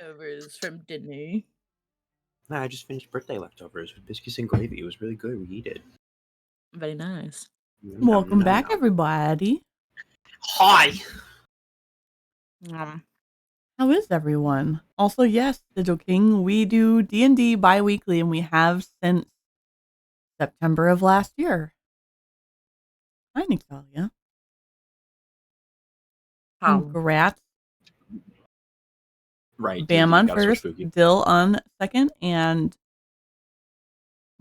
Leftovers from dinner. Nah, I just finished birthday leftovers with biscuits and gravy. It was really good. We eat it. Very nice. Welcome back, everybody. Hi. How is everyone? Also, yes, Digital King, we do D&D bi-weekly, and we have since September of last year. Hi, Natalia. Congrats. Right. Bam on first, Dill on second, and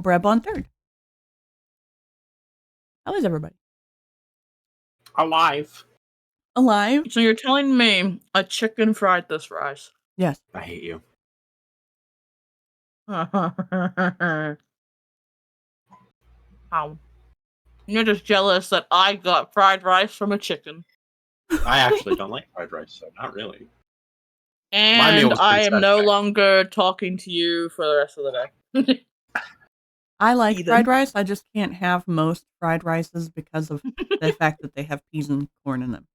Breb on third. How is everybody? Alive. Alive? So you're telling me a chicken fried this rice? Yes. I hate you. How? You're just jealous that I got fried rice from a chicken. I actually don't like fried rice, so not really. And I am no longer talking to you for the rest of the day. I like fried rice. I just can't have most fried rices because of the fact that they have peas and corn in them.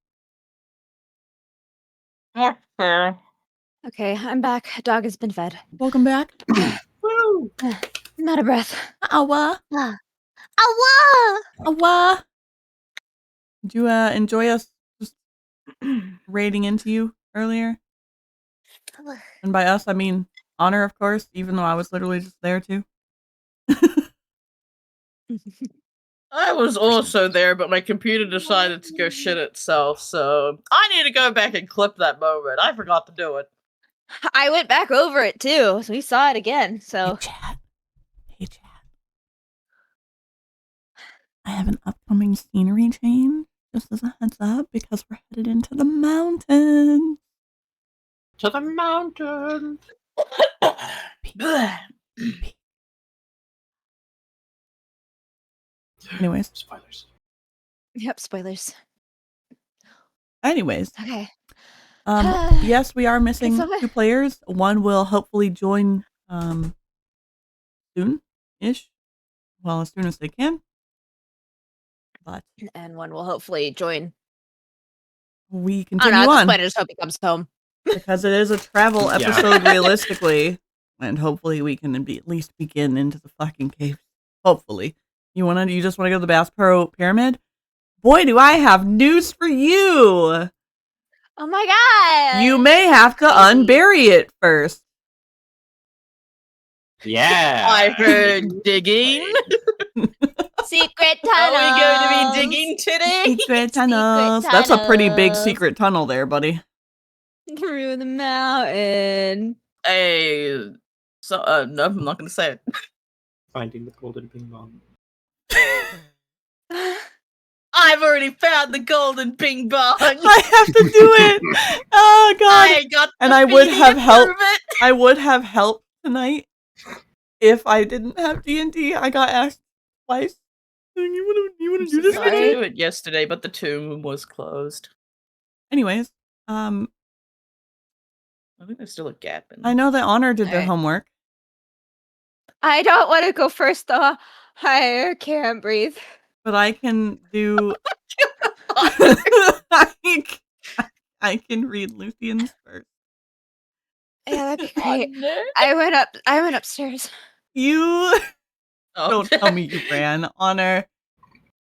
Okay, I'm back. Dog has been fed. Welcome back. Woo! I'm out of breath. Awa. Awa! Awa. Did you enjoy us just raiding into you earlier? And by us, I mean Honor, of course, even though I was literally just there too. I was also there, but my computer decided to go shit itself, so I need to go back and clip that moment. I forgot to do it. I went back over it too, so we saw it again. So Hey chat. I have an upcoming scenery change, just as a heads up, because we're headed into the mountains. To the mountains. Anyways. Spoilers. Yep, spoilers. Anyways. Okay. Yes, we are missing 2 players. One will hopefully join soon-ish. Well, as soon as they can. But and one will hopefully join. We continue on. on. I just hope he comes home. Because it is a travel episode realistically. And hopefully we can at least begin into the fucking cave. Hopefully. You just want to go to the Bass Pro Pyramid? Boy, do I have news for you! Oh my god! You may have to unbury it first. Yeah. I heard digging. Secret tunnels. Are we going to be digging today? Secret tunnels. That's a pretty big secret tunnel there, buddy. Through the mountain. Hey, so no, I'm not going to say it. Finding the golden ping pong. I've already found the golden ping pong. I have to do it. Oh god! I got and I would have helped. I would have helped tonight if I didn't have D&D. I got asked twice. You want to do this? I tried to do it yesterday, but the tomb was closed. Anyways, I think there's still a gap in there. I know that Honor did their homework. I don't want to go first though. I can't breathe. But I can do. I can read Luthien's first. Yeah, that'd be great. I went upstairs. You don't tell me you ran, Honor.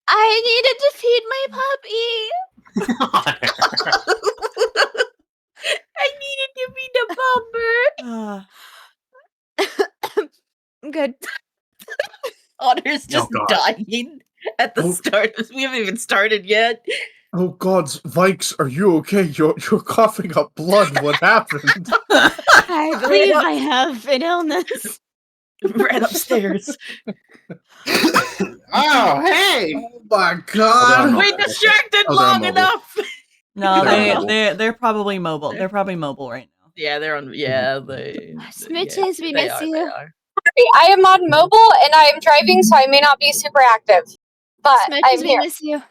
I needed to feed my puppy. I needed to feed the bumper. I'm good. Honor's just dying at the start. We haven't even started yet. Oh gods, Vaiks, are you okay? You're coughing up blood. What happened? I believe I have an illness. Ran upstairs. Oh, hey! Oh my god! We distracted long enough. No, they're probably mobile. They're probably mobile right now. Yeah, they're on. Yeah, they. Smooches, we miss you. I am on mobile and I am driving, so I may not be super active. But Smooches, I'm here. We miss you.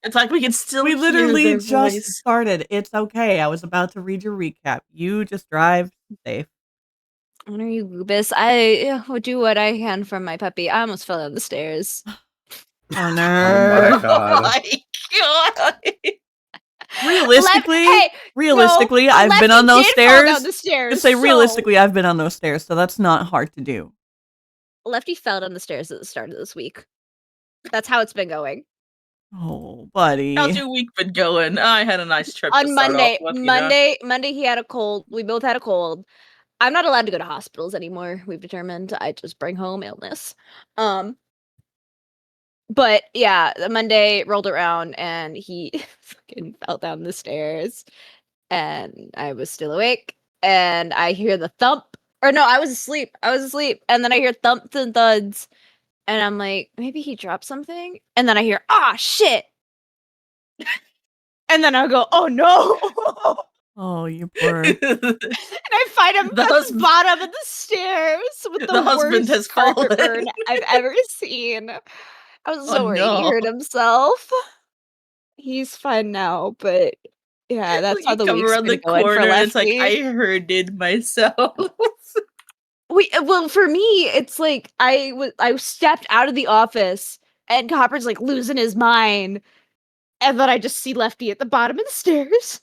It's like we can still. We literally hear just their voice. started. It's okay. I was about to read your recap. You just drive safe. Honor you, Goobus. I will do what I can for my puppy. I almost fell down the stairs. Honor. Oh my god. Oh my god. Realistically, Hey, realistically, No, I've been Lefty on those did fall stairs. down the stairs. Just say so- realistically, I've been on those stairs, so that's not hard to do. Lefty fell down the stairs at the start of this week. That's how it's been going. Oh, buddy. How's your week been going? I had a nice trip to On start Monday, off with, you know. Monday he had a cold. We both had a cold. I'm not allowed to go to hospitals anymore. We've determined I just bring home illness. But yeah, the Monday rolled around and he fucking fell down the stairs, and I was still awake, and I hear the thump. Or no, I was asleep. And then I hear thumps and thuds, and I'm like, maybe he dropped something. And then I hear, shit. And then I go, oh no. Oh, you poor. And I find him at the bottom of the stairs with the husband worst has carpet fallen. burn I've ever seen. I was so Oh, worried he no. hurt himself. He's fine now, but yeah, that's how You the come week's around gonna the go in for corner and it's like, Lefty. I hurted myself. Well, for me, it's like I stepped out of the office and Copper's like losing his mind, and then I just see Lefty at the bottom of the stairs.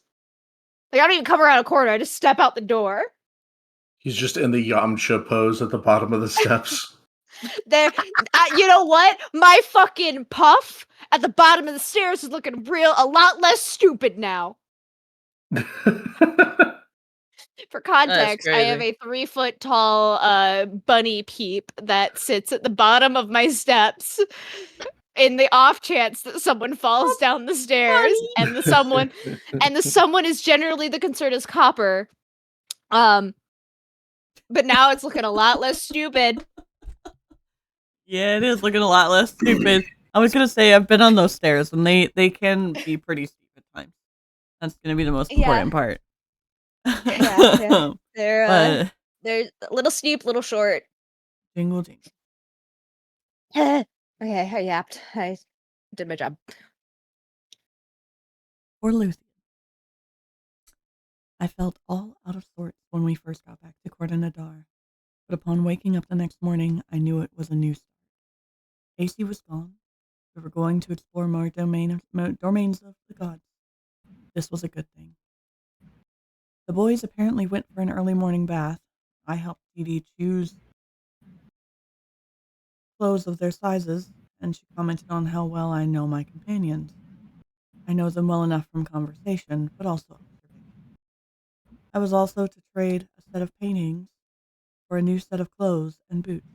Like I don't even come around a corner; I just step out the door. He's just in the Yamcha pose at the bottom of the steps. There, you know what? My fucking puff at the bottom of the stairs is looking a lot less stupid now. For context, I have a 3-foot tall bunny peep that sits at the bottom of my steps in the off chance that someone falls down the stairs, and the someone is generally the concern is Copper. But now it's looking a lot less stupid. Yeah, it is looking a lot less stupid. I was gonna say I've been on those stairs, and they can be pretty steep at times. That's gonna be the most important part. Yeah. They're But a little steep, little short. jingle jingle. Okay, I yapped. I did my job. Or Luthien. I felt all out of sorts when we first got back to Court Nadar, but upon waking up the next morning, I knew it was a new start. AC was gone. We were going to explore more domains of the gods. This was a good thing. The boys apparently went for an early morning bath. I helped Dee choose clothes of their sizes, and she commented on how well I know my companions. I know them well enough from conversation, but also observation. I was also to trade a set of paintings for a new set of clothes and boots,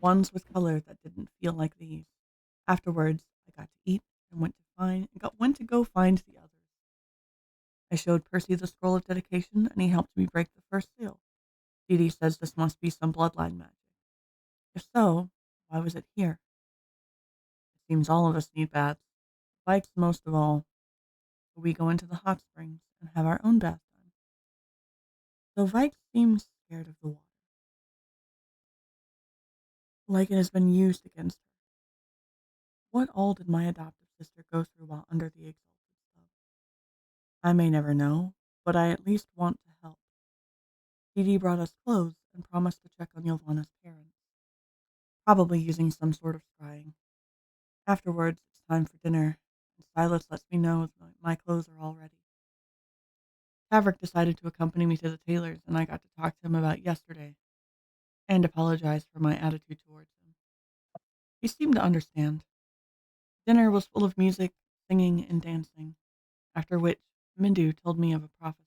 ones with color that didn't feel like these. Afterwards, I got to eat and went to go find the others. I showed Percy the scroll of dedication, and he helped me break the first seal. Dee says this must be some bloodline magic. If so, why was it here? It seems all of us need baths. Vaiks most of all. So we go into the hot springs and have our own bath time. Though Vaiks seems scared of the water. Like it has been used against her. What all did my adoptive sister go through while under the exalted spell? I may never know, but I at least want to help. Dee brought us clothes and promised to check on Ylvanna's parents. Probably using some sort of scrying. Afterwards, it's time for dinner, and Silas lets me know that my clothes are all ready. Tavrick decided to accompany me to the tailor's, and I got to talk to him about yesterday, and apologize for my attitude towards him. He seemed to understand. Dinner was full of music, singing, and dancing, after which Mindu told me of a prophecy,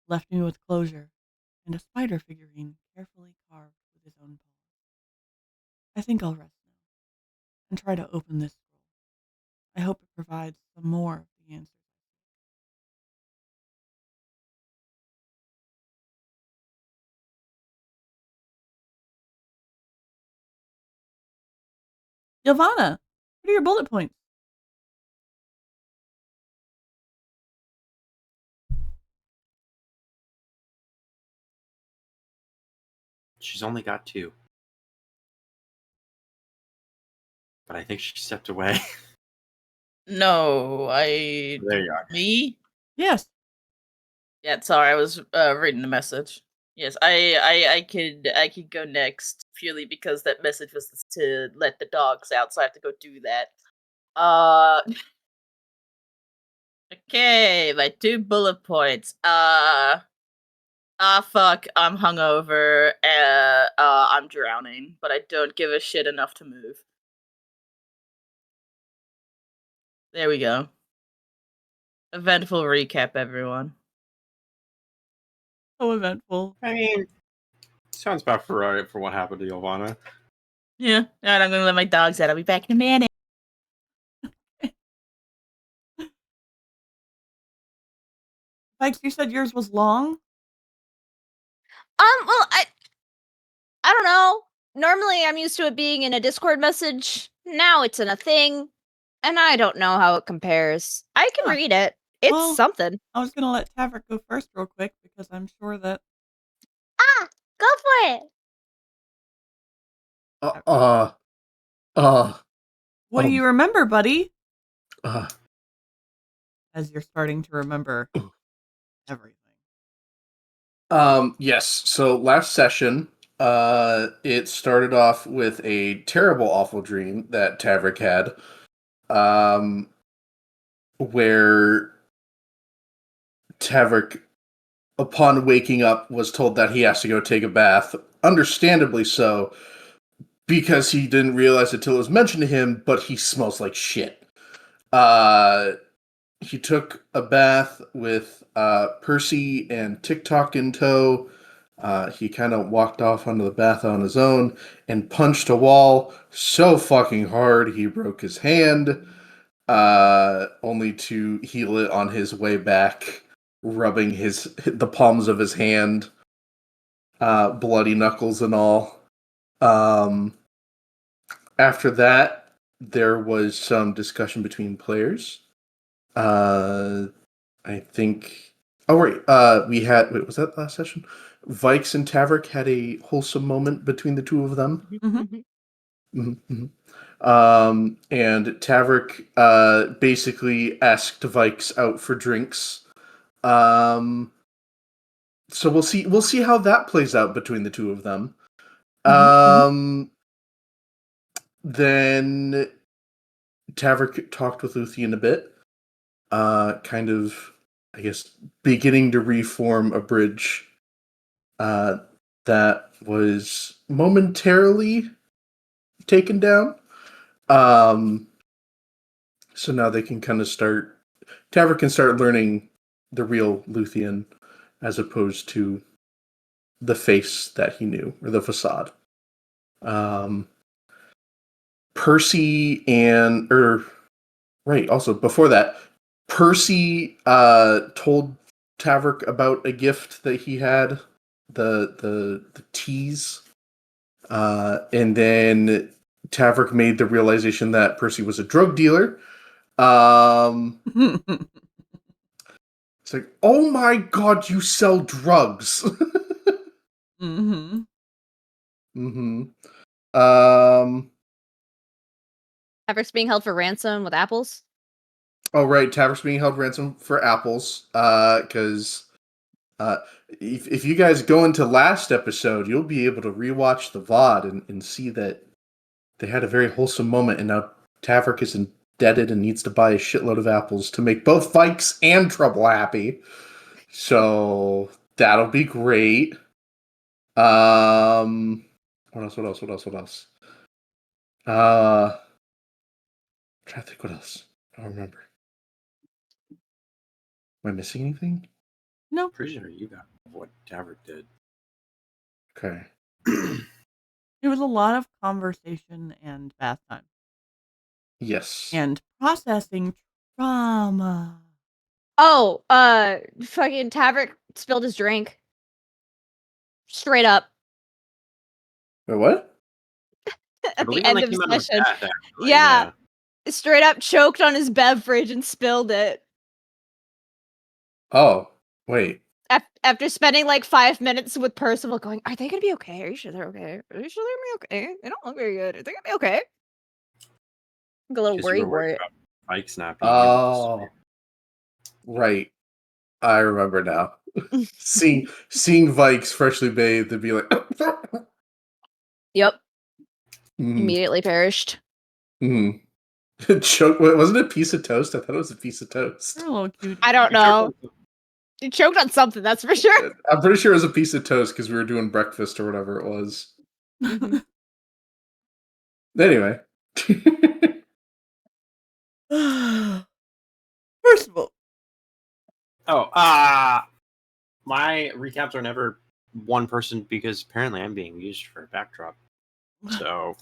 left me with closure, and a spider figurine carefully carved with his own paw. I think I'll rest now, and try to open this scroll. I hope it provides some more of the answers. Ylvanna, what are your bullet points? She's only got 2. But I think she stepped away. No, There you are. Me? Yes. Yeah, sorry, I was reading the message. Yes, I could go next purely because that message was to let the dogs out, so I have to go do that. Okay, my 2 bullet points. Fuck, I'm hungover. I'm drowning, but I don't give a shit enough to move. There we go. Eventful recap, everyone. So eventful. I mean, sounds about right for what happened to Ylvanna. Yeah, and I'm gonna let my dogs out. I'll be back in a minute. Vaiks, you said yours was long? Well, I don't know. Normally, I'm used to it being in a Discord message. Now it's in a thing, and I don't know how it compares. I can read it. It's Well, something. I was gonna let Tavrick go first real quick because I'm sure that Go for it. What do you remember, buddy? Uh, As you're starting to remember everything. Yes. So last session, it started off with a terrible, awful dream that Tavrick had, where Tavrick, upon waking up, was told that he has to go take a bath. Understandably so, because he didn't realize it till it was mentioned to him, but he smells like shit. He took a bath with Percy and TikTok in tow. He kind of walked off onto the bath on his own and punched a wall so fucking hard he broke his hand, only to heal it on his way back, rubbing the palms of his hand, bloody knuckles and all. After that, there was some discussion between players. I think. Oh right, we had. Wait, was that last session? Vaiks and Tavrick had a wholesome moment between the two of them. And Tavrick basically asked Vaiks out for drinks. So we'll see how that plays out between the two of them. Then Tavrick talked with Luthien a bit. Kind of, I guess, beginning to reform a bridge that was momentarily taken down. So now they can kind of start. Tavrick can start learning the real Luthien as opposed to the face that he knew, or the facade. Percy also before that, Percy told Tavrick about a gift that he had, the teas, and then Tavrick made the realization that Percy was a drug dealer. It's like, oh my god, you sell drugs. Tavrick's being held for ransom with apples. Oh right, Tavrick's being held ransom for apples. Because if you guys go into last episode, you'll be able to rewatch the VOD and see that they had a very wholesome moment, and now Tavrick is indebted and needs to buy a shitload of apples to make both Vaiks and Trouble happy. So that'll be great. What else? I'm trying to think what else. I don't remember. Am I missing anything? No. Pretty sure you got what Tavrick did. Okay. It was a lot of conversation and bath time. Yes. And processing trauma. Oh, fucking Tavrick spilled his drink. Straight up. Wait, what? At the end of came session. Out of that, yeah. Straight up choked on his beverage and spilled it. Oh, wait. After spending like 5 minutes with Percival going, are they gonna be okay? Are you sure they're okay? Are you sure they're gonna be okay? They don't look very good. Are they gonna be okay? I'm a little worried. Mike's not being Oh, right. I remember now. seeing Vaiks freshly bathed and be like, yep. Immediately perished. Choke? Wasn't it a piece of toast? I thought it was a piece of toast. You're a little cute. I don't know. You choked on something, that's for sure. I'm pretty sure it was a piece of toast because we were doing breakfast or whatever it was. Mhm. Anyway. Percival. Oh, my recaps are never one person because apparently I'm being used for a backdrop. So,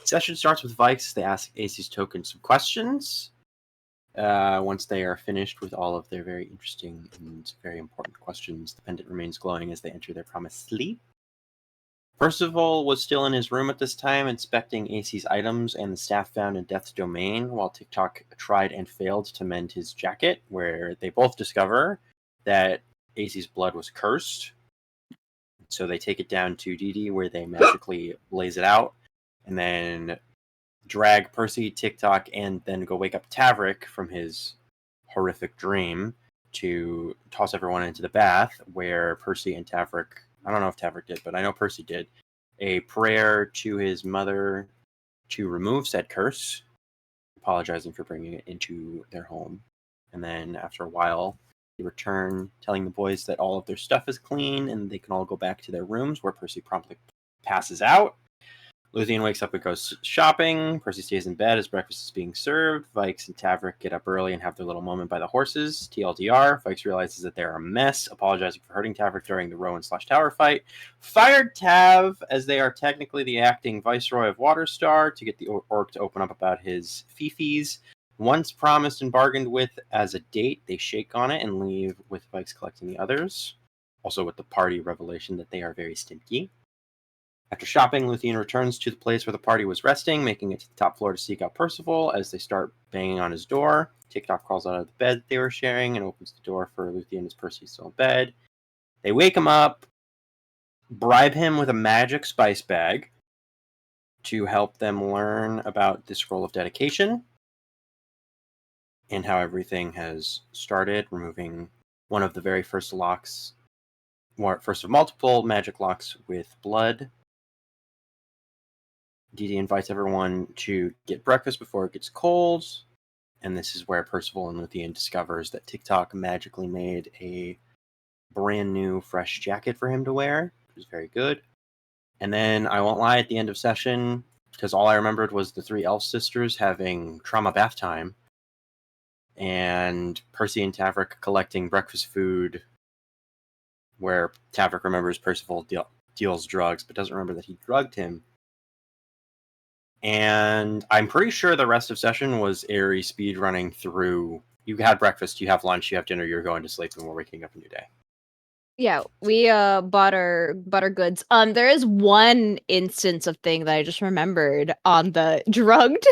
session starts with Vaiks. They ask AC's token some questions. Once they are finished with all of their very interesting and very important questions, the pendant remains glowing as they enter their promised sleep. Percival was still in his room at this time, inspecting AC's items and the staff found in Death's domain, while TikTok tried and failed to mend his jacket, where they both discover that AC's blood was cursed. So they take it down to DD, where they magically blaze it out, and then drag Percy, TikTok, and then go wake up Tavrick from his horrific dream to toss everyone into the bath, where Percy and Tavrick, I don't know if Tavrick did, but I know Percy did, a prayer to his mother to remove said curse, apologizing for bringing it into their home. And then after a while, they return, telling the boys that all of their stuff is clean and they can all go back to their rooms, where Percy promptly passes out. Luthien wakes up and goes shopping. Percy stays in bed as breakfast is being served. Vaiks and Tavrick get up early and have their little moment by the horses. TLDR, Vaiks realizes that they're a mess, apologizing for hurting Tavrick during the Rowan/Tower fight. Fired Tav, as they are technically the acting Viceroy of Waterstar, to get the orc to open up about his fifis. Once promised and bargained with as a date, they shake on it and leave, with Vaiks collecting the others. Also with the party revelation that they are very stinky. After shopping, Luthien returns to the place where the party was resting, making it to the top floor to seek out Percival. As they start banging on his door, TikTok crawls out of the bed they were sharing and opens the door for Luthien as Percy's still in bed. They wake him up, bribe him with a magic spice bag to help them learn about the Scroll of Dedication and how everything has started, removing one of the very first locks, first of multiple magic locks with blood. DD invites everyone to get breakfast before it gets cold, and this is where Percival and Luthien discovers that TikTok magically made a brand new fresh jacket for him to wear, which was very good. And then, I won't lie, at the end of session, because all I remembered was the three elf sisters having trauma bath time, and Percy and Tavrick collecting breakfast food, where Tavrick remembers Percival deals drugs, but doesn't remember that he drugged him. And I'm pretty sure the rest of session was Aerie speed running through. You had breakfast, you have lunch, you have dinner, you're going to sleep, and we're waking up a new day. Yeah, we bought our goods. There is one instance of thing that I just remembered on the drugged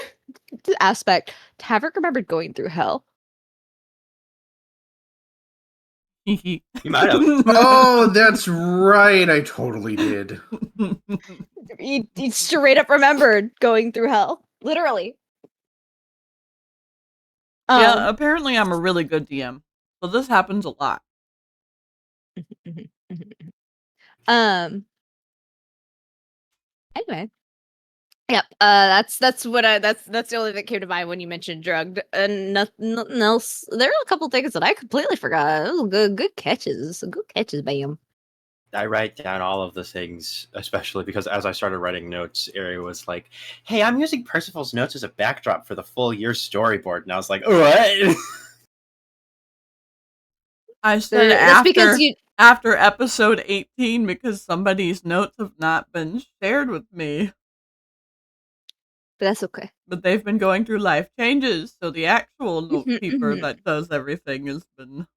aspect. Tavrick remembered going through hell. You might have. Oh, that's right. I totally did. He straight up remembered going through hell. Literally. Yeah, apparently I'm a really good DM. So this happens a lot. Anyway. Yep. That's the only thing that came to mind when you mentioned drugged, and nothing else. There are a couple things that I completely forgot. Oh, good catches. Good catches, Bam. I write down all of the things, especially because as I started writing notes, Aerie was like, "Hey, I'm using Percival's notes as a backdrop for the full year storyboard," and I was like, "What?" I said after episode 18 because somebody's notes have not been shared with me. But that's okay. But they've been going through life changes, so the actual note keeper that does everything has been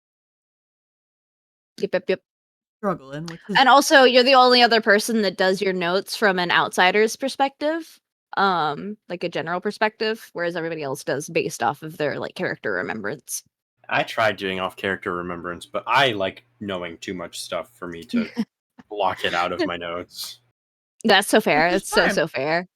Yep. struggling. And also, you're the only other person that does your notes from an outsider's perspective, like a general perspective, whereas everybody else does based off of their like character remembrance. I tried doing off character remembrance, but I like knowing too much stuff for me to block it out of my notes. That's so fair. It's so fair.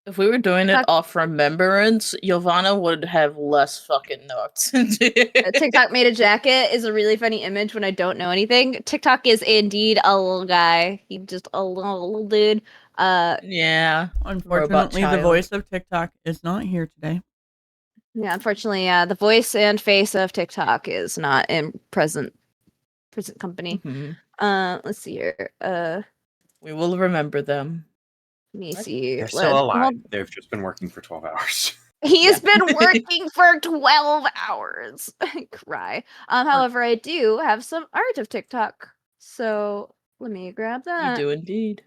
If we were doing it off remembrance, Ylvanna would have less fucking notes. TikTok made a jacket is a really funny image when I don't know anything. TikTok is indeed a little guy. He's just a little dude. Yeah. Unfortunately, the voice of TikTok is not here today. Yeah, unfortunately, the voice and face of TikTok is not in present company. Mm-hmm. Let's see here. We will remember them. Let me see. They're still alive. They've just been working for 12 hours. He's been working for 12 hours. I cry. However, I do have some art of TikTok. So let me grab that. You do indeed.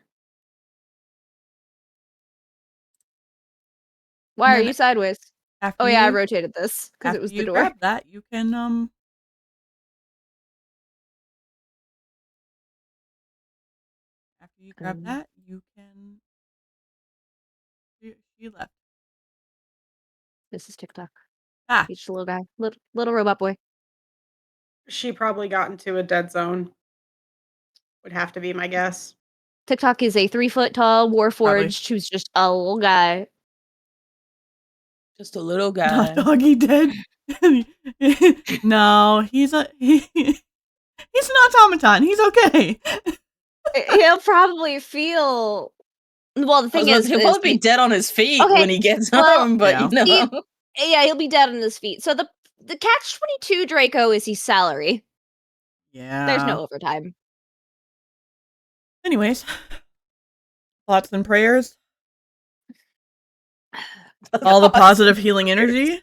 Why are you sideways? After yeah, I rotated this because it was the door. Grab that, you can After you grab that, you can. She left. This is TikTok. He's just a little guy, little robot boy. She probably got into a dead zone. Would have to be my guess. TikTok is a 3-foot tall warforged who's just a little guy. Just a little guy. Doggy dead. No, he's an automaton. He's okay. He'll probably feel. Well, the thing is, he'll probably be dead on his feet when he gets home. But he'll be dead on his feet. So the catch-22 Draco is his salary. Yeah, there's no overtime. Anyways, thoughts and prayers. All the positive healing energy.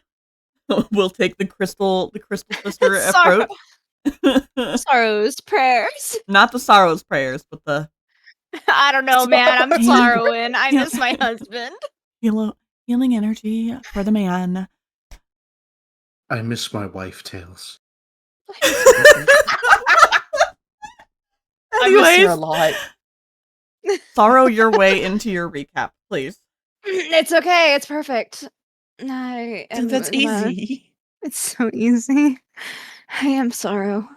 We'll take the crystal sister approach. Sorrow's prayers. Not the sorrow's prayers, but the. I don't know, man. I'm sorrowing. I miss my husband. Healing energy for the man. I miss my wife, Tails. I miss her a lot. Sorrow your way into your recap, please. It's okay. It's perfect. That's easy. It's so easy. I am sorrow.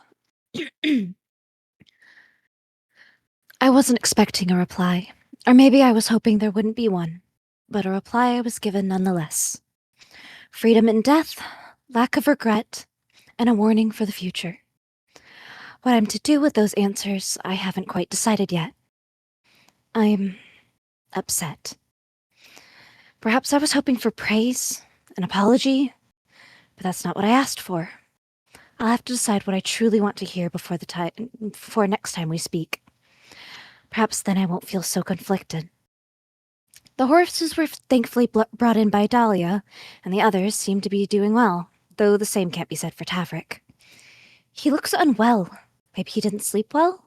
I wasn't expecting a reply. Or maybe I was hoping there wouldn't be one. But a reply I was given nonetheless. Freedom in death, lack of regret, and a warning for the future. What I'm to do with those answers, I haven't quite decided yet. I'm upset. Perhaps I was hoping for praise, an apology, but that's not what I asked for. I'll have to decide what I truly want to hear before next time we speak. Perhaps then I won't feel so conflicted. The horses were thankfully brought in by Dahlia, and the others seem to be doing well, though the same can't be said for Tavrick. He looks unwell. Maybe he didn't sleep well?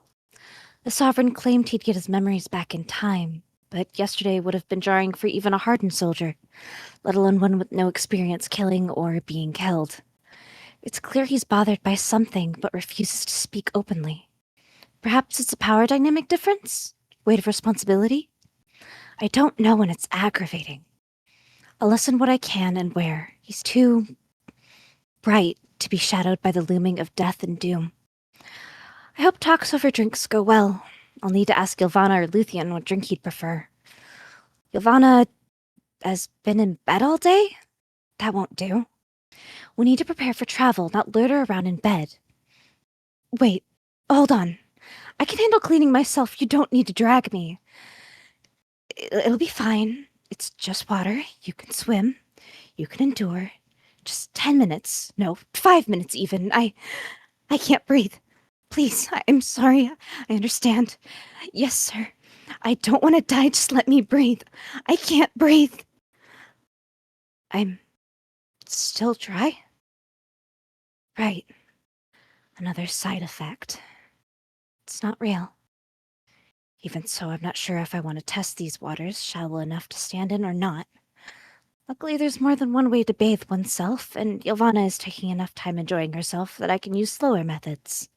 The Sovereign claimed he'd get his memories back in time, but yesterday would have been jarring for even a hardened soldier, let alone one with no experience killing or being killed. It's clear he's bothered by something, but refuses to speak openly. Perhaps it's a power dynamic difference? Weight of responsibility? I don't know, and it's aggravating. I'll listen what I can and where. He's too bright to be shadowed by the looming of death and doom. I hope talks over drinks go well. I'll need to ask Ylvanna or Luthien what drink he'd prefer. Ylvanna has been in bed all day? That won't do. We need to prepare for travel, not loiter around in bed. Wait, hold on. I can handle cleaning myself. You don't need to drag me. It'll be fine. It's just water. You can swim. You can endure. Just 10 minutes. No, 5 minutes even. I can't breathe. Please, I'm sorry. I understand. Yes, sir. I don't want to die. Just let me breathe. I can't breathe. I'm still dry? Right. Another side effect. It's not real. Even so, I'm not sure if I want to test these waters shallow enough to stand in or not. Luckily, there's more than one way to bathe oneself, and Ylvanna is taking enough time enjoying herself that I can use slower methods.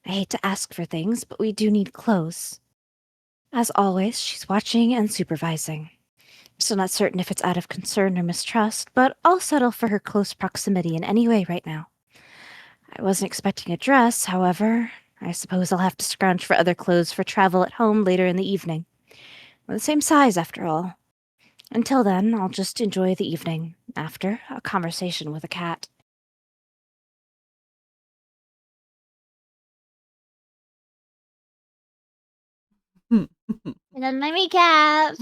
I hate to ask for things, but we do need clothes. As always, she's watching and supervising. Still not certain if it's out of concern or mistrust, but I'll settle for her close proximity in any way right now. I wasn't expecting a dress, however. I suppose I'll have to scrounge for other clothes for travel at home later in the evening. We're the same size, after all. Until then, I'll just enjoy the evening after a conversation with a cat. I love my recap.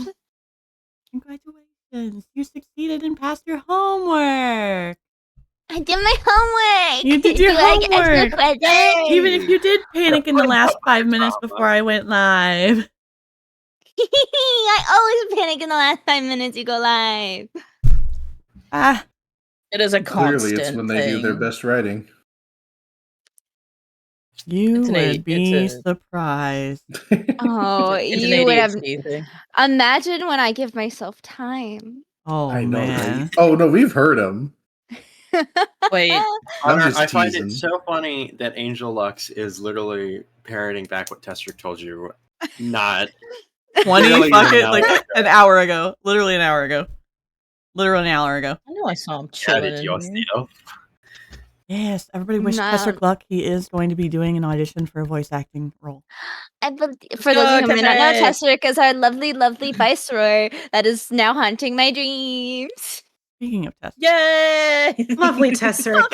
Congratulations. You succeeded and passed your homework. I did my homework. You did your Do I get extra homework. credit? Even if you did panic in the last 5 minutes before I went live. I always panic in the last 5 minutes you go live. It is a constant Clearly, it's when they do their best writing. You would be surprised. Oh, you would have. Imagine when I give myself time. Oh, I know, man. right? Oh, no, we've heard them. Wait. I find it so funny that Angel Lux is literally parroting back what Tester told you. Not 20 fucking like an hour ago. Literally an hour ago. Literally an hour ago. I know I saw him chilling in here. Yes, everybody wish Tester Gluck. He is going to be doing an audition for a voice acting role. For those who may not know, Tesserick is our lovely, lovely viceroy that is now haunting my dreams. Speaking of Tesserick. Yay! Lovely Tesserick.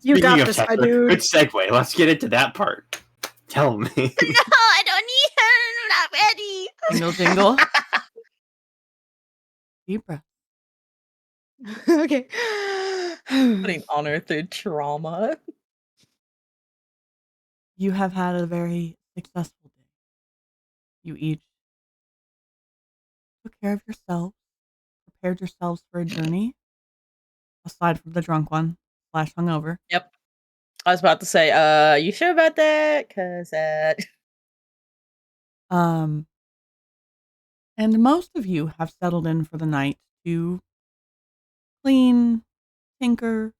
You got this, my dude. Good segue. Let's get into that part. Tell me. No, I don't need her. I'm not ready. Jingle, jingle. Deep breath. Okay. Putting honor through trauma. You have had a very successful day. You each took care of yourselves, prepared yourselves for a journey, aside from the drunk one / hungover. Yep. I was about to say, you sure about that? Cause and most of you have settled in for the night to clean, tinker,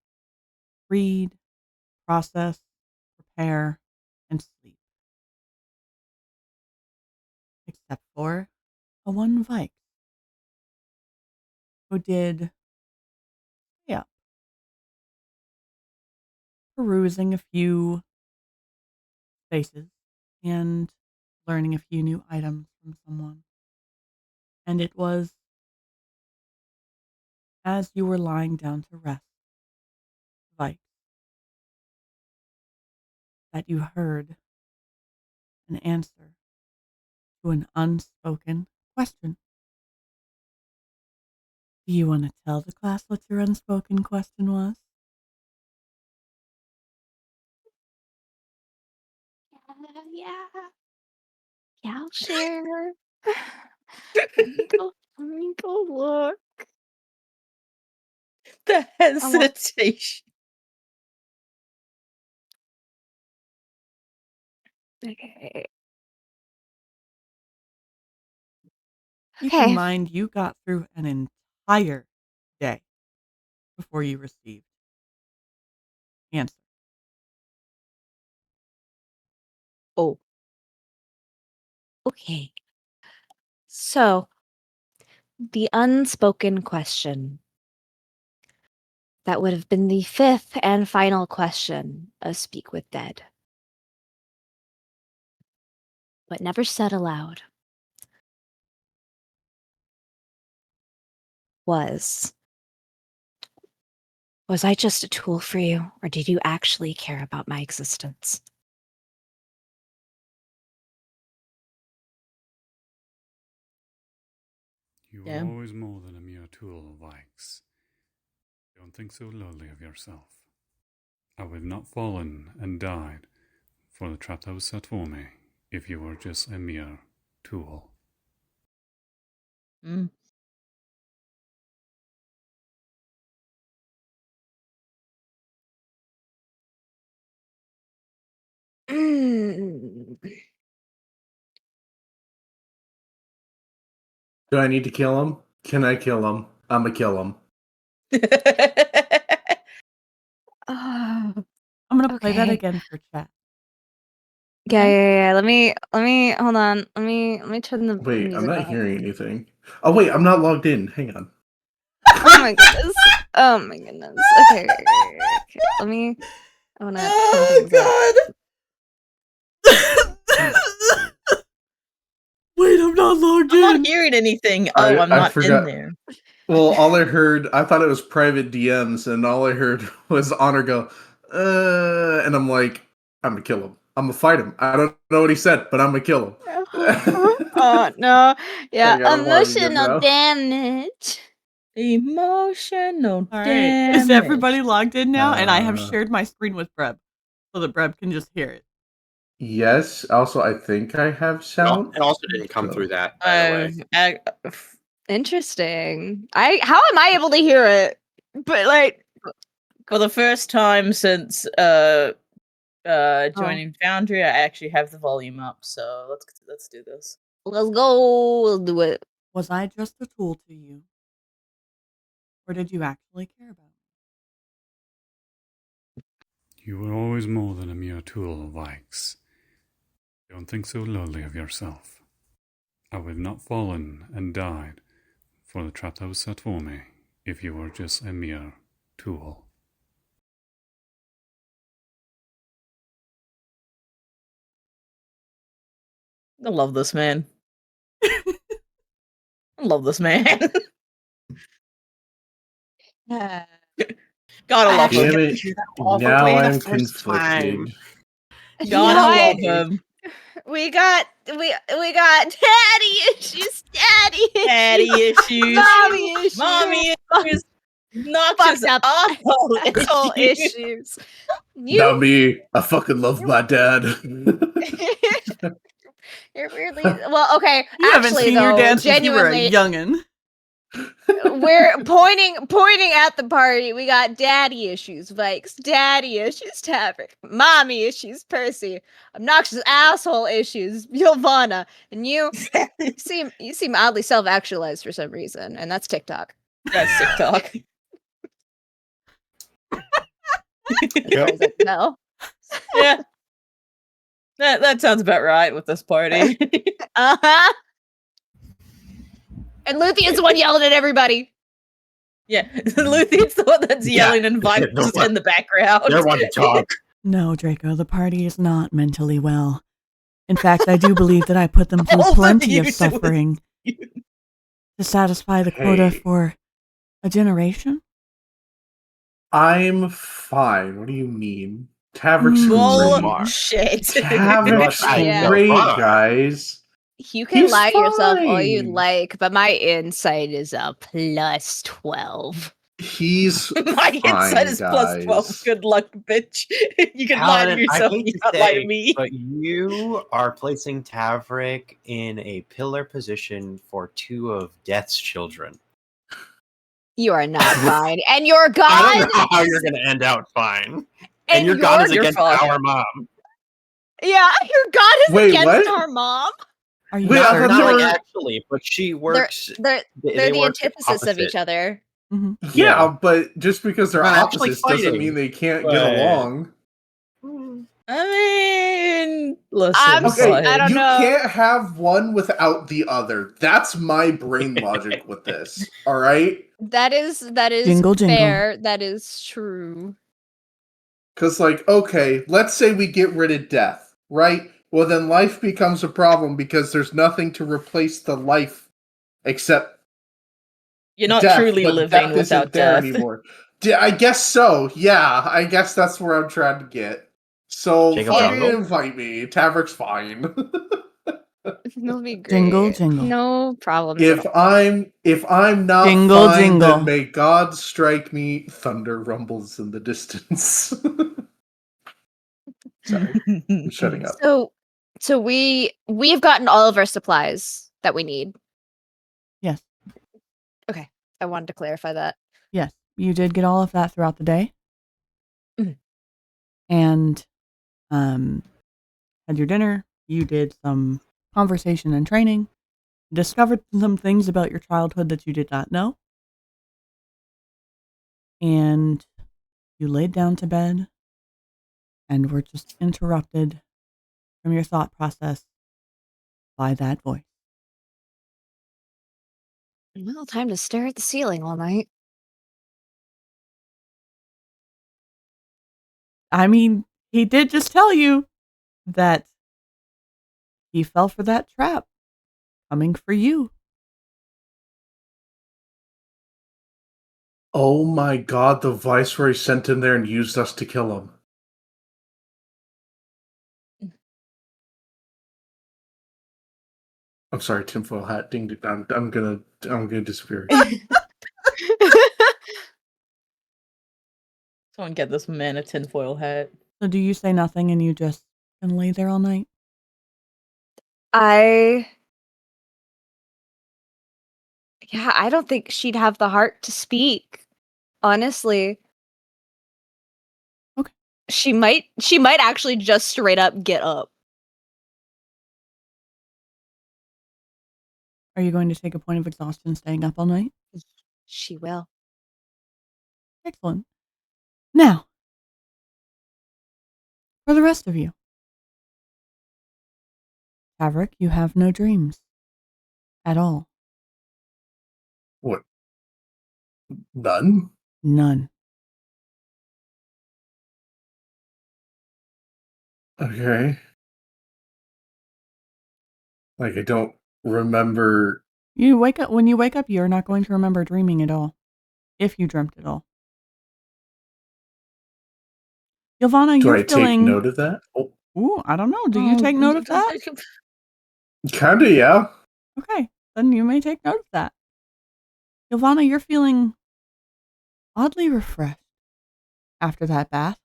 read, process, prepare, and sleep. Except for a one Vaiks, who did stay up, perusing a few spaces and learning a few new items from someone. And it was as you were lying down to rest, Vaiks, that you heard an answer to an unspoken question. Do you want to tell the class what your unspoken question was? Yeah, I'll share. Let me go look. The hesitation. Okay. Keep in mind, you got through an entire day before you received answer. Oh. Okay. So, the unspoken question. That would have been the 5th and final question of Speak with Dead. But never said aloud. Was I just a tool for you, or did you actually care about my existence? You were always more than a mere tool, Vaiks. Don't think so lowly of yourself. I would have not fallen and died for the trap that was set for me if you were just a mere tool. Mm. Do I need to kill him? Can I kill him? I'm gonna kill him. I'm gonna play that again for chat. Yeah. Let me hold on. Let me turn the Wait, music I'm not off. hearing anything. Oh wait, I'm not logged in. Hang on. Oh my goodness. Oh my goodness. Okay. Let me. I wanna turn things up. Wait, I'm not logged I'm in. not hearing anything. Oh, I'm not in there. Well, all I heard, I thought it was private DMs, and all I heard was Honor go, and I'm like, I'm gonna kill him. I'm gonna fight him. I don't know what he said, but I'm gonna kill him. Oh no. Yeah, I gotta log again emotional now. damage. Emotional All right. damage. Is everybody logged in now? And I have Uh, shared my screen with Breb, so that Breb can just hear it. Yes. Also, I think I have sound. It also didn't come So- through that, by the way. Interesting. How am I able to hear it? But like For the first time since joining Foundry, I actually have the volume up. So let's do this. let's go. We'll do it. Was I just a tool to you? Or did you actually care about me? You were always more than a mere tool, Vaiks. Don't think so lowly of yourself. I would have not fallen and died for the trap that was set for me if you were just a mere tool. I love this man. I love this man. Gotta love Damn him. it. Now I'm conflicted. Gotta love him. We got daddy issues, daddy issues, mommy issues, mommy issues, noxious up asshole issues. Not me. I fucking love my dad. You're weirdly well. Okay, You haven't actually, seen though, your dad since you were a genuinely, youngin'. we're pointing at the party. We got daddy issues, Vaiks. Daddy issues, Tavrick. Mommy issues, Percy. Obnoxious asshole issues, Ylvanna. And you seem oddly self-actualized for some reason, and that's TikTok. That's TikTok. Everybody's like, no. Yeah. That sounds about right with this party. Uh-huh. And Luthien's the one yelling at everybody. Yeah, Luthien's the one that's yelling and Vaiks in the background. They want to talk. No, Draco, the party is not mentally well. In fact, I do believe that I put them through All of plenty you of do suffering to satisfy the quota for a generation. I'm fine. What do you mean? Tavrick's Bullshit. Tavrick's Yeah. great, guys. You can He's lie to yourself all you fine. like, but my insight is a plus 12. He's My fine, insight is plus guys. 12. Good luck, bitch. You can lie to Paladin, yourself. I hate You to can't lie to say, me. but you are placing Tavrick in a pillar position for two of Death's children. You are not fine. And your god. I don't know how you're going to end out fine. And your god is against our mom. Yeah, your god is Wait, against what? our mom. Are you Wait, I sure? thought Not they like were- actually, but she works. They're they the work antithesis of each opposite. other. Mm-hmm. Yeah, but just because they're Not actually opposites doesn't fighting, mean they can't but- get along. I mean, listen. I'm Okay, I don't you know. can't have one without the other. That's my brain logic with this. All right? That is Jingle, jingle. fair. That is true. Because, like, okay, let's say we get rid of death, right? Well, then life becomes a problem because there's nothing to replace the life except You're not death, truly but living death isn't without there death. anymore. I guess so. Yeah, I guess that's where I'm trying to get. So Jingle, fucking jingle. invite me. Tavrick's fine. It'll be great. Jingle, jingle. No problem. if I'm not Jingle, fine, jingle. then may God strike me. Thunder rumbles in the distance. Sorry, I'm shutting up. So we've gotten all of our supplies that we need. Yes. Okay. I wanted to clarify that. Yes, you did get all of that throughout the day. Mhm. And had your dinner. You did some conversation and training. Discovered some things about your childhood that you did not know. And you laid down to bed and were just interrupted from your thought process by that voice. Well, time to stare at the ceiling all night. I mean, he did just tell you that he fell for that trap. coming for you. Oh my god, the Viceroy sent him there and used us to kill him. I'm sorry, tinfoil hat. Ding, ding, I'm gonna disappear. Someone get this man a tinfoil hat. So do you say nothing and you just can lay there all night? I don't think she'd have the heart to speak. Honestly. Okay. She might actually just straight up get up. Are you going to take a point of exhaustion staying up all night? She will. Excellent. Now, for the rest of you. Tavrick, you have no dreams. At all. What? None? None. Okay. Like, I don't remember. When you wake up, you're not going to remember dreaming at all. If you dreamt at all. Ylvanna, Do you're I feeling... take note of that? Oh. Ooh, I don't know. Do you take note of that? Kinda, yeah. Okay, then you may take note of that. Ylvanna, you're feeling oddly refreshed after that bath.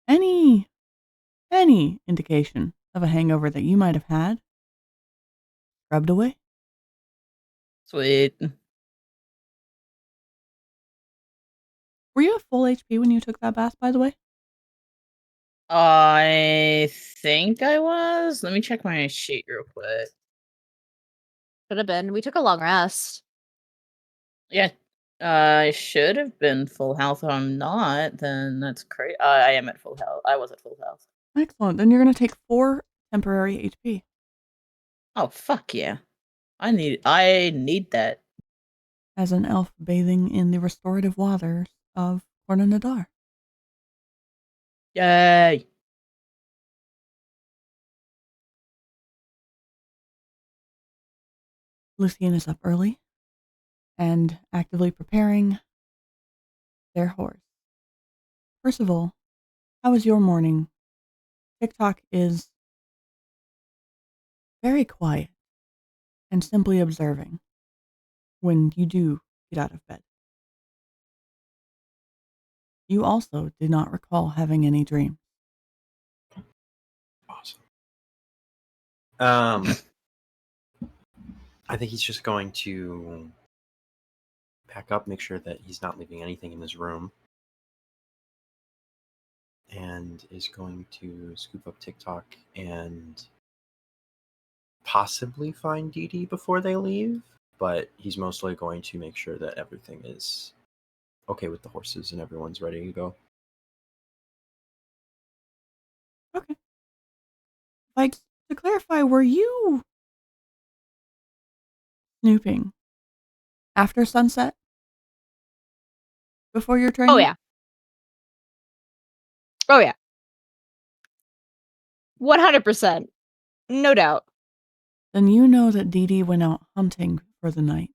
Any indication of a hangover that you might have had rubbed away? Sweet. Were you at full HP when you took that bath, by the way? I think I was. Let me check my sheet real quick. Could have been. We took a long rest. Yeah, I should have been full health. If I'm not, then that's crazy. I am at full health. I was at full health. Excellent. Then you're going to take 4 temporary HP. Oh, fuck yeah. I need that. As an elf bathing in the restorative waters of Cornanadar. Yay. Luthien is up early and actively preparing their horse. Percival, how was your morning? TikTok is very quiet and simply observing when you do get out of bed. You also did not recall having any dreams. Awesome. I think he's just going to pack up, make sure that he's not leaving anything in his room, and is going to scoop up TikTok and possibly find Dee before they leave, but he's mostly going to make sure that everything is okay with the horses and everyone's ready to go. Okay. Like, to clarify, were you snooping after sunset? Before your training? Oh, yeah. Oh, yeah. 100%. No doubt. Then you know that Dee went out hunting for the night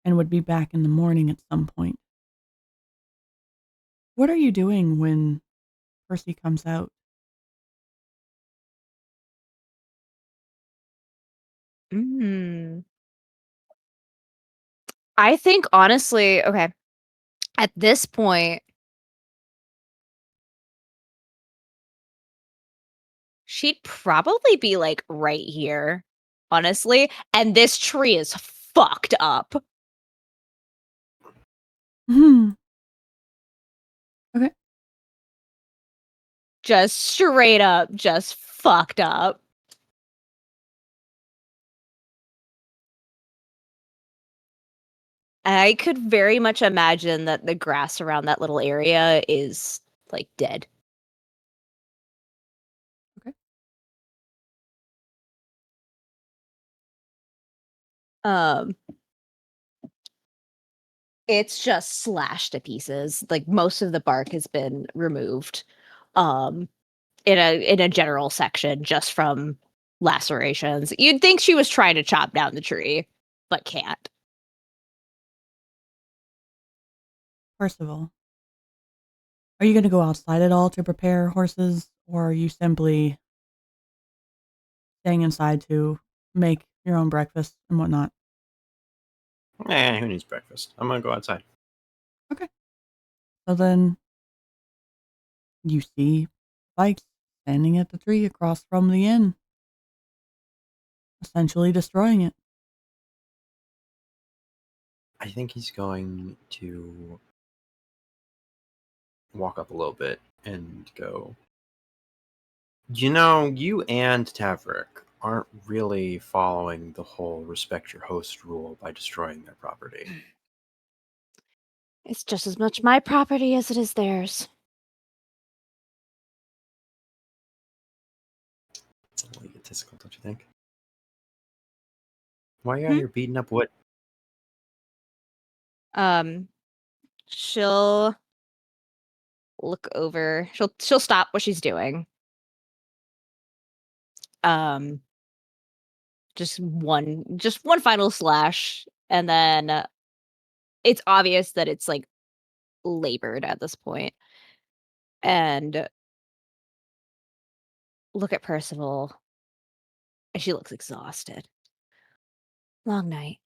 and would be back in the morning at some point. What are you doing when Percy comes out? I think, honestly, okay, at this point, she'd probably be, like, right here, honestly, and this tree is fucked up. Okay. Just straight up, just fucked up. I could very much imagine that the grass around that little area is, like, dead. Okay. It's just slashed to pieces. Like, most of the bark has been removed. In a general section just from lacerations. You'd think she was trying to chop down the tree, but can't. Percival, are you going to go outside at all to prepare horses, or are you simply staying inside to make your own breakfast and whatnot? Who needs breakfast? I'm gonna go outside. Okay. So then you see Vaiks standing at the tree across from the inn, essentially destroying it. I think he's going to walk up a little bit and go, you know, you and Tavrick aren't really following the whole respect your host rule by destroying their property. It's just as much my property as it is theirs. It's a little egotistical, don't you think? Why are you out here beating up wood? She'll look over. She'll stop what she's doing. Just one final slash, and then it's obvious that it's like labored at this point. And look at Percival, and she looks exhausted. Long night.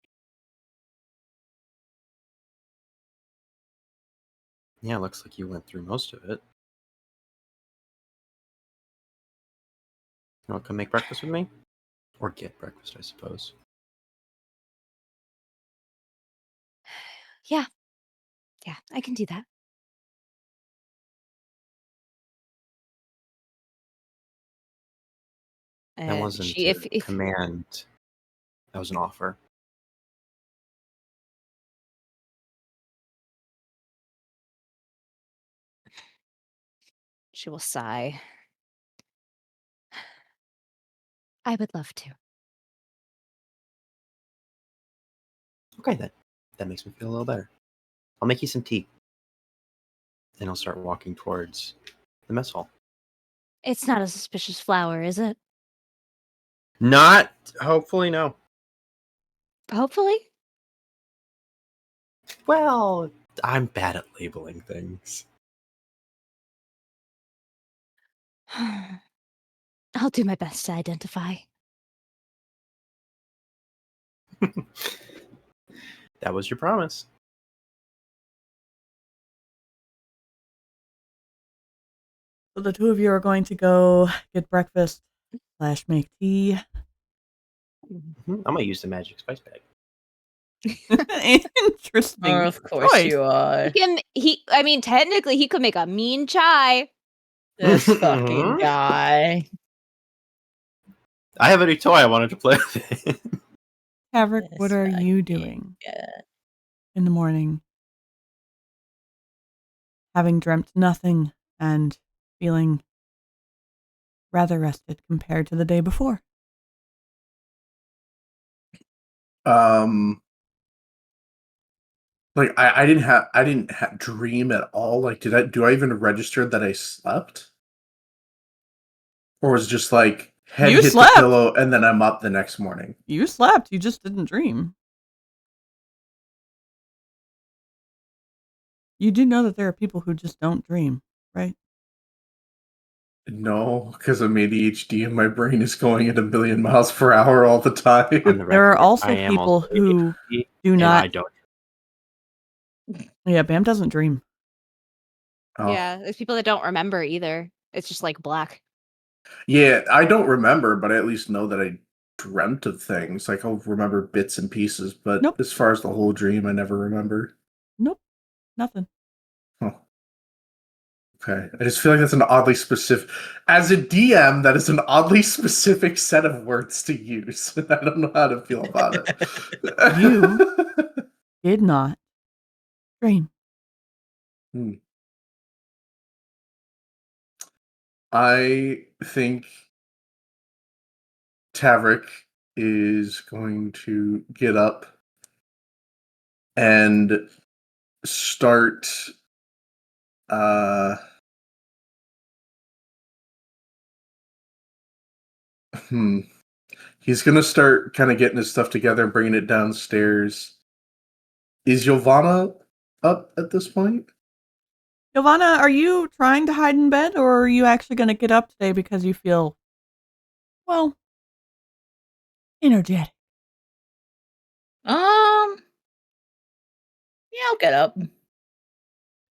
Yeah, looks like you went through most of it. You want to come make breakfast with me? Or get breakfast, I suppose. Yeah, I can do that. That wasn't she, a if command. That was an offer. she will sigh. I would love to. Okay, then. That makes me feel a little better. I'll make you some tea. And I'll start walking towards the mess hall. It's not a suspicious flower, is it? Not, hopefully, no. Hopefully. Well, I'm bad at labeling things. I'll do my best to identify. That was your promise. So the two of you are going to go get breakfast / make tea. I'm gonna use the magic spice bag. Interesting. Of course choice. you are. I mean, technically, he could make a mean chai. This fucking guy. I have a new toy I wanted to play with. Tavrick, This what are you fucking doing guy. in the morning? Having dreamt nothing and feeling rather rested compared to the day before. Like I didn't dream at all. Like, do I even register that I slept? Or was it just like head You hit slept. the pillow and then I'm up the next morning? You slept, you just didn't dream. You do know that there are people who just don't dream, right? No, because I'm ADHD and my brain is going at 1,000,000 miles per hour all the time. There are also people who do not. I don't. Yeah, Bam doesn't dream. Oh. Yeah, there's people that don't remember either. It's just like black. Yeah, I don't remember, but I at least know that I dreamt of things. Like, I'll remember bits and pieces, but Nope. as far as the whole dream, I never remember. Nope, nothing. Huh. Okay, I just feel like that's an oddly specific. As a DM, that is an oddly specific set of words to use. I don't know how to feel about it. You did not dream. I think Tavrick is going to get up and start He's gonna start kind of getting his stuff together and bringing it downstairs. Is Ylvanna up at this point? Ylvanna, are you trying to hide in bed, or are you actually going to get up today because you feel, well, energetic? Yeah, I'll get up.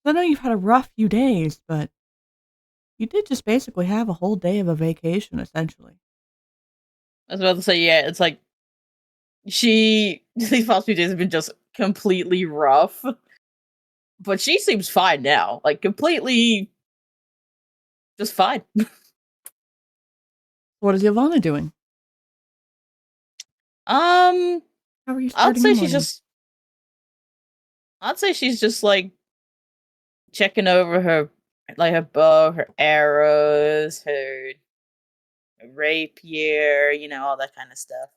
I know you've had a rough few days, but you did just basically have a whole day of a vacation, essentially. I was about to say, yeah, it's like these past few days have been just completely rough. But she seems fine now. Like, completely just fine. What is Ylvanna doing? How are you starting I'd say she's just like checking over her bow, her arrows, her rapier, all that kind of stuff.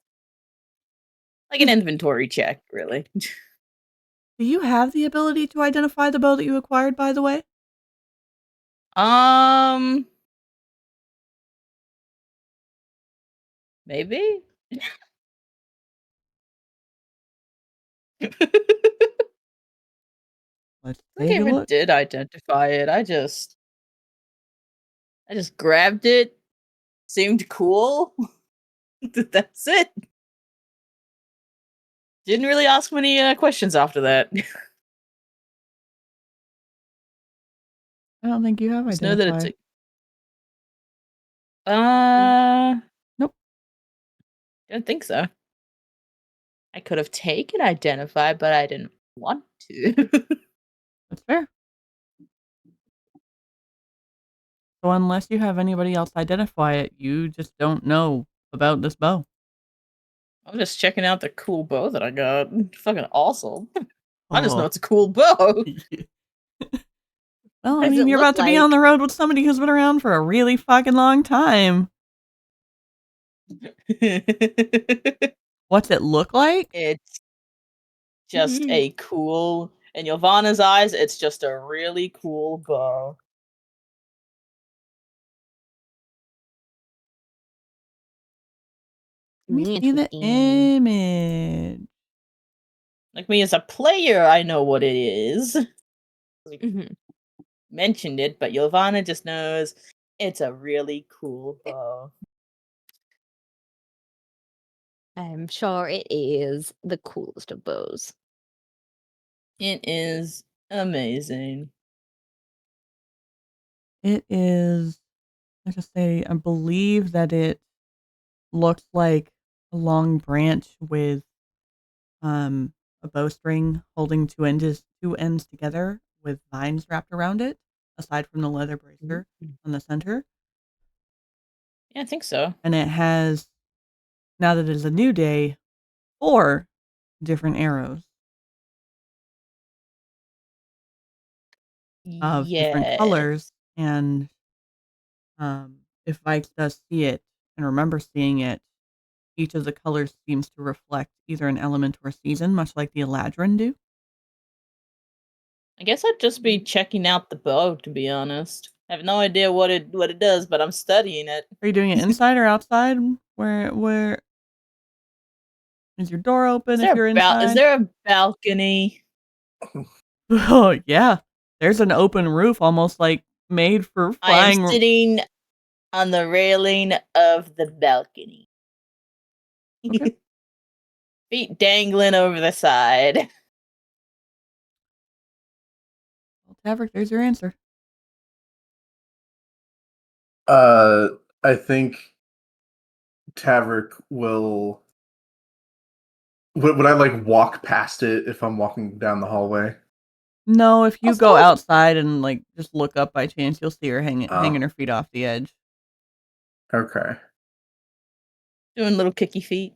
Like an inventory check, really. Do you have the ability to identify the bow that you acquired, by the way? Maybe? Let's I think I ever did identify it. I just grabbed it. Seemed cool. That's it. Didn't really ask many questions after that. I don't think you have Just know that identified. Nope. Don't think so. I could have taken identify, but I didn't want to. That's fair. So unless you have anybody else identify it, you just don't know about this bow. I'm just checking out the cool bow that I got. Fucking awesome. I just know it's a cool bow. Well, I mean, you're about to be on the road with somebody who's been around for a really fucking long time. What's it look like? It's just a cool, in Ylvanna's eyes, it's just a really cool bow. Let me see the image. Like me as a player, I know what it is. Mentioned it, but Ylvanna just knows it's a really cool bow. I'm sure it is the coolest of bows. It is amazing. It is, let's just say, I believe that it looks like a long branch with a bowstring holding two ends together with vines wrapped around it, aside from the leather bracer on the center. Yeah, I think so. And it has, now that it is a new day, 4 different arrows of different colors. And if Vaiks does see it and remember seeing it, each of the colors seems to reflect either an element or a season, much like the Eladrin do. I guess I'd just be checking out the bow, to be honest. I have no idea what it does, but I'm studying it. Are you doing it inside or outside? Where is your door open if you're inside? Is there a balcony? Oh yeah, there's an open roof, almost like made for flying. I am sitting on the railing of the balcony. Okay. Feet dangling over the side. Well, Tavrick, there's your answer. I think Tavrick will. Would I like walk past it if I'm walking down the hallway? No, if you go outside and like just look up by chance, you'll see her hanging her feet off the edge. Okay. Doing little kicky feet.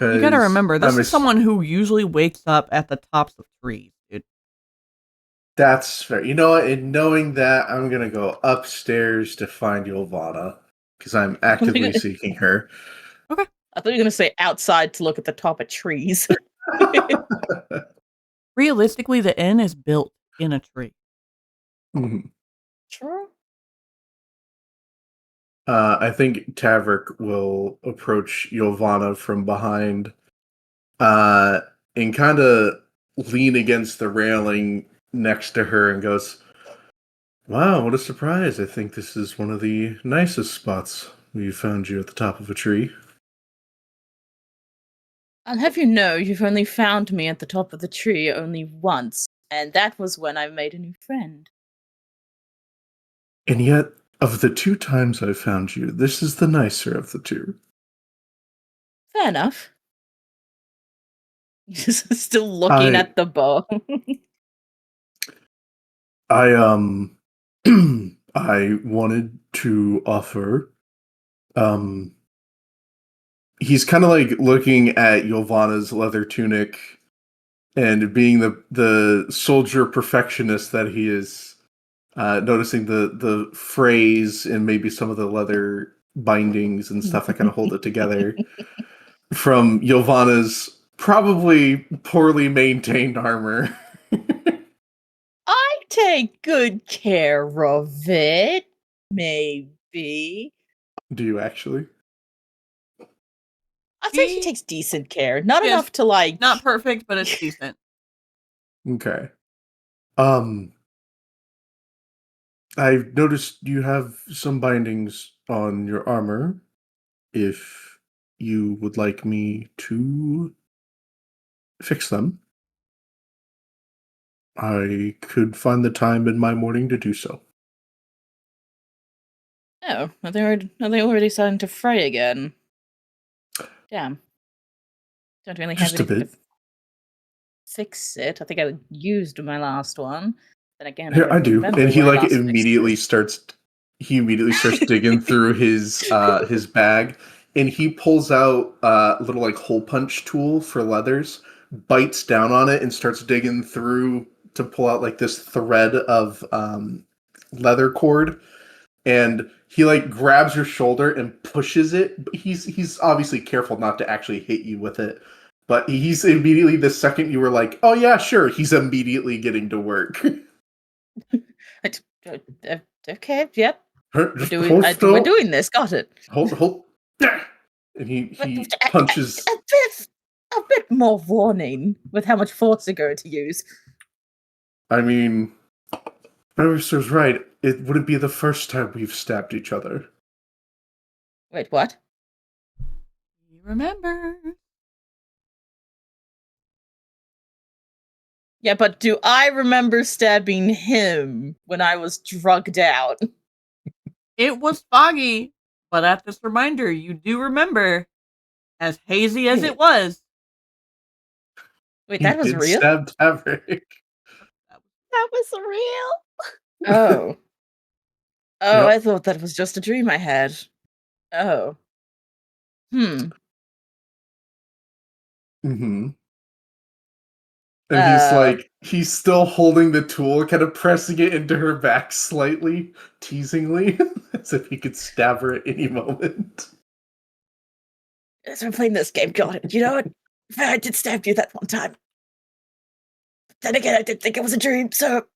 You gotta remember, this is someone who usually wakes up at the tops of trees, dude. That's fair. You know what? In knowing that, I'm gonna go upstairs to find Ylvanna because I'm actively seeking her. Okay. I thought you were gonna say outside to look at the top of trees. Realistically, the inn is built in a tree. Mm-hmm. True. I think Tavrick will approach Ylvanna from behind and kind of lean against the railing next to her and goes, "Wow, what a surprise. I think this is one of the nicest spots. We found you at the top of a tree." I'll have you know, you've only found me at the top of the tree only once, and that was when I made a new friend. And yet, of the 2 times I found you, this is the nicer of the 2. Fair enough. Still looking at the bow. I I wanted to offer he's kind of like looking at Ylvanna's leather tunic and being the soldier perfectionist that he is, noticing the phrase and maybe some of the leather bindings and stuff that kind of hold it together from Ylvanna's probably poorly maintained armor. I take good care of it, maybe. Do you actually? I'd say he takes decent care. Not enough to like... Not perfect, but it's decent. Okay. I've noticed you have some bindings on your armor. If you would like me to fix them, I could find the time in my morning to do so. Oh, are they already starting to fray again? Damn. Don't really have Just a anything bit. to fix it. I think I used my last one. Then again, Here, I do. remember And he when I like last immediately fixed starts digging through his bag, and he pulls out a little like hole punch tool for leathers, bites down on it and starts digging through to pull out like this thread of leather cord, and he like grabs your shoulder and pushes it. He's obviously careful not to actually hit you with it, but he's immediately, the second you were like, "Oh yeah, sure," he's immediately getting to work. Okay, yep. We're Hold doing this, got it. Hold. And he punches. A bit more warning with how much force you're going to use. I mean, Barrister's right. It wouldn't be the first time we've stabbed each other. Wait, what? You remember? Yeah, but do I remember stabbing him when I was drugged out? It was foggy, but at this reminder, you do remember, as hazy as it was. Wait, that was real? Stabbed Tavrick. That was real. Oh. Oh, Yep. I thought that was just a dream I had. Oh. Mm-hmm. And he's still holding the tool, kind of pressing it into her back slightly, teasingly, as if he could stab her at any moment. As we're playing this game, got it. You know what? I did stab you that one time. Then again, I did think it was a dream, so...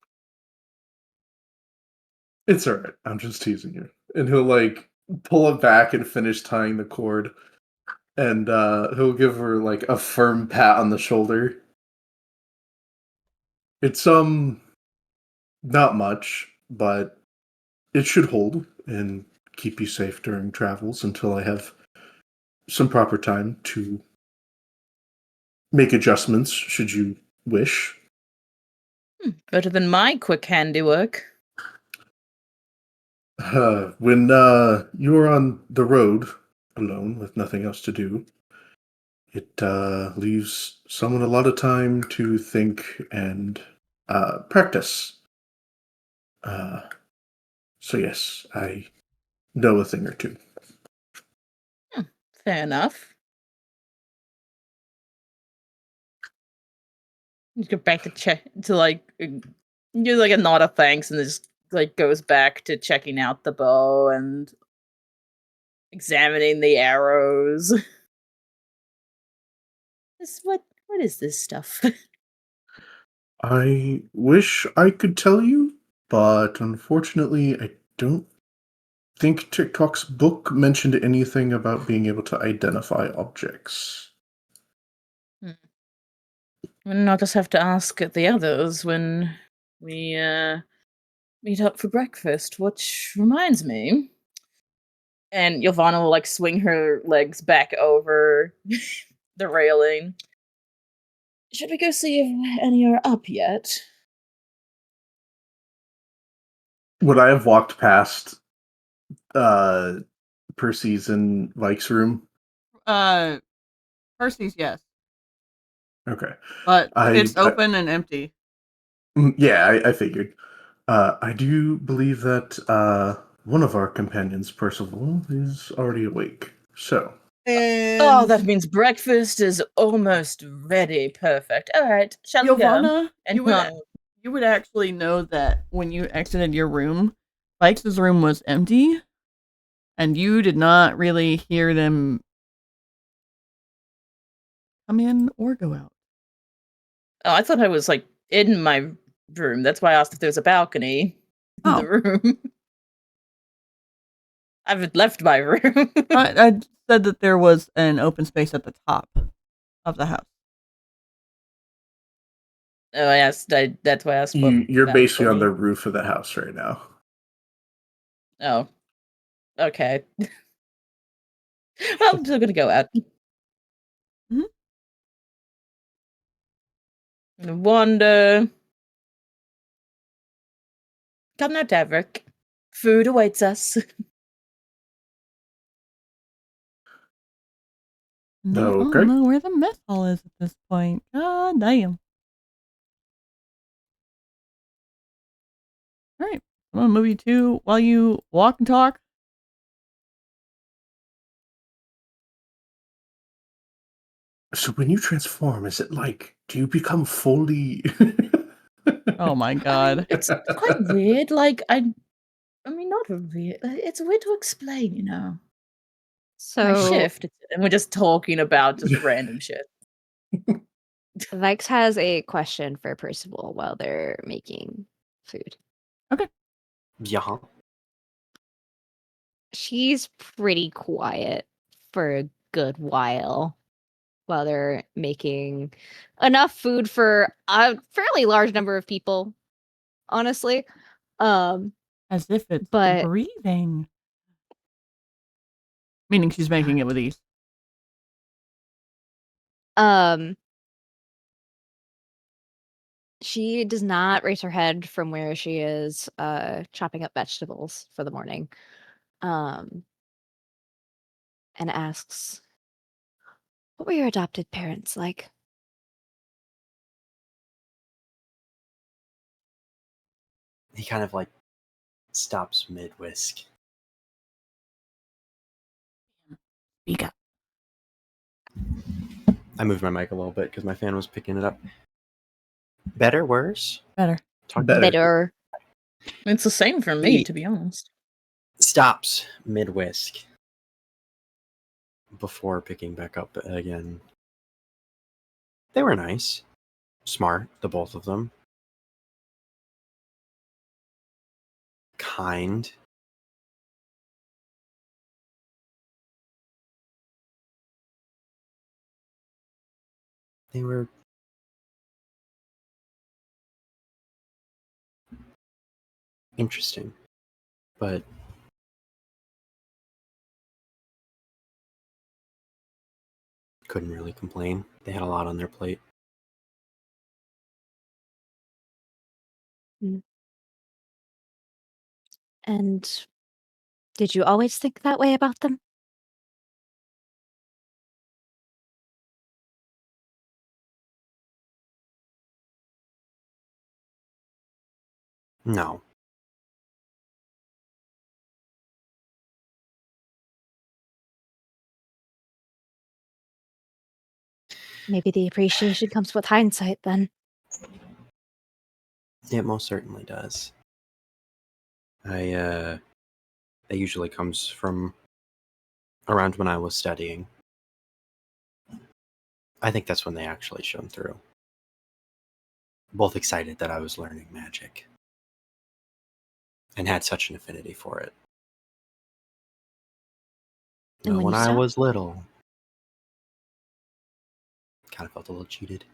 It's alright, I'm just teasing you. And he'll, like, pull it back and finish tying the cord. And he'll give her, like, a firm pat on the shoulder. It's, not much, but it should hold and keep you safe during travels until I have some proper time to make adjustments, should you wish. Better than my quick handiwork. When you are on the road alone with nothing else to do, it leaves someone a lot of time to think and practice. So yes, I know a thing or two. Fair enough. You go back to do like a nod of thanks, and just like goes back to checking out the bow and examining the arrows. What is this stuff? I wish I could tell you, but unfortunately I don't think TikTok's book mentioned anything about being able to identify objects. I'll just have to ask the others when we meet up for breakfast, which reminds me. And Ylvanna will like swing her legs back over the railing. Should we go see if any are up yet? Would I have walked past Percy's and Vaiks' room? Percy's, yes. Okay. But it's open and empty. Yeah, I figured. I do believe that one of our companions, Percival, is already awake. So. Oh, that means breakfast is almost ready. Perfect. All right, shall we go? And you would actually know that when you exited your room, Vaiks' room was empty, and you did not really hear them come in or go out. Oh, I thought I was like in my room. That's why I asked if there's a balcony in the room. I've left my room. I said that there was an open space at the top of the house. Oh, I asked. That's why I asked. You're basically on the roof of the house right now. Oh, okay. Well, I'm still gonna go out. Wander. Come now, Tavrick. Food awaits us. I don't know where the mess hall is at this point. God damn. All right. I'm going to move you to while you walk and talk. So when you transform, is it like, do you become fully... Oh my god. It's quite weird. Like, I mean, not weird. It's weird to explain, you know. So my shift, and we're just talking about just random shit. Vaiks has a question for Percival while they're making food. Okay. Yeah. She's pretty quiet for a good while they're making enough food for a fairly large number of people, honestly. As if it's breathing. Meaning she's making it with ease. She does not raise her head from where she is chopping up vegetables for the morning. And asks, what were your adopted parents like? He kind of like stops mid-whisk. Speak up. I moved my mic a little bit because my fan was picking it up. Better, worse? Better. Better. It's the same for me, to be honest. Stops mid-whisk before picking back up again. They were nice. Smart, the both of them. Kind. They were interesting, but couldn't really complain. They had a lot on their plate. And did you always think that way about them? No. Maybe the appreciation comes with hindsight then. It most certainly does. That usually comes from around when I was studying. I think that's when they actually shone through. Both excited that I was learning magic and had such an affinity for it. And when when you I stop? was little, kind of felt a little cheated.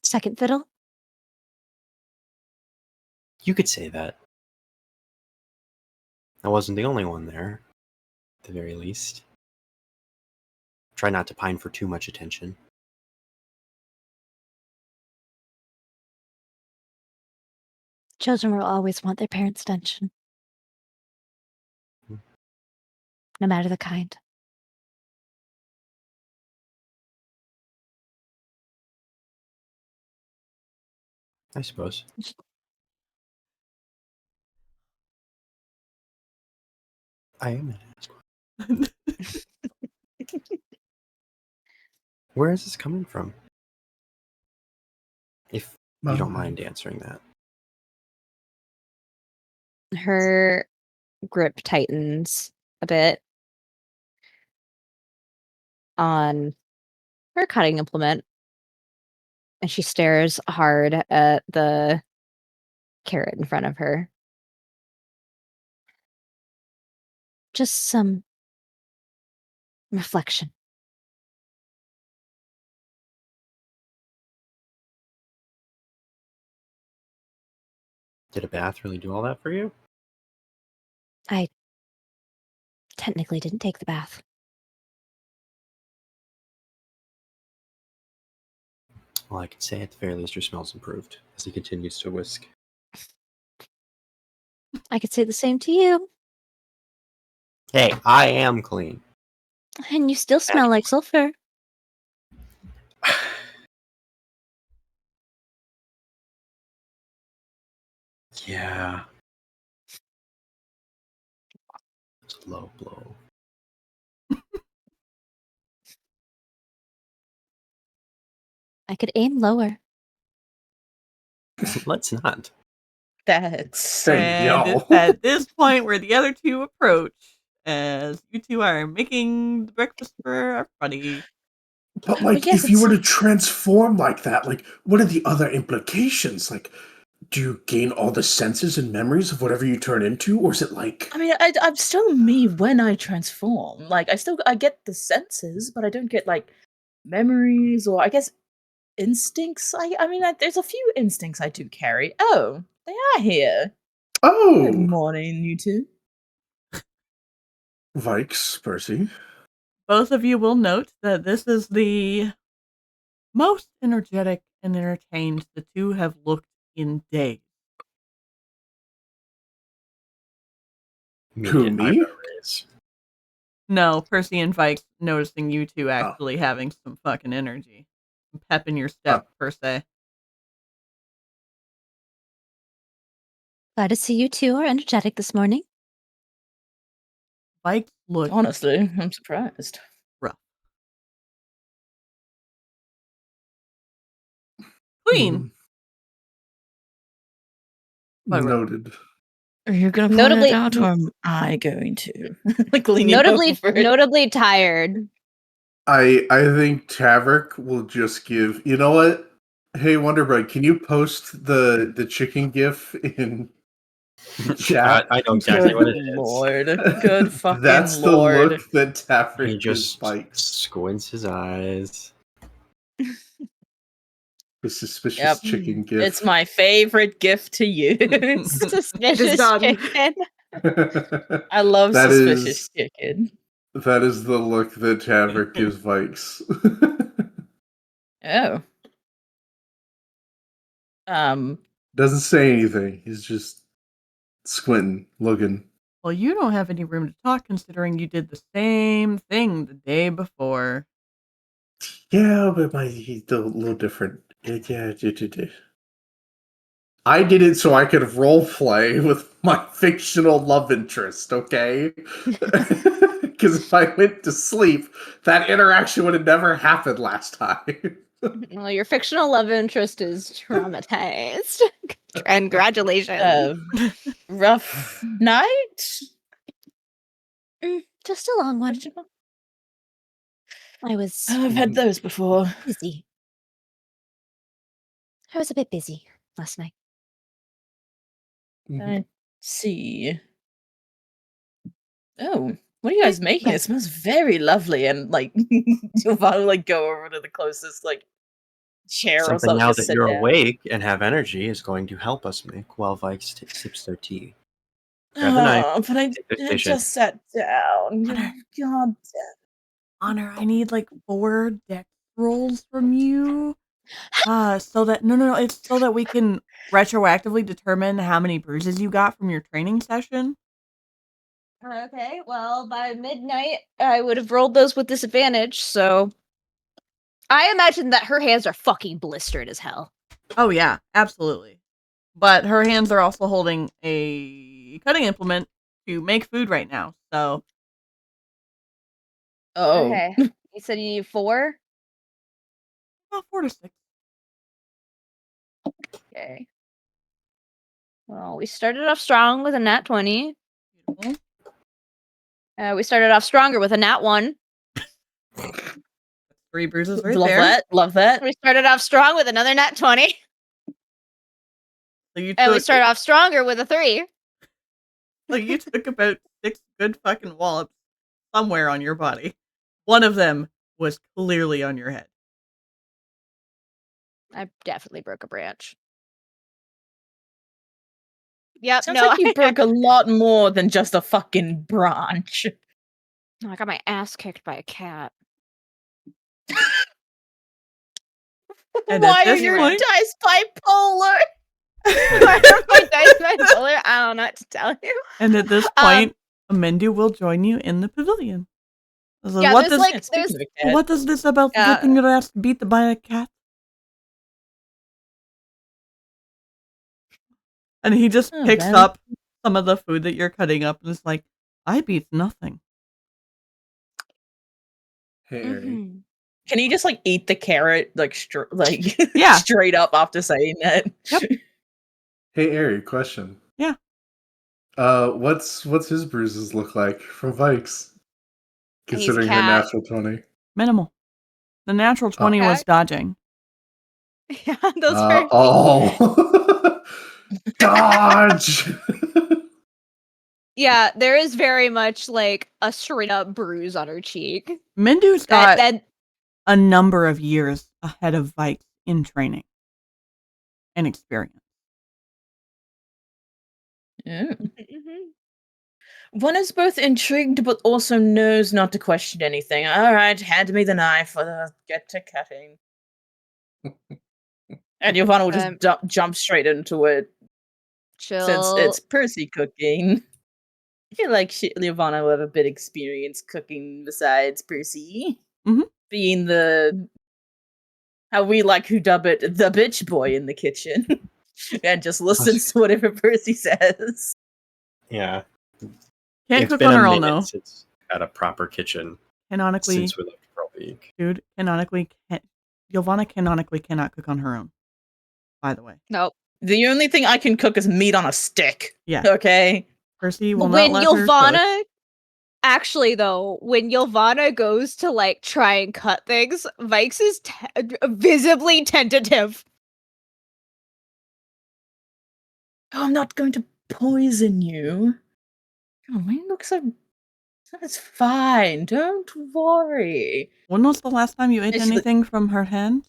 Second fiddle? You could say that. I wasn't the only one there, at the very least. Try not to pine for too much attention. Children will always want their parents' attention. No matter the kind. I suppose. I am gonna ask. Where is this coming from? If you don't mind answering that. Her grip tightens a bit on her cutting implement, and she stares hard at the carrot in front of her. Just some reflection. Did a bath really do all that for you? I technically didn't take the bath. Well, I could say at the very least your smell's improved as he continues to whisk. I could say the same to you. Hey, I am clean. And you still smell like sulfur. Yeah. It's a low blow. I could aim lower. Let's not. That's And it's at this point where the other two approach, as you two are making the breakfast for everybody. But like, yes, if you were it's- to transform like that, like, what are the other implications? Like, do you gain all the senses and memories of whatever you turn into, or is it like? I mean, I'm still me when I transform. Like, I get the senses, but I don't get like memories or I guess instincts. I mean, there's a few instincts I do carry. Oh, they are here. Oh, Good morning, you two. Vaiks, Percy. Both of you will note that this is the most energetic and entertained the two have looked in days. Who, me? No, Percy and Vaiks noticing you two actually having some fucking energy. Some pep in your step, per se. Glad to see you two are energetic this morning. Vaiks look Honestly, I'm surprised. rough. Queen. Noted. Are you going to point it out, or am I going to? Like leaning notably tired. I think Tavrick will just give. You know what? Hey, Wonderbread, can you post the chicken gif in chat? I know exactly what it is. Lord, good fucking That's Lord. the look that Tavrick He just spikes. squints his eyes. The suspicious chicken gif. It's my favorite gift to use. Suspicious chicken. I love That suspicious is- chicken. That is the look that Tavrick gives Vaiks. Oh. Doesn't say anything. He's just squinting, looking. Well, you don't have any room to talk considering you did the same thing the day before. Yeah, but he's a little different. Yeah. I did it so I could role play with my fictional love interest, okay? Because if I went to sleep, that interaction would have never happened last time. Well, your fictional love interest is traumatized. Congratulations. Rough night? Just a long one. I've had those before. Busy. I was a bit busy last night. I see. Oh, what are you guys making? It smells very lovely, and like Ylvanna like go over to the closest like chair or Something something. now Just that sit you're down. awake and have energy is going to help us make while Vaiks sips their tea. Grab the knife. Oh, but I Take their station. just sat down. Honor. God. Honor, I need like 4 deck rolls from you. So that no, it's so that we can retroactively determine how many bruises you got from your training session. Okay, well, by midnight, I would have rolled those with disadvantage, so I imagine that her hands are fucking blistered as hell. Oh yeah, absolutely. But her hands are also holding a cutting implement to make food right now. So Okay. You said you need 4? about 4 to 6. Okay. Well, we started off strong with a nat 20. Beautiful. We started off stronger with a nat 1. 3 bruises right Love there. that. Love that. We started off strong with another nat 20. So And we started off stronger with a 3. So you took about 6 good fucking wallops somewhere on your body. One of them was clearly on your head. I definitely broke a branch. Yep, Sounds no. like you broke a lot more than just a fucking branch. I got my ass kicked by a cat. And Why at are this your point- dice bipolar? Why are my dice bipolar? I don't know what to tell you. And at this point, Amendu will join you in the pavilion. So Yeah, what there's does like there's what is this about getting your ass beat by a cat? And he just picks up some of the food that you're cutting up and is like, I beat nothing. Hey, Ari. Can you just like eat the carrot like Yeah. straight up after saying that? Yep. Hey, Ari, question. Yeah. What's his bruises look like from Vaiks? He's Considering her cat. natural 20. Minimal. The natural 20 was dodging. Yeah, those are Oh. Dodge! Yeah, there is very much like a straight up bruise on her cheek. Mindu's got that a number of years ahead of Vaiks in training and experience. Yeah. One is both intrigued but also knows not to question anything. All right, hand me the knife. Get to cutting. And Ylvanna will just jump straight into it. Chill. Since it's Percy cooking. I feel like Ylvanna will have a bit of experience cooking besides Percy. Mm-hmm. Being how we like who dub it, the bitch boy in the kitchen. And just listens to whatever Percy says. Yeah. Can't It's cook been on a her own, minute though. since had a proper kitchen. Canonically, Since we left for a week. dude, Ylvanna canonically cannot cook on her own. By the way. Nope. The only thing I can cook is meat on a stick. Yeah. Okay. Percy will when not let her cook. Actually, though, when Ylvanna goes to like try and cut things, Vaiks is visibly tentative. Oh, I'm not going to poison you. Oh, why you look so... It's fine. Don't worry. When was the last time you ate anything from her hand?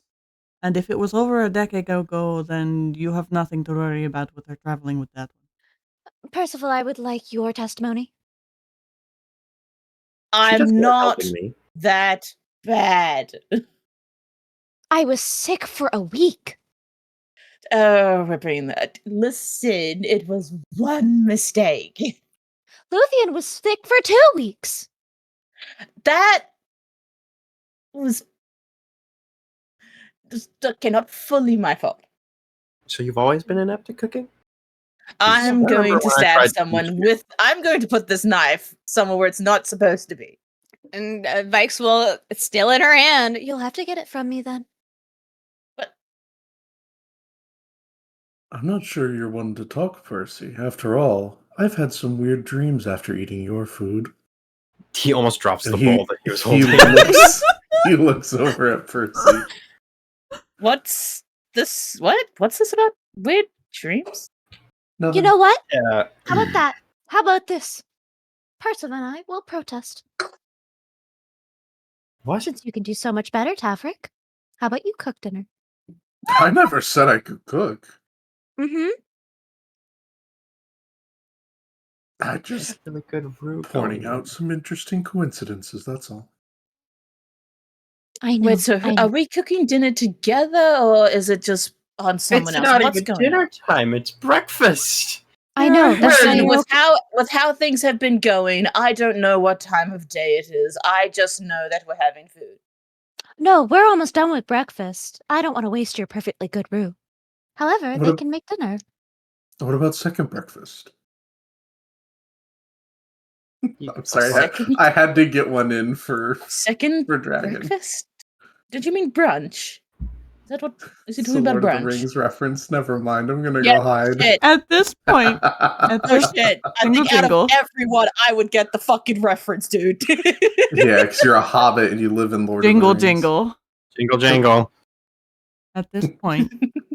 And if it was over a decade ago, then you have nothing to worry about with her traveling with that one. Percival, I would like your testimony. I'm not that bad. I was sick for a week. Oh, we're bringing that. Listen, it was one mistake. Luthien was sick for 2 weeks. That was not fully my fault. So you've always been inept at cooking? I'm going to stab someone with... I'm going to put this knife somewhere where it's not supposed to be. And Vaiks will... It's still in her hand. You'll have to get it from me then. But... I'm not sure you're one to talk, Percy. After all, I've had some weird dreams after eating your food. He almost drops the bowl that he was holding. He looks over at Percy. What's this? What? What's this about? Weird dreams? Nothing. You know what? Yeah. How about that? How about this? Percival and I will protest. What? Since you can do so much better, Tavrick. How about you cook dinner? I never said I could cook. Mm-hmm. I just Really good root pointing going. out some interesting coincidences, that's all. I know. Wait, so are we cooking dinner together, or is it just on someone It's else? not What's even going dinner on? time. It's breakfast. I know. That's Listen, why with how things have been going, I don't know what time of day it is. I just know that we're having food. No, we're almost done with breakfast. I don't want to waste your perfectly good roux. However, they can make dinner. What about second breakfast? I'm sorry, Second? I had to get one in for Second Dragon. breakfast? Did you mean brunch? Is that what is he It's talking the about Lord of the brunch? Rings reference. Never mind. I'm gonna Yeah, go hide. shit. At this point, Oh shit! I Jingle, think out of jingle. everyone, I would get the fucking reference, dude. Yeah, because you're a hobbit and you live in Lord jingle, of the Rings. jingle. Jingle jangle. At this point,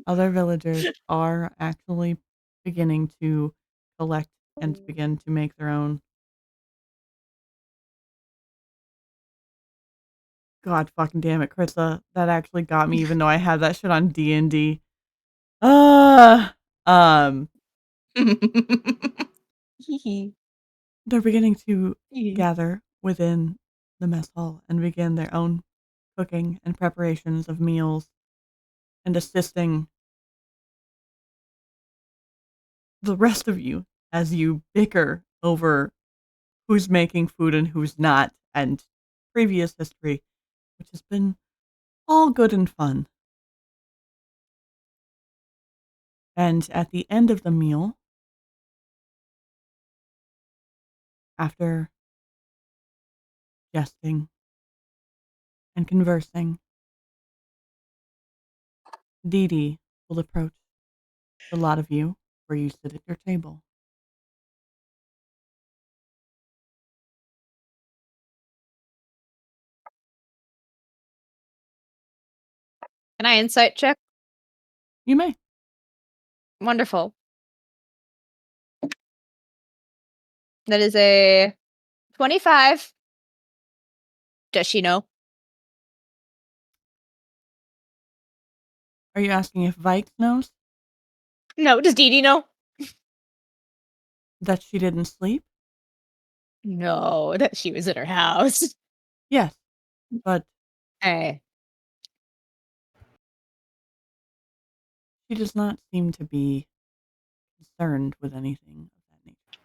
other villagers are actually beginning to collect and begin to make their own. God fucking damn it, Krista. That actually got me, even though I had that shit on D&D. They're beginning to gather within the mess hall and begin their own cooking and preparations of meals and assisting the rest of you as you bicker over who's making food and who's not, and previous history, which has been all good and fun. And at the end of the meal, after jesting and conversing, Dee Dee will approach the lot of you where you sit at your table. Can I insight check? You may. Wonderful. That is a 25. Does she know? Are you asking if Vaiks knows No. Does Dee Dee know? that she didn't sleep? No, that she was in her house. Yes, but Hey. she does not seem to be concerned with anything of that nature.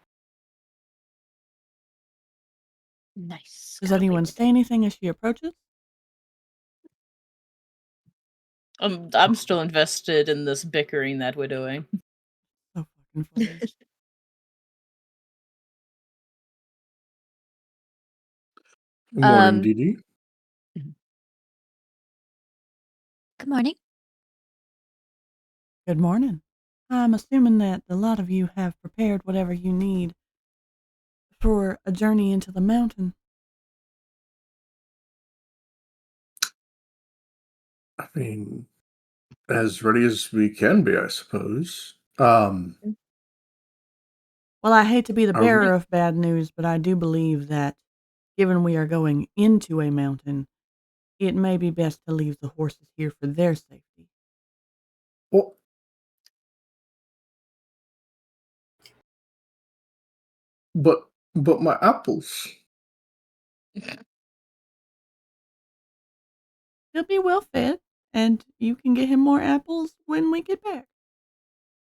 Nice. Does Gotta anyone wait. say anything as she approaches? I'm still invested in this bickering that we're doing. So fucking funny. Morning, Dee Dee. Good morning. Good morning. I'm assuming that a lot of you have prepared whatever you need for a journey into the mountain. I mean, as ready as we can be, I suppose. Well, I hate to be the Are we- bearer of bad news, but I do believe that given we are going into a mountain, it may be best to leave the horses here for their safety. Well, but my apples. He'll be well fed, and you can get him more apples when we get back.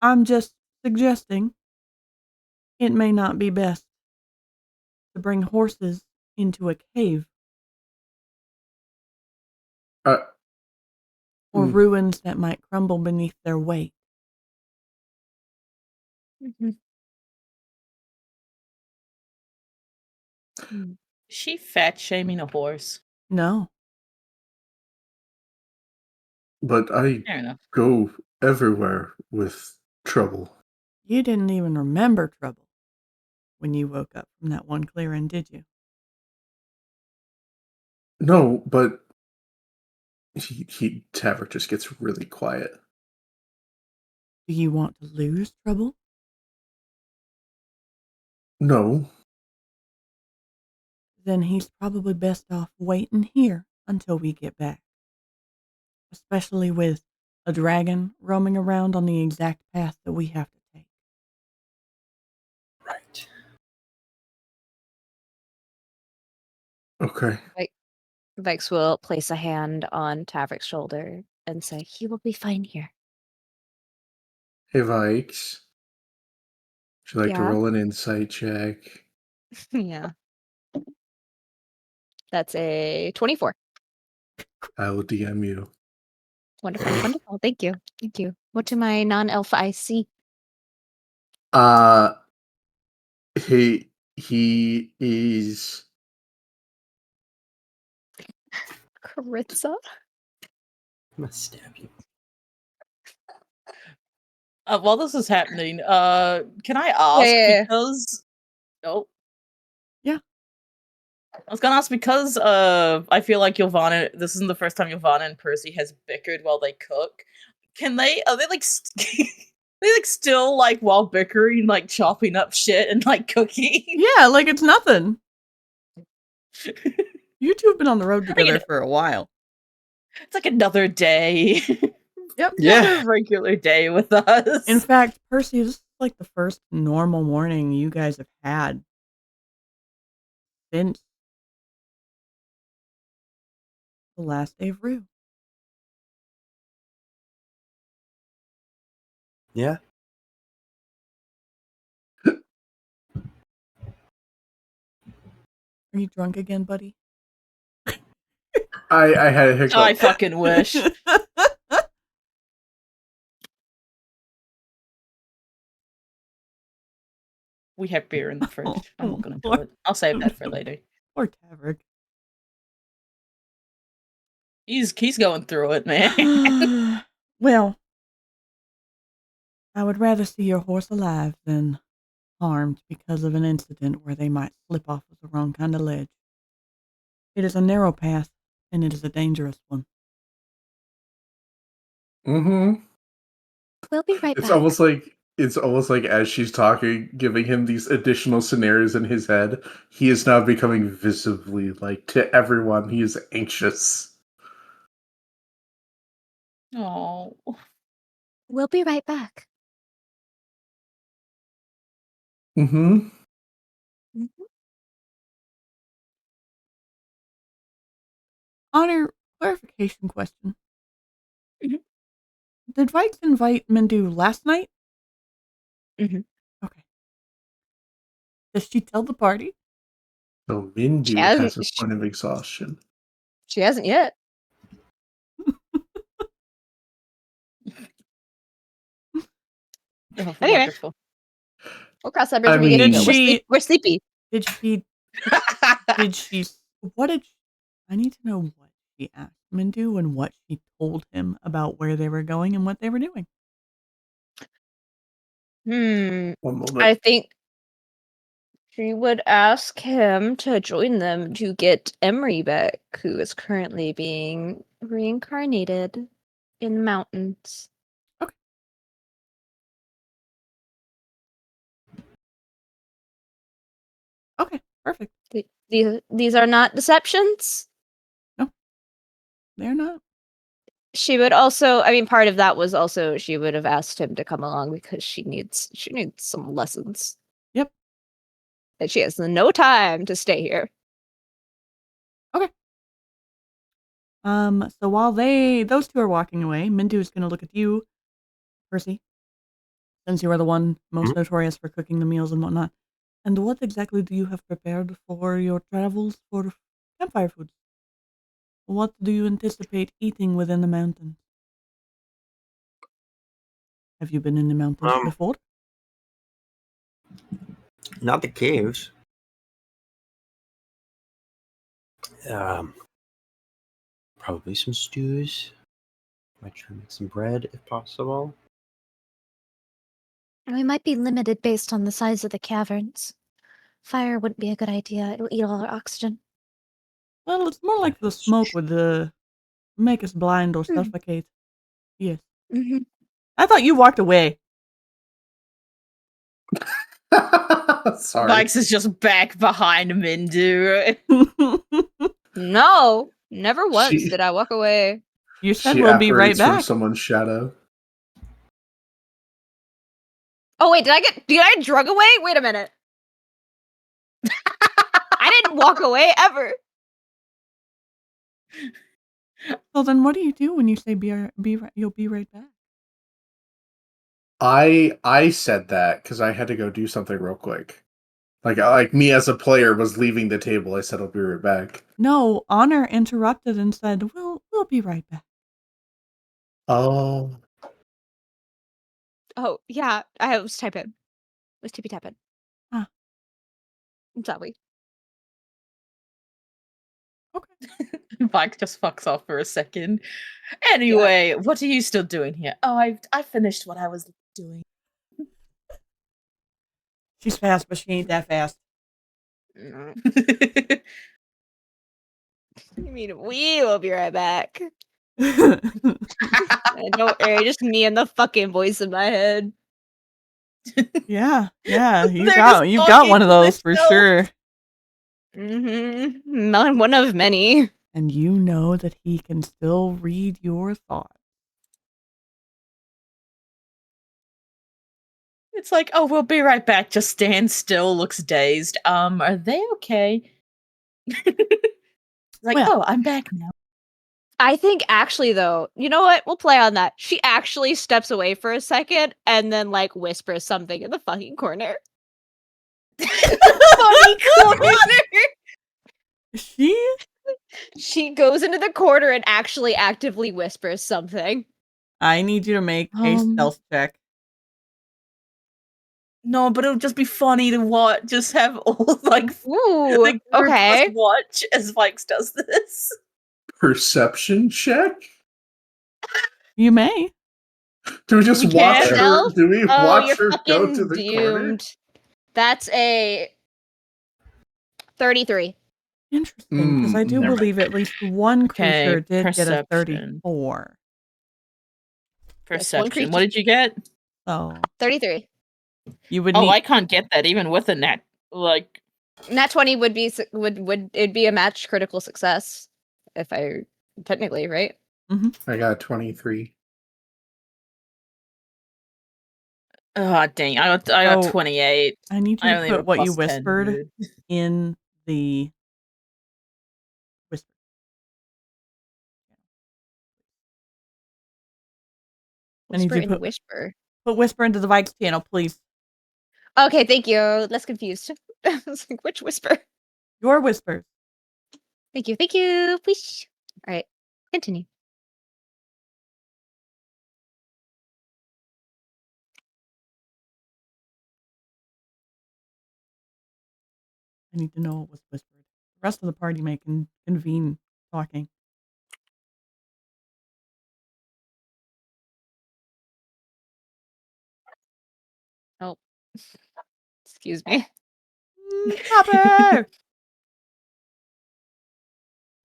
I'm just suggesting it may not be best to bring horses into a cave or ruins that might crumble beneath their weight. Mm-hmm. Is she fat shaming a horse? No. But I Fair enough. go everywhere with trouble. You didn't even remember trouble when you woke up from that one clearing, did you? No, but Tavrick just gets really quiet. Do you want to lose trouble? No. then he's probably best off waiting here until we get back. Especially with a dragon roaming around on the exact path that we have to take. Right. Okay. Vaiks will place a hand on Tavrick's shoulder and say, "He will be fine here." Hey, Vaiks. Would you like to Yeah. roll an insight check? Yeah. That's a 24. I will DM you. Wonderful, wonderful. Thank you. Thank you. What do my non-elf eyes see? He is Caritza? I'm gonna stab you. While this is happening, can I ask Yeah. because? Oh, Yeah. I was gonna ask because I feel like Ylvanna. This isn't the first time Ylvanna and Percy has bickered while they cook. Can they? Are they like? They like still like while bickering, like chopping up shit and like cooking. Yeah, like it's nothing. You two have been on the road together for a while. It's like another day. Yep. Another regular day with us. In fact, Percy, this is like the first normal morning you guys have had since the last day of Rue. Yeah. Are you drunk again, buddy? I had a hiccup. I fucking wish. We have beer in the fridge. I'm not gonna do it. I'll save that for later. Or Tavrick. He's going through it, man. Well, I would rather see your horse alive than harmed because of an incident where they might slip off of the wrong kind of ledge. It is a narrow path, and it is a dangerous one. Mm-hmm. We'll be right back. It's almost like as she's talking, giving him these additional scenarios in his head, he is now becoming visibly like to everyone he is anxious. Oh. We'll be right back. Mm-hmm. Honor, clarification question. Mm-hmm. Did Vaiks invite Mindu last night? Mm-hmm. Okay. Does she tell the party? So Mindu has a point of exhaustion. She hasn't yet. Oh, anyway. Wonderful. We'll cross that bridge when we get to it. We're sleepy. Did she? What did she, I need to know what she asked Mindu and what she told him about where they were going and what they were doing. One moment. I think she would ask him to join them to get Emery back, who is currently being reincarnated in the mountains. Okay. Okay, perfect. These are not deceptions? No, they're not. She would also, I mean, part of that was also she would have asked him to come along because she needs some lessons. Yep. And she has no time to stay here. Okay. So while those two are walking away, Mindu is going to look at you, Percy, since you are the one most notorious for cooking the meals and whatnot. And what exactly do you have prepared for your travels for campfire foods? What do you anticipate eating within the mountains? Have you been in the mountains before? Not the caves. Probably some stews. Might try to make some bread if possible. We might be limited based on the size of the caverns. Fire wouldn't be a good idea. It'll eat all our oxygen. Well, it's more like the smoke would make us blind or suffocate. Yes. Mm-hmm. I thought you walked away. Sorry. Vaiks is just back behind Mindu. No, never once did I walk away. You said we'll be right back. From someone's shadow. Oh wait, did I drug away? Wait a minute. I didn't walk away ever. Well, then what do you do when you say you'll be right back? I said that because I had to go do something real quick. Like me as a player was leaving the table. I said I'll be right back. No, Honor interrupted and said, we'll be right back. Oh. Oh, yeah, I was typing. Was tippy tapping. Huh. I'm sorry. Okay. Vaiks just fucks off for a second. Anyway, what are you still doing here? Oh, I finished what I was doing. She's fast, but she ain't that fast. You mean we will be right back? Don't worry, just me and the fucking voice in my head. Yeah, you've got one of those for sure. Mm-hmm. One of many. And you know that he can still read your thoughts. It's like, oh, we'll be right back. Just stands still, looks dazed. Are they okay? Like, well, oh, I'm back now. I think actually though, you know what? We'll play on that. She actually steps away for a second and then like whispers something in the fucking corner. Funny corner. She goes into the corner and actually actively whispers something. I need you to make a stealth check. No, but it'll just be funny to watch. Just have all like ooh, okay. Watch as Vaiks does this. Perception check? You may. Do we just watch her? Do we watch her go to the corner? That's a 33. Interesting, because I do believe at least one creature did get a 34. Perception. Yes, what did you get? Oh, 33. You would. I can't get that even with a nat. Like nat 20 would it'd be a match critical success if I technically right. I got 23. Oh dang! I got 28. I need you to put what you whispered in the whisper. I need you to whisper. Put whisper into the Vaiks channel, please. Okay, thank you. Less confused. I was like, which whisper? Your whispers. Thank you. Whoosh. All right, continue. I need to know what was whispered. The rest of the party may convene talking. Oh, excuse me. Papa!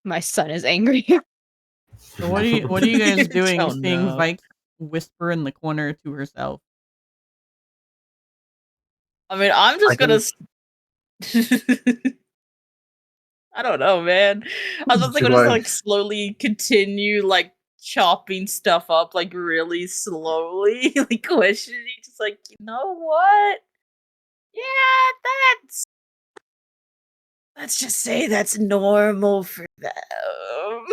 My son is angry. So what are you guys doing? Seeing Vaiks whisper in the corner to herself. I mean, I'm just gonna. I don't know, man. I was just gonna like slowly continue like chopping stuff up, like really slowly, like questioning, just like, you know what? Yeah, let's just say that's normal for them.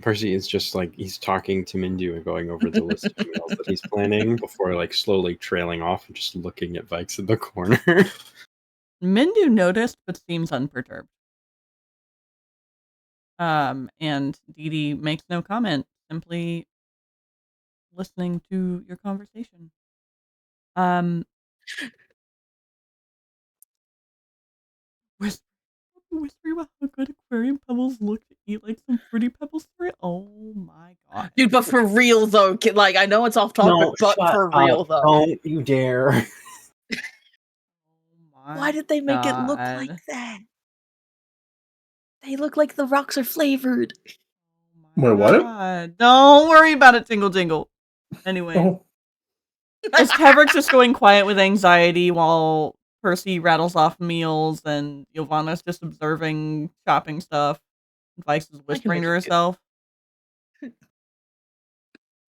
Percy is just like he's talking to Mindu and going over the list of emails that he's planning before like slowly trailing off and just looking at Vaiks in the corner. Mindu noticed but seems unperturbed. And Dee makes no comment, simply listening to your conversation. Whispering about how good aquarium pebbles look to eat like some fruity pebbles for it. Oh my god. Dude, but for real though, like I know it's off topic, but for real though. Don't you dare. Why did they make it look like that? They look like the rocks are flavored. Wait, what? Don't worry about it, Tingle Jingle. Anyway, Oh, as Tavrick's just going quiet with anxiety while Percy rattles off meals and Ylvanna's just observing shopping stuff. Vaiks is whispering to herself.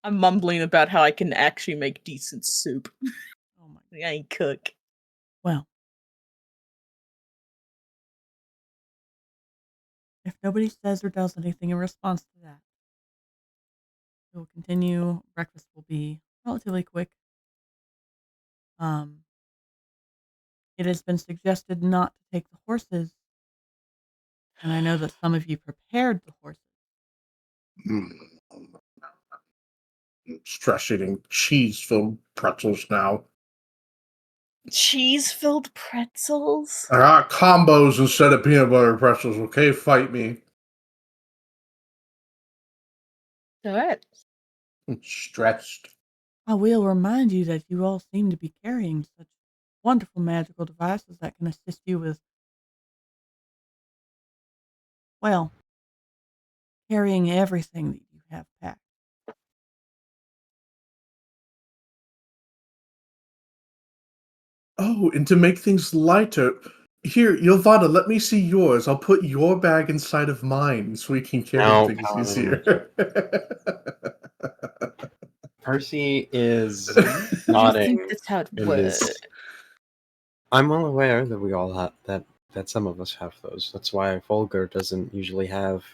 I'm mumbling about how I can actually make decent soup. Oh my! I ain't cook. Well, if nobody says or does anything in response to that, we will continue. Breakfast will be relatively quick. It has been suggested not to take the horses, and I know that some of you prepared the horses. Stress eating cheese-filled pretzels now. Cheese-filled pretzels? I got combos instead of peanut butter pretzels, okay? Fight me. Alright. I'm stressed. I will remind you that you all seem to be carrying such wonderful magical devices that can assist you with, well, carrying everything that you have packed. Oh, and to make things lighter, here, Ylvanna, let me see yours. I'll put your bag inside of mine so we can carry things easier. Percy is I nodding. think that's how it in works. this. I'm well aware that we all have that some of us have those. That's why Volger doesn't usually have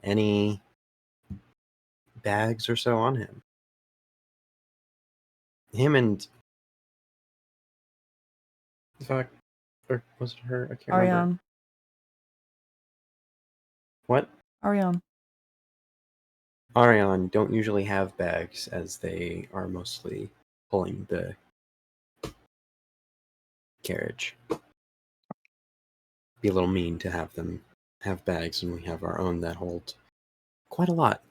any bags or so on him. Him and in fact, or was it her? I can't remember. Ariane. What? Ariane. Ariane don't usually have bags as they are mostly pulling the carriage. Be a little mean to have them have bags when we have our own that hold quite a lot.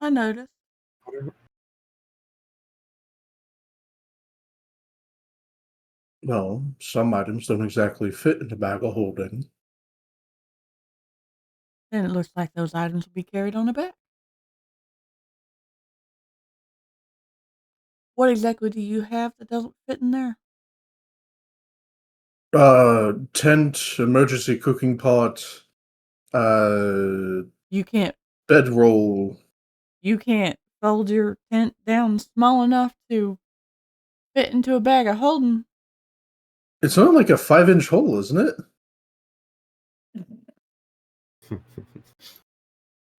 I noticed. Well, some items don't exactly fit in the bag of holding. Then it looks like those items will be carried on the back. What exactly do you have that doesn't fit in there? Tent, emergency cooking pot, You can't bedroll. You can't fold your tent down small enough to fit into a bag of holding. It's only like a 5-inch hole, isn't it?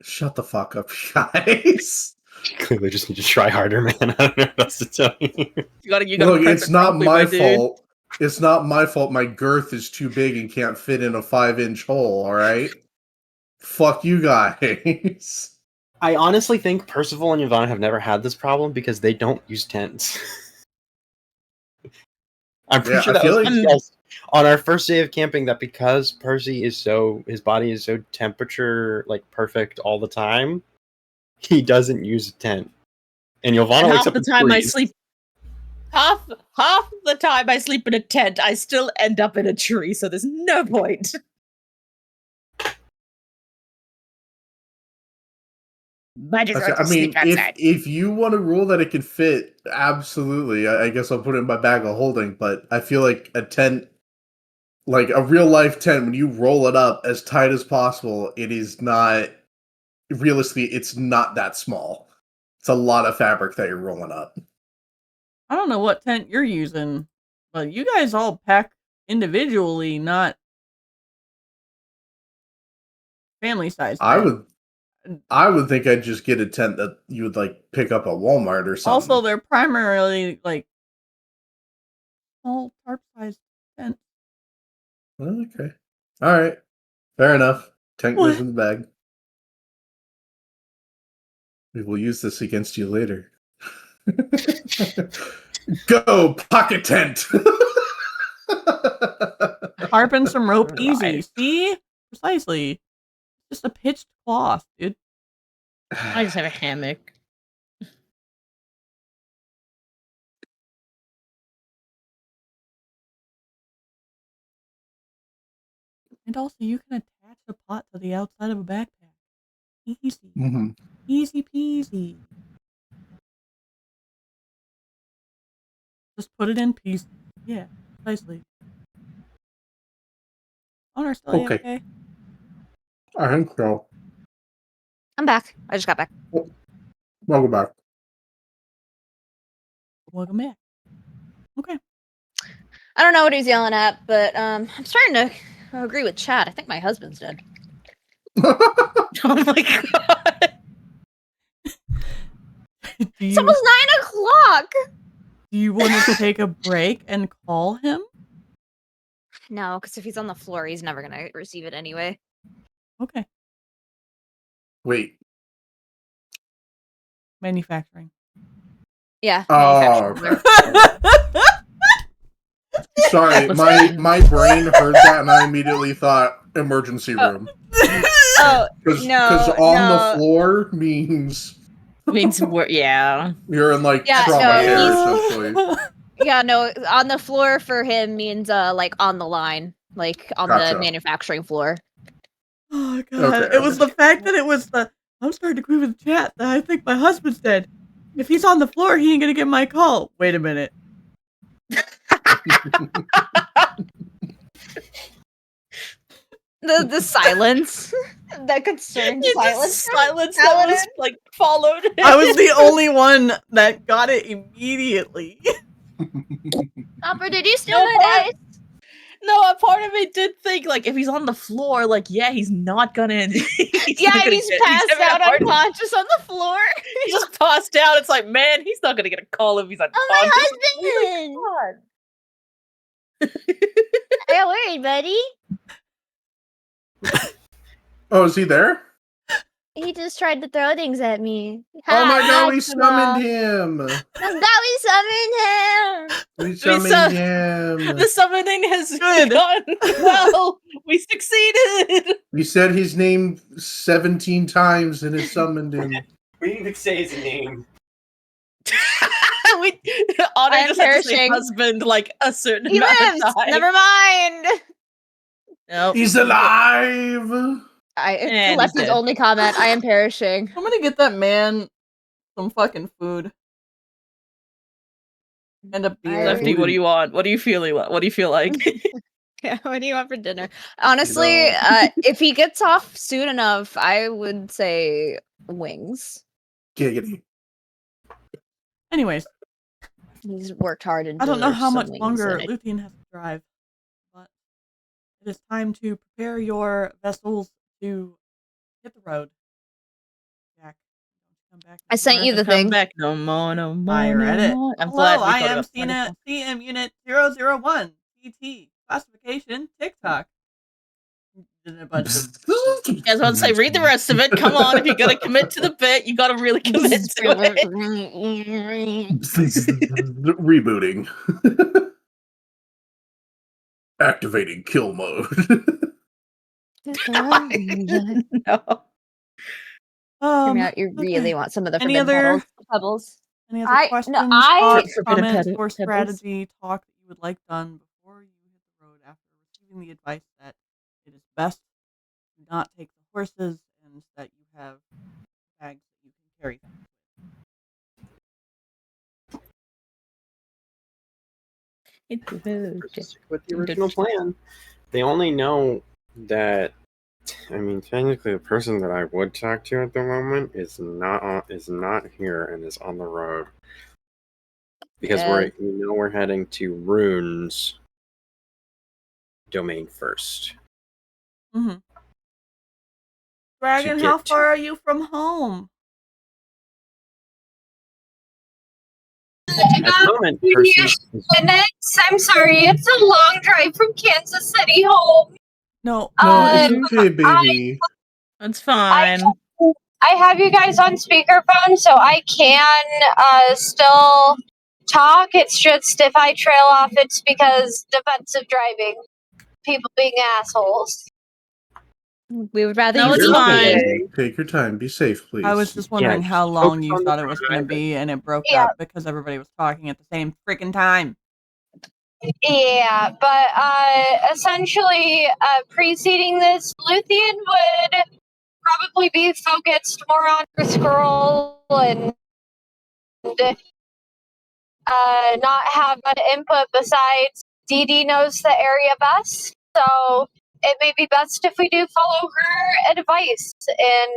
Shut the fuck up, guys. Clearly just need to try harder, man. I don't know what else to tell you. You gotta Look, prep it's it not properly, my dude. fault. It's not my fault my girth is too big and can't fit in a 5-inch hole, alright? Fuck you guys. I honestly think Percival and Ylvanna have never had this problem because they don't use tents. I'm pretty sure that was discussed on our first day of camping, that because Percy is his body is so temperature perfect all the time, he doesn't use a tent. And Ylvanna wakes half up the time I sleep. Half the time I sleep in a tent, I still end up in a tree, so there's no point. I mean, if you want to rule that it can fit, absolutely. I guess I'll put it in my bag of holding, but I feel like a tent, like a real life tent, when you roll it up as tight as possible, it is not, realistically, it's not that small. It's a lot of fabric that you're rolling up. I don't know what tent you're using, but you guys all pack individually, not family size. I would think I'd just get a tent that you would pick up at Walmart or something. Also, they're primarily small tarp sized tents. Okay. Alright. Fair enough. Tent goes in the bag. We will use this against you later. Go, pocket tent! Harp and some rope, easy. See? Precisely. Just a pitched cloth, dude. I just have a hammock. And also, you can attach a pot to the outside of a backpack. Easy. Mm-hmm. Easy peasy. Just put it in peace. Yeah, nicely. Honor still Okay. I think so. I'm back. I just got back. Welcome back. Welcome back. Okay. I don't know what he's yelling at, but I'm starting to agree with Chad. I think my husband's dead. Oh my god. It's almost 9 o'clock. Do you want to take a break and call him? No, because if he's on the floor, he's never gonna receive it anyway. Okay. Wait. Manufacturing. Yeah. Oh. manufacturing. Sorry, my brain heard that and I immediately thought emergency room. Oh, Because no. the floor means Yeah. you're in like Yeah, trauma no, care essentially. Yeah, no, on the floor for him means like on the line, like on Gotcha. the manufacturing floor. Oh god. Okay, It was the fact that it was the I'm starting to agree with the chat that I think my husband's dead. If he's on the floor, he ain't gonna get my call. Wait a minute. The silence. The concerned silence. Silence that was like followed. I was the only one that got it immediately. Hopper, did you steal my dice? No, a part of it did think like if he's on the floor, like he's not gonna. He's Passed out unconscious on the floor. He just passed out. It's like, man, he's not gonna get a call if he's unconscious. Oh, my husband! I got worried, buddy. Oh, is he there? He just tried to throw things at me. Oh my god, we summoned him! We summoned him! We summoned him! The summoning has Good. gone well. We succeeded. We said his name 17 times and it summoned him. We didn't even say his name. Honor I'm just had to say perishing. husband like a certain He amount lives! of time. Never mind! Nope. He's alive! And he's Left's dead. only comment. I am perishing. I'm gonna get that man some fucking food. And a beer. Lefty, what do you want? What do you feel? What do you feel like? Yeah, what do you want for dinner? Honestly, if he gets off soon enough, I would say wings. Giggity. Anyways, He's worked hard and I don't know deserves how some much wings, longer and Luthien has to drive, but it is time to prepare your vessels to hit the road. Jack, come back. I sent you the Come thing. back no more, no more. I read no it. more. I'm Hello, glad we I thought am about finding CM Unit 001, PT, classification, TikTok. And a bunch of I was about to say, read the rest of it. Come on, if you're gonna commit to the bit, you gotta really commit to it. Rebooting. Activating kill mode. No. Hear me out. You really want some of the Any forbidden other- pebbles? Any other questions, I- thoughts, Forbidden comments, pebbles. or strategy talk that you would like done before you hit the road after receiving the advice that it is best to not take the horses and that you have bags that you can carry them. Stick with the original plan. They only know that. I mean, technically, the person that I would talk to at the moment is not here and is on the road because we're heading to Rune's domain first. Mm-hmm. Dragon, To how get far are you from home? At the moment, Percy Minutes. I'm sorry, it's a long drive from Kansas City home. No, No, it's okay, baby. That's fine. I have you guys on speakerphone, so I can still talk. It's just if I trail off, it's because defensive driving. People being assholes. We would rather No, you it's be fine. here. Take your time. Be safe, please. I was just wondering Yeah, how just long focus you on thought the it was going to driving. be, and it broke Yeah. up because everybody was talking at the same freaking time. Yeah, but essentially, preceding this, Luthien would probably be focused more on the scroll and not have an input besides DD knows the area best. So it may be best if we do follow her advice in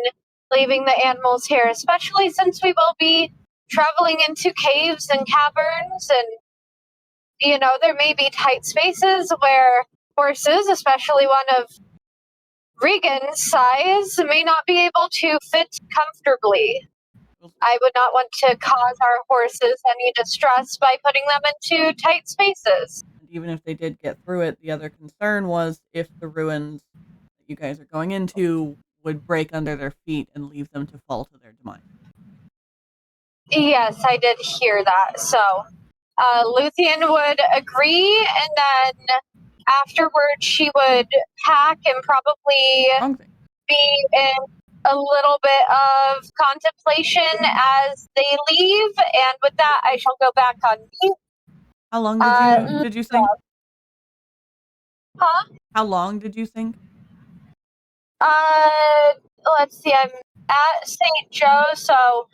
leaving the animals here, especially since we will be traveling into caves and caverns, and there may be tight spaces where horses, especially one of Regan's size, may not be able to fit comfortably. I would not want to cause our horses any distress by putting them into tight spaces. And even if they did get through it, the other concern was if the ruins that you guys are going into would break under their feet and leave them to fall to their demise. Yes, I did hear that. So Luthien would agree, and then afterwards she would pack and probably be in a little bit of contemplation as they leave, and with that I shall go back on mute. How long did you think? Huh? How long did you think? Let's see, I'm at St. Joe, so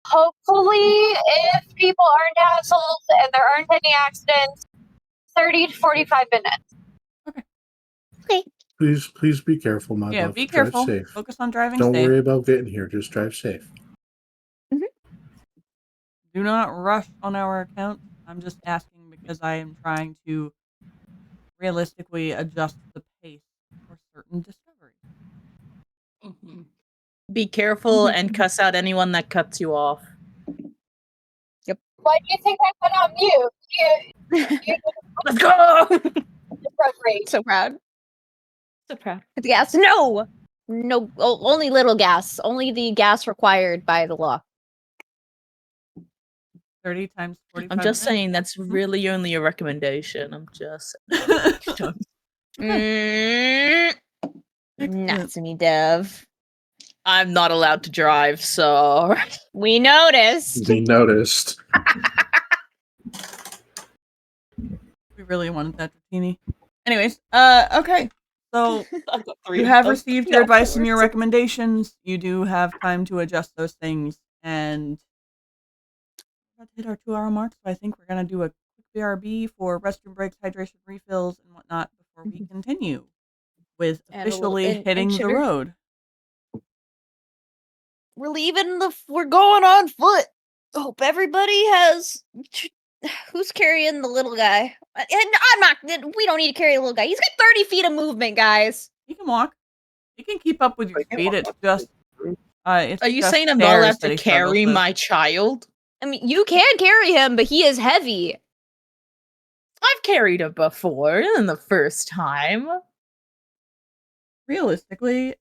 hopefully if people aren't hassled and there aren't any accidents, 30 to 45 minutes. Okay. Please be careful, my love. Be careful. Drive safe. Focus on driving Don't safe. worry about getting here. Just drive safe. Do not rush on our account. I'm just asking because I am trying to realistically adjust the pace for certain discoveries. Mm-hmm. Be careful and cuss out anyone that cuts you off. Yep. Why do you think I put on mute? You Let's go! So proud. So proud. The gas? No! No, only little gas. Only the gas required by the law. 30 times 45 I'm just minutes? saying that's really only a recommendation. I'm just Not to me, Dev. I'm not allowed to drive, so we noticed. We noticed. We really wanted that Dratini. Anyways, okay. So you have received your advice and your recommendations. You do have time to adjust those things, and we're about to hit our 2-hour mark, so I think we're gonna do a quick BRB for restroom breaks, hydration refills, and whatnot before we continue with officially hitting the road. We're leaving we're going on foot. Hope everybody has. Who's carrying the little guy? And I'm not. We don't need to carry the little guy. He's got 30 feet of movement, guys. He can walk. He can keep up with your speed. It's just. Are you saying I'm not allowed to carry my child? I mean, you can carry him, but he is heavy. I've carried him before, in the first time. Realistically,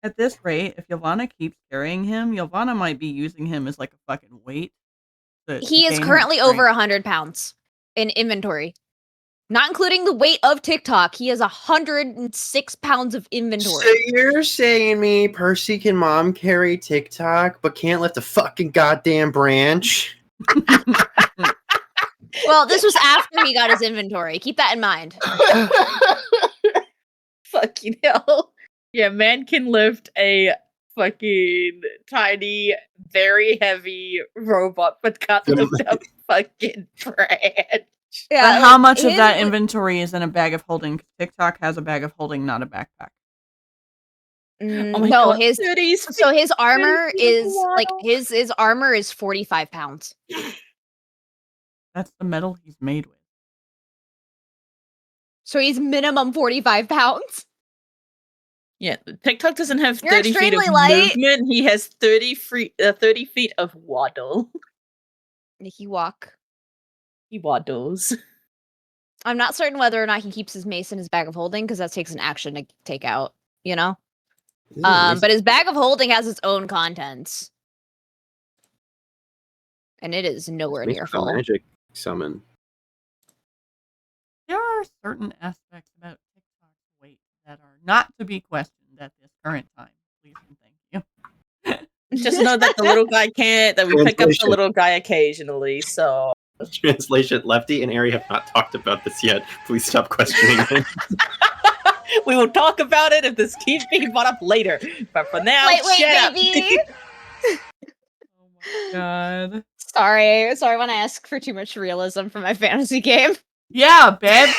at this rate, if Ylvanna keeps carrying him, Ylvanna might be using him as like a fucking weight. He is currently over 100 pounds in inventory. Not including the weight of TikTok. He has 106 pounds of inventory. So you're saying me, Percy, can mom carry TikTok, but can't lift a fucking goddamn branch? Well, this was after he got his inventory. Keep that in mind. Fucking hell. Yeah, man can lift a fucking tiny, very heavy robot, but can't lift a fucking branch. Yeah, how much of that inventory is in a bag of holding? TikTok has a bag of holding, not a backpack. No, God. his armor is like his armor is 45 pounds. That's the metal he's made with. So he's minimum 45 pounds. Yeah, TikTok doesn't have You're 30 feet of movement. He has 30 feet of waddle. He walk. He waddles. I'm not certain whether or not he keeps his mace in his bag of holding, because that takes an action to take out, you know? But his bag of holding has its own contents. And it is nowhere near full. Magic summon. There are certain aspects about TikTok's weight that are not to be questioned at this current time. Please and thank you. Just know that the little guy can't, that we pick up the little guy occasionally, so. Translation, Lefty and Aeri have not talked about this yet. Please stop questioning him. We will talk about it if this keeps being brought up later. But for now, wait, shut baby. Oh my god. Sorry, when I ask for too much realism for my fantasy game. Yeah, babe.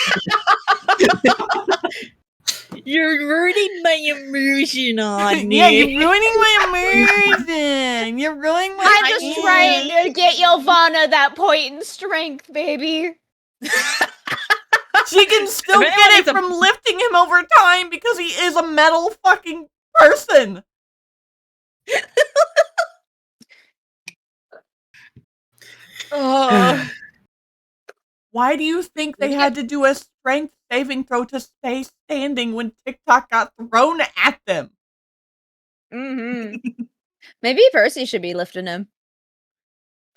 You're ruining my immersion on me. Yeah, you're ruining my immersion. You're ruining my. I'm just trying to get Ylvanna that point in strength, baby. She can still If anyone get it needs a- from lifting him over time because he is a metal fucking person. Why do you think they had to do a strength saving throw to stay standing when TikTok got thrown at them? Mm-hmm. Maybe Percy should be lifting him.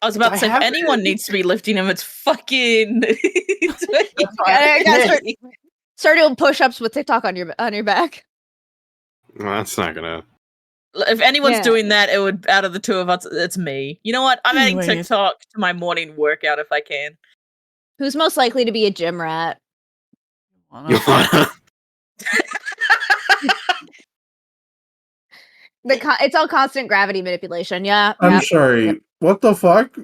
I was about to say, if anyone needs to be lifting him, it's fucking. I gotta start doing push-ups with TikTok on your back. Well, that's not gonna. If anyone's Yeah. doing that, it would out of the two of us, it's me. You know what? I'm adding Anyways. TikTok to my morning workout if I can. Who's most likely to be a gym rat? Ylvanna. It's all constant gravity manipulation. Yeah. I'm yep. sorry. What the fuck?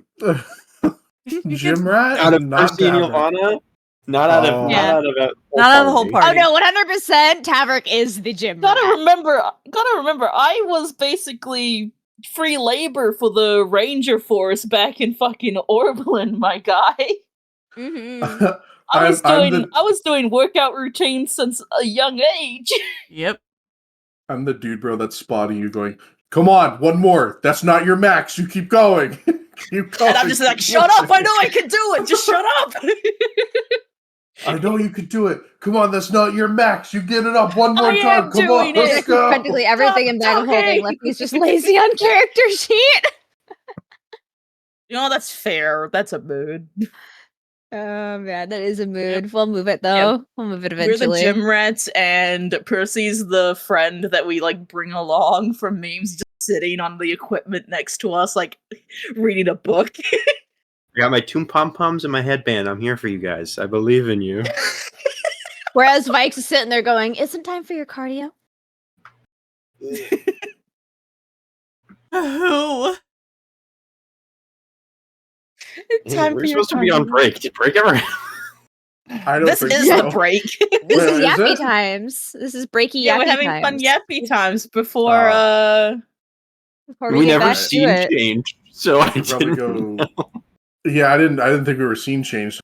Gym rat? Out of Not Percy and Tavrick. Ylvanna? Not out of Oh. not out of a whole Not out of the whole Oh party. no, 100%. Tavrick is the gym rat. Gotta remember, I was basically free labor for the Ranger Force back in fucking Orblin, my guy. Mm-hmm. I was I'm doing workout routines since a young age. Yep. the dude, bro, that's spotting you going, come on, one more. That's not your max. You keep going. Keep going. And I'm just like, shut up, I know I can do it, just shut up. I know you can do it. Come on, that's not your max. You get it up one more I time. am Come doing on, it. let's go. Practically everything in Bag of Holding. talking. Lefty's just lazy on character sheet. You know, that's fair. That's a mood. Oh man, that is a mood. We'll move it though. We'll move it We're eventually. the gym rats, and Percy's the friend that we like bring along from memes, just sitting on the equipment next to us, like reading a book. I got my toon pom poms and my headband. I'm here for you guys. I believe in you. Whereas Vaiks is sitting there going, "Isn't time for your cardio?" Who? It's time We're for your supposed to be on cardio. break. Did break ever? I don't This think is so. the break. This Wait, is is yappy it? times. This is breaky Yeah, yappy we're having times. fun yappy times before Before We get never back to seen it. change, so I We'll probably didn't. go. Yeah, I didn't think we were seeing change.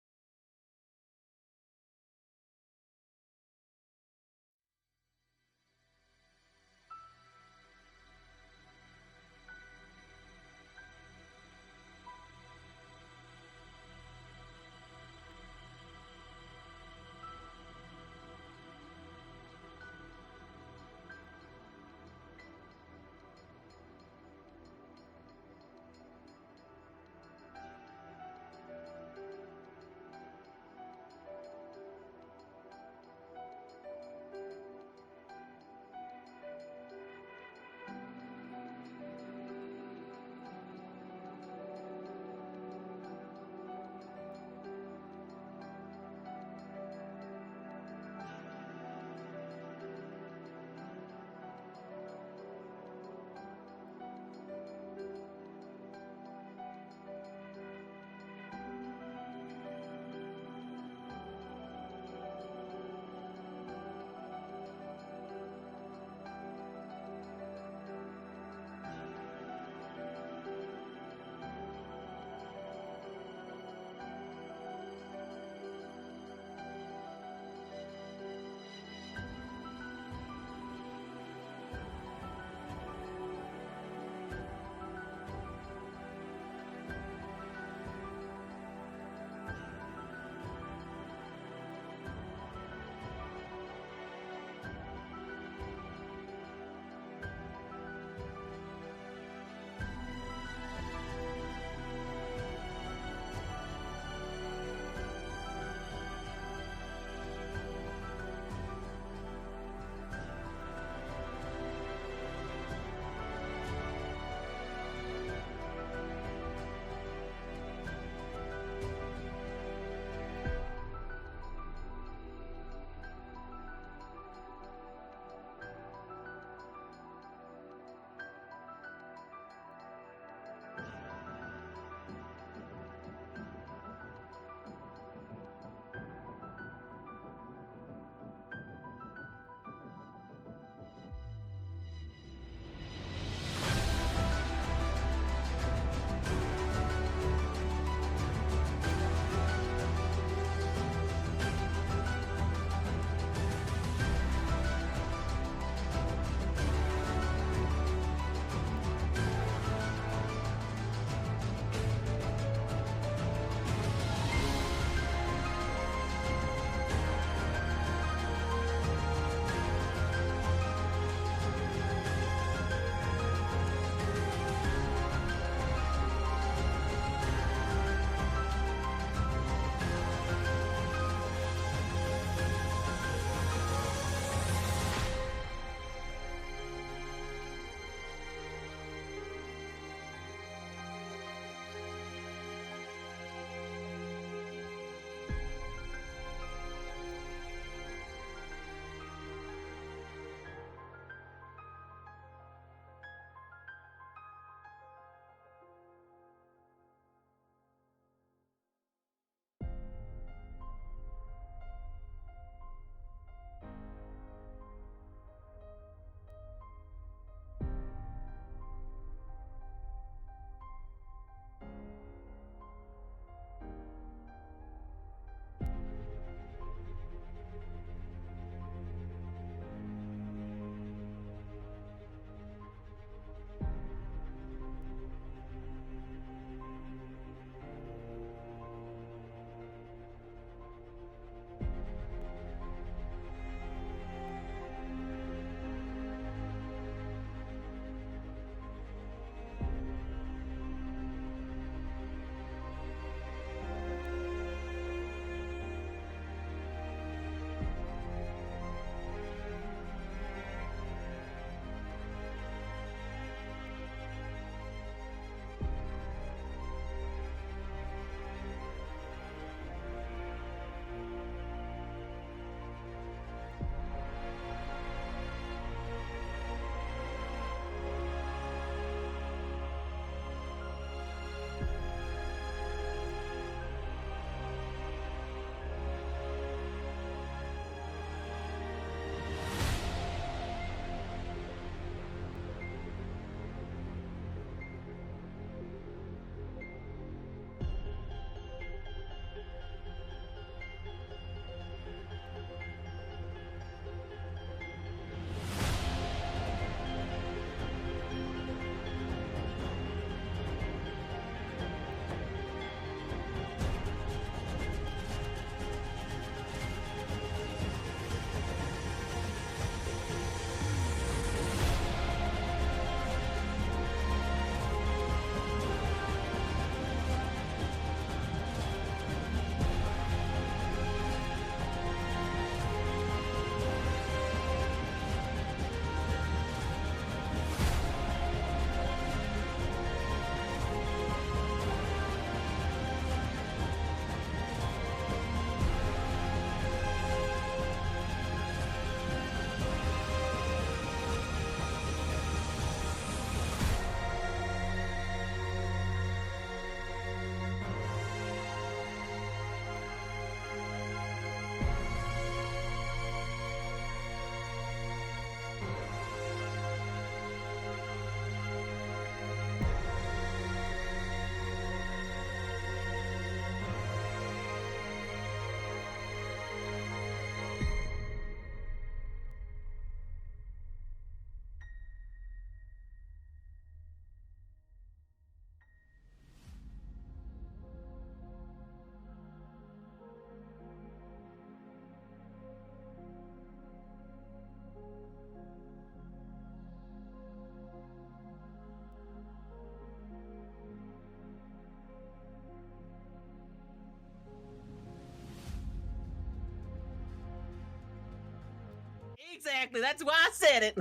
Exactly. That's why I said it.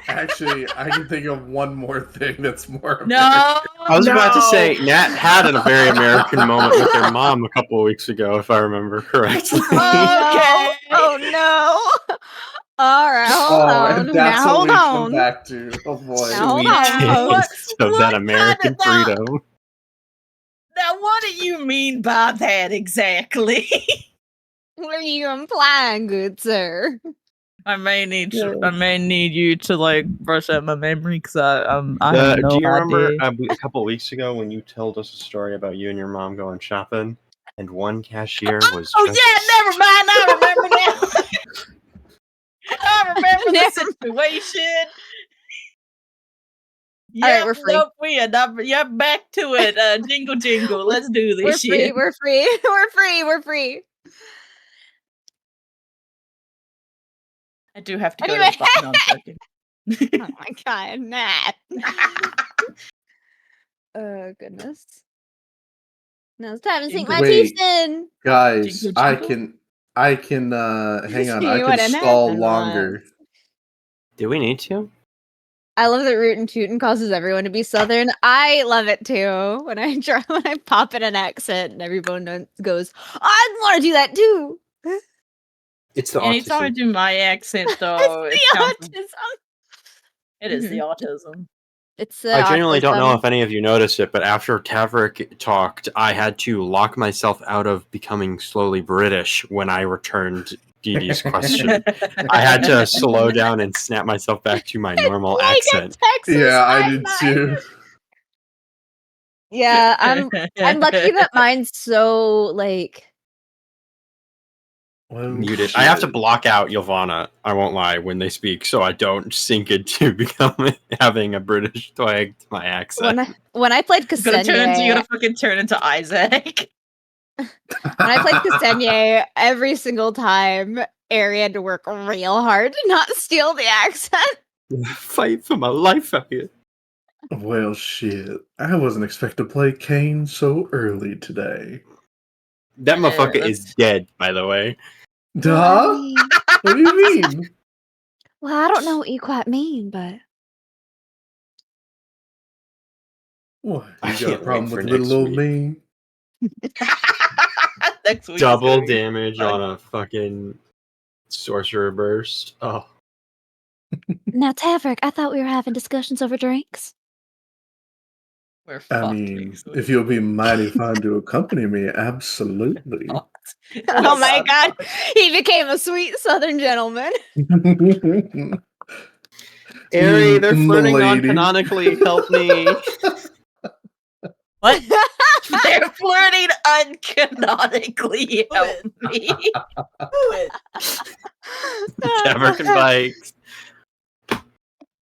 Actually, I can think of one more thing that's more American. No. I was about to say, Nat had a very American moment with their mom a couple of weeks ago, if I remember correctly. Okay. Oh no. All right, hold on. And that's Now what hold we come on. back to. Oh boy. Now hold Sweet on. taste of that American freedom. Now, what do you mean by that exactly? What are you implying, good sir? I may need you to like brush up my memory because I have no Do you remember idea. a couple of weeks ago when you told us a story about you and your mom going shopping, and one cashier was Never mind. I remember now. I remember the situation. All right, we're free. Nope, we are not. Yep, back to it. Jingle, jingle. Let's do this shit. We're free. We're free. I do have to Anyway. go to the fucking Oh my god, Nat. Oh goodness. Now it's time to sink my teeth in. Guys, Jingle, I jingle. can hang on, See I what can an stall happened longer. Do we need to? I love that Rootin' Tootin' causes everyone to be Southern. I love it too. When I pop in an accent and everyone goes, I want to do that too. It's the Anytime I autism. do my accent, though, It's it the counts. autism. It is the autism. It's the I genuinely don't know autism. if any of you noticed it, but after Tavrick talked, I had to lock myself out of becoming slowly British when I returned Dee Dee's question. I had to slow down and snap myself back to my normal Like a accent. Texas Yeah, I did highlight. too. Yeah, I'm lucky that mine's so like Muted. I have to block out Ylvanna, I won't lie, when they speak, so I don't sink into becoming having a British twang to my accent. when I played You're gonna Cassandra. fucking turn into Isaac. When I played Cassandra, every single time Ari had to work real hard to not steal the accent. Fight for my life out here. Well, shit. I wasn't expecting to play Kane so early today. That motherfucker is dead, by the way. Duh? What do you mean? Well, I don't know what you quite mean, but What? I You got a can't problem wait for with little next old week. me? Next week. Double damage on a fucking sorcerer burst. Oh. now Tavrick, I thought we were having discussions over drinks. We're I fucked mean, next week. if you'll be mighty fine to accompany me, absolutely. Oh my god, he became a sweet Southern gentleman. Ari, they're flirting Milady. non-canonically. Help me. What? They're flirting uncanonically. Help me. Tavrick and Vaiks.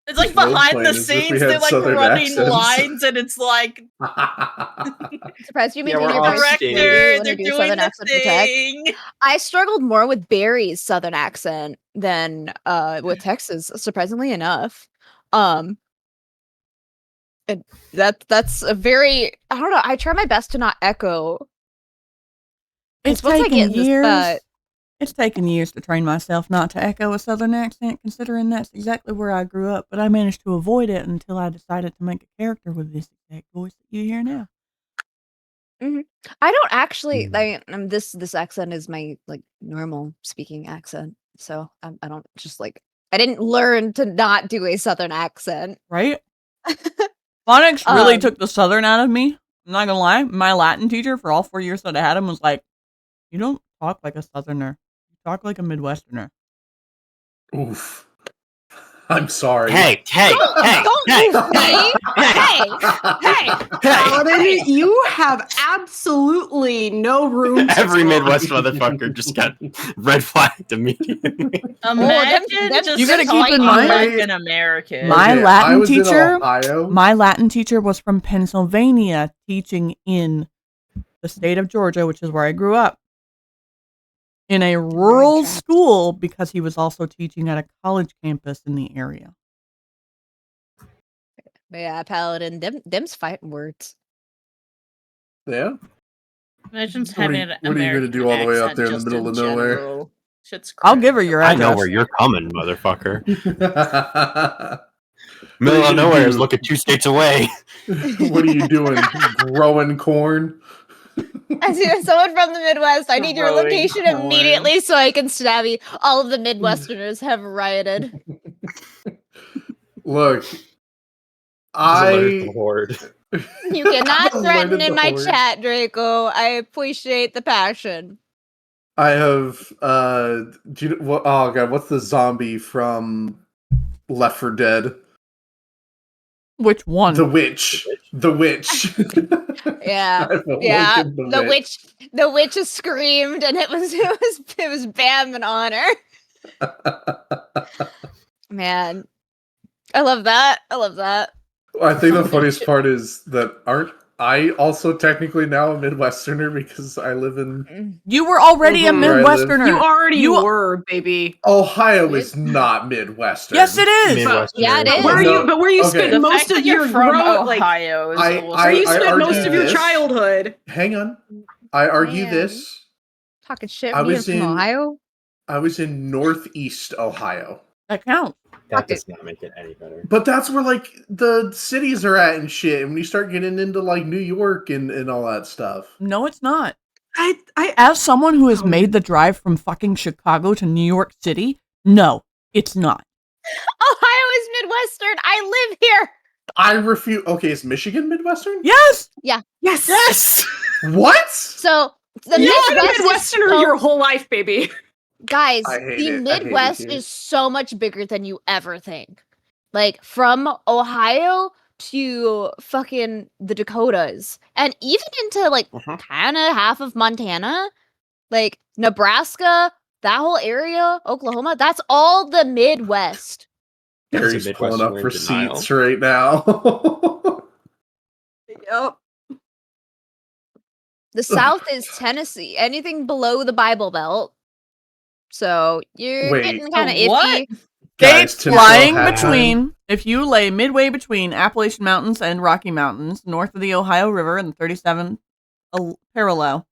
It's like Just role behind playing the as if we scenes, had they're like Southern running accents. lines, and it's like Surprised you Yeah, making we're your off voice. stage. director, Wanna they're do doing Southern the accent for tech? thing. I struggled more with Barry's Southern accent than with Texas, surprisingly enough. And that's a very I don't know. I try my best to not echo. It's Once I taken get in years. It's taken years to train myself not to echo a Southern accent, considering that's exactly where I grew up. But I managed to avoid it until I decided to make a character with this exact voice that you hear now. I don't actually. This accent is my like normal speaking accent, so I don't just like. I didn't learn to not do a Southern accent. Right? Phonics really took the Southern out of me. I'm not gonna lie. My Latin teacher for all 4 years that I had him was like, "You don't talk like a Southerner. You talk like a Midwesterner." Oof. I'm sorry. Hey. Paladin, you have absolutely no room to Every talk. Midwest motherfucker just got red flagged immediately. Imagine them- just You gotta keep in talking mind- like an American. My Okay, I Latin was in teacher. Ohio. My Latin teacher was from Pennsylvania, teaching in the state of Georgia, which is where I grew up, in a rural school because he was also teaching at a college campus in the area. Yeah, Paladin. Them's fighting words. Yeah. Imagine What are having you- an what are you gonna American do all the way out accent there in the just middle of nowhere? general. Shit's I'll give her your I address. know where you're coming, motherfucker. What Middle are of you nowhere is do? looking 2 states away. What are you doing? Growing corn? As someone from the Midwest, I need your Growing location corn. immediately so I can stab you. All of the Midwesterners have rioted. Look, He's alerted to the I horde. You cannot Alerted threaten the in my horde. chat, Draco. I appreciate the passion. I have do you know what? Oh god, what's the zombie from Left 4 Dead? Which one? The witch. The witch. Yeah, I've yeah. awoken The witch has screamed, and it was Bam and Honor. Man, I love that. I love that. I think the funniest part is that aren't I also technically now a Midwesterner because I live in You were already a Where I live. Midwesterner. You already You- were, baby. Ohio is not Midwestern. Yes, it is. Midwestern. Yeah, it is. Where No, you? But where you okay. spent The most fact that of you're your from growth, like Ohio is I- also where you spent argue most of your this. childhood. Hang on. I argue Man. this. Talking shit I being was from in- Ohio. I was in Northeast Ohio. That counts. That does not make it any better. But that's where like the cities are at and shit. And when you start getting into like New York and all that stuff. No, it's not. I As someone who has Oh. made the drive from fucking Chicago to New York City, no, it's not. Ohio is Midwestern. I live here. I refuse. Okay, is Michigan Midwestern? Yes. yes. Yes. What? So the You've been a Midwest is Midwesterner so- your whole life, baby. Guys, I hate the it. I hate it Midwest here. is so much bigger than you ever think. Like from Ohio to fucking the Dakotas, and even into like kind of half of Montana, like Nebraska, that whole area, Oklahoma. That's all the Midwest. Gary's That's a pulling up Midwesterner in receipts right now. Yep. The South is Tennessee. Anything below the Bible Belt. So you're Wait, getting kind of what? iffy. Guys, States Tim lying Hill had between, if you lay midway between Appalachian Mountains and Rocky Mountains, north of the Ohio River and the 37 parallel.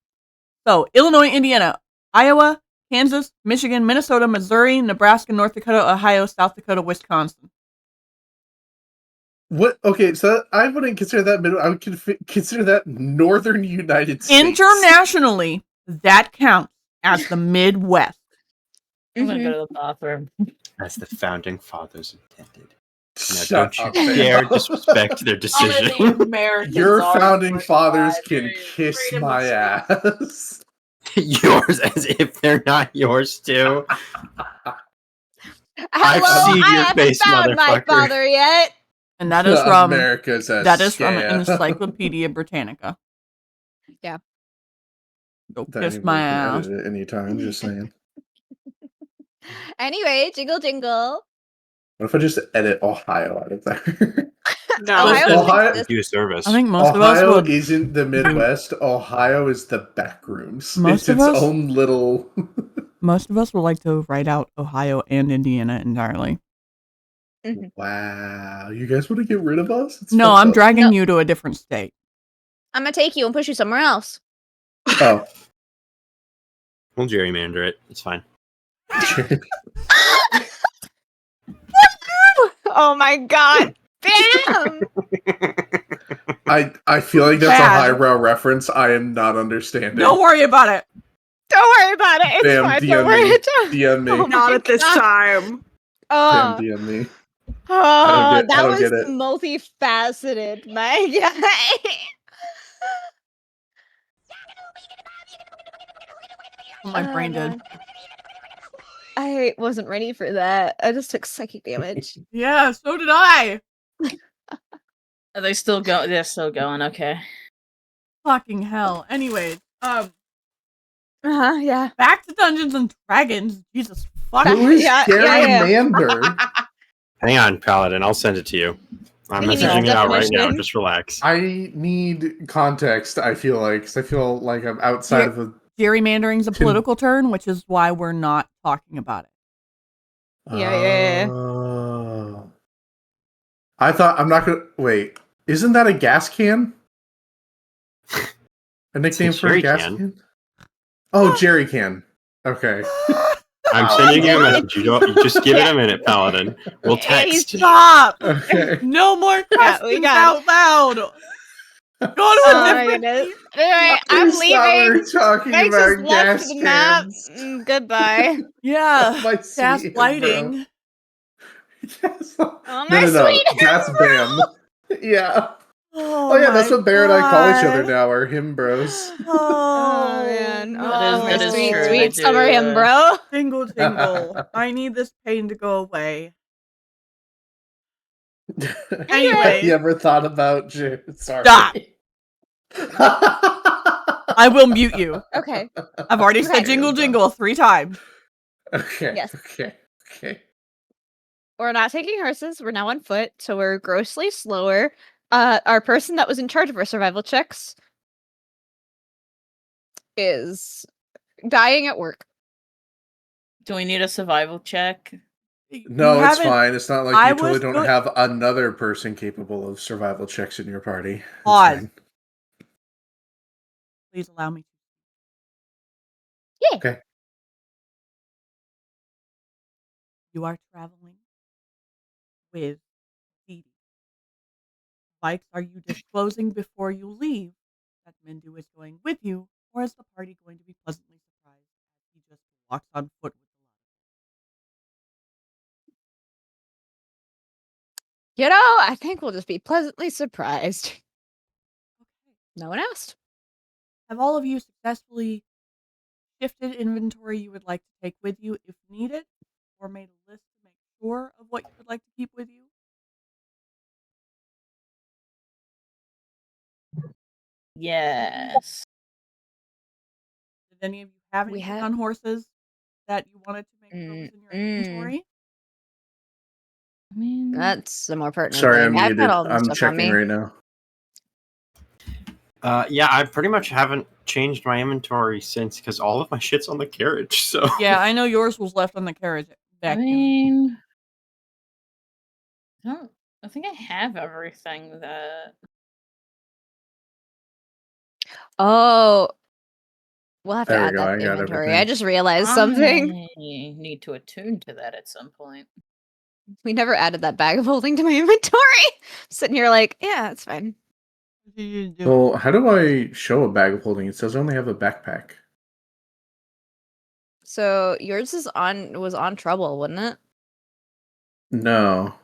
So, Illinois, Indiana, Iowa, Kansas, Michigan, Minnesota, Missouri, Nebraska, North Dakota, Ohio, South Dakota, Wisconsin. What? Okay, so I wouldn't consider that I would consider that northern United States. Internationally, that counts as the Midwest. I'm gonna go to the bathroom. As the founding fathers intended. Now, Shut don't you up, Sam. dare disrespect their decision. Your founding fathers can kiss my ass. Yours, as if they're not yours too. I've Hello, seen I your haven't face, found my motherfucker. father yet. And that is from America's a from scam. Encyclopedia Britannica. Yeah. Go That kiss anybody my can ass. edit it anytime, just saying. Anyway, jingle jingle. What if I just edit Ohio out of there? No. Ohio- Do a service. I think most of us Ohio would. isn't the Midwest. Ohio is the back rooms. Most it's of its us? own little. Most of us would like to write out Ohio and Indiana entirely. Wow, you guys want to get rid of us? It's No, fucked I'm up. dragging No. you to a different state. I'm gonna take you and push you somewhere else. Oh, We'll gerrymander it. It's fine. Oh my god. Bam! I feel like that's Bad. a highbrow reference. I am not understanding. Don't worry about it. Don't worry about it. It's Bam, fine. DM Don't worry. me. Don't- DM me. Oh Not at this God. time. Oh, Bam, DM me. oh, I that don't was get it. multifaceted. My god. Oh, my brain did. God. I wasn't ready for that. I just took psychic damage. Yeah, so did I. Are they still going? They're still going. Okay. Fucking hell. Anyways, Yeah. back to Dungeons and Dragons. Jesus fuck. Who is Yeah, Gary yeah. Mander? Hang on, Paladin. I'll send it to you. I'm You need messaging it out right now. definition? Just relax. I need context. I feel like, 'cause I feel like I'm outside of a. Gerrymandering's a political term, which is why we're not talking about it. Yeah. Oh. I thought I'm not gonna wait. Isn't that a gas can? A nickname It's a for a jerry gas can. can? Oh, jerry can. Okay. I'm sending you a message. You just give it a minute, Paladin. We'll text. Stop! Okay. No more Yeah, we questions got out loud. Go to a Oh my different. goodness. Anyway, I'm Please stop, leaving. we're talking Thanks has about left gas the map. cans. Yeah, My gas sweet lighting. No, Oh my no. sweet Gas Bam. Yeah. Oh, Oh yeah, that's my what Bear and I call each other God. now. Are him bros. Oh, man. no. Oh, my that is sweet, true, sweet they summer do, him, bro. Tingle, tingle. I need this pain to go away. Have you ever thought about sorry. Stop. I will mute you. Okay. I've already said Okay. jingle, jingle 3 times. Okay. Yes. Okay. We're not taking horses. We're now on foot, so we're grossly slower. Our person that was in charge of our survival checks is dying at work. Do we need a survival check? No, it's fine. It's not like you totally was don't good- have another person capable of survival checks in your party. It's Pause. fine. Please allow me. Yeah. Okay. You are traveling with Dee Dee. Vaiks, are you disclosing before you leave that Mindu is going with you, or is the party going to be pleasantly surprised as he just walks on foot with the You know, I think we'll just be pleasantly surprised. Okay. No one asked. Have all of you successfully shifted inventory you would like to take with you if needed, or made a list to make sure of what you would like to keep with you? Yes. Did any of you have We anything have- on horses that you wanted to make sure was in your inventory? I mean, That's the more pertinent Sorry, thing. I'm I've muted. got all the I'm stuff on checking me. right now. Yeah, I pretty much haven't changed my inventory since because all of my shit's on the carriage. So Yeah, I know yours was left on the carriage back I in. mean, I think I have everything that. Oh, we'll have to There we add go, that I to got inventory. everything. I just realized something. I need to attune to that at some point. We never added that bag of holding to my inventory. Sitting here like, yeah, that's fine. What did you do? Well, how do I show a bag of holding? It says I only have a backpack. So yours was on trouble, wasn't it? No.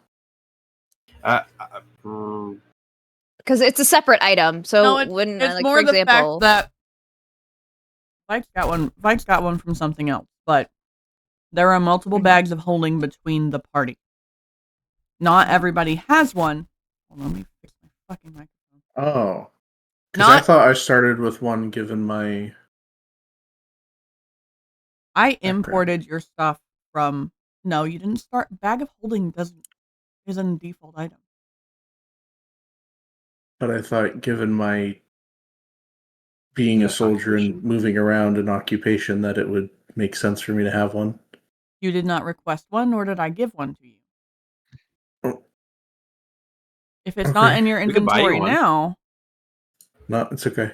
Because it's a separate item. So No, it's wouldn't it's like more for the example, fact that Vaiks got one from something else, but there are multiple bags of holding between the party. Not everybody has one. Hold on, let me fix my fucking microphone. Oh. Because I Not thought I started with one given my... I imported your stuff from. No, you didn't start. Bag of holding is a default item. But I thought given my being a soldier and moving around an occupation that it would make sense for me to have one. You did not request one, nor did I give one to you. Oh. If it's not Okay. in your We could buy you inventory one. now, No, it's okay.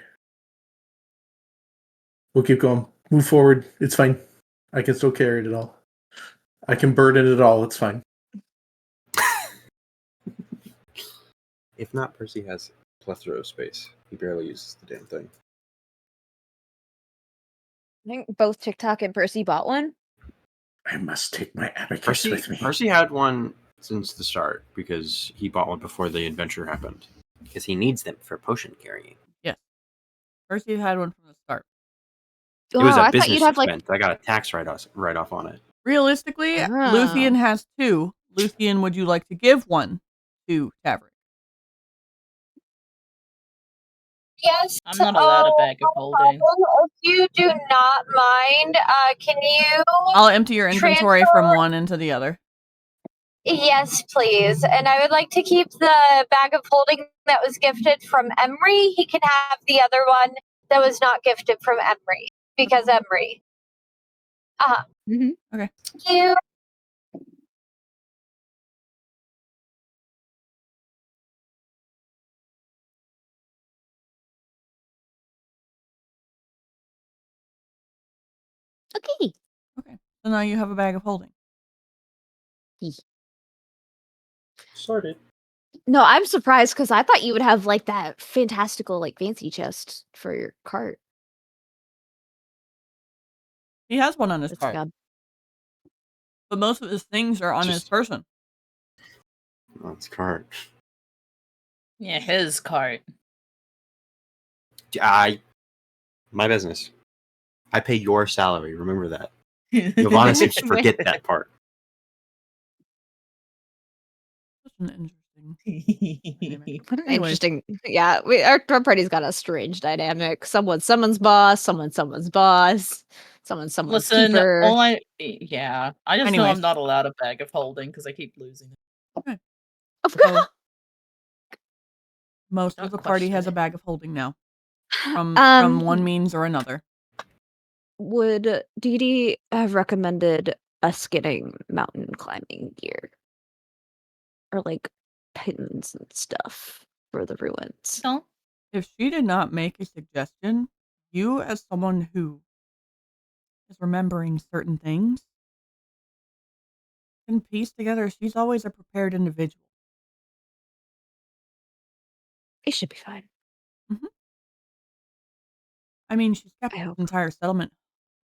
We'll keep going. Move forward. It's fine. I can still carry it all. I can burden it all. It's fine. if not, Percy has a plethora of space. He barely uses the damn thing. I think both TikTok and Percy bought one. I must take my abacus with me. Percy had one since the start because he bought one before the adventure happened. Because he needs them for potion carrying. yes. Percy had one from the start. It was Oh, a I thought business you'd have like expense. I got a tax write-off on it. Realistically, Ah. Luthien has 2. Luthien, would you like to give one to Tavrick? Yes. I'm not allowed a bag of holding. If you do not mind, can you? I'll empty your inventory from one into the other. Yes, please. And I would like to keep the bag of holding that was gifted from Emery. He can have the other one that was not gifted from Emery because Emery. Okay. Thank you. okay. Okay. So now you have a bag of holding. Sorted. No, I'm surprised because I thought you would have like that fantastical, like fancy chest for your cart. He has one on his cart. Like But most of his things are on his person. On his cart. Yeah, his cart. My business. I pay your salary. Remember that. Ylvanna seems to forget that part. Such an interesting. Interesting. Yeah, our party's got a strange dynamic. Someone's boss. Someone's boss. Someone's Listen, keeper. I just know Anyways. I'm not allowed a bag of holding because I keep losing it. Okay. Of So, course. most Don't of the party question has a it. bag of holding now. From one means or another. Would Dee Dee have recommended us getting mountain climbing gear? Or like pins and stuff for the ruins? No. If she did not make a suggestion, you as someone who is remembering certain things can piece together. She's always a prepared individual. It should be fine. Mm-hmm. I mean, she's kept I the hope. entire settlement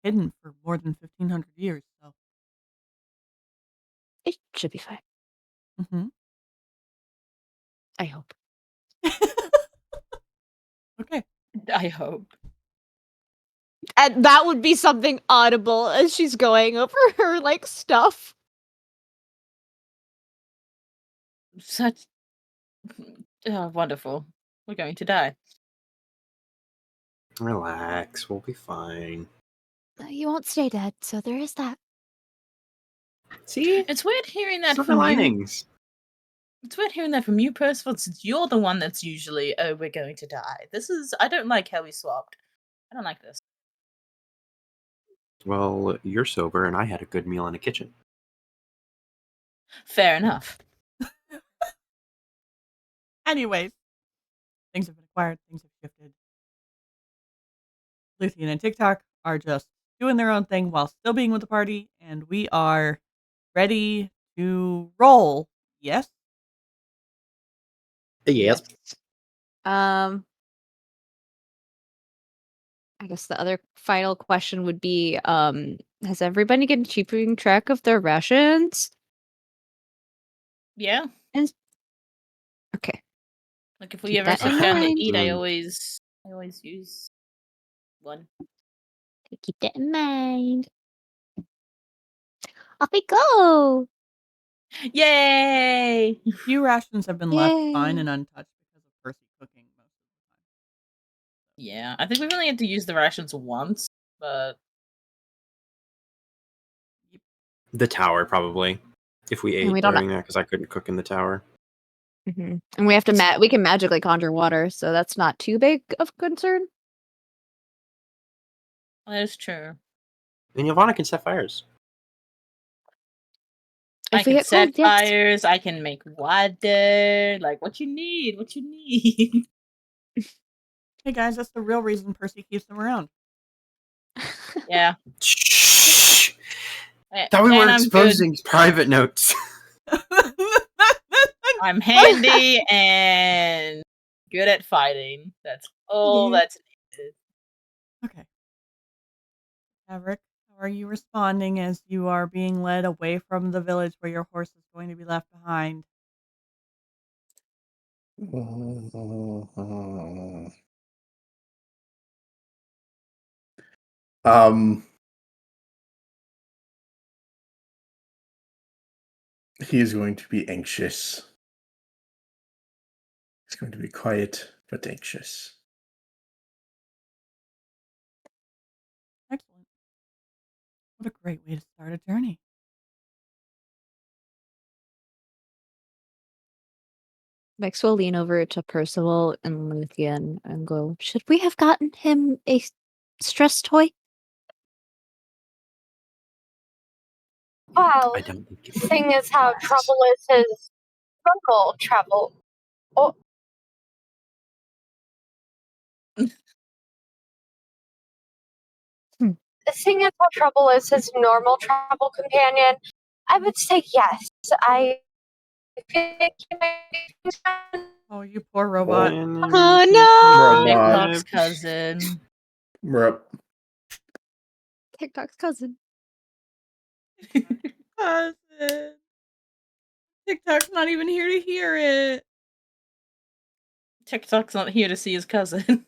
hidden for more than 1,500 years, so. It should be fine. Mm-hmm. I hope. Okay. I hope. And that would be something audible as she's going over her like stuff. Such wonderful. We're going to die. Relax, we'll be fine. You won't stay dead, so there is that. See? It's weird hearing that Silver from you. linings. It's weird hearing that from you, Percival, since you're the one that's usually, oh, we're going to die. I don't like how we swapped. I don't like this. Well, you're sober and I had a good meal in a kitchen. Fair enough. Anyways, things have been acquired, things have shifted. Luthien and TikTok are just doing their own thing while still being with the party, and we are ready to roll. Yes? Yes. I guess the other final question would be, has everybody been keeping track of their rations? Yeah. Okay. Like if we Keep ever that sit in down to mind. eat, I always use one. Keep that in mind. Off we go! Yay! Few rations have been left fine Yay. and untouched because of Percy cooking most of the time. Yeah, I think we've only had to use the rations once, but The tower, probably. If we ate we don't during that, because I couldn't cook in the tower. And we have to we can magically conjure water, so that's not too big of concern. that is true. And Ylvanna can set fires. I If we can get set cold, yes. fires, I can make water, like what you need. Hey guys, that's the real reason Percy keeps them around. Yeah. Shh. Thought we were exposing private notes. I'm handy and good at fighting. That's all that's needed. Okay. Tavrick, how are you responding as you are being led away from the village where your horse is going to be left behind? He is going to be anxious. He's going to be quiet but anxious. Excellent. What a great way to start a journey. Vaiks will lean over to Percival and Luthien and go, should we have gotten him a stress toy? Well, I don't think the thing is how trouble is his uncle travel. Oh. seeing as how Trouble is his normal travel companion, I would say yes. I think he might be. Oh, you poor robot. Oh no! TikTok's cousin. TikTok's cousin. Cousin. TikTok's not even here to hear it. TikTok's not here to see his cousin.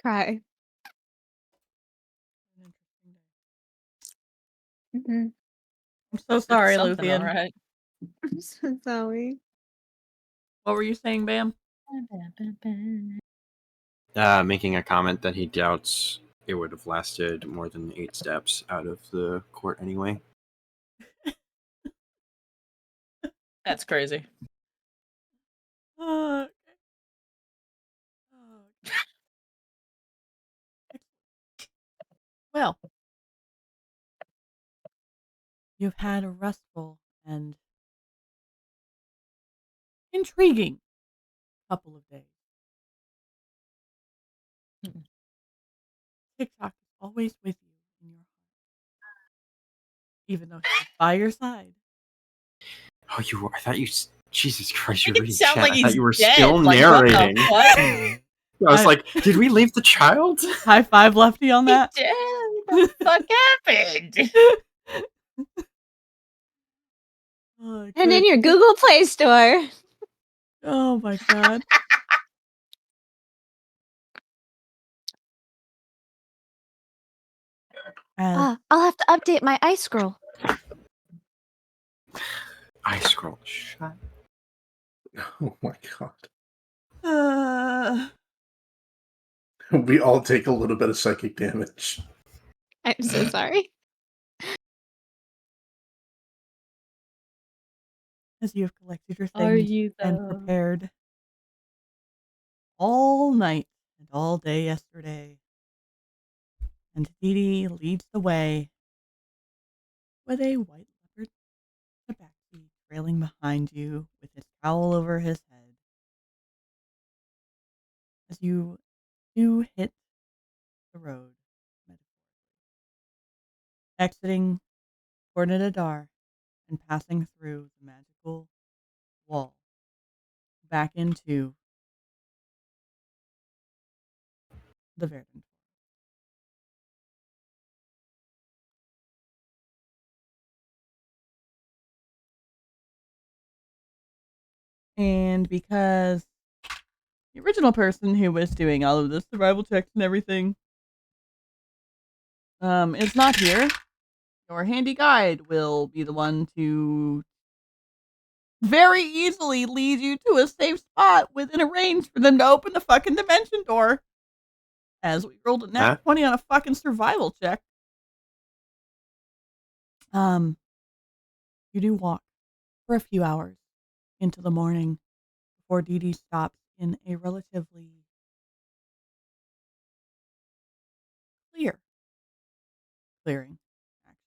Cry. I'm so sorry, Luthien. All right. I'm so sorry. What were you saying, Bam? Making a comment that he doubts it would have lasted more than 8 steps out of the court anyway. That's crazy. Oh. Well, you've had a restful and intriguing couple of days. TikTok is always with you in your heart, even though she's by your side. Oh, you were? I thought you. Jesus Christ, you're It reading sounds chat. like I thought he's you were dead. still Like, narrating. what the I was like, did we leave the child? High five, Lefty, on that. fuck? What the fuck happened? Oh, And in your Google Play Store. Oh my god. I'll have to update my ice scroll. I scroll. Shut. Oh my god. We all take a little bit of psychic damage. I'm so sorry. As you have collected your Are things you and though? prepared all night and all day yesterday. And Didi leads the way with a white leopard tabaxi trailing behind you with his cowl over his head. As you do hit the road, exiting Cornetadar and passing through the magical wall back into the Verdant. And because the original person who was doing all of the survival checks and everything is not here, your handy guide will be the one to very easily lead you to a safe spot within a range for them to open the fucking dimension door. As we rolled a nat 20 on a fucking survival check. You do walk for a few hours into the morning before Didi stops in a relatively clearing, actually.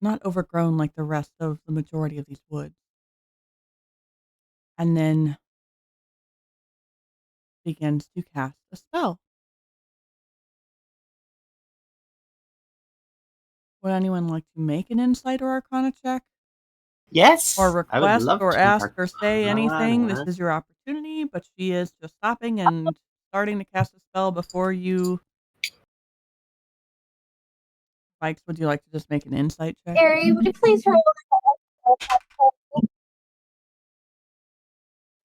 Not overgrown like the rest of the majority of these woods. And then begins to cast a spell. Would anyone like to make an insight or arcana check? Yes. Or request or ask or Arcana. say anything? This is your opportunity, but she is just stopping and starting to cast a spell before you. Vaiks, would you like to just make an insight check? Gary, would you please roll?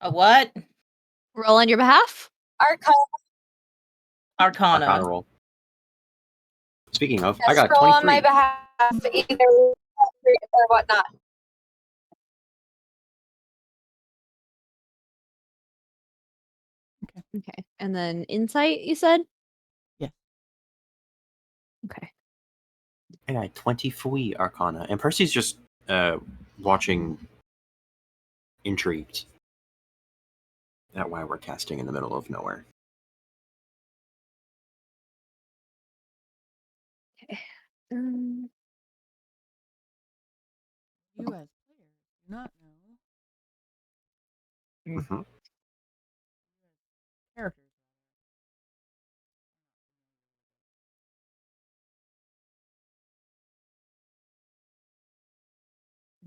A what? Roll on your behalf? Arcana. Roll. Speaking of, Yes, I got roll 23. on my behalf, either or whatnot. Okay. And then insight, you said? Yeah. Okay. I got 24 Arcana. And Percy's just watching, intrigued at why we're casting in the middle of nowhere. Okay. You as players do not know Mm-hmm. characters.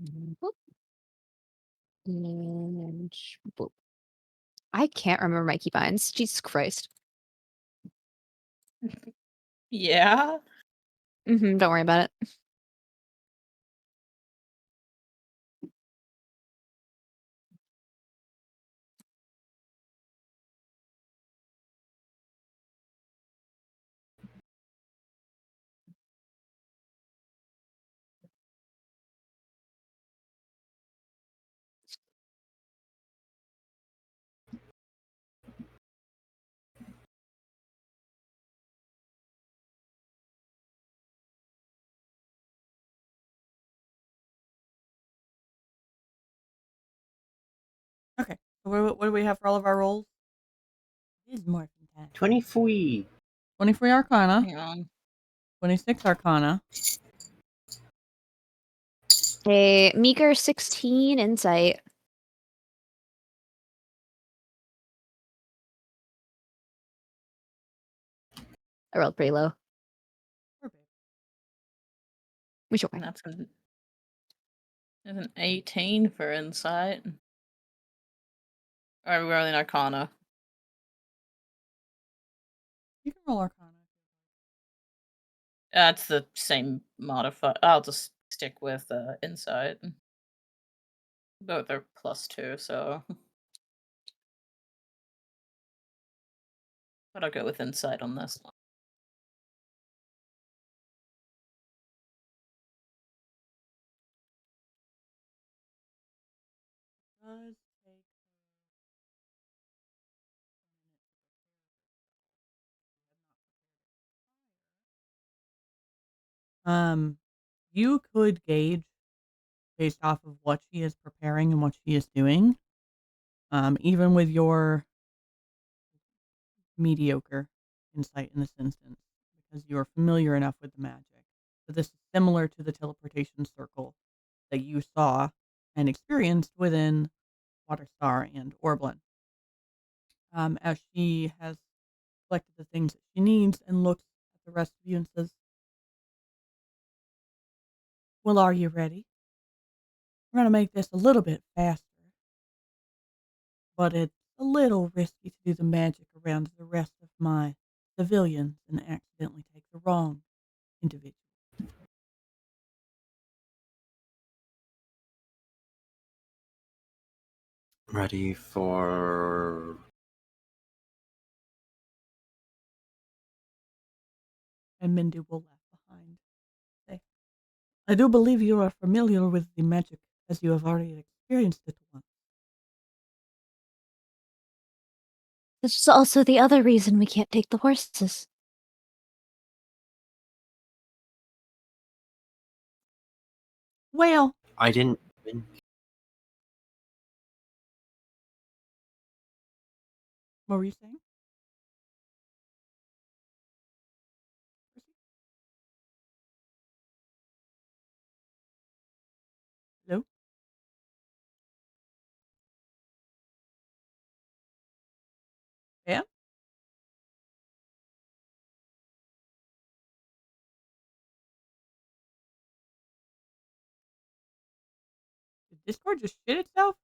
Boop. And boop. I can't remember my keybinds. Jesus Christ. Yeah. Don't worry about it. Okay. So what do we have for all of our rolls? It is more than that. 24. 23 Arcana. Hang on. 26 Arcana. A meager 16 insight. I rolled pretty low. Which okay. That's an 18 for insight. Or are we rolling Arcana? You can roll Arcana. That's the same modifier. I'll just stick with insight. Both are +2, so. But I'll go with insight on this one. You could gauge based off of what she is preparing and what she is doing. Even with your mediocre insight in this instance, because you are familiar enough with the magic. So this is similar to the teleportation circle that you saw and experienced within Waterstar and Orblin. As she has collected the things that she needs and looks at the rest of you and says, well, are you ready? We're going to make this a little bit faster, but it's a little risky to do the magic around the rest of my civilians and accidentally take the wrong individual. Ready for... And Mindu will laugh behind. Say, I do believe you are familiar with the magic as you have already experienced it once. This is also the other reason we can't take the horses. Well, I didn't... what were you saying? Hello? Yeah? Did Discord just shit itself?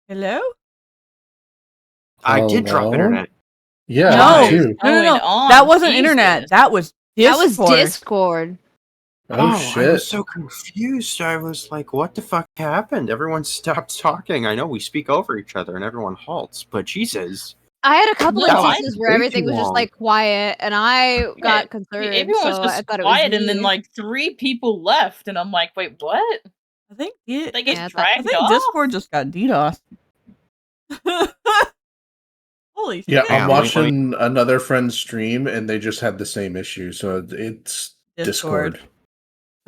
Hello? I did drop internet. Yeah, No. me too. No. That wasn't internet. That was Discord. That was Discord. Oh, I shit. was so confused. I was like, what the fuck happened? Everyone stopped talking. I know we speak over each other and everyone halts, but Jesus. I had a couple No, instances where way everything too was just long. like quiet, and I got concerned. Everyone was so just I thought quiet, it was and then me. like 3 people left, and I'm like, wait, what? I think They get Yeah, dragged I think off? Discord just got DDoS. Holy shit. Yeah, I'm Damn, let me- watching another friend's stream, and they just had the same issue. So it's Discord.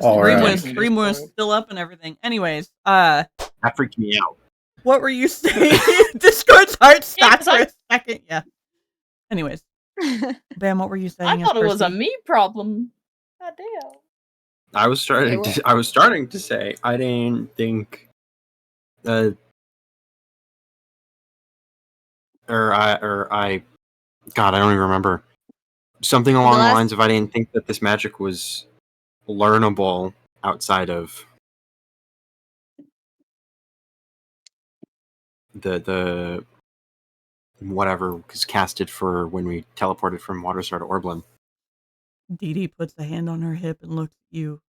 All right. Stream was still up and everything. Anyways, that freaked me out. what were you saying? Discord's heart stopped for a second. Yeah. Anyways, Bam, what were you saying? I thought it was a Percy? me problem. God damn. I was starting to say I didn't think I God, I don't even remember. something along the lines of I didn't think that this magic was learnable outside of the whatever was casted for when we teleported from Waterstar to Orblin. Dee Dee puts a hand on her hip and looks at you,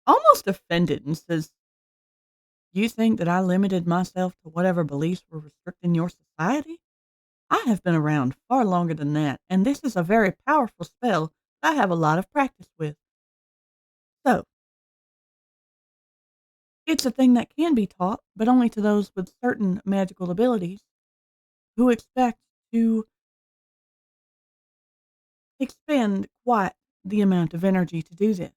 almost offended, and says, "You think that I limited myself to whatever beliefs were restricting your society? I have been around far longer than that, and this is a very powerful spell that I have a lot of practice with. So, it's a thing that can be taught, but only to those with certain magical abilities who expect to expend quite the amount of energy to do this.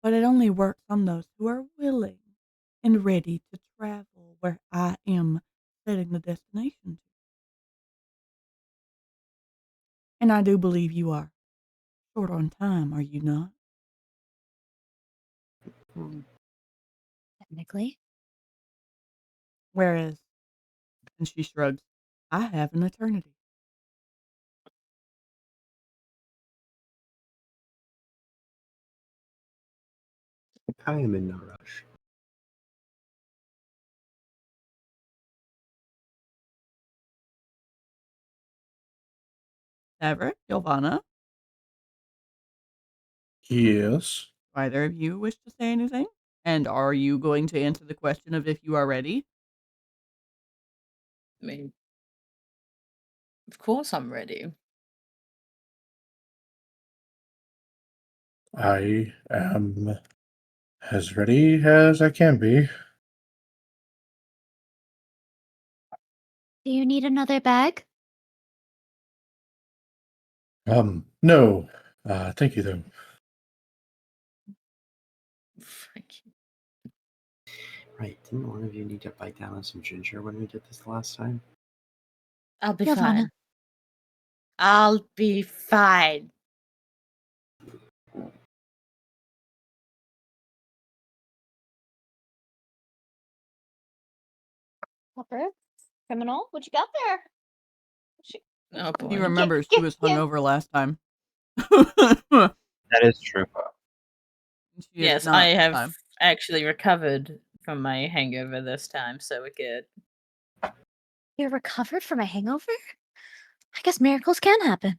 But it only works on those who are willing and ready to travel where I am setting the destination to. And I do believe you are short on time, are you not?" Technically. Whereas, and she shrugs, I have an eternity. I am in no rush. Tavrick, Ylvanna, Yes. either of you wish to say anything? And are you going to answer the question of if you are ready? I mean, of course I'm ready. I am as ready as I can be. Do you need another bag? No. Thank you though. Thank you. Right, didn't one of you need to bite down on some ginger when we did this the last time? I'll be Ylvanna. fine. I'll be fine. Pepper? Criminal? What you got there? Oh boy. You remember she was hungover last time. That is true. She is Yes, not I this have time. actually recovered from my hangover this time, so we're good. You're recovered from a hangover? I guess miracles can happen.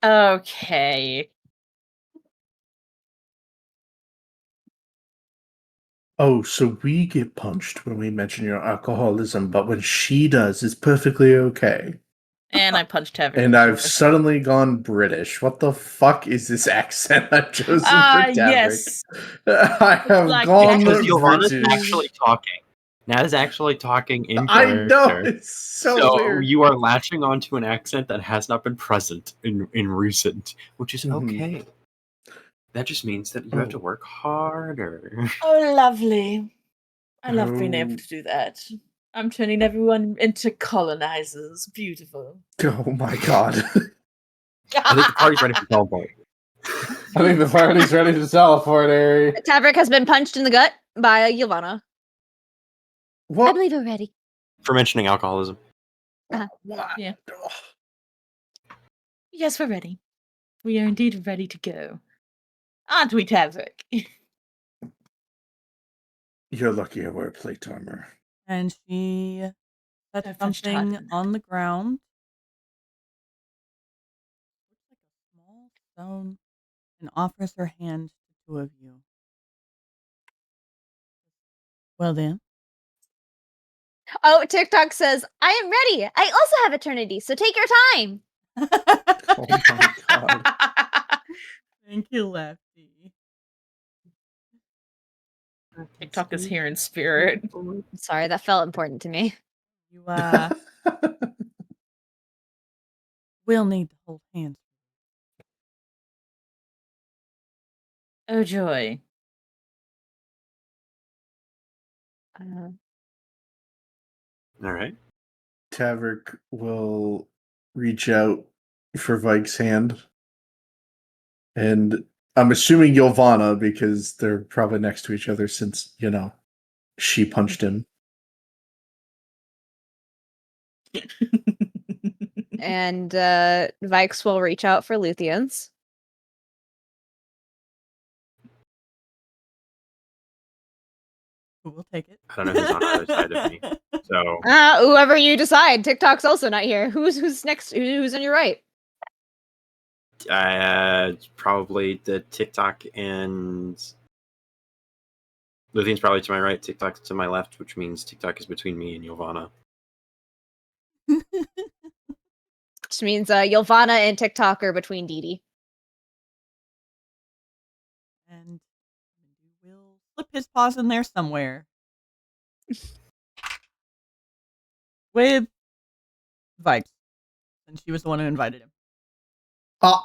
Okay. Oh, so we get punched when we mention your alcoholism, but when she does, it's perfectly okay. And I punched Tavrick. And I've suddenly gone British. What the fuck is this accent I've chosen for Tavrick? Yes. I have like gone Because Ylvanna's British. actually talking. Nat is actually talking in I character. know, it's so weird. You are latching onto an accent that has not been present in recent, which is okay. That just means that you have to work harder. Oh, lovely. I love being able to do that. I'm turning everyone into colonizers. Beautiful. Oh my god. I think the party's ready for teleport. I think the party's ready to teleport, Ari. Tavrick has been punched in the gut by Ylvanna. What? I believe we're ready. For mentioning alcoholism. Yeah. Yes, we're ready. We are indeed ready to go. Aren't we, Tavrick? You're lucky I wear plate armor. And she sets I've punched something hard. on the ground. Looks like a small stone, and offers her hand to the two of you. Well then. Oh, TikTok says, I am ready. I also have eternity, so take your time. Oh my god. Thank you, Lefty. TikTok is here in spirit. I'm sorry, that felt important to me. You will need to hold hands. Oh, joy. All right. Tavrick will reach out for Vaiks' hand And I'm assuming Ylvanna, because they're probably next to each other since, she punched him. And Vaiks will reach out for Luthiens. Who will take it? I don't know who's on either side of me. So whoever you decide. TikTok's also not here. Who's next? Who's on your right? probably the TikTok and Luthien's probably to my right, TikTok's to my left, which means TikTok is between me and Ylvanna. Which means Ylvanna and TikTok are between Dee. And we'll slip his paws in there somewhere. With Vaiks. And she was the one who invited him. Oh.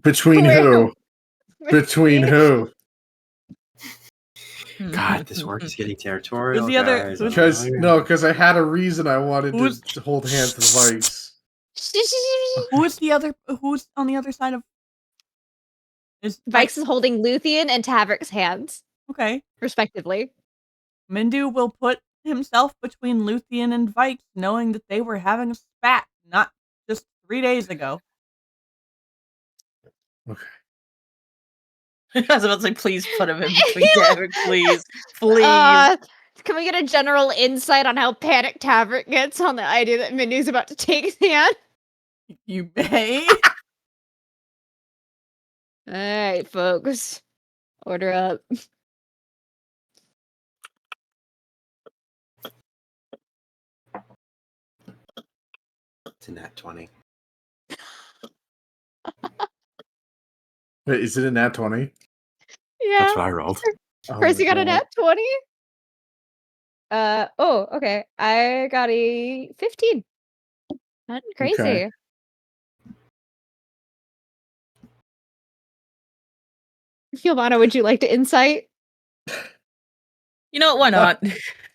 Between Who? Between who? God, this work is getting territorial. Who's the other- guys. who's- Because I had a reason I wanted Who's- to hold hands with Vaiks. Who's on the other side of... Vaiks is holding Luthien and Tavrick's hands, Okay. respectively. Mindu will put himself between Luthien and Vaiks, knowing that they were having a spat not just 3 days ago. Okay. I was about to say, please put him in between Tavrick, please. Please. Can we get a general insight on how panicked Tavrick gets on the idea that Mindu's about to take his hand? You may. Alright, folks. Order up. It's a nat 20. Wait, is it a nat 20? Yeah. That's what I rolled. Percy got a God. nat 20? Okay. I got a 15. Nothing crazy. Okay. Ylvanna, would you like to insight? You know what? Why not?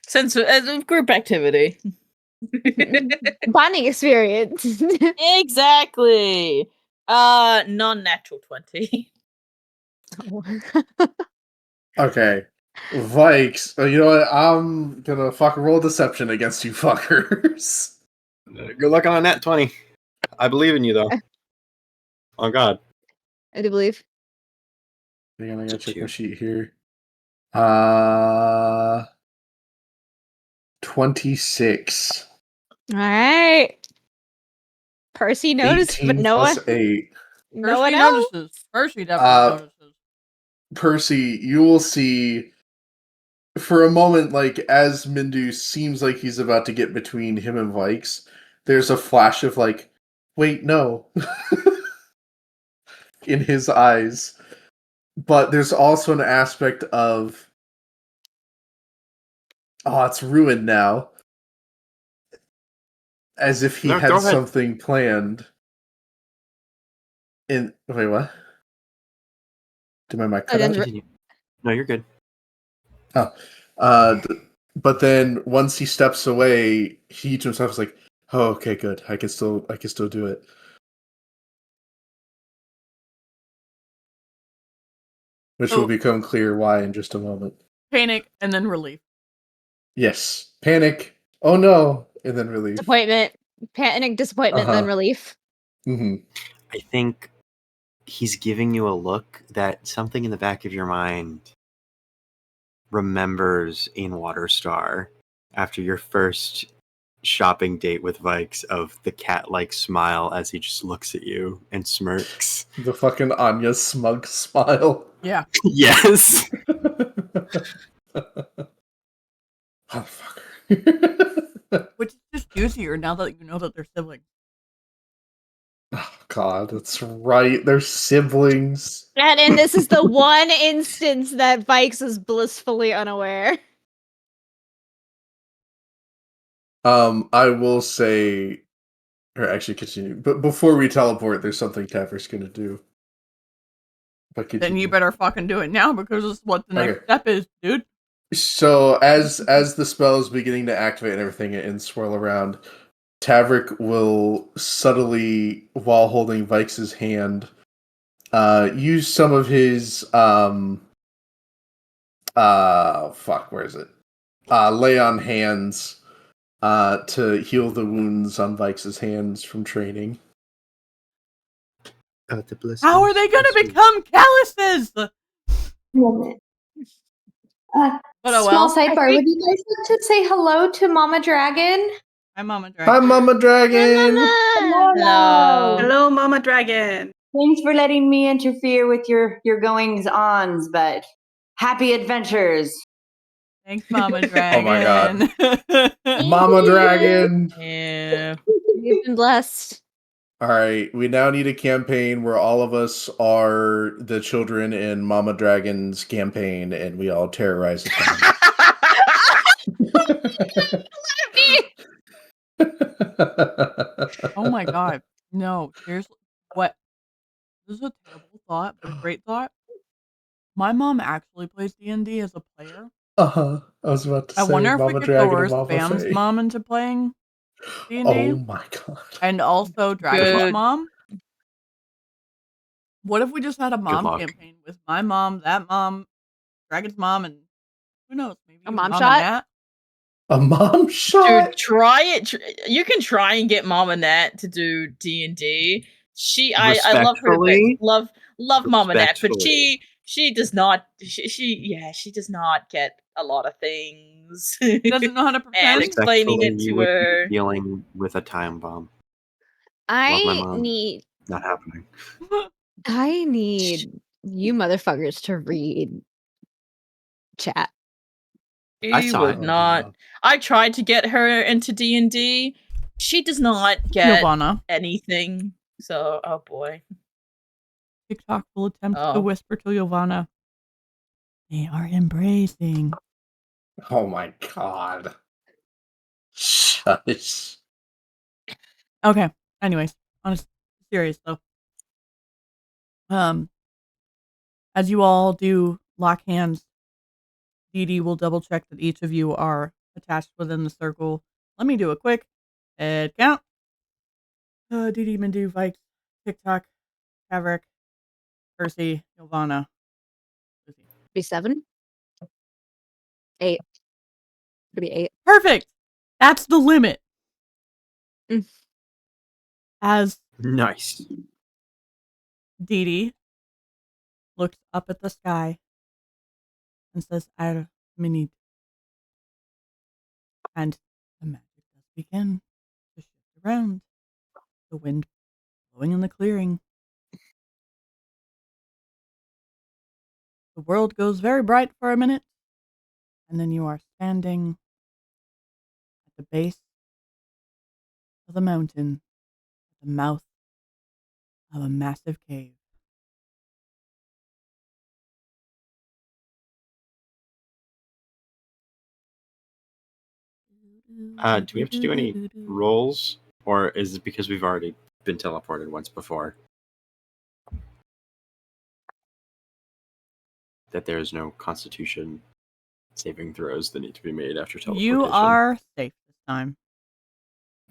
Since group activity. Bonding experience. Exactly. Non-natural 20. Okay. Vaiks, you know what? I'm gonna fucking roll deception against you fuckers. Good luck on a nat 20. I believe in you, though. Oh, God. I do believe. Hang on, I gotta It's check you. my sheet here. 26. Alright. Percy noticed, 18 but no one, plus 8. no one Percy else. notices. Percy definitely notices. Percy, you will see for a moment, like, as Mindu seems like he's about to get between him and Vaiks, there's a flash of, like, wait, no. in his eyes. But there's also an aspect of, oh, it's ruined now. As if he No, go had ahead. something planned. Wait, what? Did my mic cut out? Continue. No, you're good. But then once he steps away, he to himself is like, "Oh, okay, good. I can still do it." Which will become clear why in just a moment. Panic and then relief. Yes, panic. Oh no, and then relief. Disappointment. Panic, disappointment, then relief. Mm-hmm. I think he's giving you a look that something in the back of your mind remembers in Waterstar after your first shopping date with Vaiks of the cat-like smile as he just looks at you and smirks. The fucking Anya smug smile. Yeah. Yes. Motherfucker. Which is just juicier now that you know that they're siblings. Oh God, that's right. They're siblings. And this is the one instance that Vaiks is blissfully unaware. I will say, or actually continue, but before we teleport, there's something Tavrick's gonna do. But Then continue. you better fucking do it now because it's what the next Okay. step is, dude. So as the spell is beginning to activate and everything and swirl around, Tavrick will subtly, while holding Vaiks' hand, use some of his where is it? Lay on hands to heal the wounds on Vaiks' hands from training. How are they going to become calluses? Moment. But oh Small well. sidebar. Would you guys like to say hello to Mama Dragon? Hi, Mama Dragon. Hi, Mama Dragon. Hello. Hello, Mama Dragon. Thanks for letting me interfere with your goings-ons, but happy adventures. Thanks, Mama Dragon. Oh my god. Mama Dragon. Yeah. You've been blessed. All right, we now need a campaign where all of us are the children in Mama Dragon's campaign, and we all terrorize the town. Oh my god. No, seriously. What? This is a terrible thought, but a great thought. My mom actually plays D&D as a player. I was about to say, I wonder if Mama we could Dragon coerce and Mama Bam's Fae. mom into playing D&D. Oh my god. And also Dragon's Good. mom. What if we just had a mom luck. campaign with my mom, that mom, Dragon's mom, and who knows, maybe A mom and shot? Nat? A mom shot? Dude, try it. You can try and get Mama Nat to do D&D. I love her to bits. Love Mama Nat, but she does not. She does not get a lot of things. Doesn't know how to And pretend. explaining it You to would be her. dealing with a time bomb. I mom. need Not happening. you motherfuckers to read chat. I She saw would it. not. I tried to get her into D&D. She does not get Ylvanna. anything. So, oh boy. TikTok will attempt to whisper to Ylvanna. They are embracing. Oh my god. Shush. Okay. Anyways, on a serious though. As you all do lock hands, Dee Dee will double check that each of you are attached within the circle. Let me do a quick head count. Dee Dee, Mindu, Vaiks, TikTok, Tavrick, Percy, Ylvanna. Be 7? 8. Could be 8. Perfect. That's the limit. Mm. As Nice. Dee Dee looks up at the sky and says, "I need." And the magic does begin to shift around. The wind blowing in the clearing. The world goes very bright for a minute, and then you are standing at the base of the mountain, at the mouth of a massive cave. Do we have to do any rolls, or is it because we've already been teleported once before that there is no Constitution saving throws that need to be made after teleportation? You are safe this time.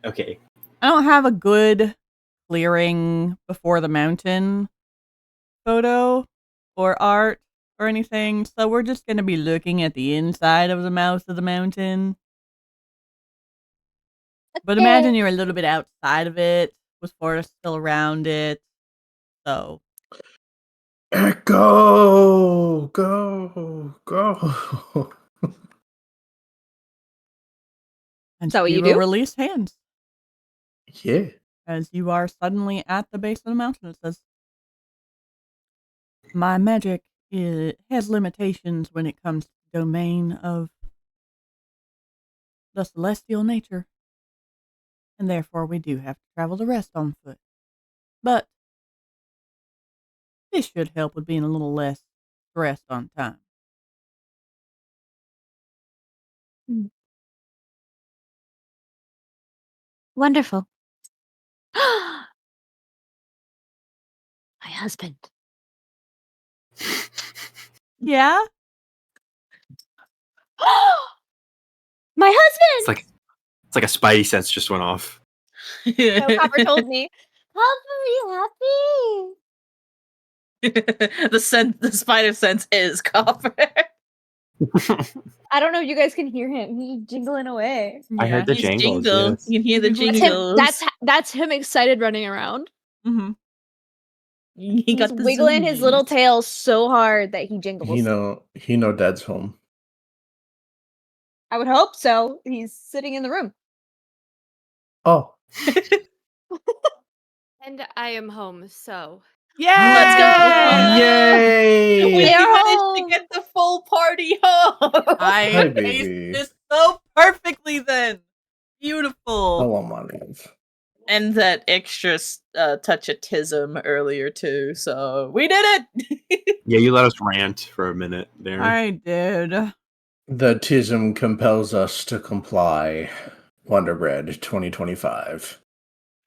Okay. I don't have a good clearing before the mountain photo or art or anything, so we're just going to be looking at the inside of the mouth of the mountain. But imagine you're a little bit outside of it, with forest still around it. So, Go. and So what you you will do? release hands Yeah. as you are suddenly at the base of the mountain. It says, "My magic has limitations when it comes to the domain of the celestial nature, and therefore we do have to travel the rest on foot. But this should help with being a little less stressed on time." Wonderful. My husband. Yeah? My husband! It's like a spidey sense just went off. No, Copper told me. Copper, are you happy? The spider sense is Copper. I don't know if you guys can hear him. He's jingling away. I heard the He's jingles. jingle. Yes. You can hear the That's him- jingles. That's him excited running around. Mm-hmm. He He's got the wiggling his little zoomies. tail so hard that he jingles. He know Dad's home. I would hope so. He's sitting in the room. Oh, And I am home, so. Yay! Let's go! yay! We They're managed home. to get the full party home. I Hi, paced baby. this so perfectly then. Beautiful. Oh my love. And that extra touch of tism earlier too. So we did it. Yeah, you let us rant for a minute there. I did. The tism compels us to comply. Wonderbread 2025.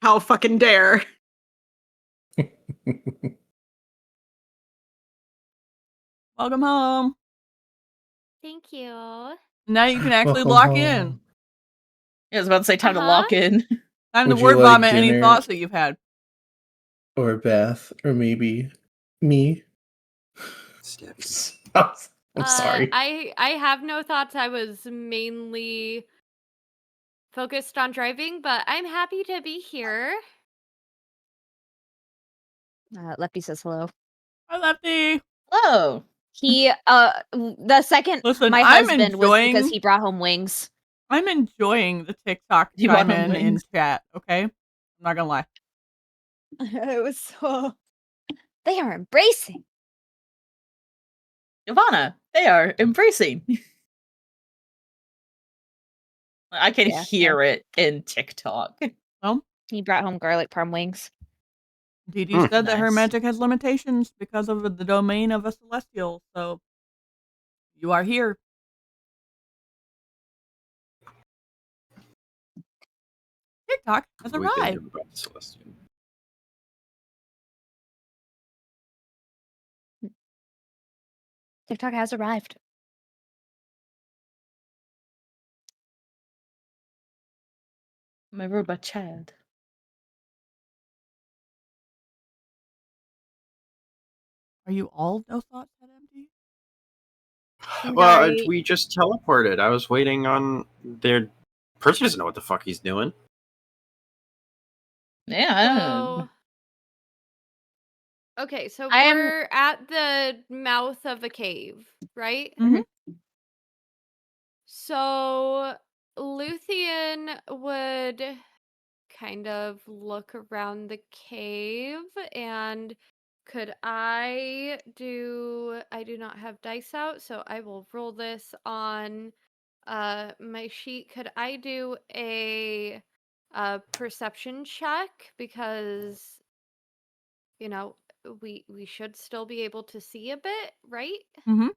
How fucking dare. Welcome home. Thank you. Now you can actually Welcome lock home. in. I was about to say time to lock in. Time Would to you word like vomit any dinner? thoughts that you've had. Or Beth, or maybe me. Steps. I'm sorry. I have no thoughts. I was mainly focused on driving, but I'm happy to be here. Lefty says hello. Hi, Lefty. Oh. He the second Listen, my I'm husband was because enjoying- he brought home wings. I'm enjoying the TikTok You chime want in wings? chat, okay? I'm not gonna lie. It was so they are embracing. Ylvanna, they are embracing. I can Yeah, hear it in TikTok. Well, He brought home garlic parm wings. Dee Dee said that her Nice. magic has limitations because of the domain of a celestial, so you are here. TikTok has We've been arrived. here about the Celestian. TikTok has arrived. My robot child. Are you all no thoughts that empty? Well, I- we just teleported. I was waiting on their. Percy doesn't know what the fuck he's doing. Yeah, I don't know. So, okay, so I am- we're at the mouth of a cave, right? Mhm. So Luthien would kind of look around the cave and I do not have dice out, so I will roll this on my sheet. Could I do a perception check, because you know we should still be able to see a bit, right? Mhm.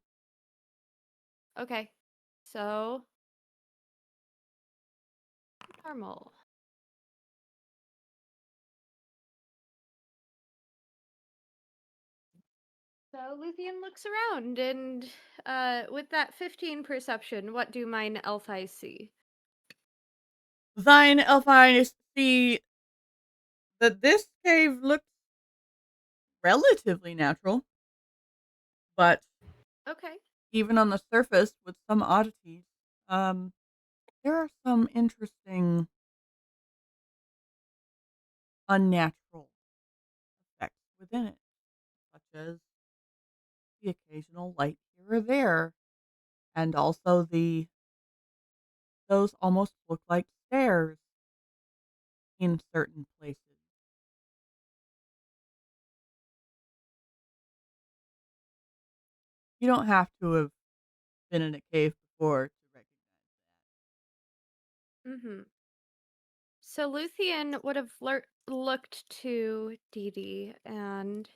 Okay. So normal. So Luthien looks around, and with that 15 perception, what do mine elf eyes see? Thine elf eyes see that this cave looks relatively natural, but Okay. even on the surface with some oddities, there are some interesting unnatural effects within it, such as the occasional light here or there, and also those almost look like stairs in certain places. You don't have to have been in a cave before to recognize Mm-hmm. So Luthien would have looked to Dee Dee, and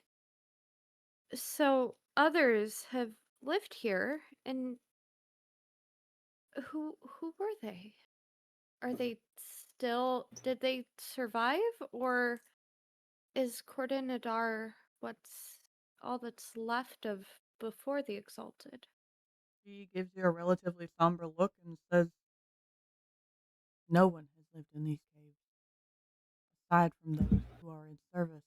so others have lived here, and who were they? Are they still? Did they survive, or is Cordon Nadar what's all that's left of before the Exalted? He gives you a relatively somber look and says, "No one has lived in these caves." aside from those who are in service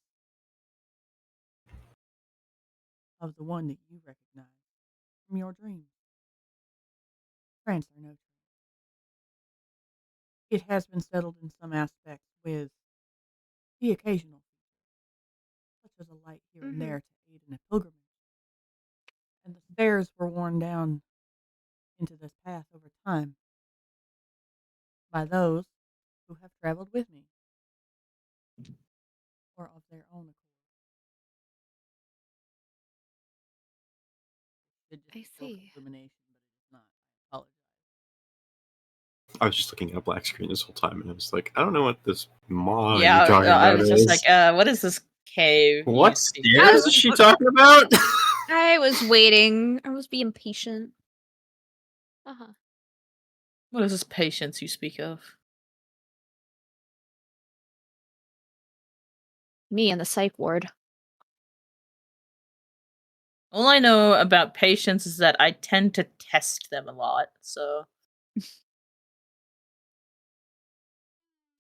of the one that you recognize from your dreams. France are no true. It has been settled in some aspects with the occasional feature, such as a light here and there to aid in a pilgrimage. And the stairs were worn down into this path over time by those who have traveled with me, or of their own accord. I see. Illumination, but it is not. I apologize. I was just looking at a black screen this whole time, and I was like, I don't know what this mall Yeah, you're talking I about was is. just like, what is this cave? What stairs is she talking about? I was waiting. I was being patient. What is this patience you speak of? Me and the psych ward. All I know about patience is that I tend to test them a lot, so.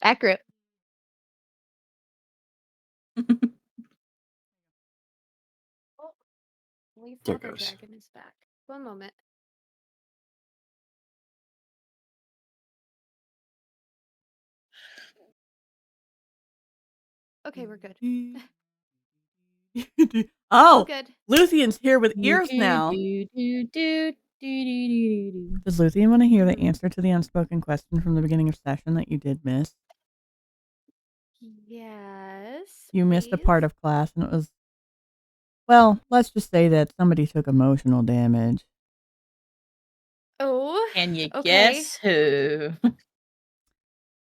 Accurate. There goes. Dragon is back. One moment. Okay, we're good. Oh, good. Luthien's here with ears now. Does Luthien want to hear the answer to the unspoken question from the beginning of session that you did miss? Yes. You missed a part of class, and it was, well, let's just say that somebody took emotional damage. Oh. Can you guess who?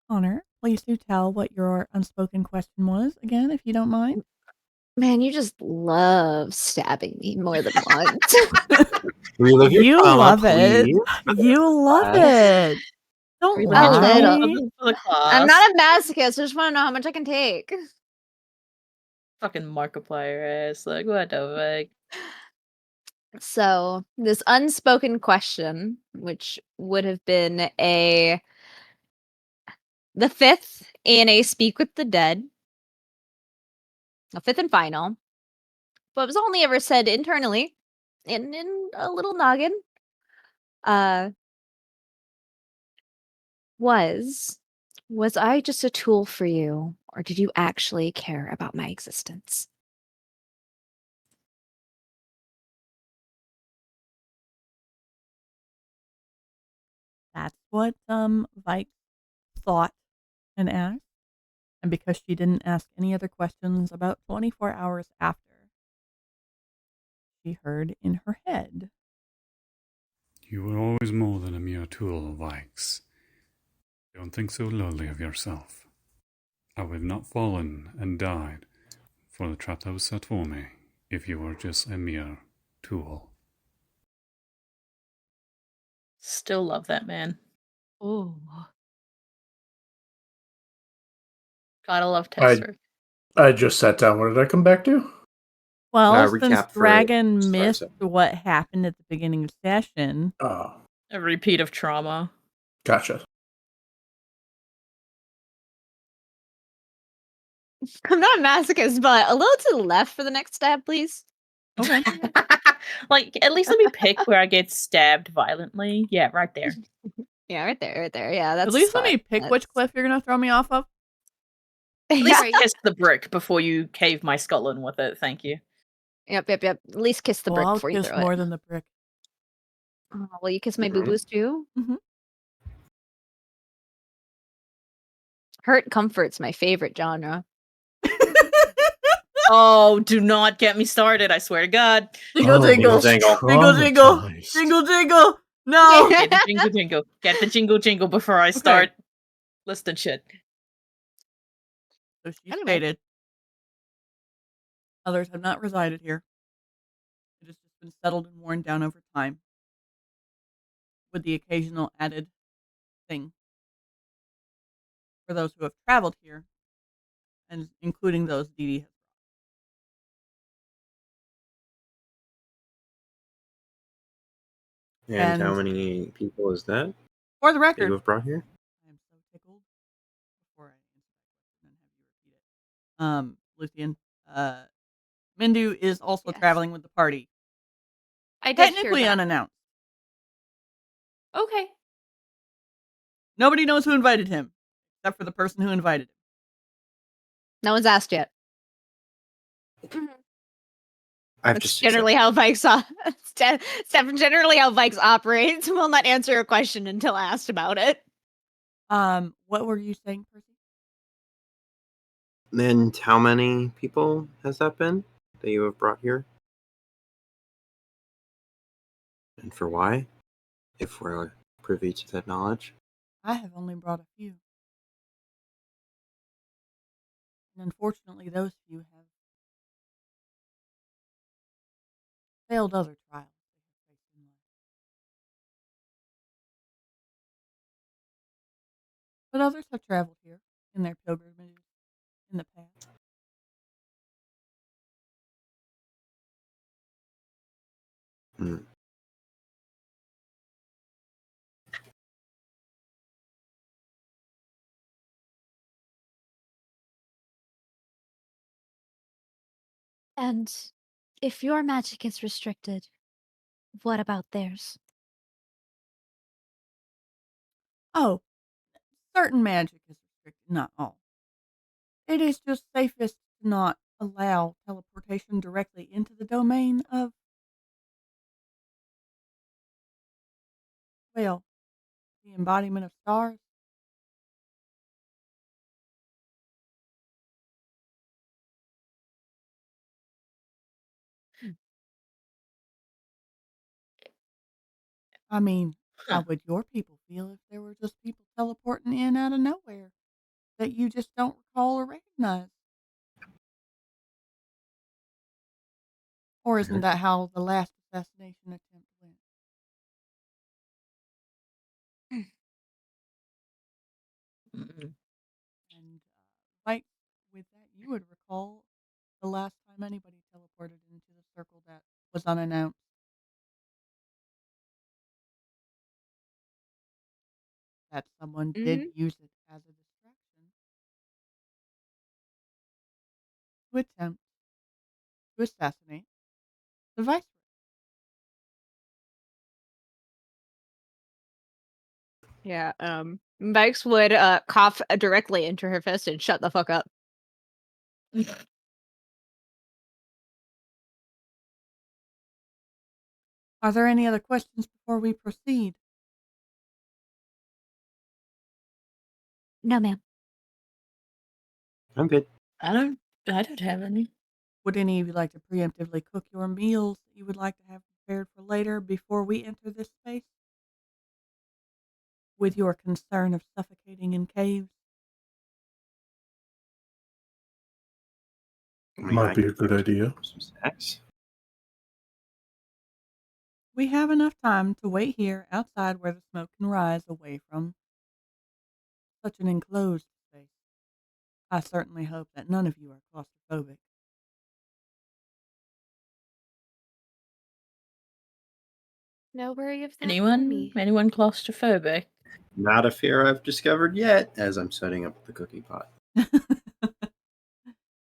Honor, please do tell what your unspoken question was again, if you don't mind. Man, you just love stabbing me more than once. You love it. You love it. Don't lie. I'm not a masochist. I just want to know how much I can take. Fucking Markiplier ass. Like, what the fuck? So, this unspoken question, which would have been the fifth in a Speak with the Dead, a fifth and final, but it was only ever said internally in a little noggin. Was I just a tool for you, or did you actually care about my existence? That's what Vaiks thought and asked. And because she didn't ask any other questions about 24 hours after, she heard in her head. You were always more than a mere tool, Vaiks. Don't think so lowly of yourself. I would have not fallen and died for the trap that was set for me if you were just a mere tool. Still love that man. Oh. Gotta love Tavrick. I just sat down. What did I come back to? Well, since Dragon missed what happened at the beginning of session. Oh. A repeat of trauma. Gotcha. I'm not a masochist, but a little to the left for the next stab, please. Okay. Like, at least let me pick where I get stabbed violently. Yeah, right there. Yeah, right there, right there. Yeah, that's at least let me pick which cliff you're gonna throw me off of. At least kiss the brick before you cave my skull in with it. Thank you. Yep. At least kiss the brick I'll before you kiss throw more it. than the brick. Oh, will you kiss my boo-boos too? Mm-hmm. Hurt comfort's my favorite genre. Oh, do not get me started, I swear to God. Jingle, jingle. Jingle, jingle. Jingle, jingle. No. Get the jingle, jingle. Get the jingle, jingle before I start listing shit. So she stated. Others have not resided here. It has just been settled and worn down over time, with the occasional added thing for those who have traveled here, and including those Dee has brought. And how many people is that? For the record, you have brought here? I am so tickled. Before I answer that question and have you repeat Luthien. Mindu is also Yes. traveling with the party. I did hear Technically that. unannounced. Okay. Nobody knows who invited him, except for the person who invited him. No one's asked yet. I've That's just generally how Vaiks generally how Vaiks operates. Will not answer a question until asked about it. What were you saying, Percy? And how many people has that been that you have brought here? And for why? If we're privy to that knowledge. I have only brought a few. And unfortunately, those few have failed other trials. But others have traveled here in their pilgrimages in the past. Hmm. And if your magic is restricted, what about theirs? Oh, certain magic is restricted, not all. It is just safest to not allow teleportation directly into the domain of, well, the embodiment of stars. I mean, how would your people feel if there were just people teleporting in out of nowhere that you just don't recall or recognize? Or isn't that how the last assassination attempt went? And like with that, you would recall the last time anybody teleported into the circle that was unannounced. That someone did use it as a distraction to attempt to assassinate the viceroy. Yeah, Vaiks would cough directly into her fist and shut the fuck up. Are there any other questions before we proceed? No, ma'am. I'm good. I don't have any. Would any of you like to preemptively cook your meals that you would like to have prepared for later before we enter this space? With your concern of suffocating in caves? Might be a good idea. Some snacks. We have enough time to wait here outside where the smoke can rise away from such an enclosed space. I certainly hope that none of you are claustrophobic. No worry of that. Anyone claustrophobic? Not a fear I've discovered yet, as I'm setting up the cookie pot.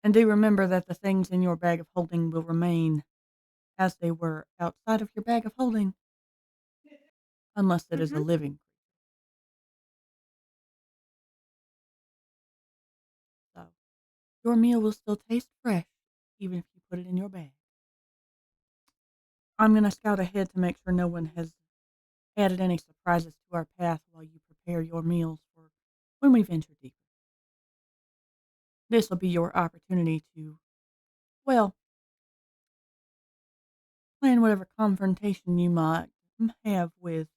And do remember that the things in your bag of holding will remain as they were outside of your bag of holding, unless it is a living creature. So, your meal will still taste fresh, even if you put it in your bag. I'm going to scout ahead to make sure no one has added any surprises to our path while you prepare your meals for when we venture deeper. This will be your opportunity to, well, plan whatever confrontation you might have with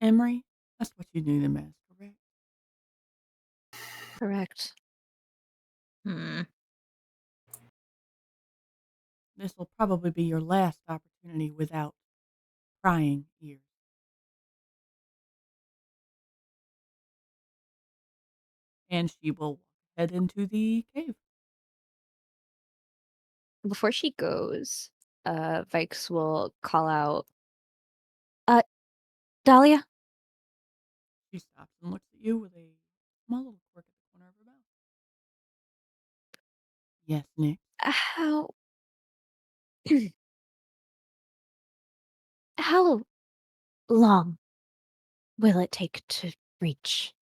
Emery. That's what you knew them as, correct? Correct. This will probably be your last opportunity without prying ears. And she will head into the cave. Before she goes, Vaiks will call out, Dahlia? She stops and looks at you with a small little quirk at the corner of her mouth. Yes, Nick. How how long will it take to reach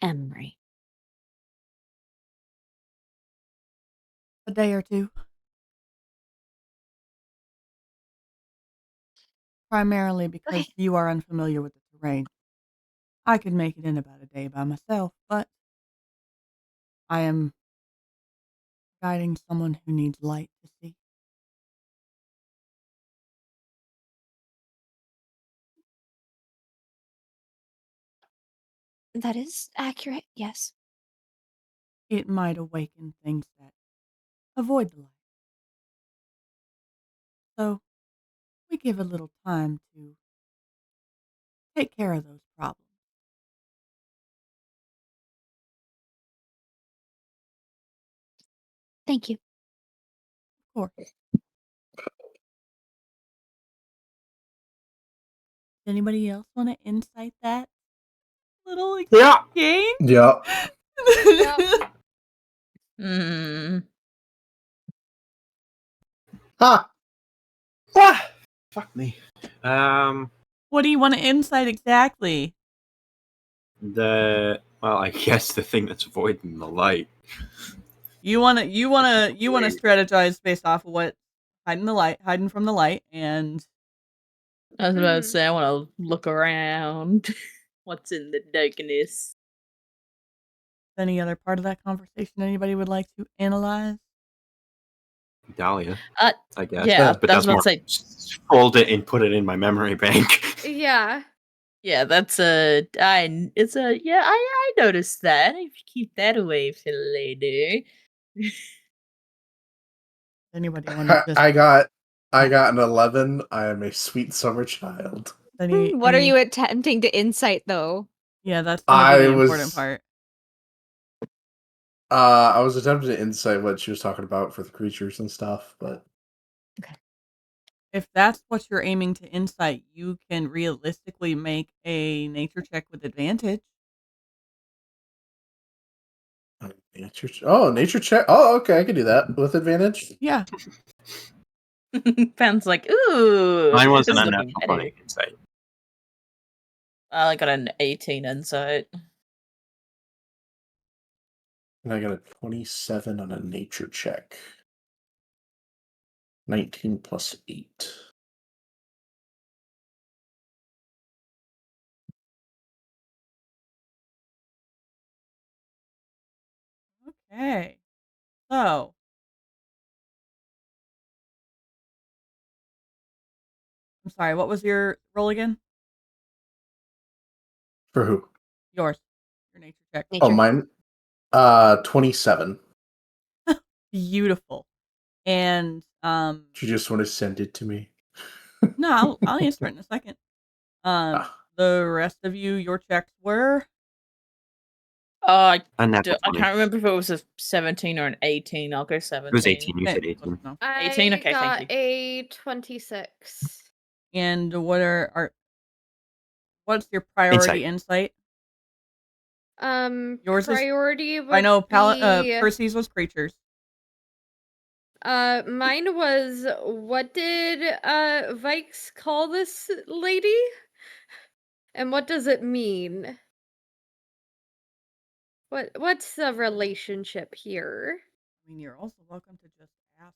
Emery? A day or two. Primarily because Okay. you are unfamiliar with the terrain. I could make it in about a day by myself, but I am guiding someone who needs light to see. That is accurate, yes. It might awaken things that avoid the light. So, we give a little time to take care of those problems. Thank you. Of course. Does anybody else want to insight that little exchange? Yeah. Hmm. Ah. Ah. Fuck me. What do you want to insight exactly? I guess the thing that's avoiding the light. You wanna strategize based off of what hiding from the light, and I was about to say I want to look around. What's in the darkness? any other part of that conversation anybody would like to analyze? Dahlia, I guess. Yeah, but that's that's more what I fold it and put it in my memory bank. Yeah. Yeah, that's I noticed that. If you keep that away for later. Anybody want to just I got an 11. I am a sweet summer child. What are you attempting to insight, though? Yeah, that's gonna be the important was part. I was attempting to insight what she was talking about for the creatures and stuff, but If that's what you're aiming to insight, you can realistically make a nature check with advantage. nature check. Oh, okay, I can do that with advantage. Yeah. Pan's like, ooh. Mine was this an is looking unnatural better. 20 insight. I got an 18 insight. And I got a 27 on a nature check. 19 plus 8. Okay. So I'm sorry, what was your roll again? For who? Yours. Your nature check. Oh, mine. 27. Beautiful. And Do you just want to send it to me? no, I'll answer it in a second. The rest of you, your checks were I Unnatural I 20. can't remember if it was a 17 or an 18. I'll go 17. It was 18. You said 18. 18? Okay, I thank got a 26. And what's your priority insight? Yours Priority is, would I know be Percy's was creatures. Mine was, what did Vaiks call this lady? And what does it mean? What's the relationship here? I mean, you're also welcome to just ask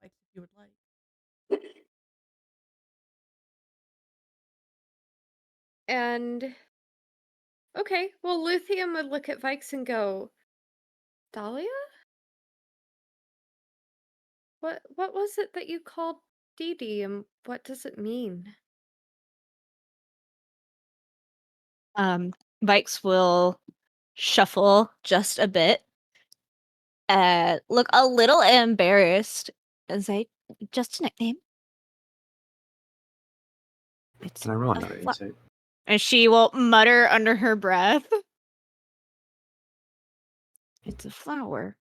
Vaiks if you would like. And okay, well, Luthien would look at Vaiks and go, Dahlia? What was it that you called Dee Dee, and what does it mean? Vaiks will shuffle just a bit, look a little embarrassed, and say, "Just a nickname." Can I roll another insight? And she will mutter under her breath, "It's a flower."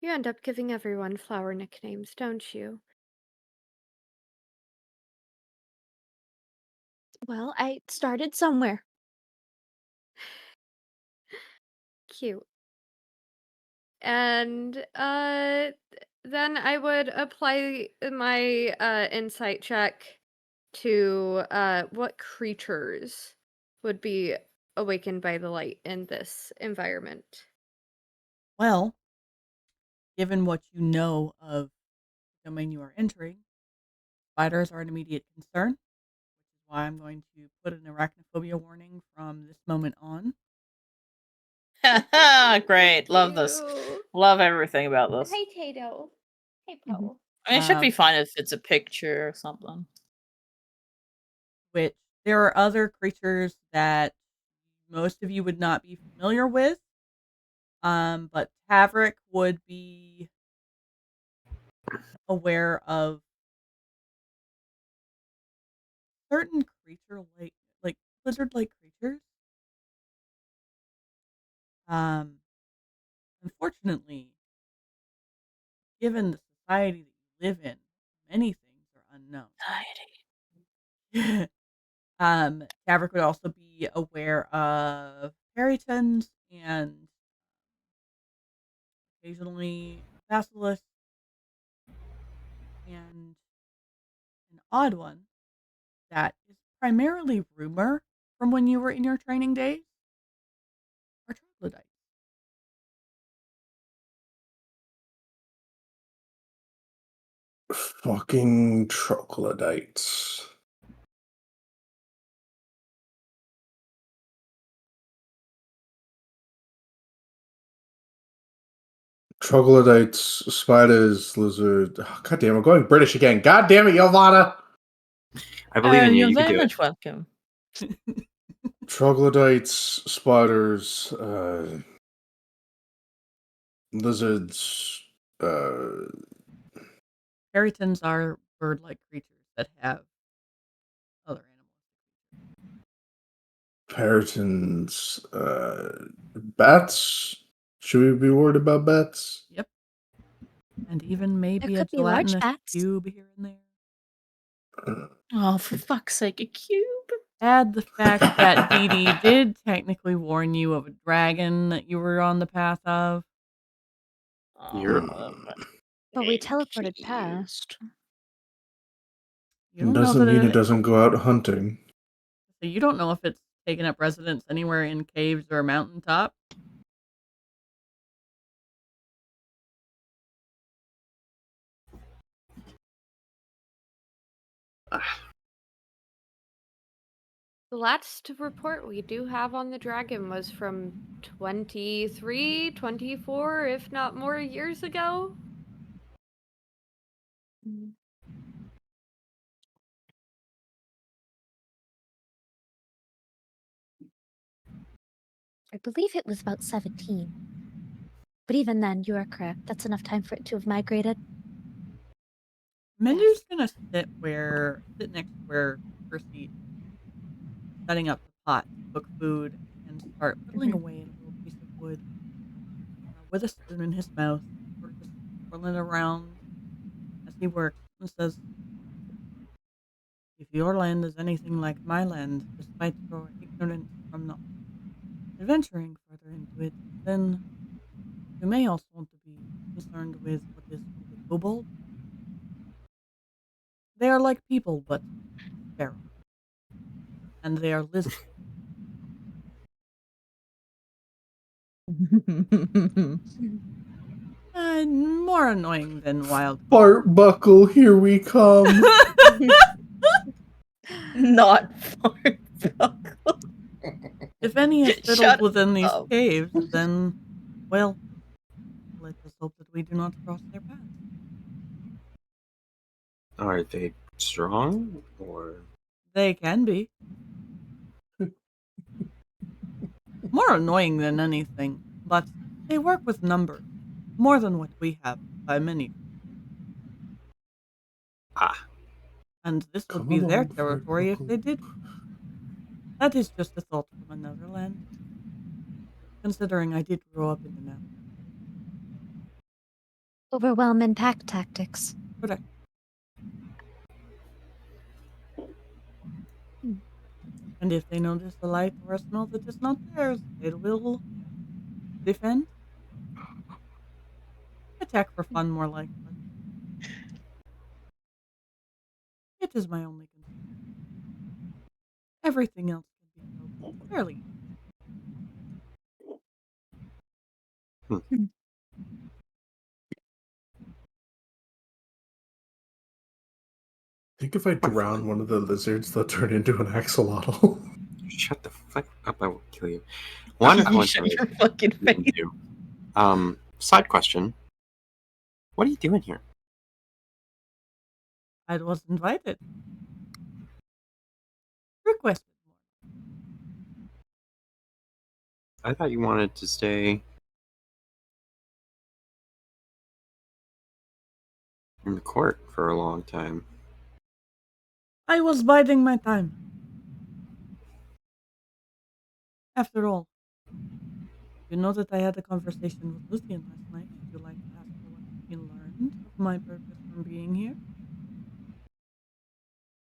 You end up giving everyone flower nicknames, don't you? Well, I started somewhere. Cute. And then I would apply my insight check to what creatures would be awakened by the light in this environment. Well, given what you know of the domain you are entering, spiders are an immediate concern, which is why I'm going to put an arachnophobia warning from this moment on. Great. Love this. Love everything about this. Hey, Tato. Hey, Paul. I mean, it should be fine if it's a picture or something. Which there are other creatures that most of you would not be familiar with. But Tavrick would be aware of certain creature like lizard-like creatures. Unfortunately, given the society that you live in, many things are unknown. Tavrick would also be aware of peritons and occasionally basilisks, and an odd one that is primarily rumor from when you were in your training days are troglodytes. Fucking troglodytes. Troglodytes, spiders, lizard. Oh, God damn, I'm going British again. God damn it, Ylvanna! I believe in you. You're You can very do much it. welcome. Troglodytes, spiders, lizards, Peritons are bird-like creatures that have other animals. peritons, bats. Should we be worried about bats? Yep. And even maybe There a could be large gelatinous bats. cube here and there. Oh, for fuck's sake, a cube. Add the fact that Dee Dee did technically warn you of a dragon that you were on the path of. But we teleported past. You don't Doesn't know mean that it doesn't go out hunting. So you don't know if it's taken up residence anywhere in caves or a mountaintop. The last report we do have on the dragon was from 23, 24, if not more years ago. I believe it was about 17. But even then, you are correct. That's enough time for it to have migrated. Mendu's gonna sit next to where Percy is, setting up the pot to cook food and start whittling away at a little piece of wood with a spoon in his mouth, sort of just swirling it around as he works, and says, "If your land is anything like my land, despite your ignorance from not adventuring further into it, then you may also want to be concerned with what is called a kobold. They are like people, but feral. And they are lizards." More annoying than wild. Bart Buckle, here we come. Not Bart Buckle. If any is fiddled within these caves, then, well, let us hope that we do not cross their paths. Are they strong, or...? They can be. More annoying than anything, but they work with numbers, more than what we have by many. And this would be their territory if they did. That is just a thought from another land. Considering I did grow up in the mountains. Overwhelm and pack tactics. Correct. And if they notice a light or a smell that is not theirs, they will defend. Attack for fun, more likely. It is my only concern. Everything else can be dealt fairly. I think if I drown one of the lizards, they'll turn into an axolotl. Shut the fuck up! I will kill you. Wonderful Shut your information. fucking face. Side question. What are you doing here? I was invited. Requested more. I thought you wanted to stay in the court for a long time. I was biding my time. After all, you know that I had a conversation with Luthien last night. Would you like to ask her what he learned of my purpose from being here?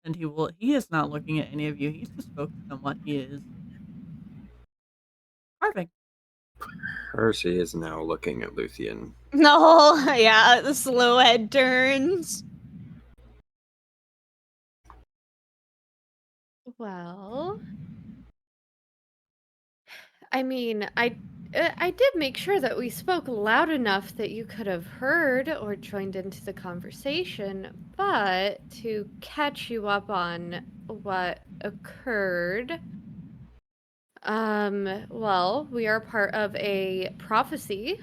And he is not looking at any of you. He's just focused on what he is carving. Percy is now looking at Luthien. No, yeah, the slow head turns. Well, I mean, I did make sure that we spoke loud enough that you could have heard or joined into the conversation, but to catch you up on what occurred, well, we are part of a prophecy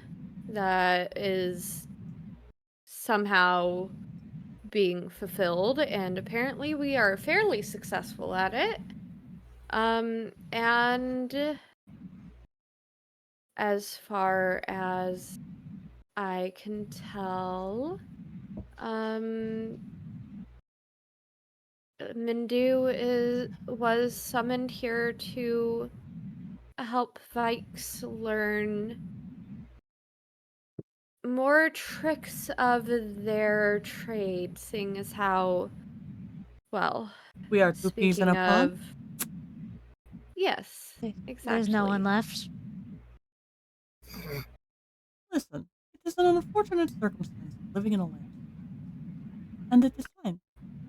that is somehow being fulfilled, and apparently we are fairly successful at it. And as far as I can tell, Mindu was summoned here to help Vaiks learn more tricks of their trade, seeing as how, well, we are two peas in a pod. Yes, exactly. There's no one left. Listen, it is an unfortunate circumstance living in a land. And it is fine.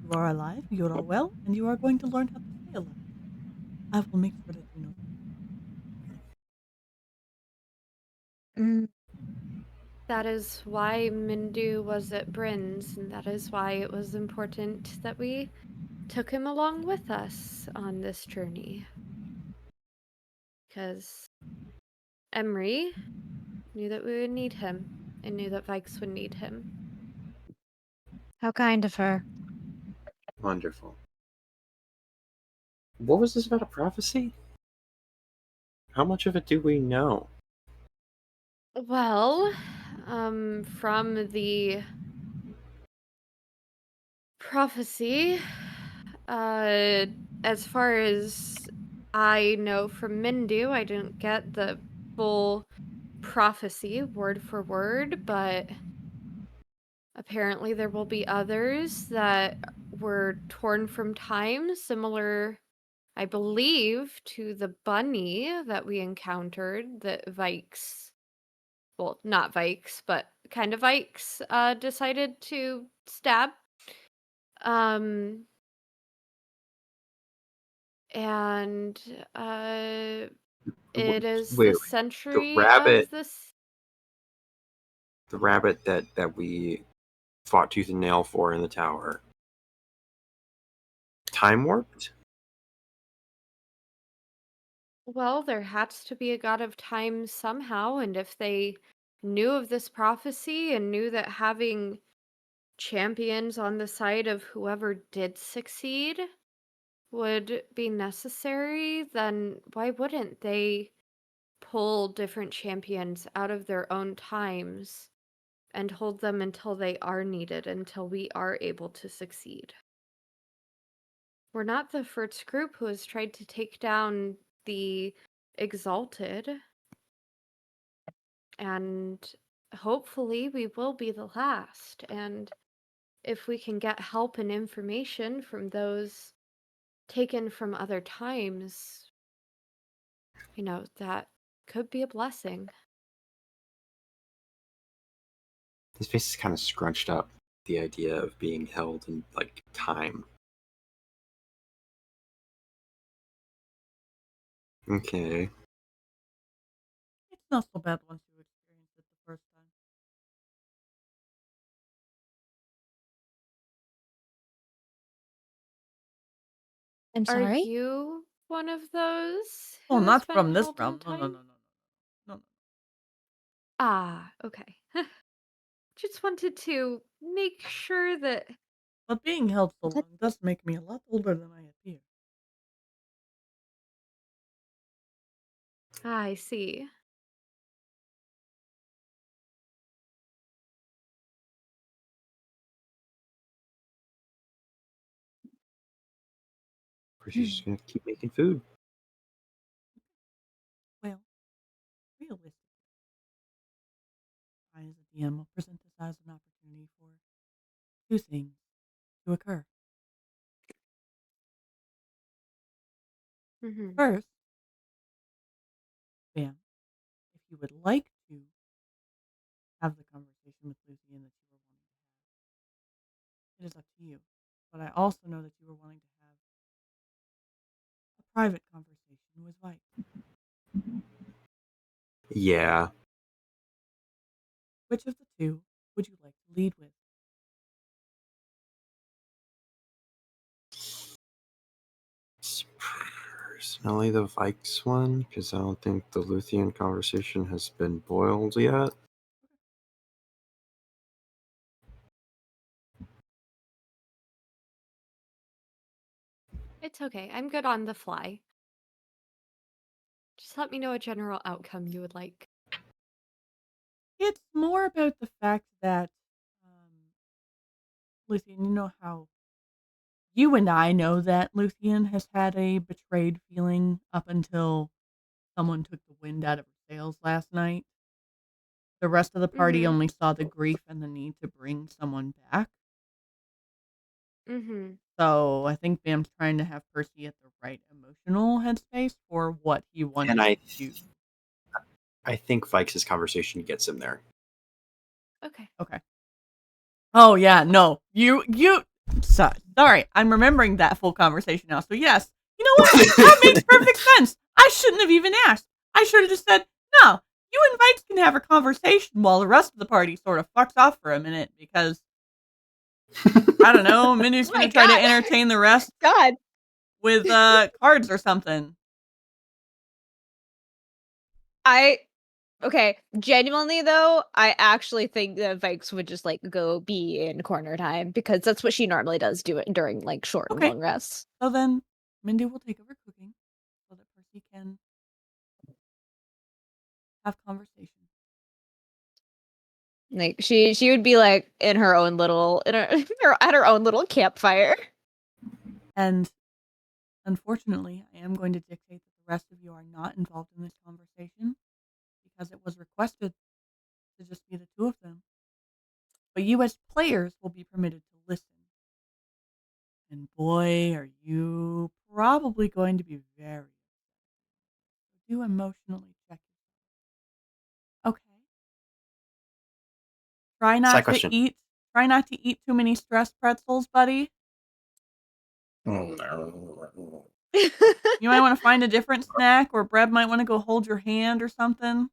You are alive, you are well, and you are going to learn how to stay alive. I will make sure that you know. That is why Mindu was at Bryn's, and that is why it was important that we took him along with us on this journey. Because Emery knew that we would need him, and knew that Vaiks would need him. How kind of her. Wonderful. What was this about a prophecy? How much of it do we know? Well, from the prophecy, as far as I know from Mindu, I didn't get the full prophecy word for word, but apparently there will be others that were torn from time, similar, I believe, to the bunny that we encountered that Vaiks, well, not Vaiks, but kind of Vaiks, decided to stab. And it is the century of this. The rabbit that we fought tooth and nail for in the tower. Time warped? Well, there has to be a god of time somehow, and if they knew of this prophecy and knew that having champions on the side of whoever did succeed would be necessary, then why wouldn't they pull different champions out of their own times and hold them until they are needed, until we are able to succeed? We're not the first group who has tried to take down the Exalted, and hopefully we will be the last. And if we can get help and information from those taken from other times, that could be a blessing. His face is kind of scrunched up. The idea of being held in like time. Okay. It's not so bad once you experience it the first time. I'm Are sorry? you one of those Oh, who has not been from this held in realm. No, no, time? no, no, no, no. Ah, okay. Just wanted to make sure that. But being held so What? long does make me a lot older than I appear. I see. She's just gonna keep making food. Well, realistically, I as a DM will present this as an opportunity for two things to occur. Mm-hmm. First, Bam, if you would like to have the conversation with Luthien that you were wanting to have, it is up to you. But I also know that you were wanting to have a private conversation with Vaiks. Yeah. Which of the two would you like to lead with? Personally, the Vaiks one, because I don't think the Luthien conversation has been boiled yet. It's okay. I'm good on the fly. Just let me know a general outcome you would like. It's more about the fact that, Luthien, you know how you and I know that Luthien has had a betrayed feeling up until someone took the wind out of her sails last night. The rest of the party Mm-hmm. only saw the grief and the need to bring someone back. Mm-hmm. So I think Bam's trying to have Percy at the right emotional headspace for what he wanted to do. I think Vaiks' conversation gets him there. Okay. Okay. Oh yeah, no. You sorry, I'm remembering that full conversation now. So yes. You know what? That makes perfect sense. I shouldn't have even asked. I should have just said, no, you and Vaiks can have a conversation while the rest of the party sort of fucks off for a minute because I don't know, Mindy's gonna try to entertain the rest with cards or something. Okay, genuinely though, I actually think that Vaiks would just like go be in corner time because that's what she normally does do it during like short and long rests. So then Mindy will take over cooking so that Percy can have conversation. Like she would be like in her own little at her own little campfire. And unfortunately, I am going to dictate that the rest of you are not involved in this conversation because it was requested to just be the two of them. But you as players will be permitted to listen. And boy, are you probably going to be very upset. Do emotionally check yourself. Okay. Try not to eat too many stress pretzels, buddy. You might want to find a different snack, or Breb might want to go hold your hand or something.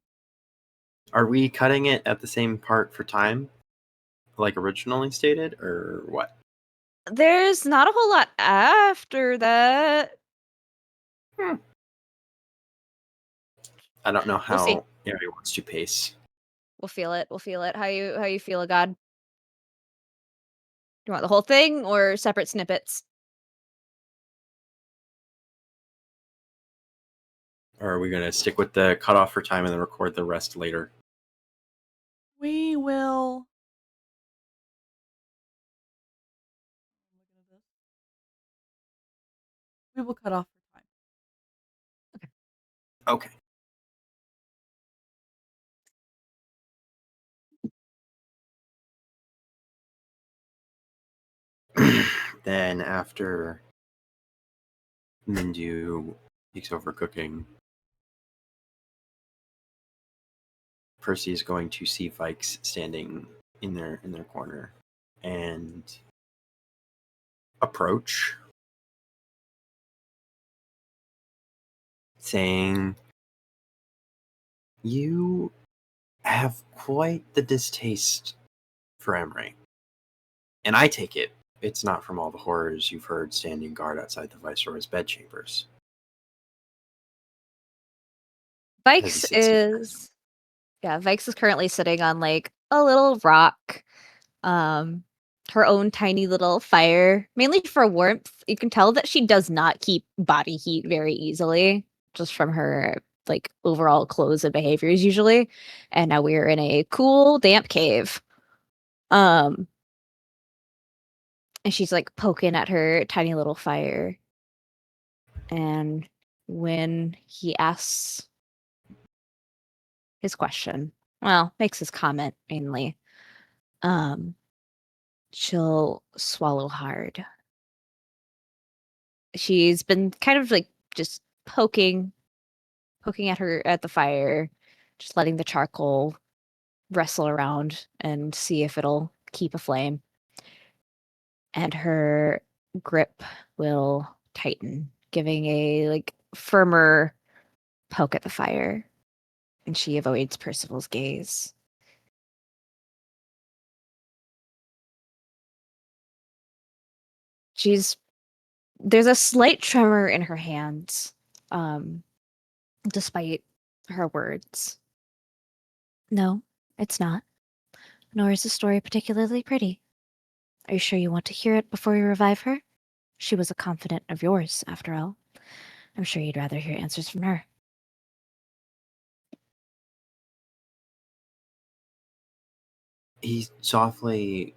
Are we cutting it at the same part for time, like originally stated, or what? There's not a whole lot after that. I don't know We'll see. how Ari wants to pace. We'll feel it. We'll feel it. How you feel, God? Do you want the whole thing or separate snippets? Or are we going to stick with the cutoff for time and then record the rest later? We will. We will cut off for time. Okay. Then after Mindu takes over cooking. Percy is going to see Vaiks standing in their corner and approach, saying, "You have quite the distaste for Emery, and I take it's not from all the horrors you've heard standing guard outside the Viceroy's bedchambers." Vaiks is currently sitting on like a little rock, her own tiny little fire, mainly for warmth. You can tell that she does not keep body heat very easily, just from her like overall clothes and behaviors usually. And now we're in a cool, damp cave. And she's like poking at her tiny little fire. And when he asks his question, makes his comment mainly, she'll swallow hard. She's been kind of like just poking at the fire, just letting the charcoal wrestle around and see if it'll keep aflame. And her grip will tighten, giving a like firmer poke at the fire. And she avoids Percival's gaze. There's a slight tremor in her hands, despite her words. No, it's not. Nor is the story particularly pretty. Are you sure you want to hear it before you revive her? She was a confidant of yours, after all. I'm sure you'd rather hear answers from her. He softly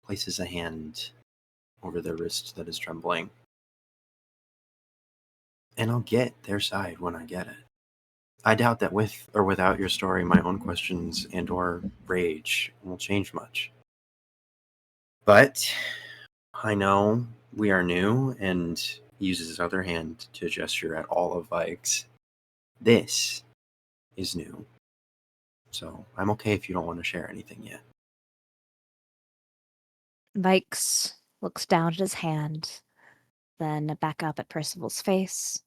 places a hand over the wrist that is trembling. And I'll get their side when I get it. I doubt that with or without your story, my own questions and or rage won't change much. But I know we are new, and he uses his other hand to gesture at all of Vaiks. This is new. So I'm okay if you don't want to share anything yet. Vaiks looks down at his hand, then back up at Percival's face,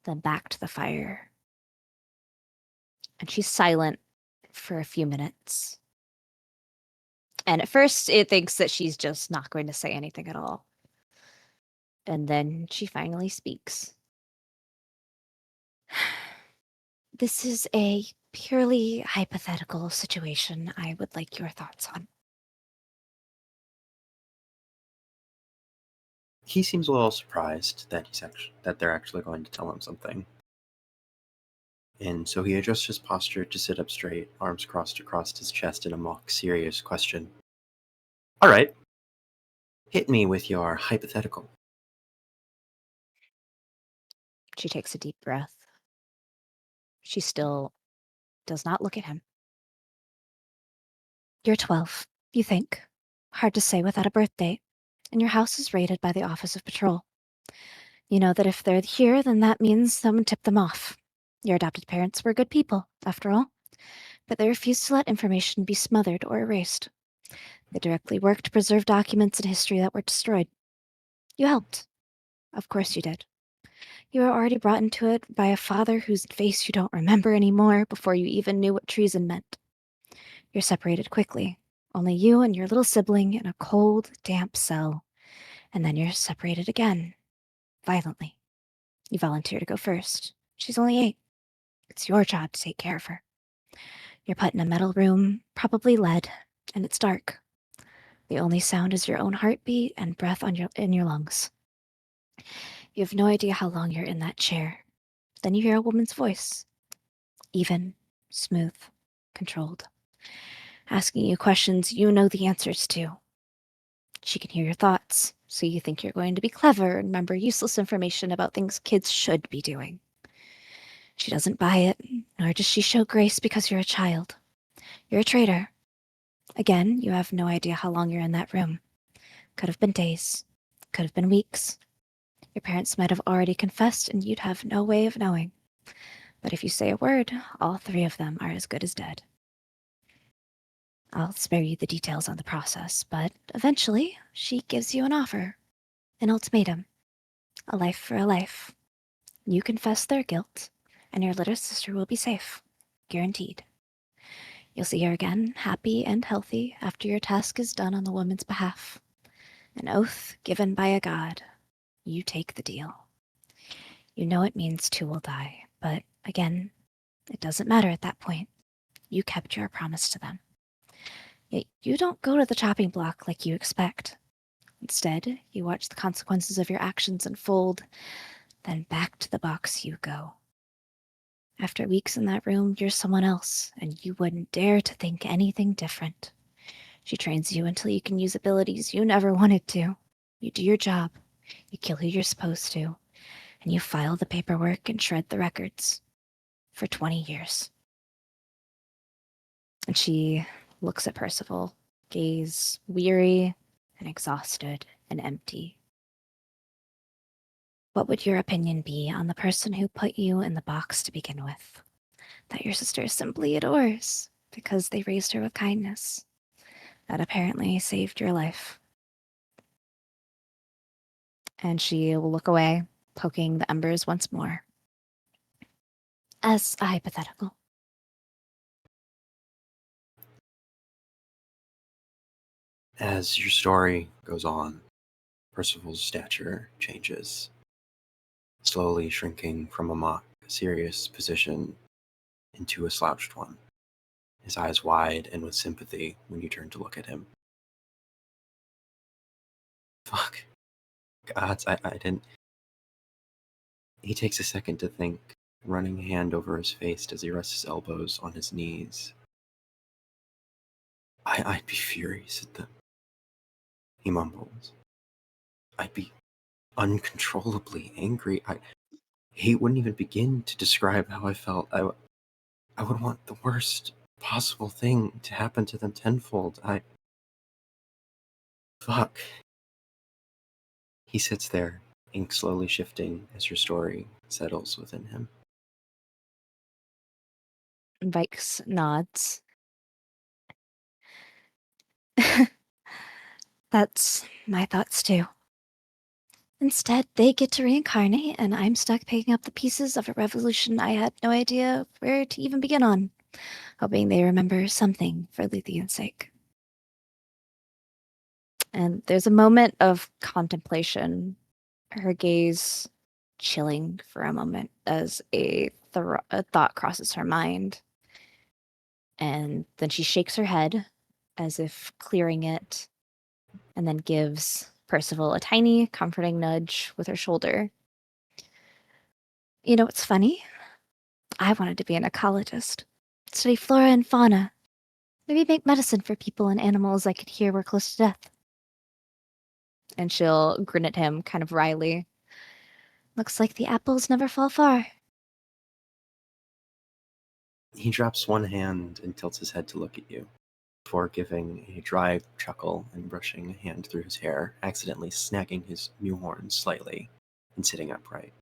then back to the fire. And she's silent for a few minutes. And at first, it thinks that she's just not going to say anything at all. And then she finally speaks. This is a purely hypothetical situation I would like your thoughts on. He seems a little surprised that they're actually going to tell him something. And so he adjusts his posture to sit up straight, arms crossed across his chest in a mock serious question. All right. Hit me with your hypothetical. She takes a deep breath. She still does not look at him. You're 12, you think. Hard to say without a birth date. And your house is raided by the Office of Patrol. You know that if they're here, then that means someone tipped them off. Your adopted parents were good people, after all. But they refused to let information be smothered or erased. They directly worked to preserve documents and history that were destroyed. You helped. Of course you did. You were already brought into it by a father whose face you don't remember anymore before you even knew what treason meant. You're separated quickly. Only you and your little sibling in a cold, damp cell. And then you're separated again. Violently. You volunteer to go first. She's only 8. It's your job to take care of her. You're put in a metal room, probably lead, and it's dark. The only sound is your own heartbeat and breath in your lungs. You have no idea how long you're in that chair. Then you hear a woman's voice. Even, smooth, controlled. Asking you questions you know the answers to. She can hear your thoughts, so you think you're going to be clever and remember useless information about things kids should be doing. She doesn't buy it, nor does she show grace because you're a child. You're a traitor. Again, you have no idea how long you're in that room. Could have been days. Could have been weeks. Your parents might have already confessed, and you'd have no way of knowing. But if you say a word, all 3 of them are as good as dead. I'll spare you the details on the process, but eventually she gives you an offer, an ultimatum, a life for a life. You confess their guilt, and your little sister will be safe, guaranteed. You'll see her again, happy and healthy, after your task is done on the woman's behalf. An oath given by a god. You take the deal. You know it means 2 will die, but again, it doesn't matter at that point. You kept your promise to them. Yet you don't go to the chopping block like you expect. Instead, you watch the consequences of your actions unfold, then back to the box you go. After weeks in that room, you're someone else, and you wouldn't dare to think anything different. She trains you until you can use abilities you never wanted to. You do your job, you kill who you're supposed to, and you file the paperwork and shred the records. For 20 years. And she looks at Percival, gaze weary and exhausted and empty. What would your opinion be on the person who put you in the box to begin with? That your sister simply adores because they raised her with kindness. That apparently saved your life. And she will look away, poking the embers once more. As a hypothetical. As your story goes on, Percival's stature changes, slowly shrinking from a mock, serious position into a slouched one, his eyes wide and with sympathy when you turn to look at him. Fuck. Gods, I didn't... He takes a second to think, running a hand over his face as he rests his elbows on his knees. I'd be furious at them, he mumbles. I'd be uncontrollably angry. Hate wouldn't even begin to describe how I felt. I would want the worst possible thing to happen to them tenfold. Fuck. He sits there, ink slowly shifting as your story settles within him. Vaiks nods. That's my thoughts too. Instead, they get to reincarnate, and I'm stuck picking up the pieces of a revolution I had no idea where to even begin on, hoping they remember something for Luthien's sake. And there's a moment of contemplation, her gaze chilling for a moment as a thought crosses her mind. And then she shakes her head as if clearing it, and then gives Percival a tiny, comforting nudge with her shoulder. You know what's funny? I wanted to be an ecologist, study flora and fauna, maybe make medicine for people and animals I could hear were close to death. And she'll grin at him kind of wryly. Looks like the apples never fall far. He drops one hand and tilts his head to look at you, before giving a dry chuckle and brushing a hand through his hair, accidentally snagging his new horn slightly and sitting upright.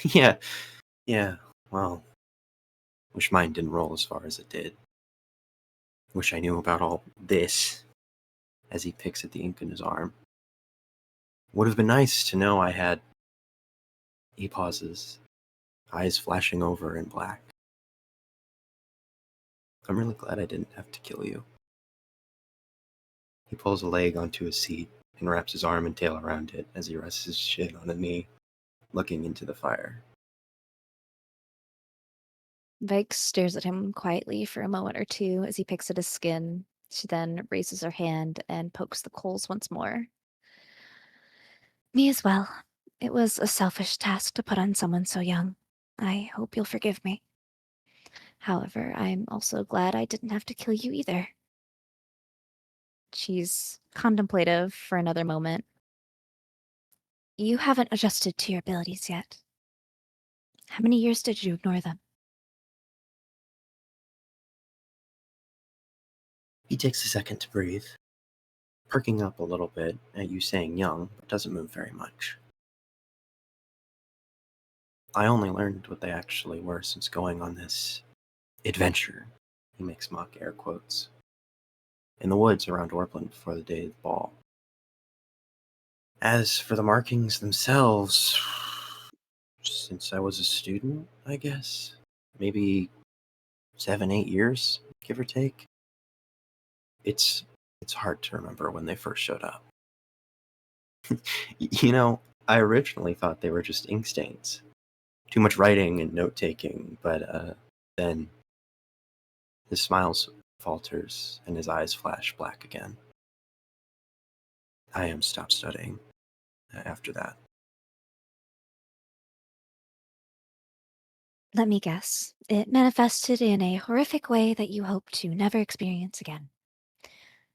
Yeah, well, wish mine didn't roll as far as it did. Wish I knew about all this, as he picks at the ink in his arm. Would have been nice to know I had... He pauses, eyes flashing over in black. I'm really glad I didn't have to kill you. He pulls a leg onto his seat and wraps his arm and tail around it as he rests his chin on a knee, looking into the fire. Vaiks stares at him quietly for a moment or two as he picks at his skin. She then raises her hand and pokes the coals once more. Me as well. It was a selfish task to put on someone so young. I hope you'll forgive me. However, I'm also glad I didn't have to kill you either. She's contemplative for another moment. You haven't adjusted to your abilities yet. How many years did you ignore them? He takes a second to breathe, perking up a little bit at you saying young, but doesn't move very much. I only learned what they actually were since going on this adventure, he makes mock air quotes, in the woods around Orpland before the day of the ball. As for the markings themselves, since I was a student, I guess, maybe 7-8 years, give or take, it's hard to remember when they first showed up. I originally thought they were just ink stains. Too much writing and note-taking, but then his smile falters and his eyes flash black again. I stopped studying after that. Let me guess. It manifested in a horrific way that you hope to never experience again.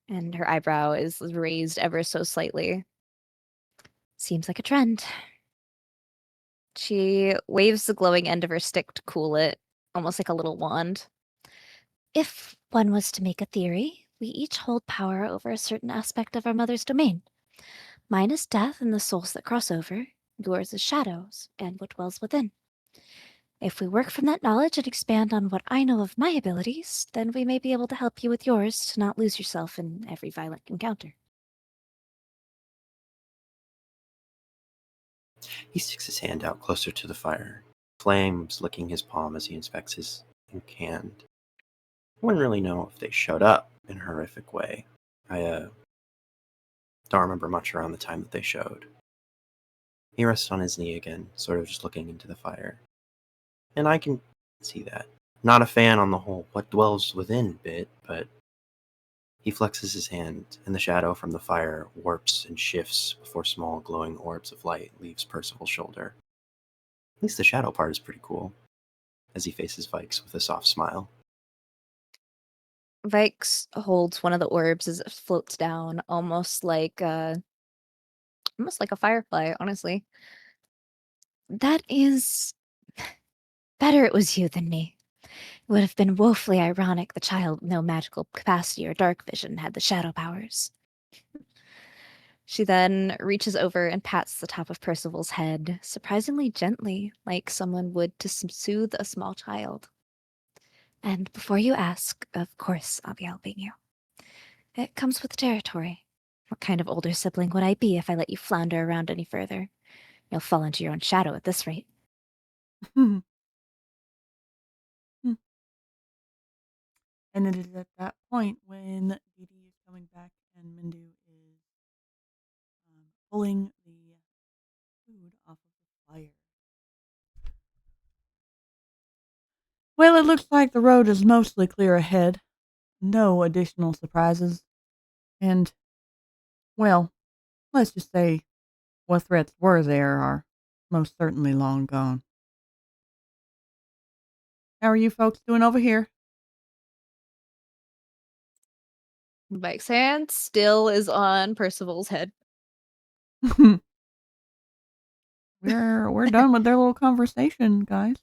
And her eyebrow is raised ever so slightly. Seems like a trend. She waves the glowing end of her stick to cool it, almost like a little wand. If one was to make a theory, we each hold power over a certain aspect of our mother's domain. Mine is death and the souls that cross over. Yours is shadows and what dwells within. If we work from that knowledge and expand on what I know of my abilities, then we may be able to help you with yours to not lose yourself in every violent encounter. He sticks his hand out closer to the fire, flames licking his palm as he inspects his ink hand. I wouldn't really know if they showed up in a horrific way. I don't remember much around the time that they showed. He rests on his knee again, sort of just looking into the fire. And I can see that. Not a fan on the whole what dwells within bit, but he flexes his hand, and the shadow from the fire warps and shifts before small glowing orbs of light leaves Percival's shoulder. At least the shadow part is pretty cool, as he faces Vaiks with a soft smile. Vaiks holds one of the orbs as it floats down, almost like a firefly, honestly. That is better it was you than me. It would have been woefully ironic the child with no magical capacity or dark vision had the shadow powers. She then reaches over and pats the top of Percival's head, surprisingly gently, like someone would to soothe a small child. And before you ask, of course I'll be helping you. It comes with the territory. What kind of older sibling would I be if I let you flounder around any further? You'll fall into your own shadow at this rate. And it is at that point when Didi is coming back and Mindu is pulling the food off of the fire. Well, it looks like the road is mostly clear ahead. No additional surprises. And, well, let's just say what threats were there are most certainly long gone. How are you folks doing over here? Mike's hand still is on Percival's head. We're done with their little conversation, guys.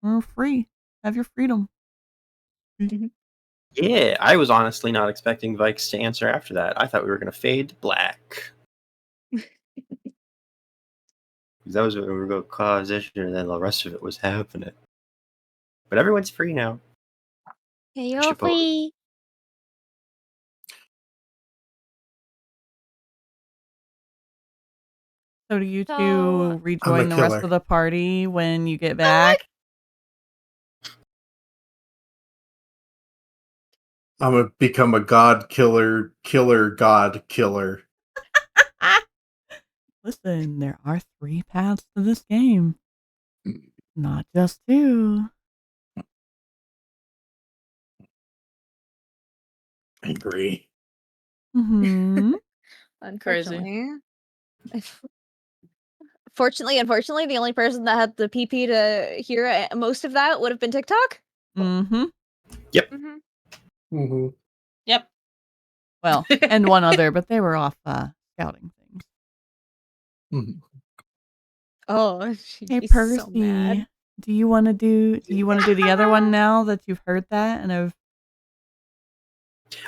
We're free. Have your freedom. Yeah, I was honestly not expecting Vaiks to answer after that. I thought we were going to fade to black. That was what we were going to cause issue, and then the rest of it was happening. But everyone's free now. Yeah, you're free. So do you two rejoin the rest of the party when you get back? I'm gonna become a god killer, god killer. Listen, there are 3 paths to this game. Not just 2. I agree. Mm-hmm. Unfortunately. Unfortunately, the only person that had the PP to hear most of that would have been TikTok. Mm-hmm. Yep. Mm-hmm. Yep. Well, and one other, but they were off scouting things. Mm-hmm. Oh, she'd hey, be Percy, so mad. do you want to do the other one now that you've heard that and have?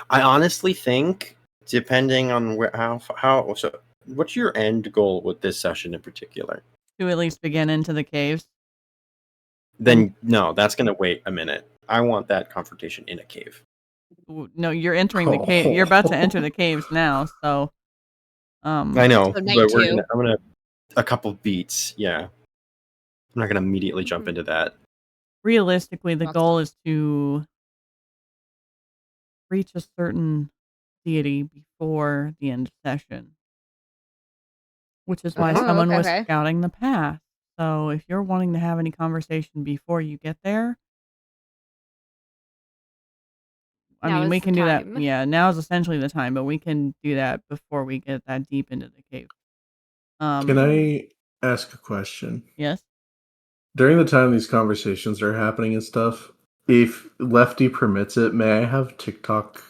I honestly think, depending on how so, what's your end goal with this session in particular? To at least begin into the caves. Then no, that's gonna wait a minute. I want that confrontation in a cave. No, you're entering the cave. You're about to enter the caves now, so. I know, So but night I'm gonna a couple beats. Yeah, I'm not gonna immediately jump into that. Realistically, the goal is to reach a certain deity before the end of session, which is why someone was scouting the path. So if you're wanting to have any conversation before you get there, I mean, we can do that. Yeah, now is essentially the time, but we can do that before we get that deep into the cave. Can I ask a question? Yes. During the time these conversations are happening and stuff, if Lefty permits it, may I have TikTok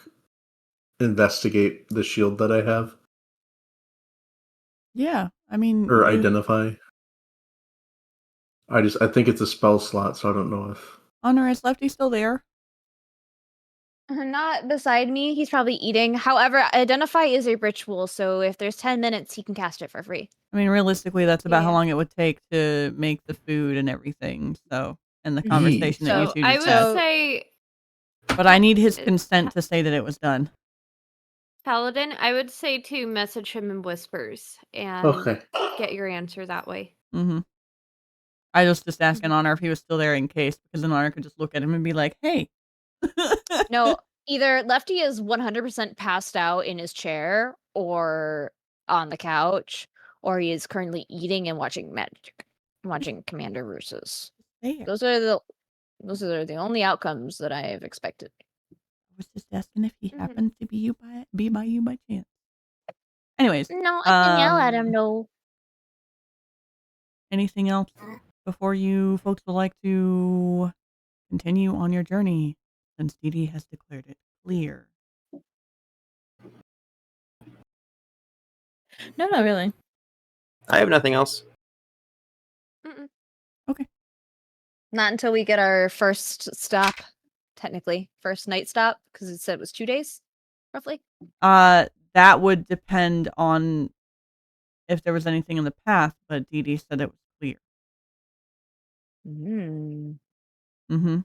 investigate the shield that I have? Yeah, I mean, or identify. I think it's a spell slot, so I don't know if. Honor, is Lefty still there? Not beside me. He's probably eating. However, identify is a ritual, so if there's 10 minutes, he can cast it for free. I mean, realistically, that's about how long it would take to make the food and everything. So, and the conversation that you two just had. I would say, but I need his consent to say that it was done. Paladin, I would say to message him in whispers and get your answer that way. Mm-hmm. I was just asking Honor if he was still there in case, because then Honor could just look at him and be like, "Hey." No, either Lefty is 100% passed out in his chair or on the couch, or he is currently eating and watching Commander Roos's. Those are the only outcomes that I have expected. I was just asking if he happened to be by you by chance. Anyways, no, I can yell at him. No. Anything else before you folks would like to continue on your journey, since Dee has declared it clear? No, not really. I have nothing else. Okay. Not until we get our first stop, technically. First night stop, because it said it was 2 days, roughly. That would depend on if there was anything in the path, but Dee said it was clear. Mm-hmm.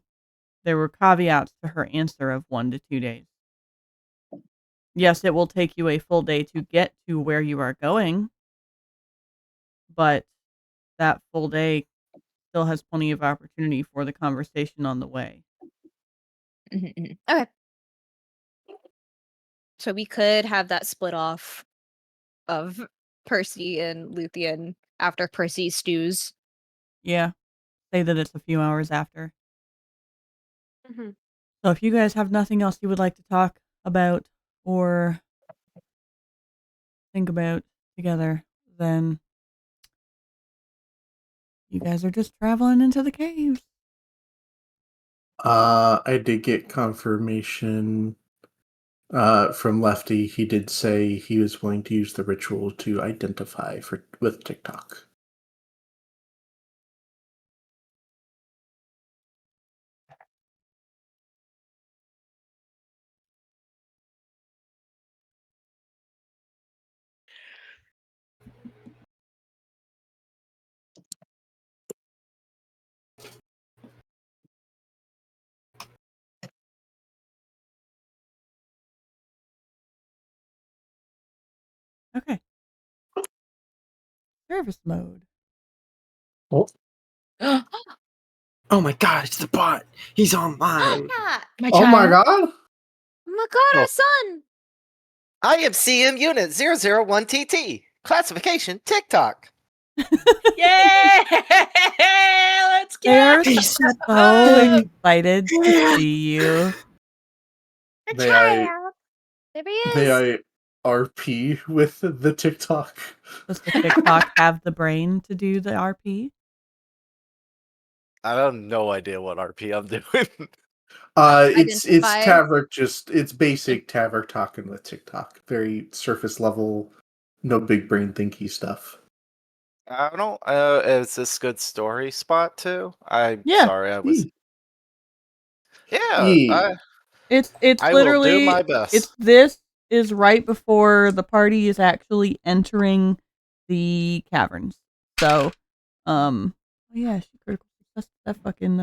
There were caveats to her answer of 1 to 2 days. Yes, it will take you a full day to get to where you are going, but that full day still has plenty of opportunity for the conversation on the way. Okay. So we could have that split off of Percy and Luthien after Percy stews. Yeah. Say that it's a few hours after. Mm-hmm. So if you guys have nothing else you would like to talk about or think about together, then you guys are just traveling into the caves. I did get confirmation from Lefty. He did say he was willing to use the ritual to identify with TikTok. Okay. Service mode. Oh. Oh my god, it's the bot. He's online. Oh my god. Oh my god, our son. I am CM Unit 001TT. Classification TikTok. Yeah! Let's go! They're so excited to see you. May I There he is. May I RP with the TikTok? Does the TikTok have the brain to do the RP? I have no idea what RP I'm doing. It's Tavrick. It's basic Tavrick talking with TikTok. Very surface level, no big brain thinky stuff. I don't. Is this good story spot too? I'm sorry. I was. Yeah. It's I literally. will do my best. This is right before the party is actually entering the caverns. So, yeah, she critical that fucking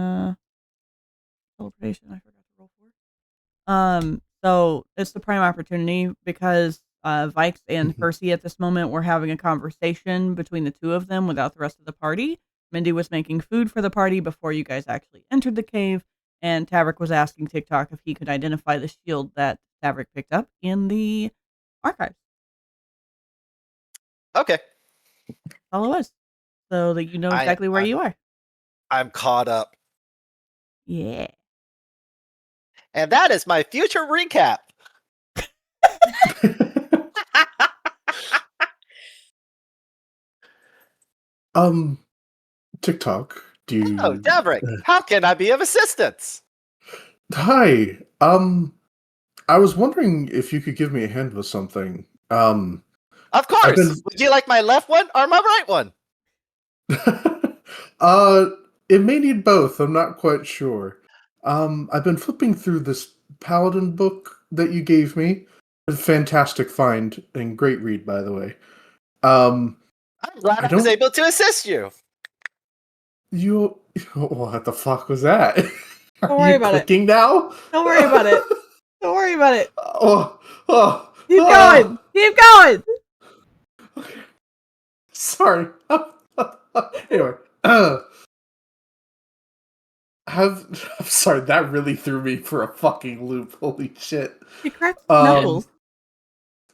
celebration I forgot to roll for. So it's the prime opportunity because Vaiks and Percy at this moment were having a conversation between the two of them without the rest of the party. Mindy was making food for the party before you guys actually entered the cave, and Tavrick was asking TikTok if he could identify the shield that Tavrick picked up in the archives. Okay. That's all it was. So that you know exactly where you are. I'm caught up. Yeah. And that is my future recap. TikTok, do you... Oh, Tavrick, how can I be of assistance? Hi. I was wondering if you could give me a hand with something. Of course. Would you like my left one or my right one? It may need both. I'm not quite sure. I've been flipping through this Paladin book that you gave me. A fantastic find and great read, by the way. I'm glad I was able to assist you. What the fuck was that? Don't worry about it. Clicking now? Don't worry about it. Don't worry about it. Keep going. Keep going. Okay. Sorry. Anyway, I'm sorry, that really threw me for a fucking loop. Holy shit. He cracked knuckles.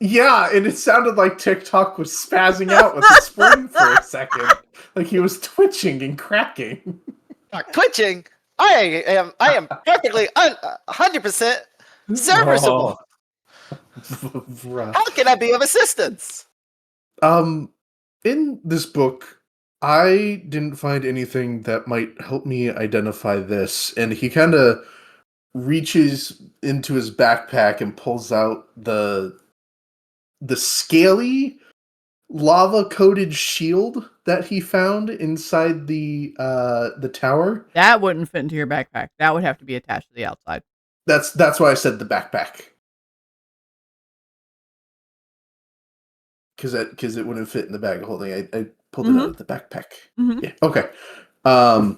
Yeah, and it sounded like TikTok was spazzing out with the spring for a second. Like he was twitching and cracking. Twitching? I am perfectly 100% serviceable. How can I be of assistance? In this book, I didn't find anything that might help me identify this, and he kind of reaches into his backpack and pulls out the scaly lava-coated shield that he found inside the tower. That wouldn't fit into your backpack. That would have to be attached to the outside. That's why I said the backpack. Because it wouldn't fit in the bag of holding. I pulled it out of the backpack. Yeah. Okay. I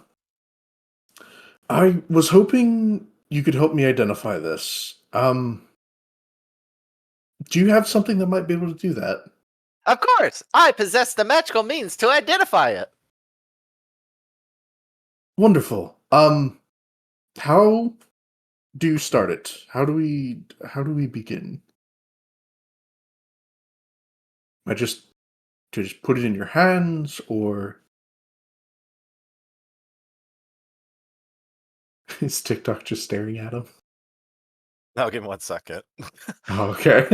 was hoping you could help me identify this. Do you have something that might be able to do that? Of course, I possess the magical means to identify it. Wonderful. How do you start it? How do we begin? Do I just put it in your hands, or is TikTok just staring at him? No, give me 1 second. Okay.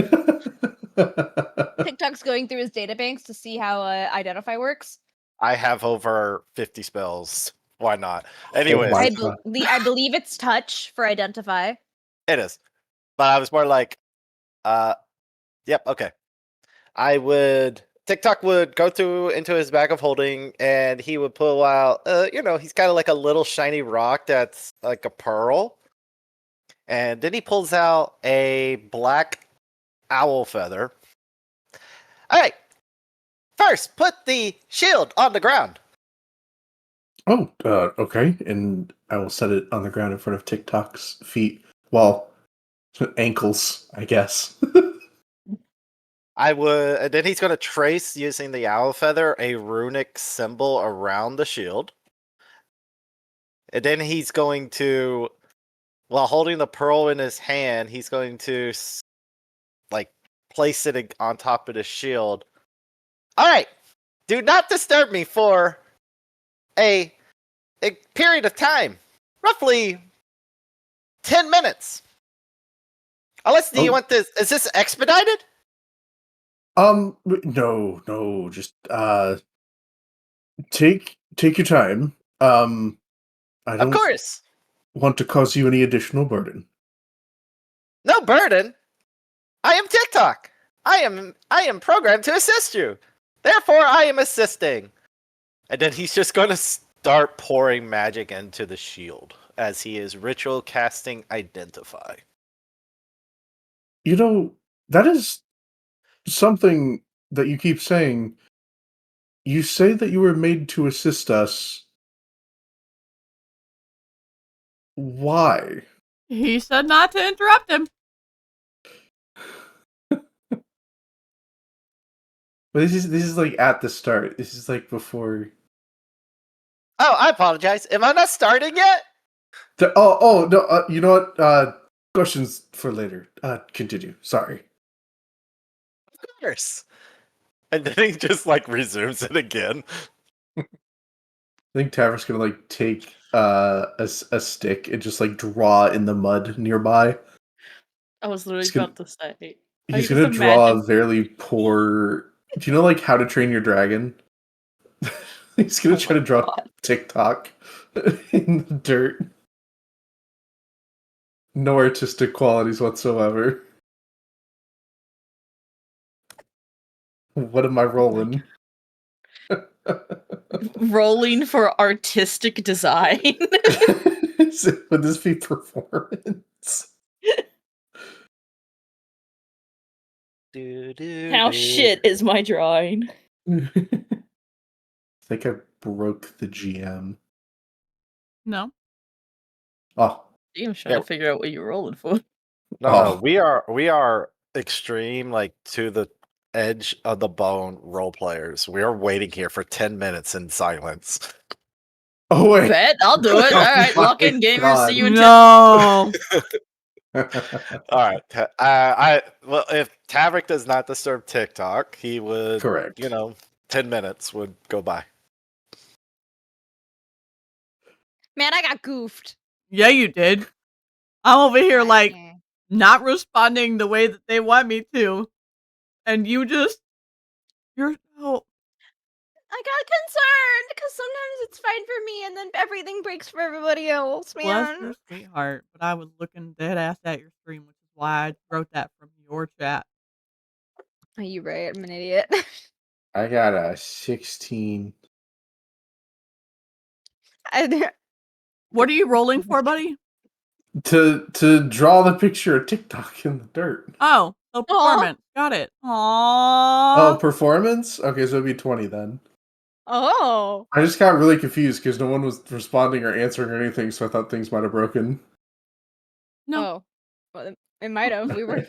TikTok's going through his databanks to see how Identify works. I have over 50 spells. Why not? Anyways. I believe it's touch for Identify. It is. But I was more like, yep, okay. TikTok would go into his bag of holding, and he would pull out, he's kind of like a little shiny rock that's like a pearl. And then he pulls out a black owl feather. All right. First, put the shield on the ground. Oh, okay. And I will set it on the ground in front of TikTok's feet. Well, ankles, I guess. And then he's going to trace, using the owl feather, a runic symbol around the shield. And then he's going to, while holding the pearl in his hand, he's going to place it on top of the shield. All right, do not disturb me for a period of time, roughly 10 minutes. Unless you want this, is this expedited? No, just take your time. I don't, of course, want to cause you any additional burden. No burden. I am TikTok. I am programmed to assist you. Therefore, I am assisting. And then he's just going to start pouring magic into the shield as he is ritual casting Identify. That is something that you keep saying. You say that you were made to assist us, Why? He said not to interrupt him. But this is like at the start. This is like before. Oh, I apologize. Am I not starting yet? No. You know what? Questions for later. Continue. Sorry. Of course. And then he just like resumes it again. I think Tavrick's gonna like take a stick and just like draw in the mud nearby. I was literally about to say. He's gonna draw a very poor. Do you know like How to Train Your Dragon? He's gonna try to draw TikTok in the dirt. No artistic qualities whatsoever. What am I rolling? Rolling for artistic design. Would this be performance? How shit is my drawing? I think I broke the GM. No. Oh. I'm trying to figure out what you're rolling for. No, we are extreme, like to the edge of the bone role players. We are waiting here for 10 minutes in silence. Oh wait. Bet, I'll do it. All right, lock in gamers. See you in No. All right. Well, if Tavrick does not disturb TikTok, he would. Correct. 10 minutes would go by. Man, I got goofed. Yeah, you did. I'm over here like not responding the way that they want me to, and you're I got concerned because sometimes it's fine for me, and then everything breaks for everybody else, man. Bless your sweetheart. But I was looking dead ass at your stream, which is why I wrote that from your chat. Are you right? I'm an idiot. I got a 16. What are you rolling for, buddy? To draw the picture of TikTok in the dirt. Oh, performance. Got it. Aww. Oh, performance? Okay, so it'd be 20 then. Oh. I just got really confused because no one was responding or answering or anything, so I thought things might have broken. No. Oh. Well, it might have. We were.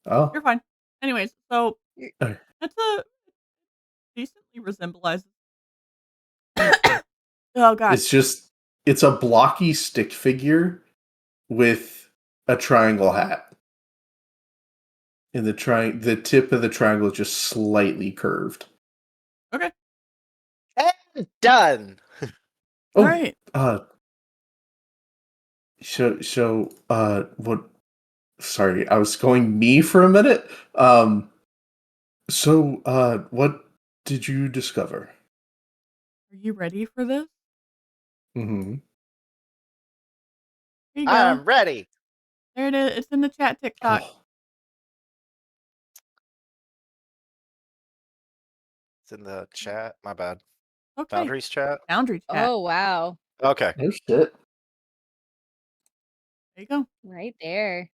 Oh. You're fine. Anyways, so it's a decently resembles. Oh god. It's a blocky stick figure with a triangle hat. And the tip of the triangle is just slightly curved. Okay. And done. All right. What? Sorry, I was going me for a minute. What did you discover? Are you ready for this? Mm-hmm. Here you go. I'm ready. There it is. It's in the chat TikTok. It's in the chat. My bad. Okay. Foundry's chat. Foundry chat. Oh, wow. Okay. Oh shit. There you go. Right there.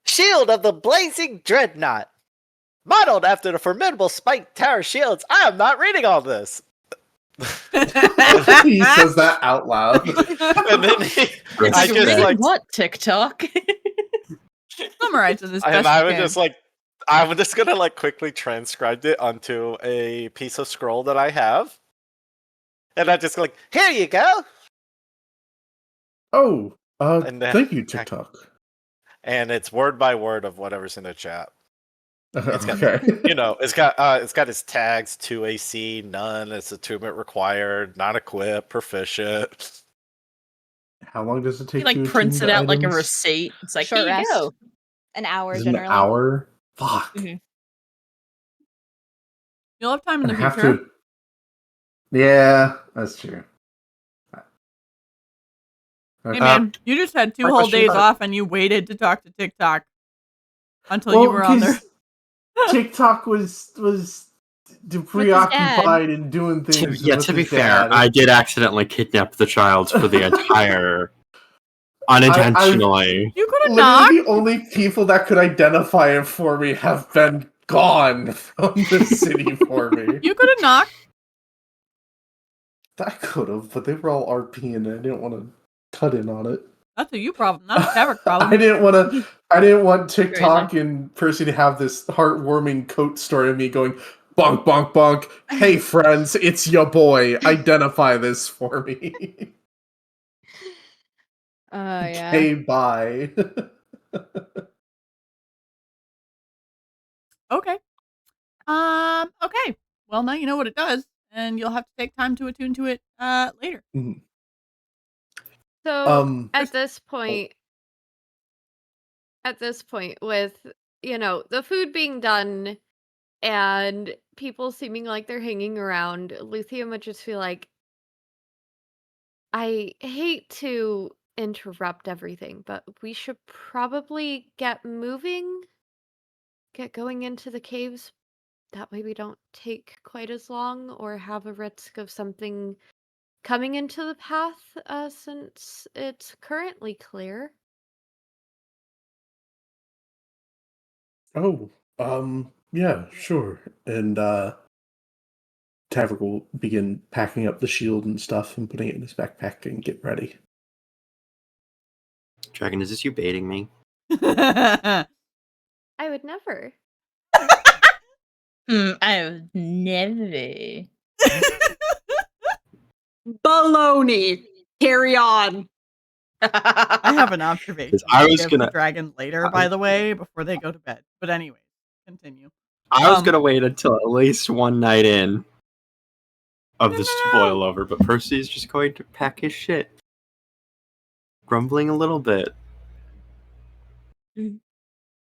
Shield of the Blazing Dreadnought. Modeled after the formidable spiked tower shields. I am not reading all this. He says that out loud. And then I just really like what TikTok? Summarizes this. I'm just gonna like quickly transcribe it onto a piece of scroll that I have. And I just like, here you go. Oh, And then, thank you, TikTok. And it's word by word of whatever's in the chat. It's got, Okay. it's got its tags: 2 AC, none. It's attunement required, not equipped, proficient. How long does it take? He like to prints attune it the out like a items? receipt. It's like, Short here you rest. go. An hour Is it generally. an hour? Fuck. Mm-hmm. You'll have time in the I have future. to. Yeah, that's true. Hey man, you just had 2 whole days off and you waited to talk to TikTok until you were on there. TikTok was preoccupied in doing things. To be fair, I did accidentally kidnap the child for the entire unintentionally. You could have knocked. knocked. The only people that could identify it for me have been gone from the city for me. You could have knocked. I could have, but they were all RP and I didn't want to cut in on it. That's a you problem, not a Tavrick problem. I didn't want TikTok and Percy to have this heartwarming coat story of me going, bonk, bonk, bonk. Hey, friends, it's your boy. Identify this for me. Yeah. Okay, bye. Okay. Okay. Well, now you know what it does, and you'll have to take time to attune to it later. Mhm. So at this point, with the food being done and people seeming like they're hanging around, Luthien would just feel like, I hate to interrupt everything, but we should probably get moving, get going into the caves. That way we don't take quite as long or have a risk of something coming into the path, since it's currently clear. Oh, yeah, sure. And Tavrick will begin packing up the shield and stuff and putting it in his backpack and get ready. Dragon, is this you baiting me? I would never. I would never. Baloney. Carry on. I have an observation. I was give gonna the dragon later, by the way, before they go to bed. But anyway, continue. I was gonna wait until at least one night in of this to boil over, but Percy's just going to pack his shit, grumbling a little bit.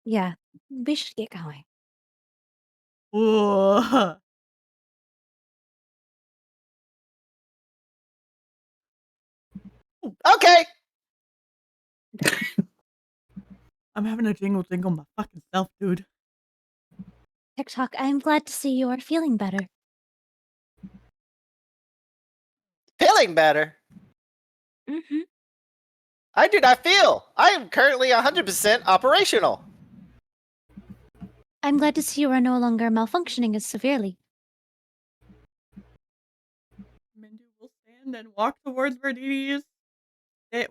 Yeah, we should get going. Ooh. Okay. I'm having a jingle my fucking self, dude. TikTok, I'm glad to see you are feeling better. Feeling better? Mm-hmm. I do not feel. I am currently 100% operational. I'm glad to see you are no longer malfunctioning as severely. Mindu will stand and walk towards where Didi is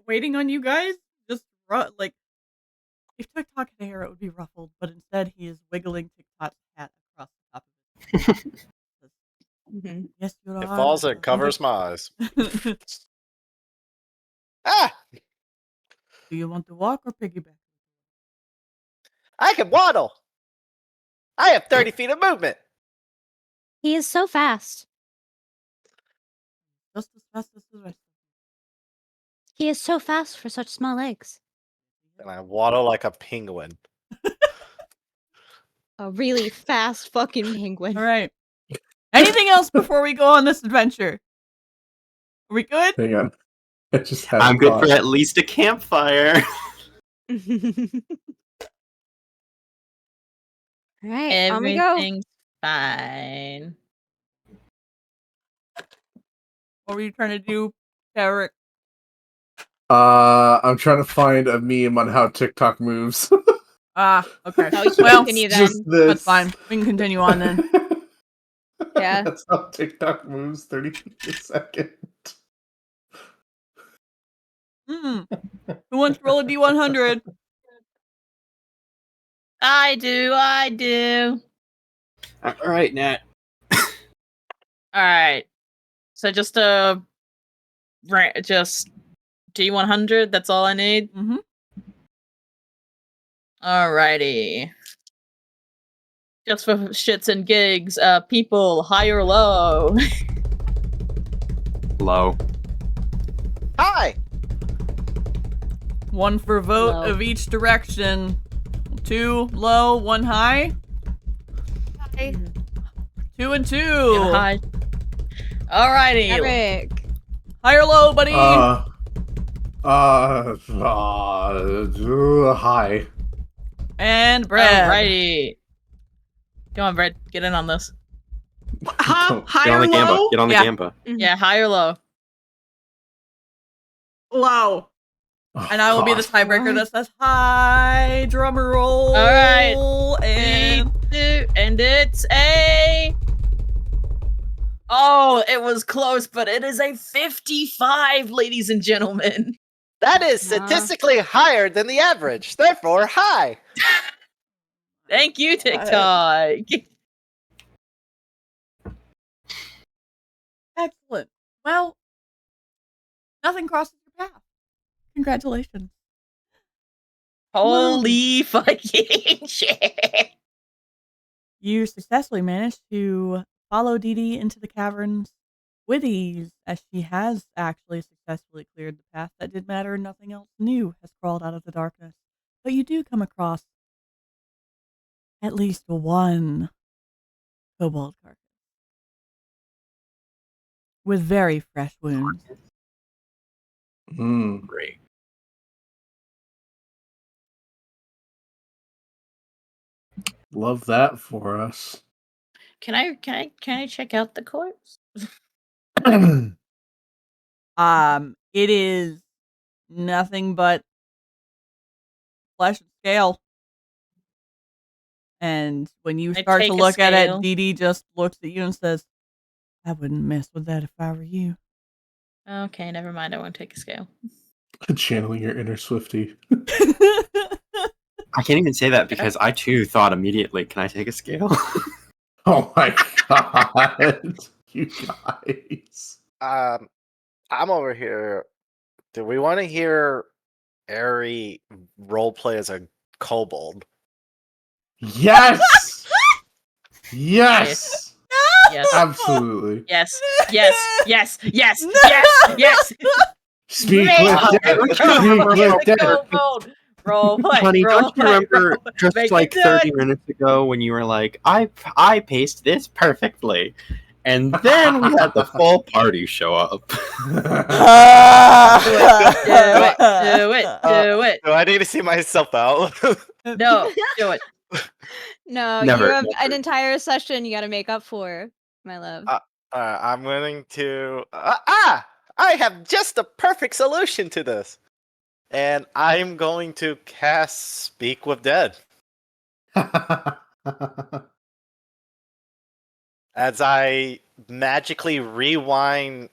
waiting on you guys. Just like, if TikTok had hair, it would be ruffled, but instead he is wiggling TikTok's hat across the top of it. Yes, you are. It falls and covers my eyes. Ah! Do you want to walk or piggyback? I can waddle. I have 30 feet of movement. He is so fast. Just as fast as the rest. He is so fast for such small legs. And I waddle like a penguin. A really fast fucking penguin. All right. Anything else before we go on this adventure? Are we good? Hang on. I just had I'm good for at least a campfire. All right, on we go. Everything's fine. What were you trying to do, Derek? I'm trying to find a meme on how TikTok moves. Okay. No, we can continue then. That's fine. We can continue on then. Yeah. That's how TikTok moves 30 feet a second. Who wants to roll a D100? I do. All right, Nat. All right. So just D100. That's all I need. Mm-hmm. Alrighty. Just for shits and gigs, people, high or low? Low. Hi. 1 for vote Low. of each direction. 2 low, 1 high. Hi. 2 and 2. Yeah, high. Alrighty. Tavrick. High or low, buddy? Hi. And Brad. Alrighty. Come on, Brad. Get in on this. High Get on or the gamba. low? Get on the gamba. Yeah, high or low? Low. And I will be the tiebreaker that says high. Drummer roll. All right. And And it's a Oh, it was close, but it is a 55, ladies and gentlemen. That is statistically higher than the average, therefore high. Thank you, TikTok. Excellent. Well, nothing crosses your path. Congratulations. Holy fucking shit. You successfully managed to follow Dee Dee into the caverns with ease, as she has actually successfully cleared the path that did matter and nothing else new has crawled out of the darkness. But you do come across at least one kobold carcass with very fresh wounds. Great. Love that for us. Can I check out the corpse? It is nothing but flesh and scale. And when you start to look at it, Dee Dee just looks at you and says, I wouldn't mess with that if I were you. Okay, never mind. I won't take a scale. Channeling your inner Swifty. I can't even say that because I too thought immediately, can I take a scale? Oh my god. You guys. I'm over here. Do we want to hear Aerie roleplay as a kobold? Yes! Yes! Yes. Absolutely. Yes. Yes. Yes. Yes. Yes. Yes. Speak with Derek. Speak with Derek. Roll play. Honey, don't you remember just Make like it do 30 it. minutes ago when you were like, I paced this perfectly. And then we had the full party show up. Do it. Do I need to see myself out? No, do it. No, Never, you have never. an entire session you got to make up for, my love. I'm willing to. I have just the perfect solution to this. And I'm going to cast Speak with Dead. As I magically rewind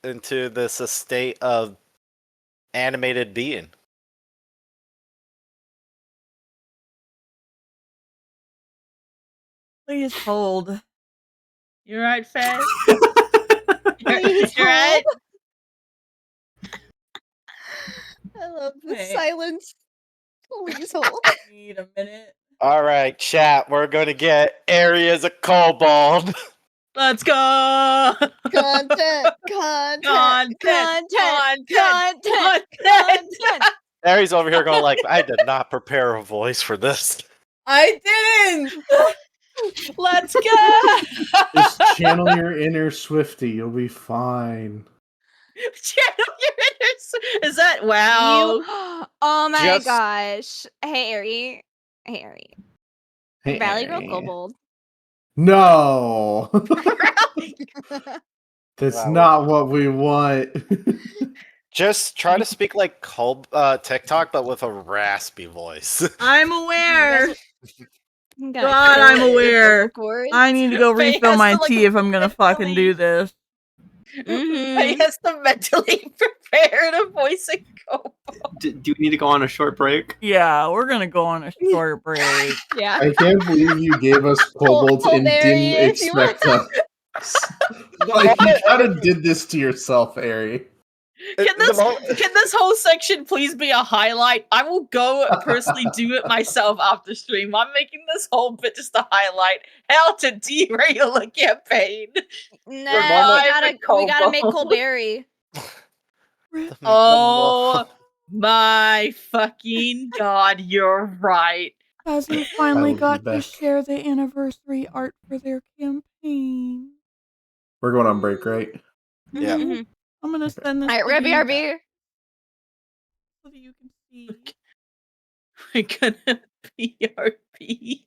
into this state of animated being. Please hold. You're right, Faye. Please You're right. I love the Hey. silence. Please hold. Need a minute. All right, chat. We're going to get Aerie as a kobold. Let's go. Content. Aerie's over here going like, I did not prepare a voice for this. I didn't. Let's go. Just channel your inner Swifty. You'll be fine. Channel your inner. Is that wow? Oh my Just- gosh. Hey, Aerie. Hey, Aerie. Hey, Valley Girl Aerie. Kobold. No. That's Wow. not what we want. Just try to speak like TikTok, but with a raspy voice. I'm aware. God, God, I'm aware. I need to go Faye refill has my to, like, tea if I'm gonna fucking mentally- do this. Faye has to mentally prepare to voice a kobold. Do we need to go on a short break? Yeah, we're gonna go on a short break. Yeah. I can't believe you gave us kobolds Hold and Aerie didn't if you want. expect us. Like, you kind of did this to yourself, Aerie. Can this whole section please be a highlight? I will go personally do it myself after stream. I'm making this whole bit just a highlight. How to derail a campaign. Nah, we gotta make Colberry. Oh my fucking god, you're right. Kazu finally will be got to back. share the anniversary art for their campaign. We're going on break, right? Yeah. Mhm. I'm gonna send this. Alright, to you RB. so that you can see. We're gonna BRB.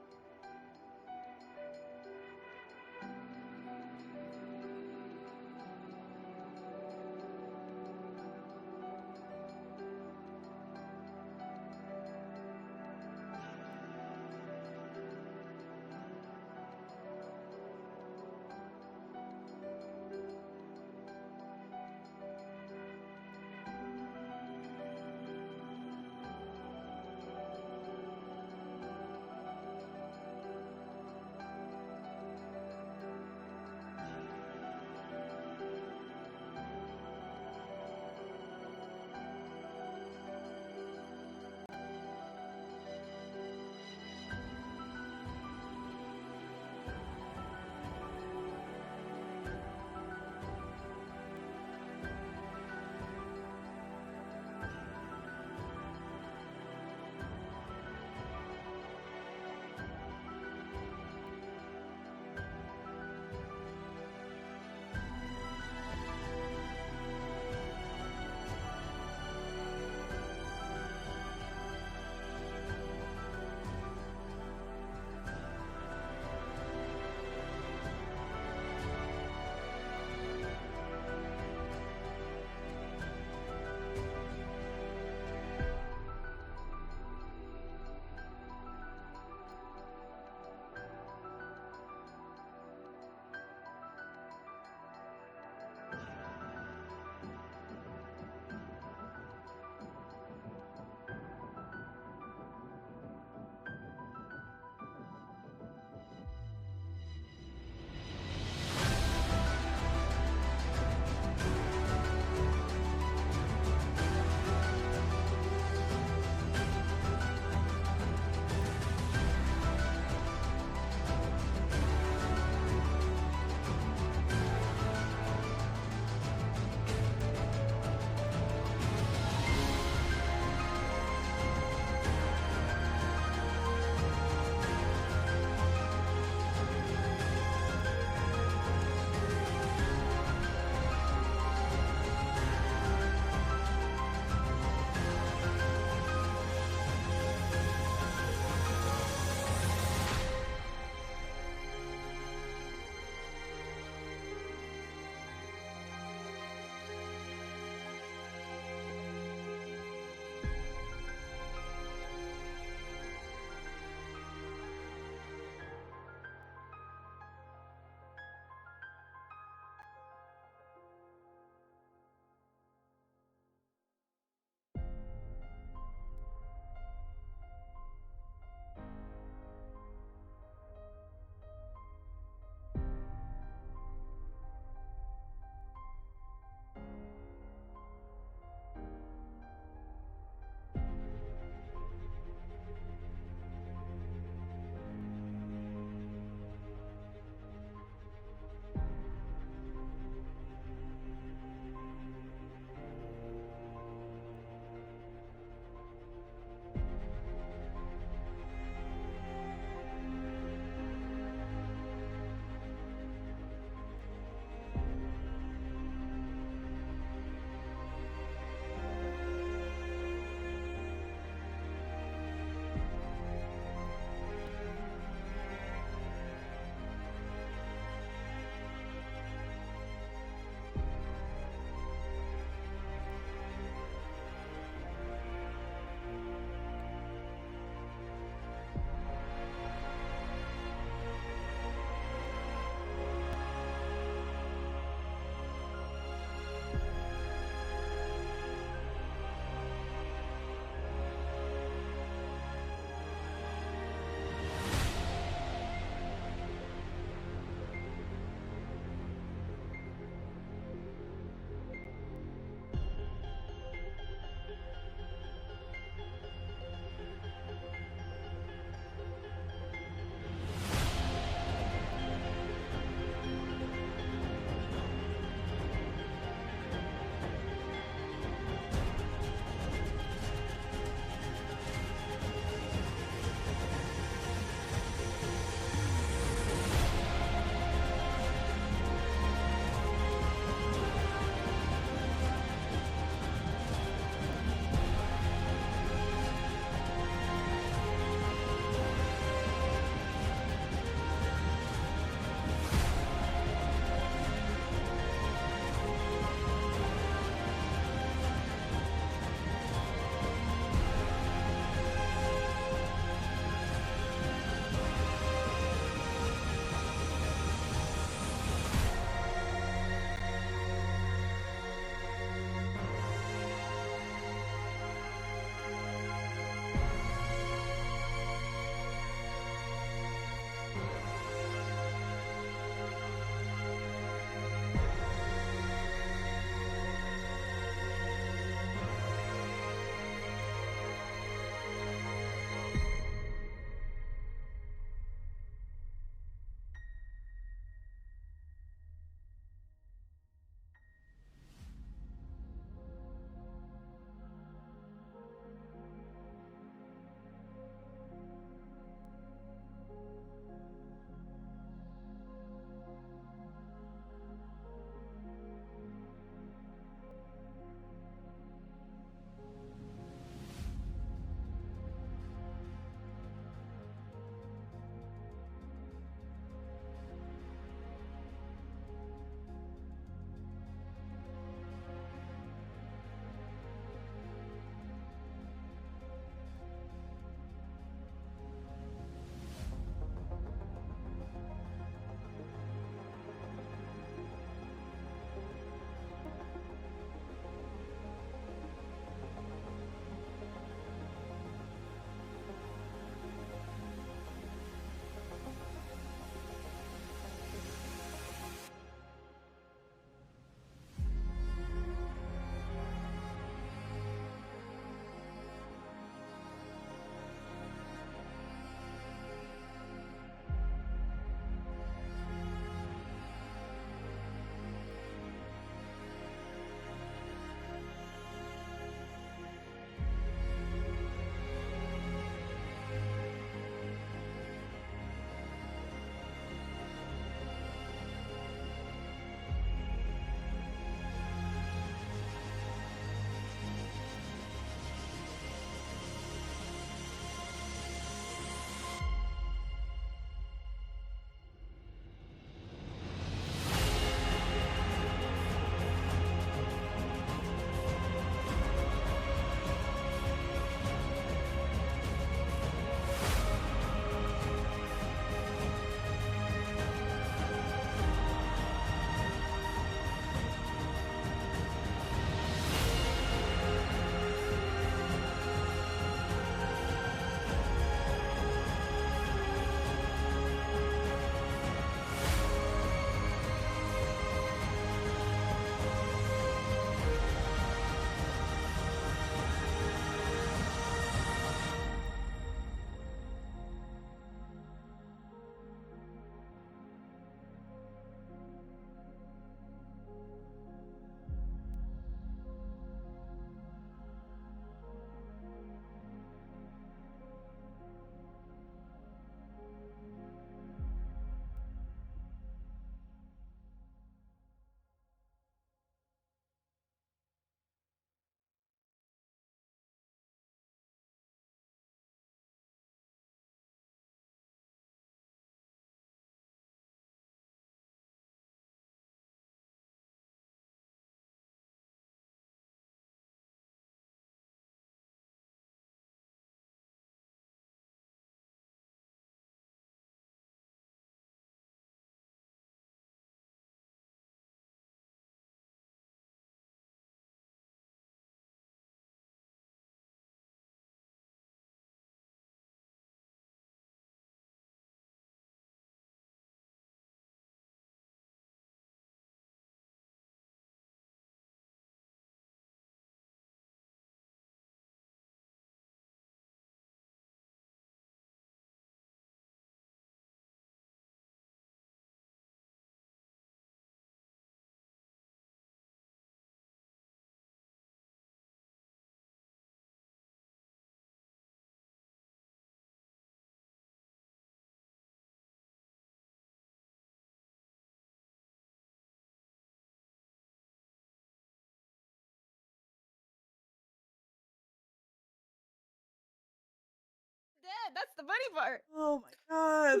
That's the funny part. Oh my god.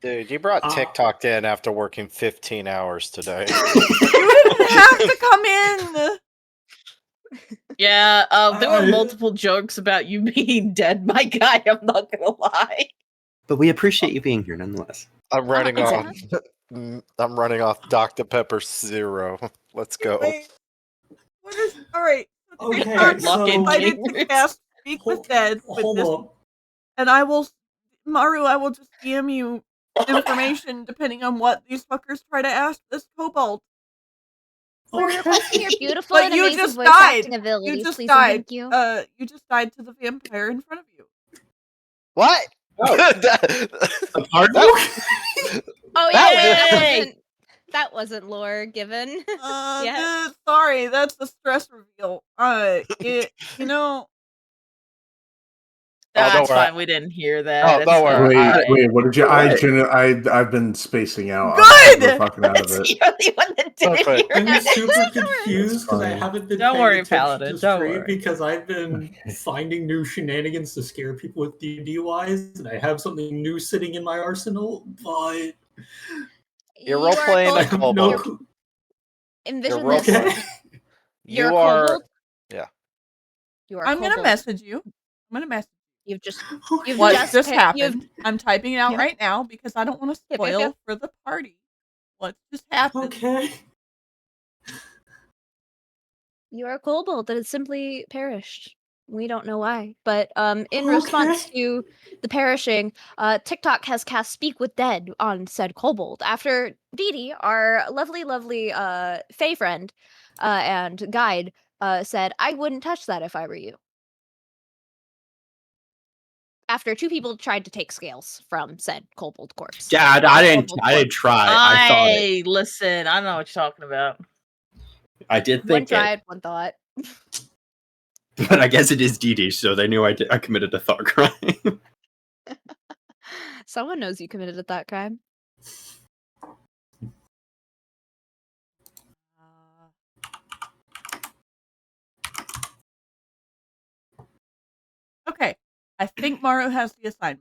Dude, you brought TikTok in after working 15 hours today. You didn't have to come in. Yeah, there were multiple jokes about you being dead, my guy. I'm not gonna lie. But we appreciate you being here nonetheless. I'm running off. I'm running off Dr. Pepper 0. Let's go. Wait. What is all right? Okay, I'm so excited to cast Speak with Dead with this, and I will, Maru. I will just DM you information depending on what these fuckers try to ask this kobold. We're requesting your beautiful But and you amazing just voice died. acting abilities, You just please died. and thank you. You just died to the vampire in front of you. What? Oh, Oh yeah, that wasn't lore given. Yeah. Sorry, that's the stress reveal. You know. That's fine. We didn't hear that. Oh, don't worry. Wait, what did you? I've been spacing out. Good. I'm fucking out of it. I'm super confused because I haven't been Don't paying worry, attention Paladin, to don't stream worry. because I've been finding new shenanigans to scare people with D&D wise, and I have something new sitting in my arsenal, but You're role playing a kobold. Envision You're this. role-playing. You're You a are. kobold? Yeah. You are. I'm gonna kobold. message you. I'm gonna message. You've just. What just just pa- happened? I'm typing it out Yep. right now because I don't want to Yep, spoil yep. for the party. What just happened? Okay. You are a kobold that has simply perished. We don't know why, but in response to the perishing, TikTok has cast Speak with Dead on said kobold after Dee Dee, our lovely, lovely Fae friend and guide, said, "I wouldn't touch that if I were you." After 2 people tried to take scales from said kobold corpse. Dad, I didn't try. I thought it. Listen, I don't know what you're talking about. I did One think tried, one thought. but I guess it is DD, so they knew I committed a thought crime. Someone knows you committed a thought crime. Okay, I think Maru has the assignment.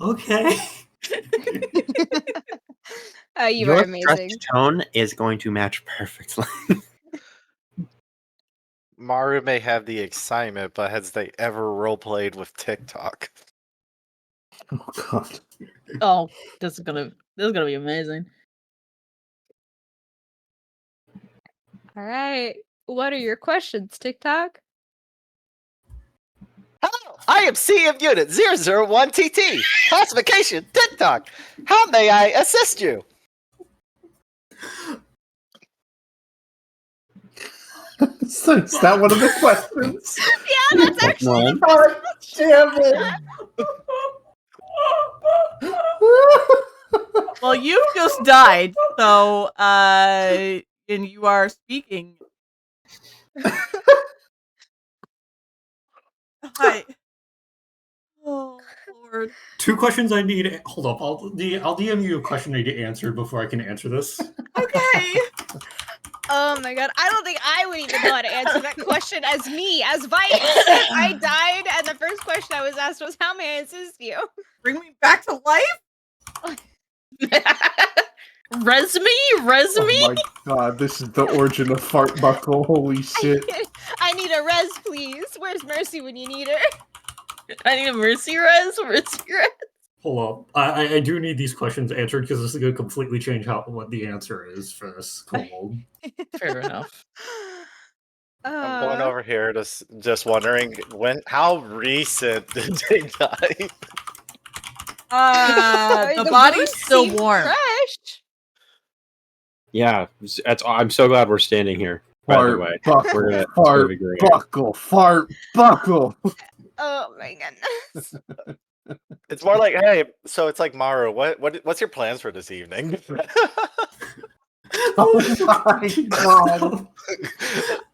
Okay. You Your are amazing. stressed tone is going to match perfectly. Maru may have the excitement, but has they ever roleplayed with TikTok? Oh god. Oh, this is gonna be amazing. All right. What are your questions, TikTok? Hello, I am CM Unit 001TT. Classification, TikTok. How may I assist you? So is that one of the questions? Yeah, that's actually. God damn it! Well, you've just died, so and you are speaking. Hi. Oh Lord. 2 questions I need. Hold up, I'll DM you a question I need to answer before I can answer this. Okay. Oh my god, I don't think I would even know how to answer that question as me, as Vaiks. I died, and the first question I was asked was, "How may I assist you?" Bring me back to life? Res me? Oh my god, this is the origin of Fart Buckle. Holy shit. I need a res, please. Where's Mercy when you need her? I need a mercy res? Mercy res? Hold up. I do need these questions answered because this is going to completely change what the answer is for this kobold. Fair enough. I'm going over here just wondering how recent did they die? The body's still warm. Fresh. Yeah, I'm so glad we're standing here. By the way, we're gonna Fart Buckle. Fart Buckle. Oh my goodness. It's more like, hey, so it's like Maru. What's your plans for this evening? Oh my god.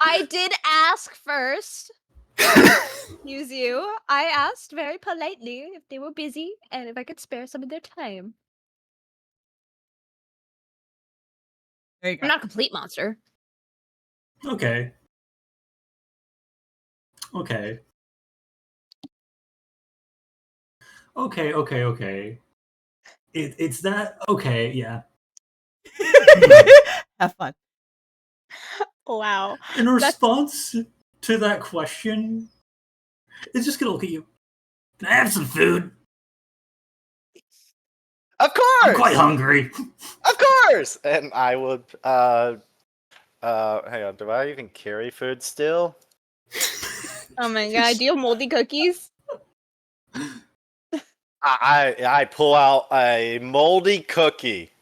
I did ask first. Excuse you. I asked very politely if they were busy and if I could spare some of their time. There you go. I'm not a complete monster. Okay. Okay. Okay. It's that. Okay, yeah. Have fun. Wow. In response to that question, it's just gonna look at you. Can I have some food? Of course. I'm quite hungry. Of course. And I would. Hang on. Do I even carry food still? Oh my god! Do you have moldy cookies? I pull out a moldy cookie.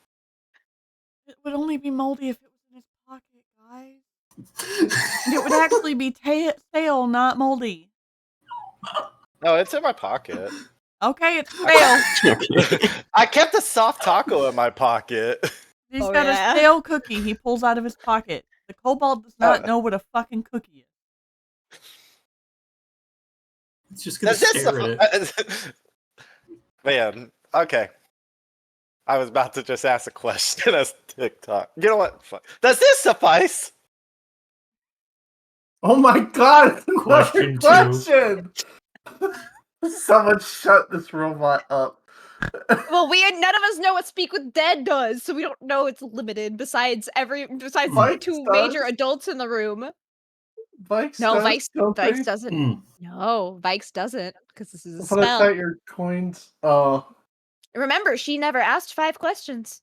It would only be moldy if it was in his pocket, guys. And it would actually be stale, not moldy. No, it's in my pocket. Okay, it's stale. I kept a soft taco in my pocket. He's got a stale cookie he pulls out of his pocket. The kobold does not know what a fucking cookie is. It's just gonna stare at it. Man, okay. I was about to just ask a question as TikTok. You know what? Does this suffice? Oh my god! Question Question! Someone shut this robot up. Well, none of us know what Speak with Dead does, so we don't know it's limited. Besides Vaiks two does. major adults in the room. Vaiks No, does, Vaiks doesn't. No, Vaiks doesn't, because this is a But I spell. thought your coins. Oh. Remember, she never asked 5 questions.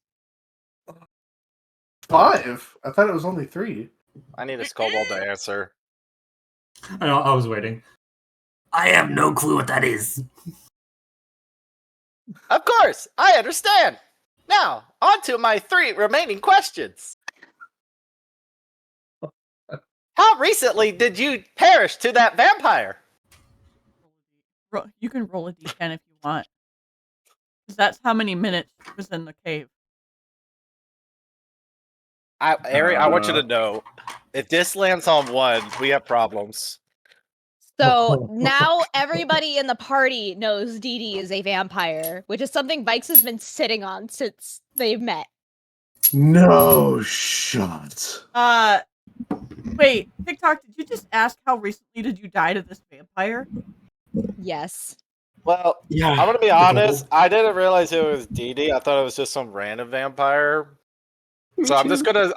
5? I thought it was only 3. I need a kobold to answer. I know. I was waiting. I have no clue what that is. Of course, I understand. Now, on to my 3 remaining questions. How recently did you perish to that vampire? You can roll a d10 if you want. Because that's how many minutes he was in the cave. Ari, I want you to know, if this lands on 1, we have problems. So now everybody in the party knows Dee Dee is a vampire, which is something Vaiks has been sitting on since they've met. No shot. Wait, TikTok, did you just ask how recently did you die to this vampire? Yes. Well, yeah, I'm gonna be honest. I didn't realize it was Dee Dee. I thought it was just some random vampire. So I'm just gonna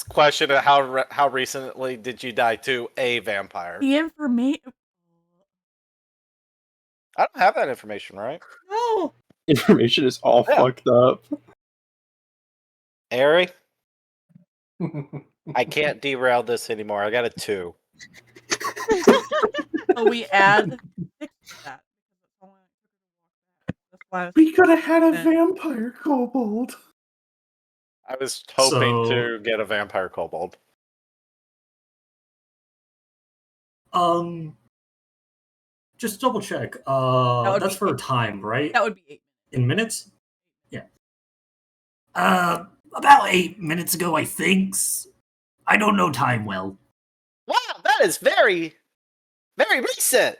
question it. How recently did you die to a vampire? The information. I don't have that information, right? No. Information is all fucked up. Ari, I can't derail this anymore. I got a 2. So we add 6 to that. We could have had a vampire kobold. I was hoping to get a vampire kobold. Just double check. That's for time, right? That would be 8 in minutes. Yeah. About 8 minutes ago, I think. I don't know time well. Wow, that is very, very recent.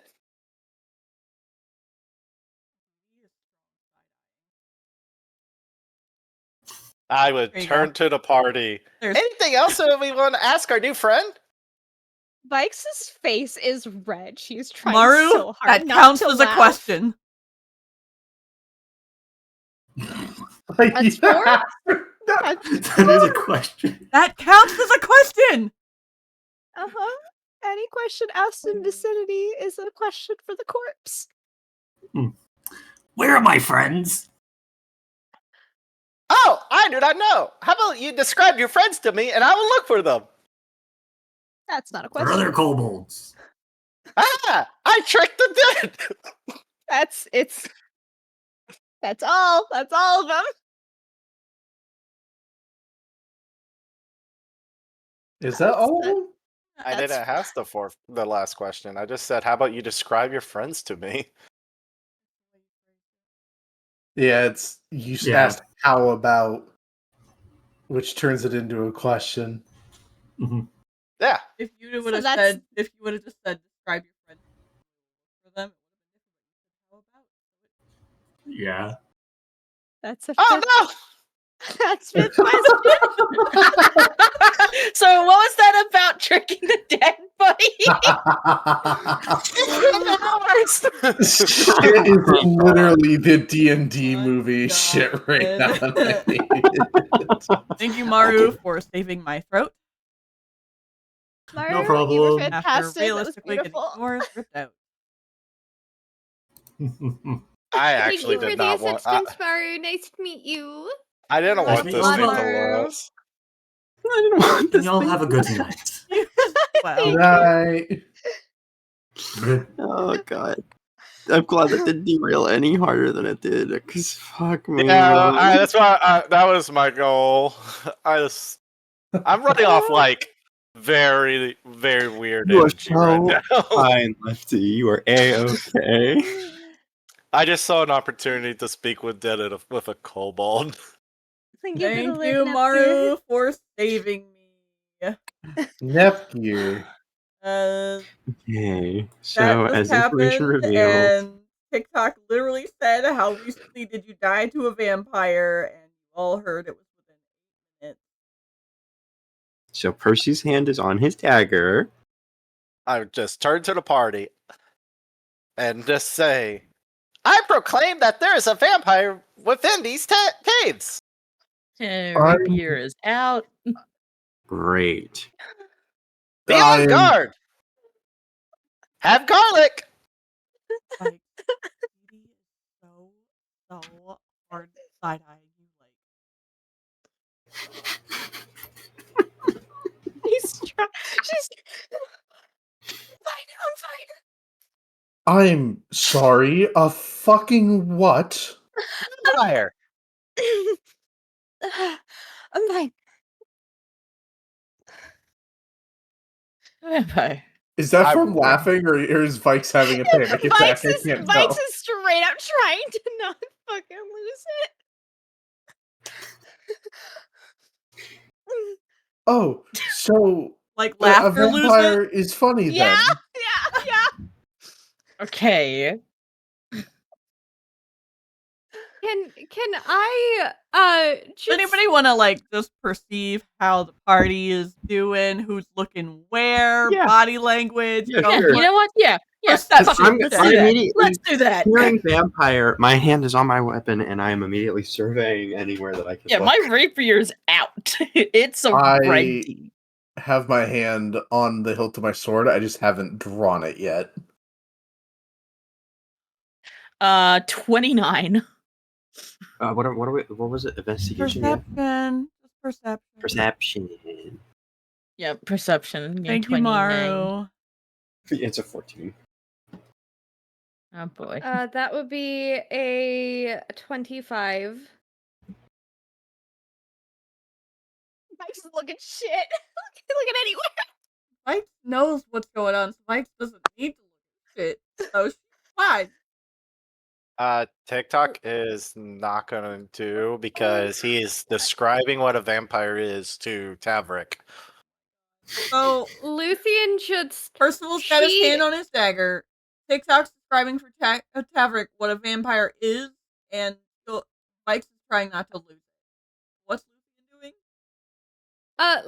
I would turn to the party. Anything else that we want to ask our new friend? Vaiks' face is red. She's trying Maru, so hard that not counts to as laugh. a question. That's 4? That is a question. That counts as a question. Uh-huh. Any question asked in vicinity is a question for the corpse. Where are my friends? Oh, I do not know. How about you describe your friends to me and I will look for them? That's not a They're question. other kobolds. Ah, I tricked the dead. That's all. That's all of them. Is that all of them? I didn't ask the last question. I just said, how about you describe your friends to me? Yeah, it's you asked how about, which turns it into a question. Mm-hmm. Yeah. If you would have said, if you would have just said, describe your friends for them. Yeah. That's a no! That's my question. So what was that about tricking the dead body? Shit is literally the D&D movie shit right now. Thank you, Maru, for saving my throat. Maru, No problem. you were After fantastic. That was realistically getting beautiful. yours ripped out. I Thank actually you for did the not want. assistance, Maru. Nice to meet you. I didn't want Nice this to meet thing you, to Maru. lose. I didn't want And this y'all thing. have a good night. Well, Right. Oh god. I'm glad that didn't derail any harder than it did. Because fuck me. Yeah, man. that's why that was my goal. I'm running off like very, very weird You are energy right so now. fine, Lefty. You are A-okay. I just saw an opportunity to speak with with a kobold. thank you, Maru, for saving me. Nepgear. Okay. That So, just as information happened, revealed, and TikTok literally said, "How recently did you die to a vampire?" And you all heard it was within 8 minutes. so Percy's hand is on his dagger. I just turn to the party and just say, I proclaim that there is a vampire within these caves. Rapier is out. Great. Be on guard. Have garlic. Like, Edie is so hard side eyeing you. She's fine. I'm fine. I'm sorry. A fucking what? Fire. I'm fine. Vampire. Is that from laughing, or is Vaiks having a panic attack? I can't tell. Vaiks is straight up trying to not fucking lose it. Oh, so like a laughter vampire is funny Yeah, then. yeah. Okay. Can I Does anybody want to like just perceive how the party is doing? Who's looking where? Yeah. Body language. Yeah, go sure. for You know what? Yeah. Perception. Fuck it. Let's do that. immediately Let's do that. hearing vampire, my hand is on my weapon, and I am immediately surveying anywhere that I can. Yeah, look. my rapier's out. It's ready. Have my hand on the hilt of my sword. I just haven't drawn it yet. 29. What was it? Investigation. Yeah? Perception. Perception. Yeah, perception. Thank you, 29. Maru. It's a 14. Oh boy. that would be a 25. Mike's is looking shit. Looking anywhere. Mike knows what's going on, so Mike doesn't need to look at shit. So she's fine. TikTok is not going to because he is describing what a vampire is to Tavrick. So Luthien should. Percival's got his hand on his dagger. TikTok's describing for Tavrick what a vampire is, and Mike's is trying not to lose it. What's Luthien doing?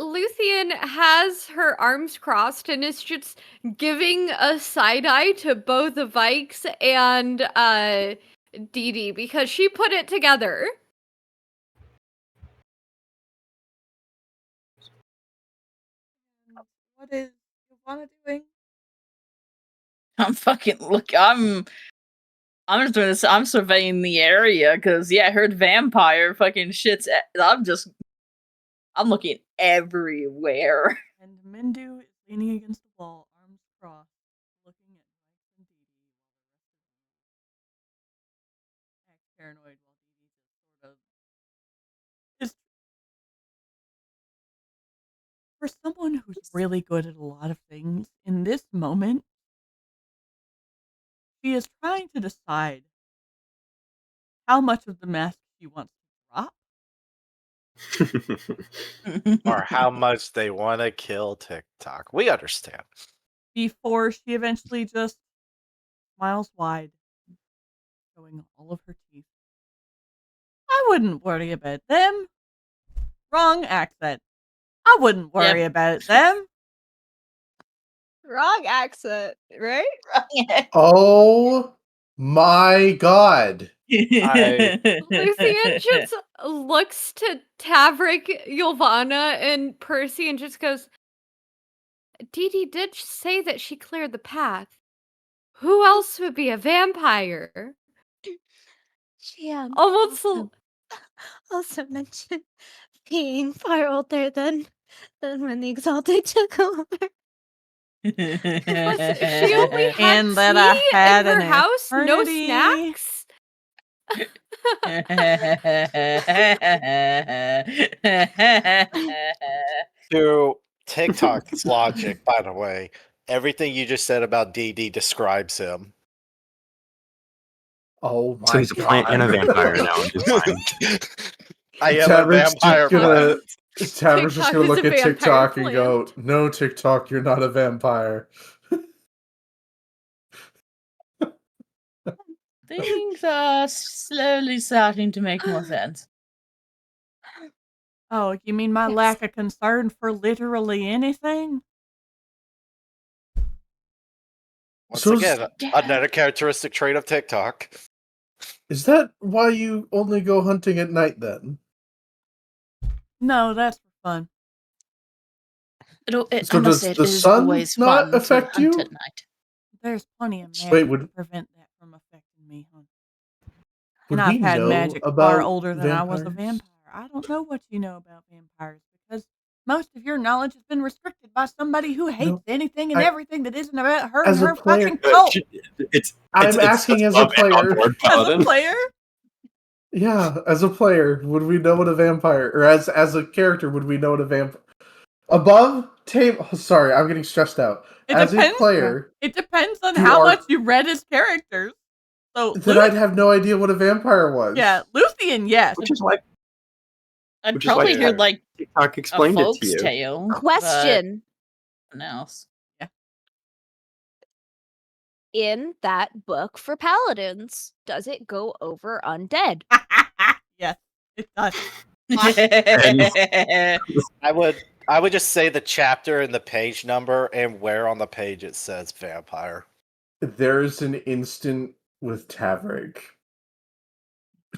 Luthien has her arms crossed and is just giving a side eye to both Vaiks and Dee Dee because she put it together. What is Ylvanna doing? I'm fucking I'm just doing this. I'm surveying the area because I heard vampire fucking shits. I'm looking everywhere. And Mindu is leaning against the wall, arms crossed, looking at Mike and Dee Dee while the rest of them act paranoid while Dee Dee just sort of is. For someone who's really good at a lot of things, in this moment, she is trying to decide how much of the mask she wants to drop. Or how much they want to kill TikTok. We understand. Before she eventually just smiles wide, showing all of her teeth. I wouldn't worry about them. Wrong accent. I wouldn't worry about them. Wrong accent, right? Oh my god. Luthien just looks to Tavrick, Ylvanna, and Percy and just goes, Dee did say that she cleared the path. Who else would be a vampire? She Almost also mentioned being far older than when the Exalted took over. She only had And that tea I had in her an house, no eternity. snacks. To TikTok's logic, by the way, everything you just said about DD describes him. Oh my So he's a plant and a vampire now in his mind. I am a vampire plant. Tavrick's just gonna TikTok is look a at vampire TikTok and plant. go, "No, TikTok, you're not a vampire." Things are slowly starting to make more sense. Oh, you mean my lack of concern for literally anything? Once So again, another characteristic trait of TikTok. Is that why you only go hunting at night then? No, that's for fun. So I must does say, it the is sun always not fun affect to hunt you? at night. There's plenty of Wait, magic to prevent that from affecting me, hon. would And I've we had know magic about far older than I was a vampires? vampire. I don't know what you know about vampires because most of your knowledge has been restricted by somebody who hates anything and everything that isn't about her and as a her player- fucking cult. I'm asking as a player. As a player? Yeah, as a player, would we know what a vampire, or as a character, would we know what a vampire? Above table. Sorry, I'm getting stressed out. It As depends. a player, It depends on you how are- much you read his characters. So then I'd have no idea what a vampire was. yeah, Luthien, yes. Which is why I'd Which is why probably heard like TikTok a explained it to folk's you. tale. Question. But nothing else. In that book for paladins, does it go over undead? Yes, it does. I would just say the chapter and the page number and where on the page it says vampire. There's an instant with Tavrick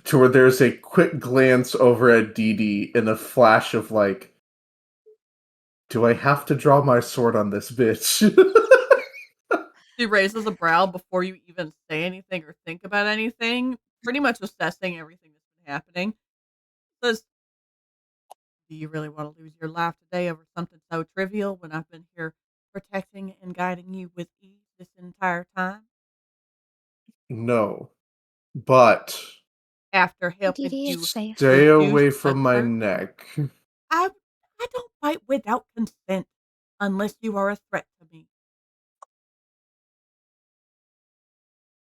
to where there's a quick glance over at DD and a flash of like, do I have to draw my sword on this bitch? She raises a brow before you even say anything or think about anything, pretty much assessing everything that's been happening. Says, do you really want to lose your life today over something so trivial when I've been here protecting and guiding you with ease this entire time? No, but After helping DD you is safe. stay reduce away the from my threat- neck. I don't fight without consent unless you are a threat to me.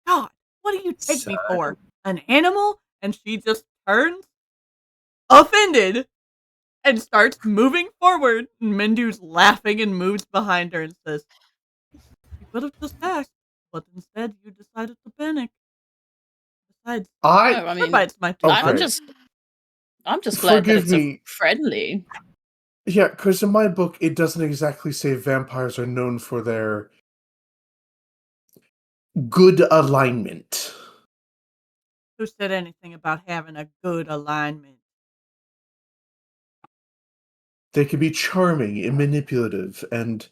God, what do you take me for? An animal? And she just turns offended and starts moving forward. And Mendu's laughing and moves behind her and says, you could have just asked, but instead you decided to panic. Besides, I mean, bites my I'm tongue. just glad that Forgive it's me. friendly. Yeah, because in my book, it doesn't exactly say vampires are known for their good alignment. Who said anything about having a good alignment? They can be charming and manipulative, and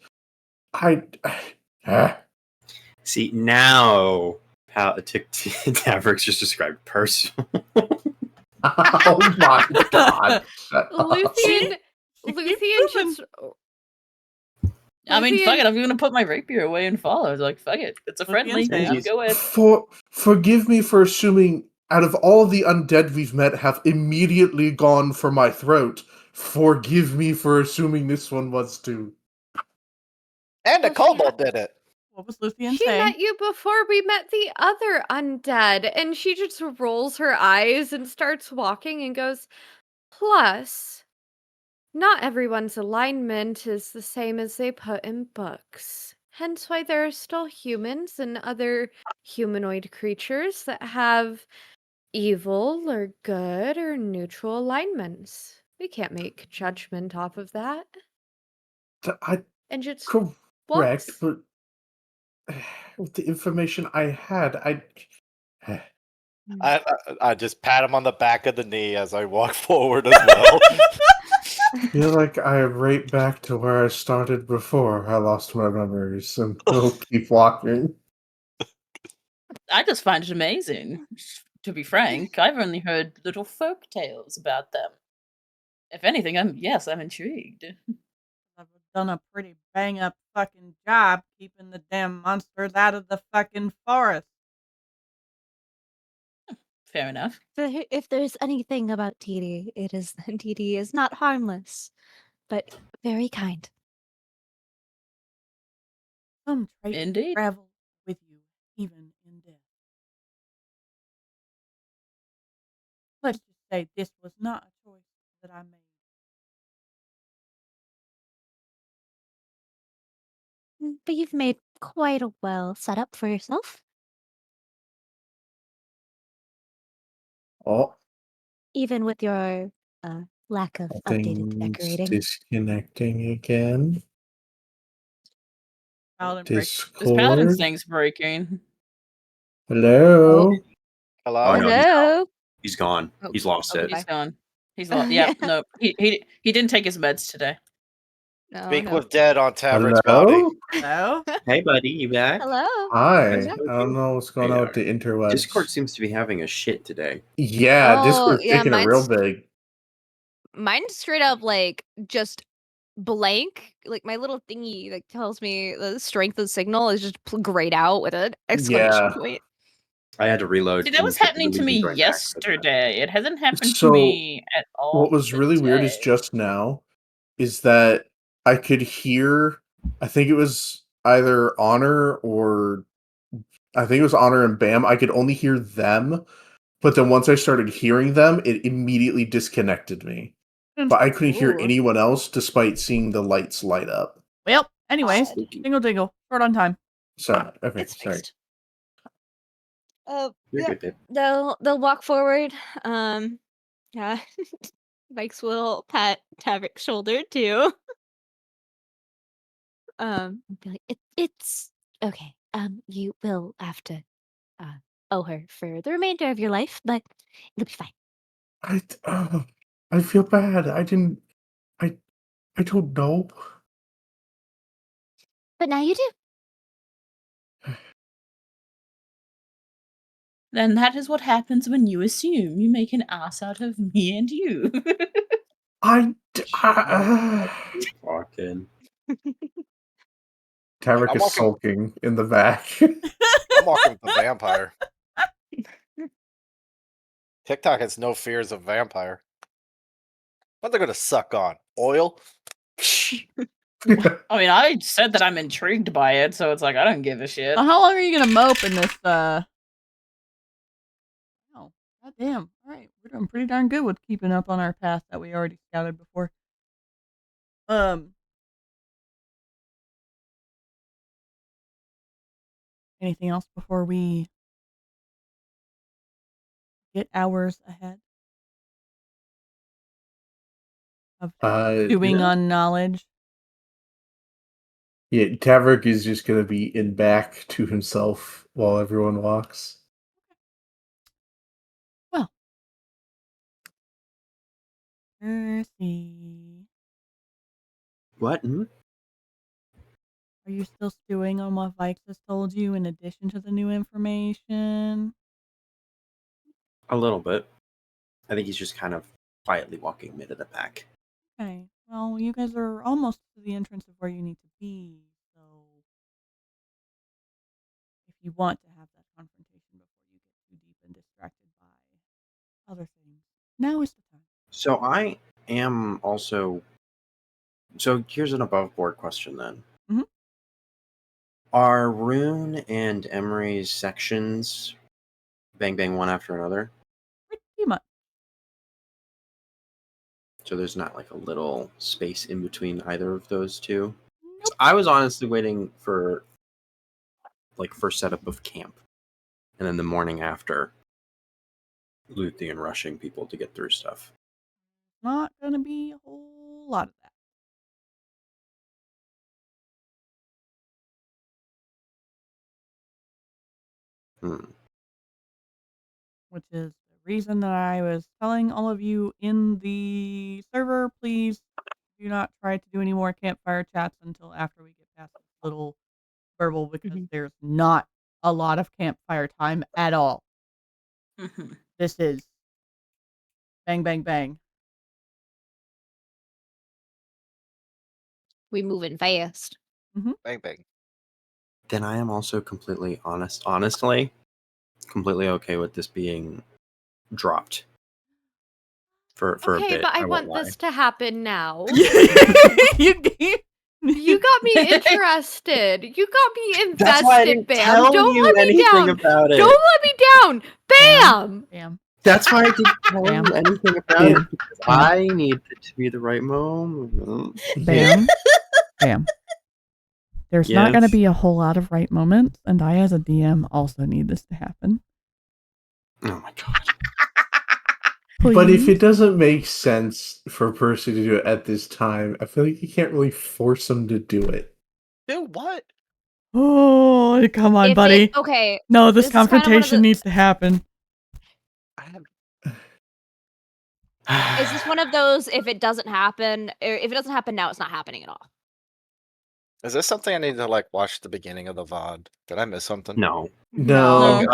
See, now Tavrick's just described Percival. Oh my god. Luthien just. I mean, fuck Luthien- it. I'm gonna put my rapier away and follow. I was like, fuck it. It's a friendly. saying- I'm go with. Forgive me for assuming out of all the undead we've met have immediately gone for my throat. Forgive me for assuming this one was too. And a kobold did it. What was Luthien She saying? met you before we met the other undead, and she just rolls her eyes and starts walking and goes, plus, not everyone's alignment is the same as they put in books. Hence why there are still humans and other humanoid creatures that have evil or good or neutral alignments. We can't make judgment off of that. And just Correct, walks. but with the information I had, I just pat him on the back of the knee as I walk forward as well. feel like I'm right back to where I started before I lost my memories, and we'll keep walking. I just find it amazing. To be frank, I've only heard little folk tales about them. If anything, I'm intrigued. I've done a pretty bang up fucking job keeping the damn monsters out of the fucking forest. Fair enough. If there's anything about TD, it is that TD is not harmless, but very kind. Some traits Indeed. travel with you, even in death. Let's just say this was not a choice that I made. But you've made quite a well setup for yourself. Oh, Even with your lack of updated things decorating. disconnecting again. Paladin break. This paladin Discord. thing's breaking. Hello. Hello. Oh no, Hello. he's gone. Oh. He's lost it. He's gone. He's lost. Yeah, no, he didn't take his meds today. No, Speak no. with dead on Tavrick's body. Hello. Hello? Hey, buddy, you back? Hello. Hi. Yeah. I don't know what's going on with the interwebs. Discord seems to be having a shit today. Yeah, Oh, Discord's yeah, taking it real mine's- big. Mine's straight up like just blank. Like my little thingy like tells me the strength of the signal is just grayed out with an exclamation Yeah. point. I had to reload. See, that was and happening to me rejoin back, but- yesterday. It hasn't happened So, to me at all. What was really weird is today. just now is that I could hear, I think it was either Honor or I think it was Honor and Bam. I could only hear them, but then once I started hearing them, it immediately disconnected me. But I couldn't hear Ooh. anyone else despite seeing the lights light up. Well, anyways, Spooky. dingle dingle. Short on time. Sorry. Okay, It's sorry. fixed. You're Yeah, good, babe. they'll walk forward. Yeah, Vaiks will pat Tavrick's shoulder too. Be like, it's okay. You will have to owe her for the remainder of your life, but it'll be fine. I feel bad. I don't know. But now you do. Then that is what happens when you assume you make an ass out of me and you. Fucking. Tavrick I'm is walking- sulking in the back. I'm walking with the vampire. TikTok has no fears of vampire. What they're gonna suck on? Oil? I mean, I said that I'm intrigued by it, so it's like I don't give a shit. How long are you gonna mope in this? Oh, goddamn! All right, we're doing pretty darn good with keeping up on our path that we already scouted before. Anything else before we get hours ahead of doing Yeah. on knowledge? Yeah, Tavrick is just gonna be in back to himself while everyone walks. Well, Percy, What? are you still stewing on what Vaiks has told you in addition to the new information? A little bit. I think he's just kind of quietly walking mid of the pack. Okay. Well, you guys are almost to the entrance of where you need to be, so if you want to have that confrontation before you get too deep and distracted by other things, now is the time. So I am also. So here's an above board question then. Mhm. Are Rune and Emery's sections bang bang one after another? Pretty much. So there's not like a little space in between either of those two? Nope. I was honestly waiting for like first setup of camp, and then the morning after, Luthien rushing people to get through stuff. not going to be a whole lot of that. Which is the reason that I was telling all of you in the server, please do not try to do any more campfire chats until after we get past this little verbal, because there's not a lot of campfire time at all. This is bang, bang, bang. We moving fast. Bang bang. Then I am also honestly, completely okay with this being dropped for a Okay, bit. but I won't want lie. this to happen now. You got me interested. You got me invested, That's why I didn't Bam. tell Don't you let me anything down. about it. Don't let me down. Bam. Bam. That's why I didn't tell you anything about it, because Bam. I need it to be the right moment. Bam. Bam. There's not going to Yes. be a whole lot of right moments, and I, as a DM, also need this to happen. Oh my god. But if Please? it doesn't make sense for Percy to do it at this time, I feel like you can't really force him to do it. Do what? Oh, come on, buddy. Okay. No, this is kind of one of confrontation needs to happen. Is this one of those, if it doesn't happen, or if it doesn't happen now, it's not happening at all? Is this something I need to like watch the beginning of the VOD? Did I miss something? No. No.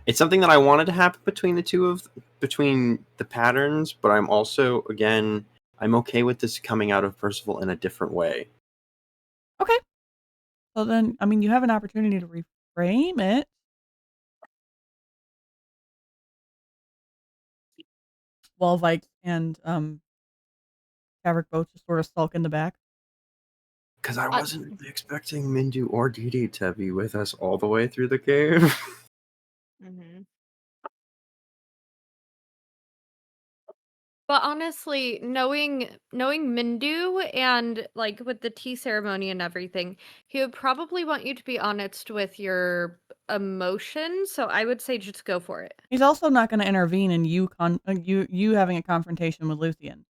It's something that I wanted to happen between the patterns, but I'm also, again, I'm okay with this coming out of Percival in a different way. Okay. So then, I mean, you have an opportunity to reframe it. While Vaiks and Tavrick both just sort of sulk in the back. Because I wasn't really expecting Mindu or Didi to be with us all the way through the cave. But honestly, knowing Mindu and like with the tea ceremony and everything, he would probably want you to be honest with your emotions. So I would say just go for it. He's also not going to intervene in you having a confrontation with Luthien.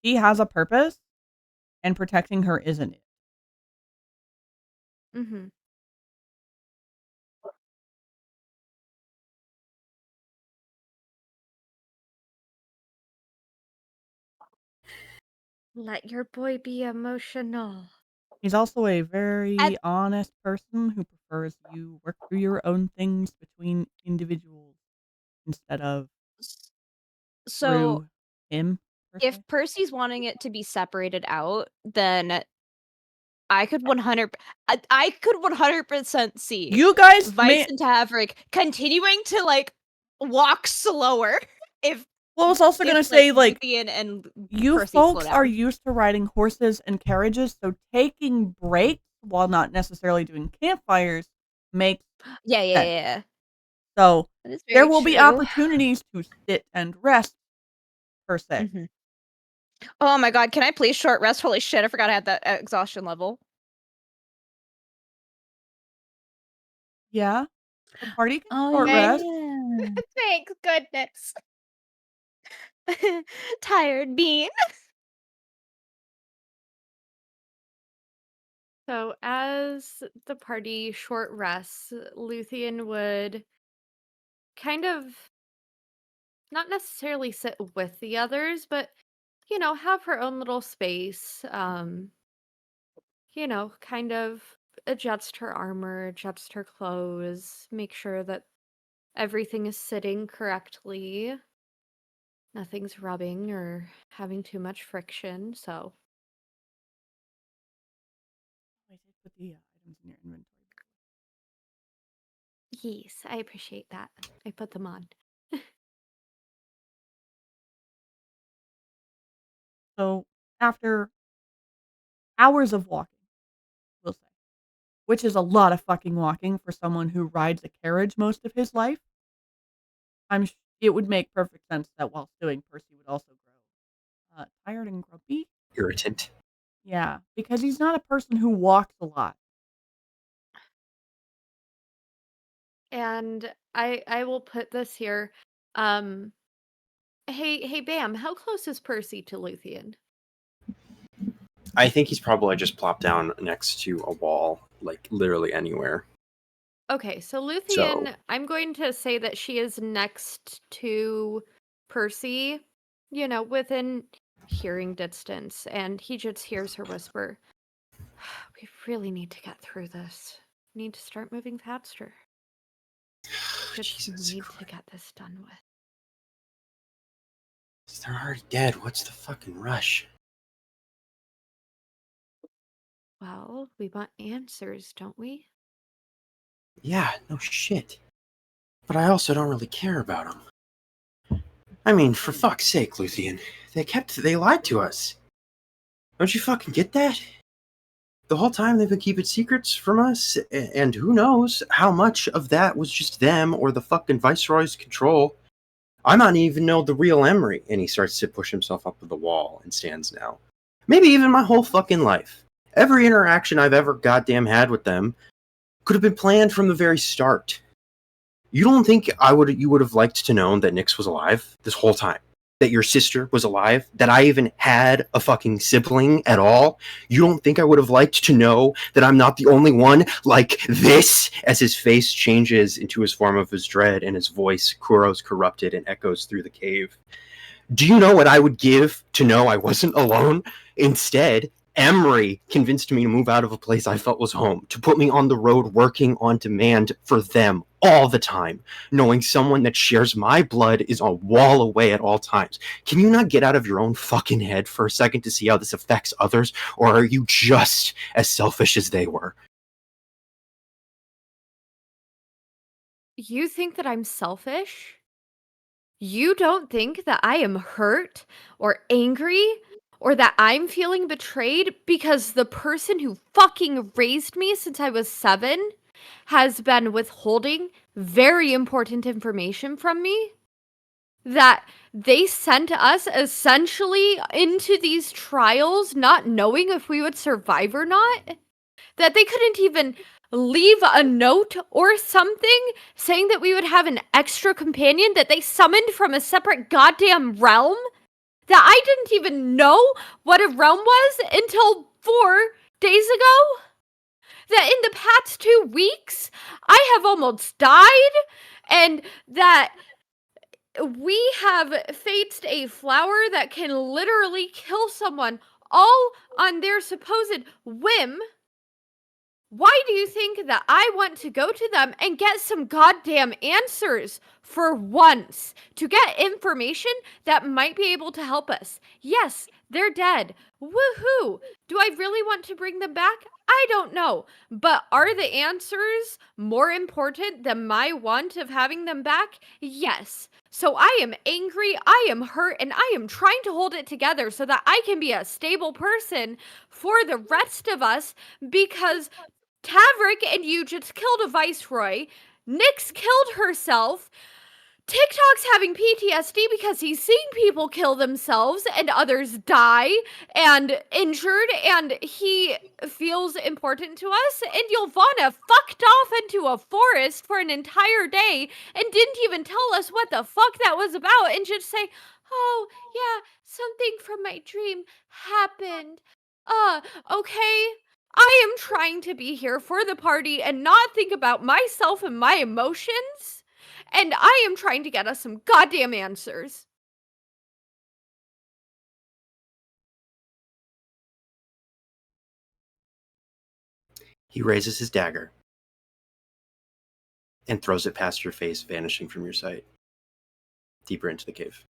He has a purpose, and protecting her isn't it. Mm-hmm. Let your boy be emotional. He's also a very honest person who prefers you work through your own things between individuals instead of So, through him. if Percy's wanting it to be separated out, then I could 100% see You guys Vaiks and Tavrick continuing to like walk slower if Well, I was also going to say, like, Luthien and you Percy slow folks down. are used to riding horses and carriages, so taking breaks while not necessarily doing campfires makes Yeah. So That is there very will be true. opportunities to sit and rest, per se. Oh my god, can I please short rest? Holy shit, I forgot I had that exhaustion level. Yeah. The party can short rest. Thank goodness. Tired bean. So as the party short rests, Luthien would kind of not necessarily sit with the others, but have her own little space. Kind of adjust her armor, adjust her clothes, make sure that everything is sitting correctly. Nothing's rubbing or having too much friction, so. I did put the items in your inventory. Yes, I appreciate that. I put them on. So after hours of walking, we'll say, which is a lot of fucking walking for someone who rides a carriage most of his life, it would make perfect sense that while stewing, Percy would also grow tired and grumpy. Irritant. Yeah, because he's not a person who walks a lot. And I will put this here. Hey, Bam, how close is Percy to Luthien? I think he's probably just plopped down next to a wall, like literally anywhere. Okay, so Luthien, I'm going to say that she is next to Percy, within hearing distance, and he just hears her whisper, "We really need to get through this. We need to start moving faster. Just need to get this done with." They're already dead. What's the fucking rush? Well, we want answers, don't we? Yeah, no shit. But I also don't really care about them. I mean, for fuck's sake, Luthien. They lied to us. Don't you fucking get that? The whole time they've been keeping secrets from us, and who knows how much of that was just them or the fucking Viceroy's control. I might even know the real Emery. And he starts to push himself up to the wall and stands now. Maybe even my whole fucking life. Every interaction I've ever goddamn had with them could have been planned from the very start. You don't think you would have liked to know that Nyx was alive this whole time? That your sister was alive? That I even had a fucking sibling at all? You don't think I would have liked to know that I'm not the only one like this? As his face changes into his form of his dread and his voice grows corrupted and echoes through the cave. Do you know what I would give to know I wasn't alone? Instead, Emery convinced me to move out of a place I felt was home, to put me on the road working on demand for them all the time, knowing someone that shares my blood is a wall away at all times. Can you not get out of your own fucking head for a second to see how this affects others, or are you just as selfish as they were? You think that I'm selfish? You don't think that I am hurt or angry or that I'm feeling betrayed because the person who fucking raised me since I was 7 has been withholding very important information from me? That they sent us essentially into these trials not knowing if we would survive or not? That they couldn't even leave a note or something saying that we would have an extra companion that they summoned from a separate goddamn realm? That I didn't even know what a realm was until 4 days ago? That in the past 2 weeks, I have almost died? And that we have faced a flower that can literally kill someone all on their supposed whim? Why do you think that I want to go to them and get some goddamn answers for once? To get information that might be able to help us. Yes, they're dead. Woohoo! Do I really want to bring them back? I don't know. But are the answers more important than my want of having them back? Yes. So I am angry, I am hurt, and I am trying to hold it together so that I can be a stable person for the rest of us, because Tavrick and you just killed a viceroy. Nyx killed herself. TikTok's having PTSD because he's seeing people kill themselves and others die and injured, and he feels important to us. And Ylvanna fucked off into a forest for an entire day and didn't even tell us what the fuck that was about, and just say, "Oh, yeah, something from my dream happened. Okay." I am trying to be here for the party and not think about myself and my emotions. And I am trying to get us some goddamn answers. He raises his dagger and throws it past your face, vanishing from your sight, deeper into the cave.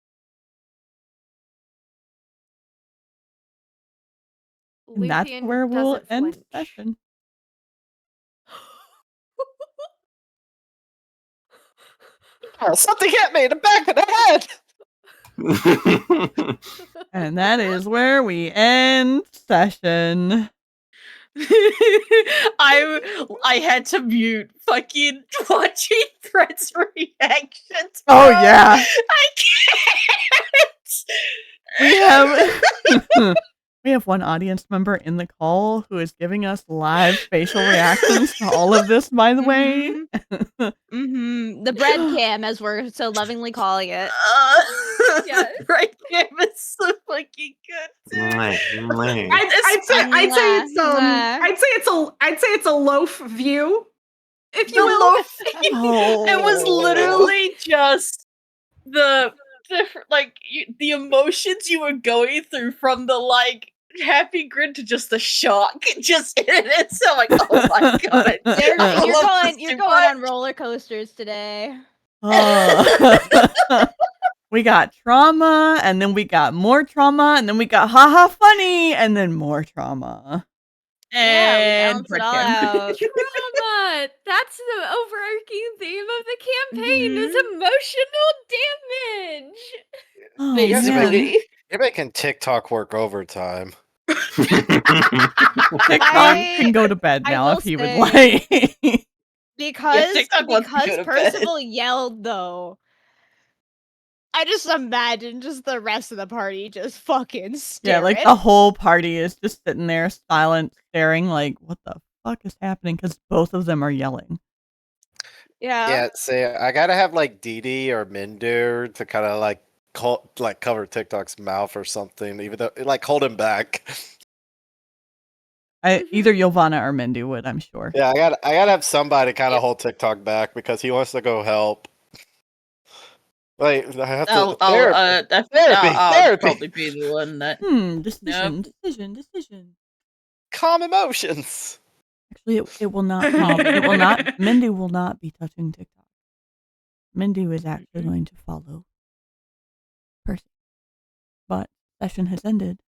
And that's where we'll end session. Oh, something hit me in the back of the head. And that is where we end session. I had to mute fucking watching Thread's reactions. Oh yeah. I can't. We have one audience member in the call who is giving us live facial reactions to all of this, by the way. The bread cam, as we're so lovingly calling it. Yeah. Right there is so fucking good. Dude. Mwah, mwah. I'd say it's a loaf view, if you The will. loaf. It was literally just the like the emotions you were going through from the like happy grin to just the shock. Just it's so like, oh my god. You're going on roller coasters today. We got trauma, and then we got more trauma, and then we got haha funny, and then more trauma. And we balance it all out. Trauma. That's the overarching theme of the campaign is emotional damage. Oh, basically. You're making TikTok work overtime. TikTok can go to bed now if he would like. Because wants to go to Percival yelled though. I just imagine just the rest of the party just fucking staring. Yeah, like the whole party is just sitting there silent, staring like, what the fuck is happening? Because both of them are yelling. Yeah, see, I gotta have like Didi or Mindu to kind of like cover TikTok's mouth or something, even though like hold him back. Either Ylvanna or Mindu would, I'm sure. Yeah, I gotta have somebody kind of hold TikTok back because he wants to go help. Wait, I have to. I'll probably be the one that. Decision. Calm emotions. Actually, it will not. It will not. Mindu will not be touching TikTok. Mindu is actually going to follow Percy. But session has ended.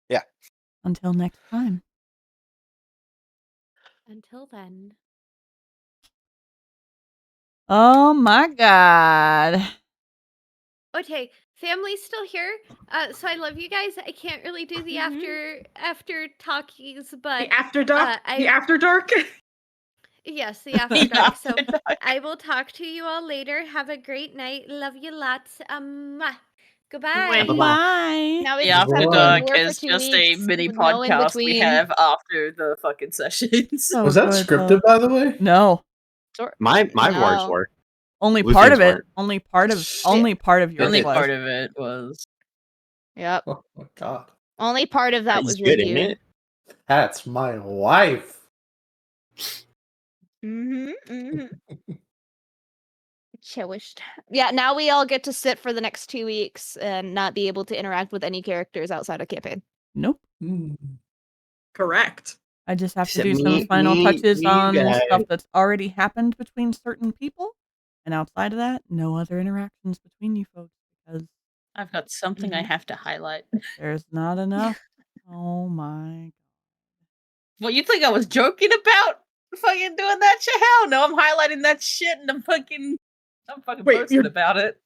Yeah. Until next time. Until then. Oh my god. Okay, family's still here. So I love you guys. I can't really do the after talkies, but The after dark. The after dark. Yes, the after dark. So I will talk to you all later. Have a great night. Love you lots. Goodbye. Bye. Now The After Dark is just a mini podcast we have after the fucking sessions. Was that scripted, by the way? No. My words were. Only Luthien's part of it. weren't. Only part of yours. Only was. part of it was. Yep. Oh my god. Only part of that That's was good, reviewed. isn't it? That's my wife. Cherished. Yeah, now we all get to sit for the next 2 weeks and not be able to interact with any characters outside of campaign. Nope. Correct. I just have to Except do some me- final me- touches me on guy. stuff that's already happened between certain people. And outside of that, no other interactions between you folks because I've got something I have to highlight. there's not enough. Oh my. Well, you think I was joking about fucking doing that shit? Hell no, I'm highlighting that shit and I'm fucking posting about it.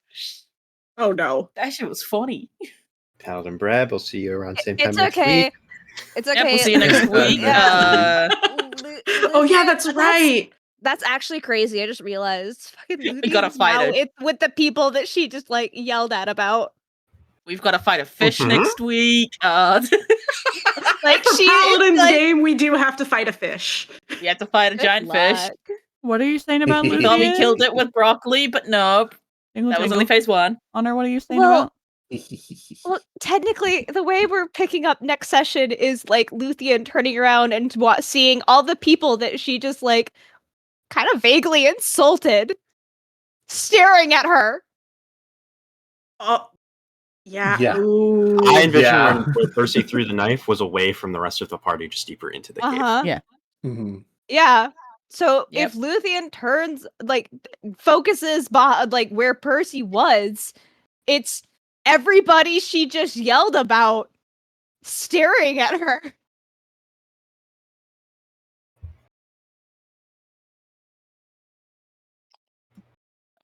Oh no. That shit was funny. Paladin Brad, we'll see you around same time It's next okay. week. It's Yep, okay. we'll see you next week. Oh yeah, that's right. That's actually crazy. I just realized. We gotta fight it. with the people that she just like yelled at about. We've got to fight a fish next week. Like For she Paladin's like, game, we do have to fight a fish. We have to fight a giant fish. What are you saying about We thought we Luthien? killed it with broccoli, but nope. That was only phase 1. Honor, what are you saying Well, about? Well, technically, the way we're picking up next session is like Luthien turning around and seeing all the people that she just like kind of vaguely insulted, staring at her. Oh, yeah. Yeah. I envision when Percy threw the knife was away from the rest of the party, just deeper into the cave. Yeah. Yeah. So if Luthien turns like focuses like where Percy was, it's everybody she just yelled about staring at her.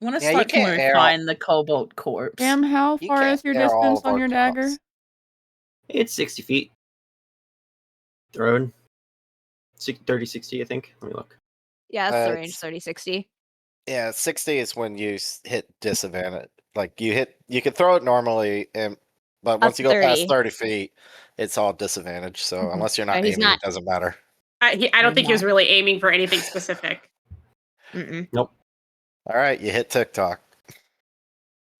I want to Yeah, you start can't air clarifying the cobalt corpse. Sam, how You far can't is your air all distance of on our your dagger? thoughts. It's 60 feet. Thrown. 30, 60, I think. Let me look. Yeah, that's the range, It's- 30-60. Yeah, 60 is when you hit disadvantage. Like you can throw it normally, but once you go 30. past 30 feet, it's all disadvantage. So unless you're not Right, he's aiming, not- it doesn't matter. I don't think he was really aiming for anything specific. Nope. All right, you hit TikTok.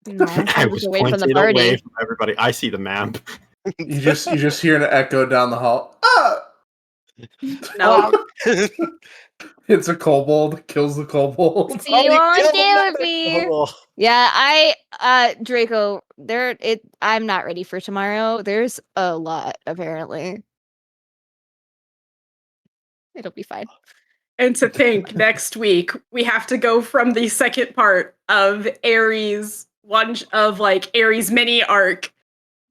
No, I was away from the pointed party. away from everybody. I see the map. You just hear an echo down the hall. Ah! No. It's a kobold. Kills the kobold. See you on killed therapy. Oh. Yeah, Draco, I'm not ready for tomorrow. There's a lot, apparently. It'll be fine. And to think next week we have to go from the second part of Aries Aries mini arc.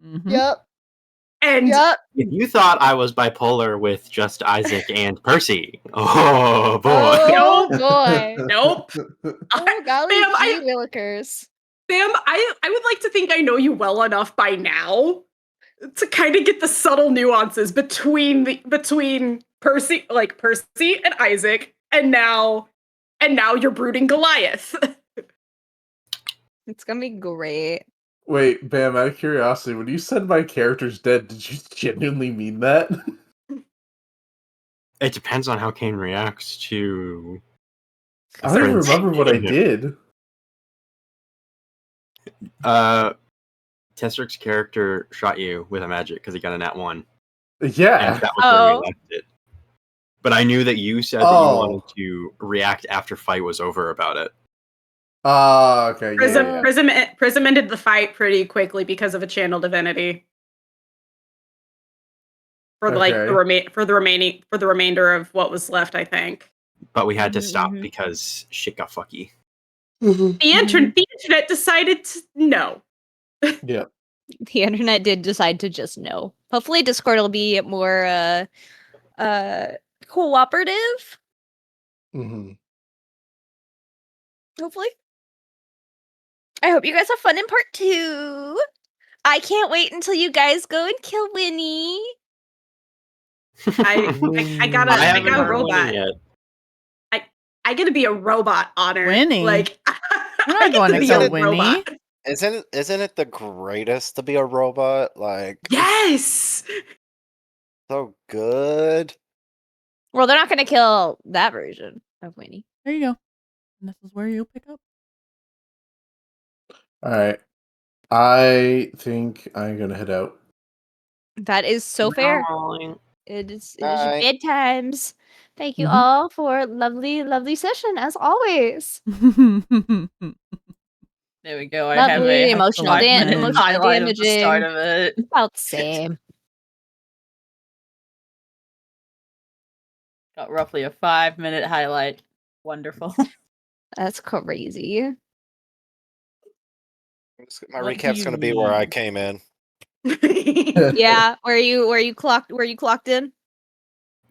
Mm-hmm. Yep. And If you thought I was bipolar with just Isaac and Percy, oh boy. Oh boy. Nope. Oh golly gee willikers. Bam, I would like to think I know you well enough by now to kind of get the subtle nuances between Percy and Isaac, and now you're brooding Goliath. It's gonna be great. Wait, Bam, out of curiosity, when you said my character's dead, did you genuinely mean that? It depends on how Kane reacts to. I don't even remember what I did. Tesseric's character shot you with a magic because he got a nat 1. Yeah. And that was where we left it. But I knew that you said that you wanted to react after fight was over about it. Okay. Prism ended the fight pretty quickly because of a channel divinity. For the remainder of what was left, I think. But we had to stop because shit got fucky. The internet decided to no. Yeah. The internet did decide to just no. Hopefully Discord will be more cooperative. Mm-hmm. Hopefully. I hope you guys have fun in part 2. I can't wait until you guys go and kill Winnie. I got a robot. I get to be a robot on her. Winnie? Like, We're not going to kill Winnie. Isn't it the greatest to be a robot? Like, yes, so good. Well, they're not going to kill that version of Winnie. There you go. And this is where you pick up. All right. I think I'm gonna head out. That is so fair. It is your bedtimes. Thank you all for a lovely, lovely session as always. There we go. I Lovely, have emotional highlight damaging. of the start of it. About the same. Got roughly a 5-minute highlight. Wonderful. That's crazy. My recap's gonna be where I came in. Yeah, where you clocked in.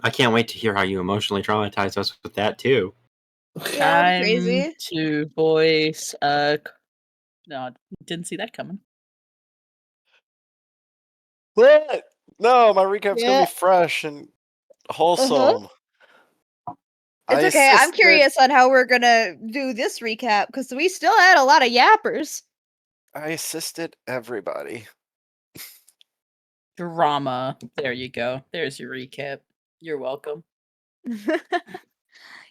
I can't wait to hear how you emotionally traumatize us with that too. Time crazy. to voice. No, didn't see that coming. What? No, my recap's gonna be fresh and wholesome. It's okay. I'm curious on how we're gonna do this recap because we still had a lot of yappers. I assisted everybody. Drama. There you go. There's your recap. You're welcome.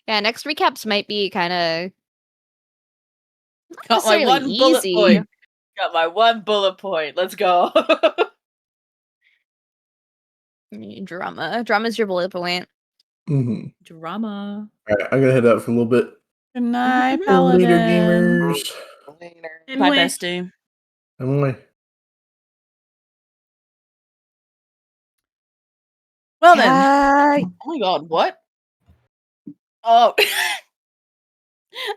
Yeah, next recaps might be kind of Got my one bullet point. Got my one bullet point. Let's go. Drama's your bullet point. Mm-hmm. Drama. All right, I'm gonna head out for a little bit. Good night, Paladin. Later, gamers. Bye, bestie. I'm away. Well then. Oh my god, what? Oh.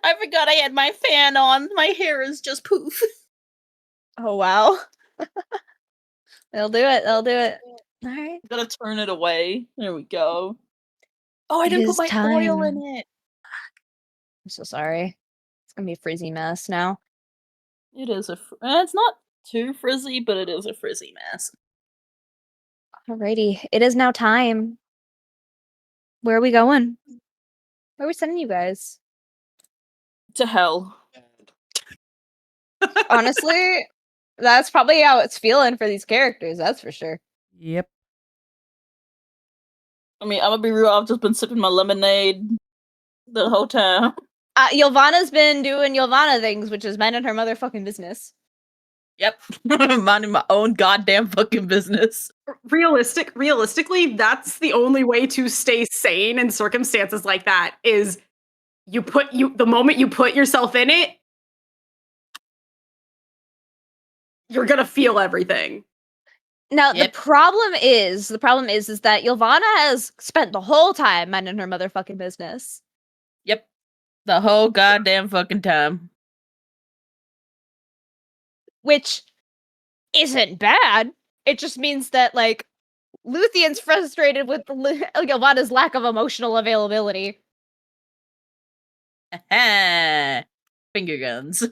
I forgot I had my fan on. My hair is just poof. Oh wow. They'll do it. All right. Gotta turn it away. There we go. Oh, I didn't put my oil in it. I'm so sorry. It's gonna be a frizzy mess now. It is it's not too frizzy, but it is a frizzy mess. Alrighty. It is now time. Where are we going? Where are we sending you guys? To hell. Honestly, that's probably how it's feeling for these characters, that's for sure. Yep. I mean, I'm gonna be real, I've just been sipping my lemonade the whole time. Ylvanna's been doing Ylvanna things, which is minding her motherfucking business. Yep. Minding my own goddamn fucking business. Realistically, that's the only way to stay sane in circumstances like that is the moment you put yourself in it, you're gonna feel everything. Now the problem is that Ylvanna has spent the whole time minding her motherfucking business. Yep. The whole goddamn fucking time. Which isn't bad. It just means that, like, Luthien's frustrated with Ylvanna's lack of emotional availability. Finger guns.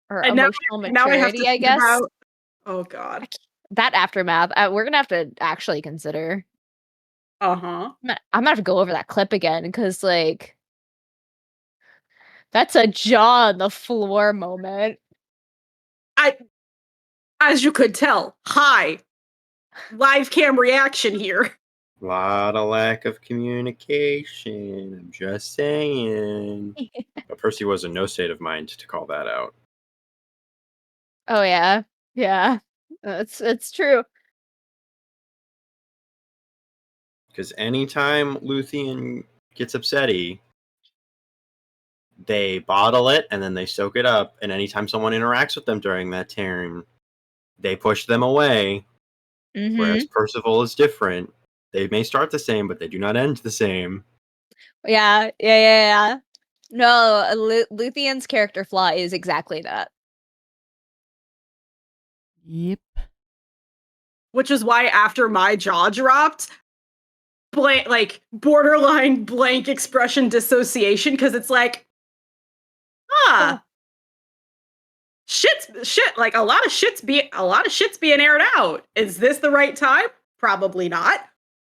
Or And emotional now I have to maturity, I think guess. about, oh god. That aftermath, we're gonna have to actually consider. Uh-huh. I'm gonna have to go over that clip again, because, like, that's a jaw on the floor moment. As you could tell, live cam reaction here. A lot of lack of communication. I'm just saying. But Percy was in no state of mind to call that out. Oh yeah, yeah, it's true. Because anytime Luthien gets upsetty, they bottle it and then they soak it up. And anytime someone interacts with them during that turn, they push them away. Mm-hmm. Whereas Percival is different. They may start the same, but they do not end the same. Yeah. No, Luthien's character flaw is exactly that. Yep. Which is why after my jaw dropped, borderline blank expression dissociation, because it's like, shit, like a lot of shit's being aired out. Is this the right time? Probably not.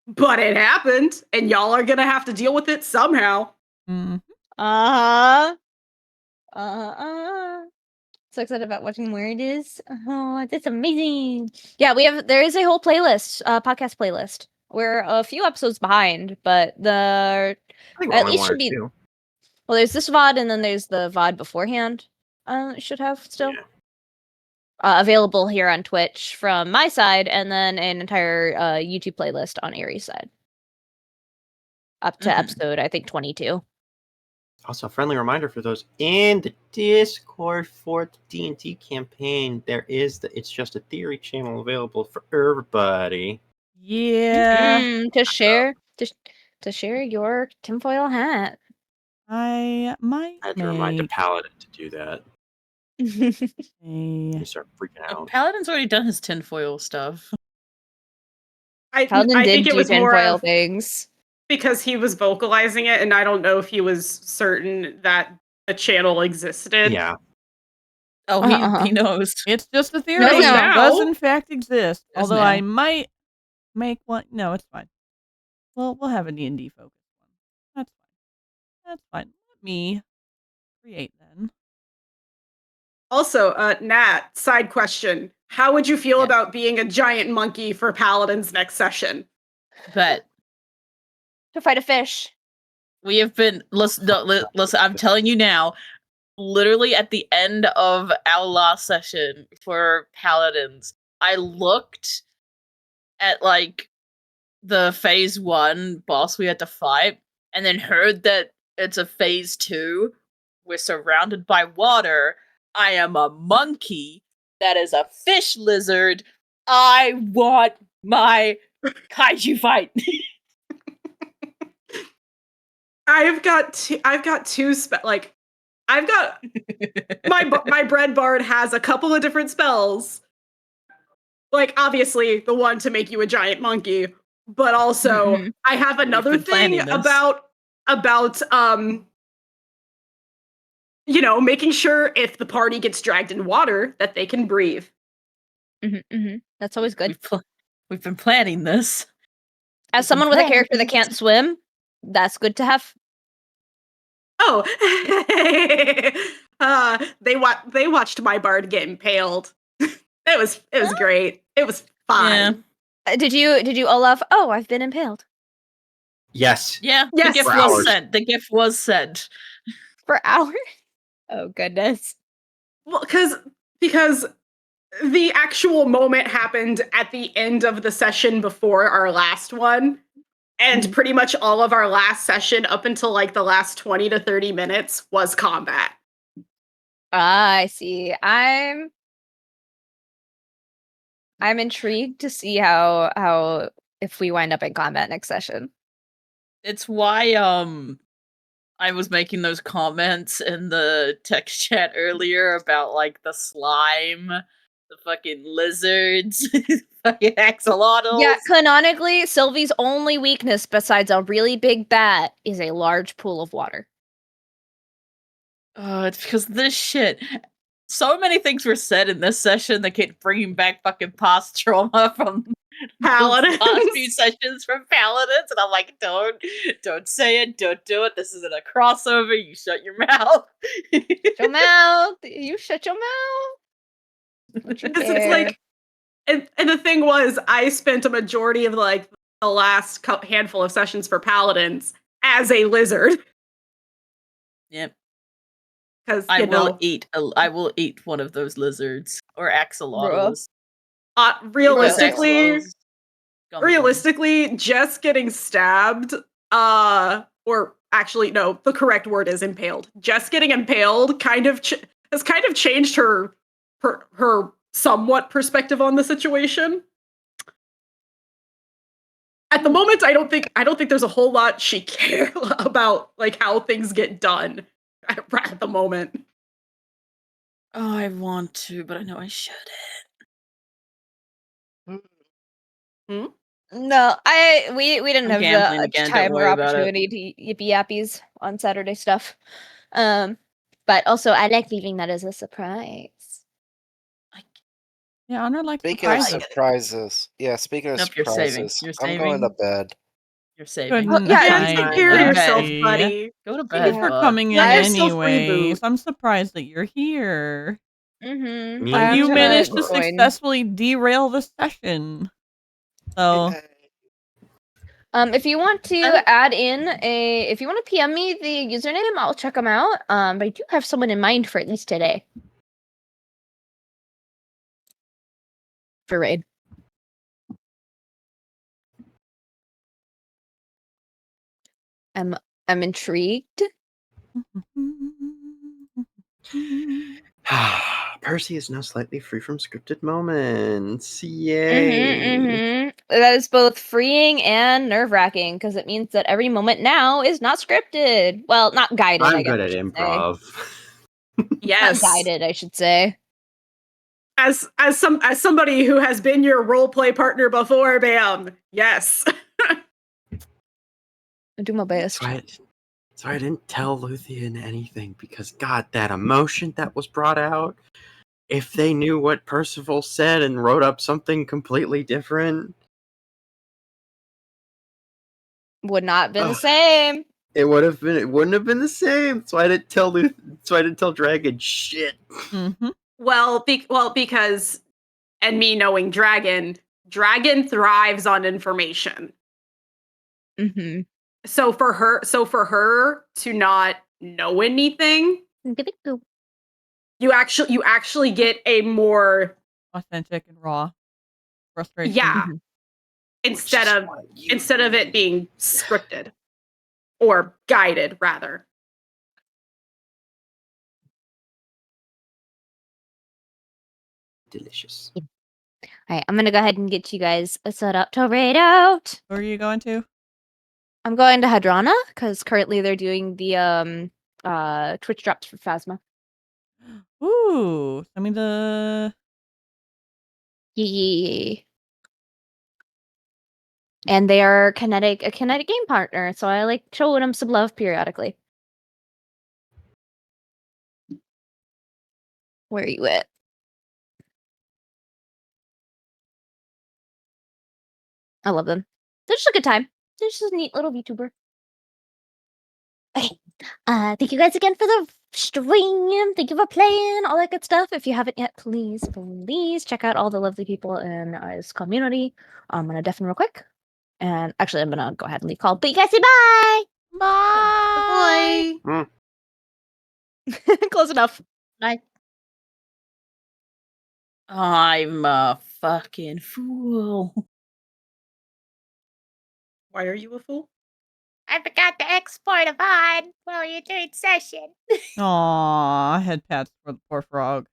But it happened, and y'all are gonna have to deal with it somehow. Mm-hmm. So excited about watching where it is. Oh, that's amazing. Yeah, there is a whole playlist, podcast playlist. We're a few episodes behind, but at least should be. Two. Well, there's this VOD, and then there's the VOD beforehand. It should have still. Yeah. Available here on Twitch from my side, and then an entire YouTube playlist on Aries' side. Up to episode, I think, 22. Also, a friendly reminder for those in the Discord for the D&T campaign, it's just a theory channel available for everybody. Yeah. To share your tinfoil hat. I might I had to remind a paladin to do that. You start freaking out. Paladin's already done his tinfoil stuff. Paladin I did think it do was more tinfoil of things. because he was vocalizing it, and I don't know if he was certain that the channel existed. Yeah. Oh, he knows. It's just a theory. No. It does in fact exist. Does Although now. I might make one. No, it's fine. Well, we'll have a D&D focus one. That's fine. Let me create then. Also, Nat, side question. How would you feel about being a giant monkey for Paladin's next session? But to fight a fish. We have been listen. I'm telling you now. Literally at the end of our last session for Paladins, I looked at like the phase 1 boss we had to fight, and then heard that it's a phase 2. We're surrounded by water. I am a monkey. That is a fish lizard. I want my kaiju fight. I've got two I've got my bread bard has a couple of different spells. Like obviously the one to make you a giant monkey, but also I have another thing about making sure if the party gets dragged in water that they can breathe. That's always good. We've been planning this. As someone with a character that can't swim, that's good to have. Oh, they watched my bard get impaled. It was great. It was fun. Yeah. Did you Olaf? Oh, I've been impaled. Yes. Yeah, Yes. the gift For was hours. sent. The gift was sent. For hours? Oh goodness. Well, because the actual moment happened at the end of the session before our last one. And pretty much all of our last session up until like the last 20 to 30 minutes was combat. I see. I'm intrigued to see how if we wind up in combat next session. It's why I was making those comments in the text chat earlier about like the slime, the fucking lizards, fucking axolotls. Yeah, canonically, Sylvie's only weakness besides a really big bat is a large pool of water. It's because of this shit. So many things were said in this session that keep bringing back fucking past trauma from Paladins. the last few sessions from Paladins, and I'm like, don't say it, don't do it. This isn't a crossover. You shut your mouth. Shut your mouth. You shut your mouth. It's like, and the thing was, I spent a majority of like the last handful of sessions for Paladins as a lizard. Yep. Because I will eat one of those lizards or axolotls. Realistically, Jess getting stabbed, or actually, no, the correct word is impaled. Jess getting impaled has kind of changed her somewhat perspective on the situation. At the moment, I don't think there's a whole lot she cares about, like how things get done at the moment. Oh, I want to, but I know I shouldn't. No, we didn't I'm have gambling the again, don't time or worry about it. opportunity to yippee yappies on Saturday stuff. But also I like leaving that as a surprise. Yeah, Honor likes Speaking of surprises. speaking of Nope, you're saving. surprises, You're I'm going to saving. bed. You're saving. Well, yeah, take care of yourself, buddy. Go to Thank you bed, for bud. coming in Let yourself anyways. reboot. I'm surprised that you're here. Mm-hmm. Me You too. managed to successfully derail the session. So if you want to add in if you want to PM me the username, I'll check them out. But I do have someone in mind for at least today. For raid. I'm intrigued. Percy is now slightly free from scripted moments. Yay! That is both freeing and nerve-wracking because it means that every moment now is not scripted. Well, not guided. I'm I guess good I at should improv. say. Yes, Not guided, I should say. As somebody who has been your role play partner before, Bam. Yes. I do my best. So I didn't tell Luthien anything because, God, that emotion that was brought out. If they knew what Percival said and wrote up something completely different, Would not have been the same. it wouldn't have been the same. So I didn't tell Dragon shit. Mm-hmm. Well, because, and me knowing Dragon thrives on information. Mm-hmm. So for her to not know anything, you actually get a more authentic and raw frustration. Yeah. Instead of it being scripted or guided, rather. Delicious. All right, I'm gonna go ahead and get you guys set up to raid out. Where are you going to? I'm going to Hadrana because currently they're doing the Twitch drops for Phasma. Ooh, send me the. Yeah. And they are a kinetic game partner, so I like showing them some love periodically. Where are you at? I love them. They're just a good time. They're just a neat little VTuber. Okay. Thank you guys again for the stream. Thank you for playing, all that good stuff. If you haven't yet, please check out all the lovely people in this community. I'm gonna deafen real quick. And actually, I'm gonna go ahead and leave call. But you guys say bye. Bye. Mm. Close enough. Bye. I'm a fucking fool. Why are you a fool? I forgot to export a VOD while you're doing session. Aw, head pats for the poor frog.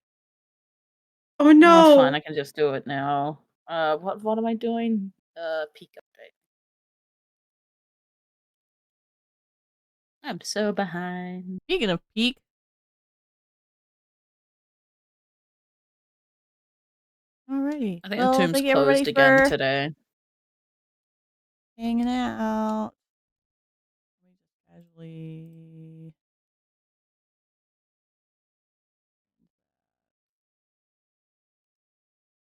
Oh No, it's fine. no. I can just do it now. What am I doing? Peak update. I'm so behind. Speaking of peak. Alrighty. I think the Well, tomb's thank you everybody closed again for today. hanging out. Let me just casually.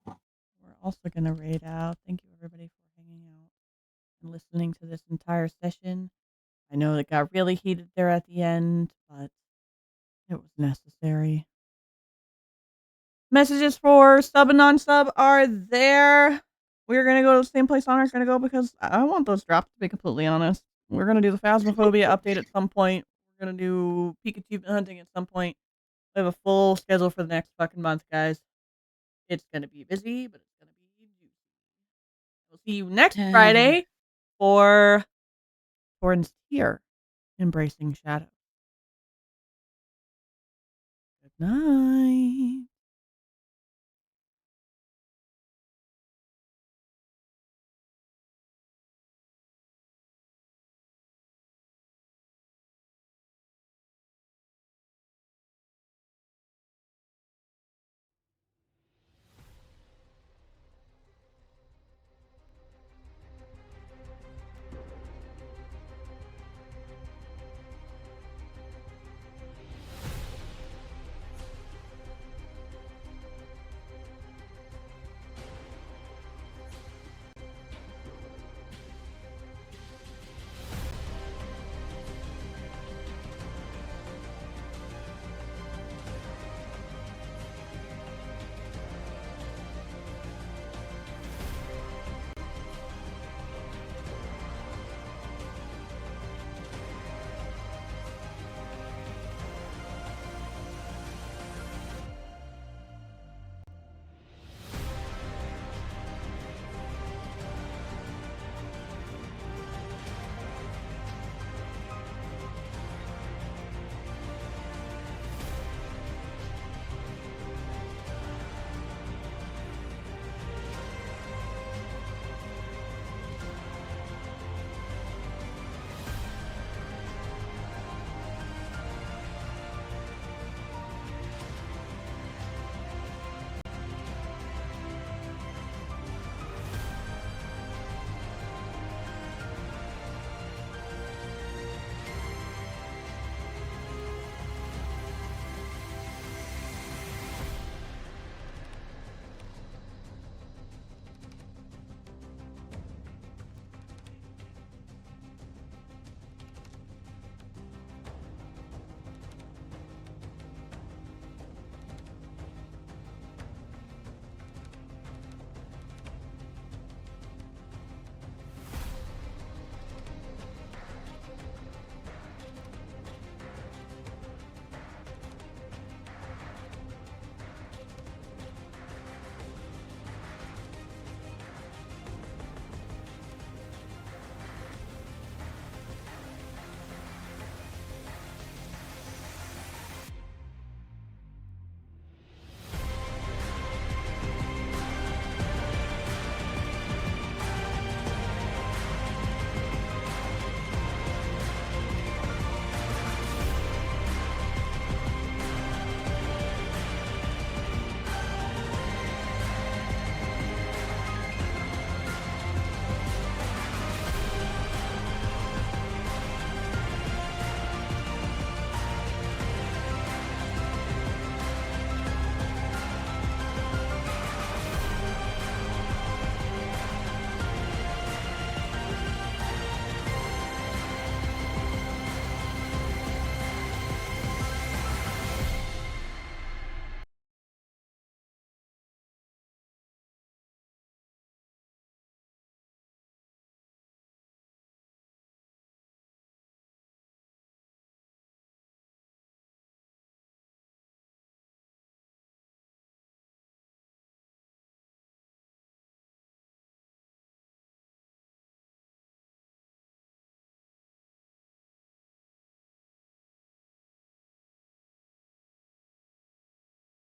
We're also gonna raid out. Thank you everybody for hanging out and listening to this entire session. I know it got really heated there at the end, but it was necessary. Messages for sub and non-sub are there. We're gonna go to the same place Honor's gonna go because I want those drops, to be completely honest. We're gonna do the Phasmophobia update at some point. We're gonna do peak achievement hunting at some point. We have a full schedule for the next fucking month, guys. It's gonna be busy, but it's gonna be juicy. We'll see you next Friday for Torrens Tier, Embracing Shadow. Good night.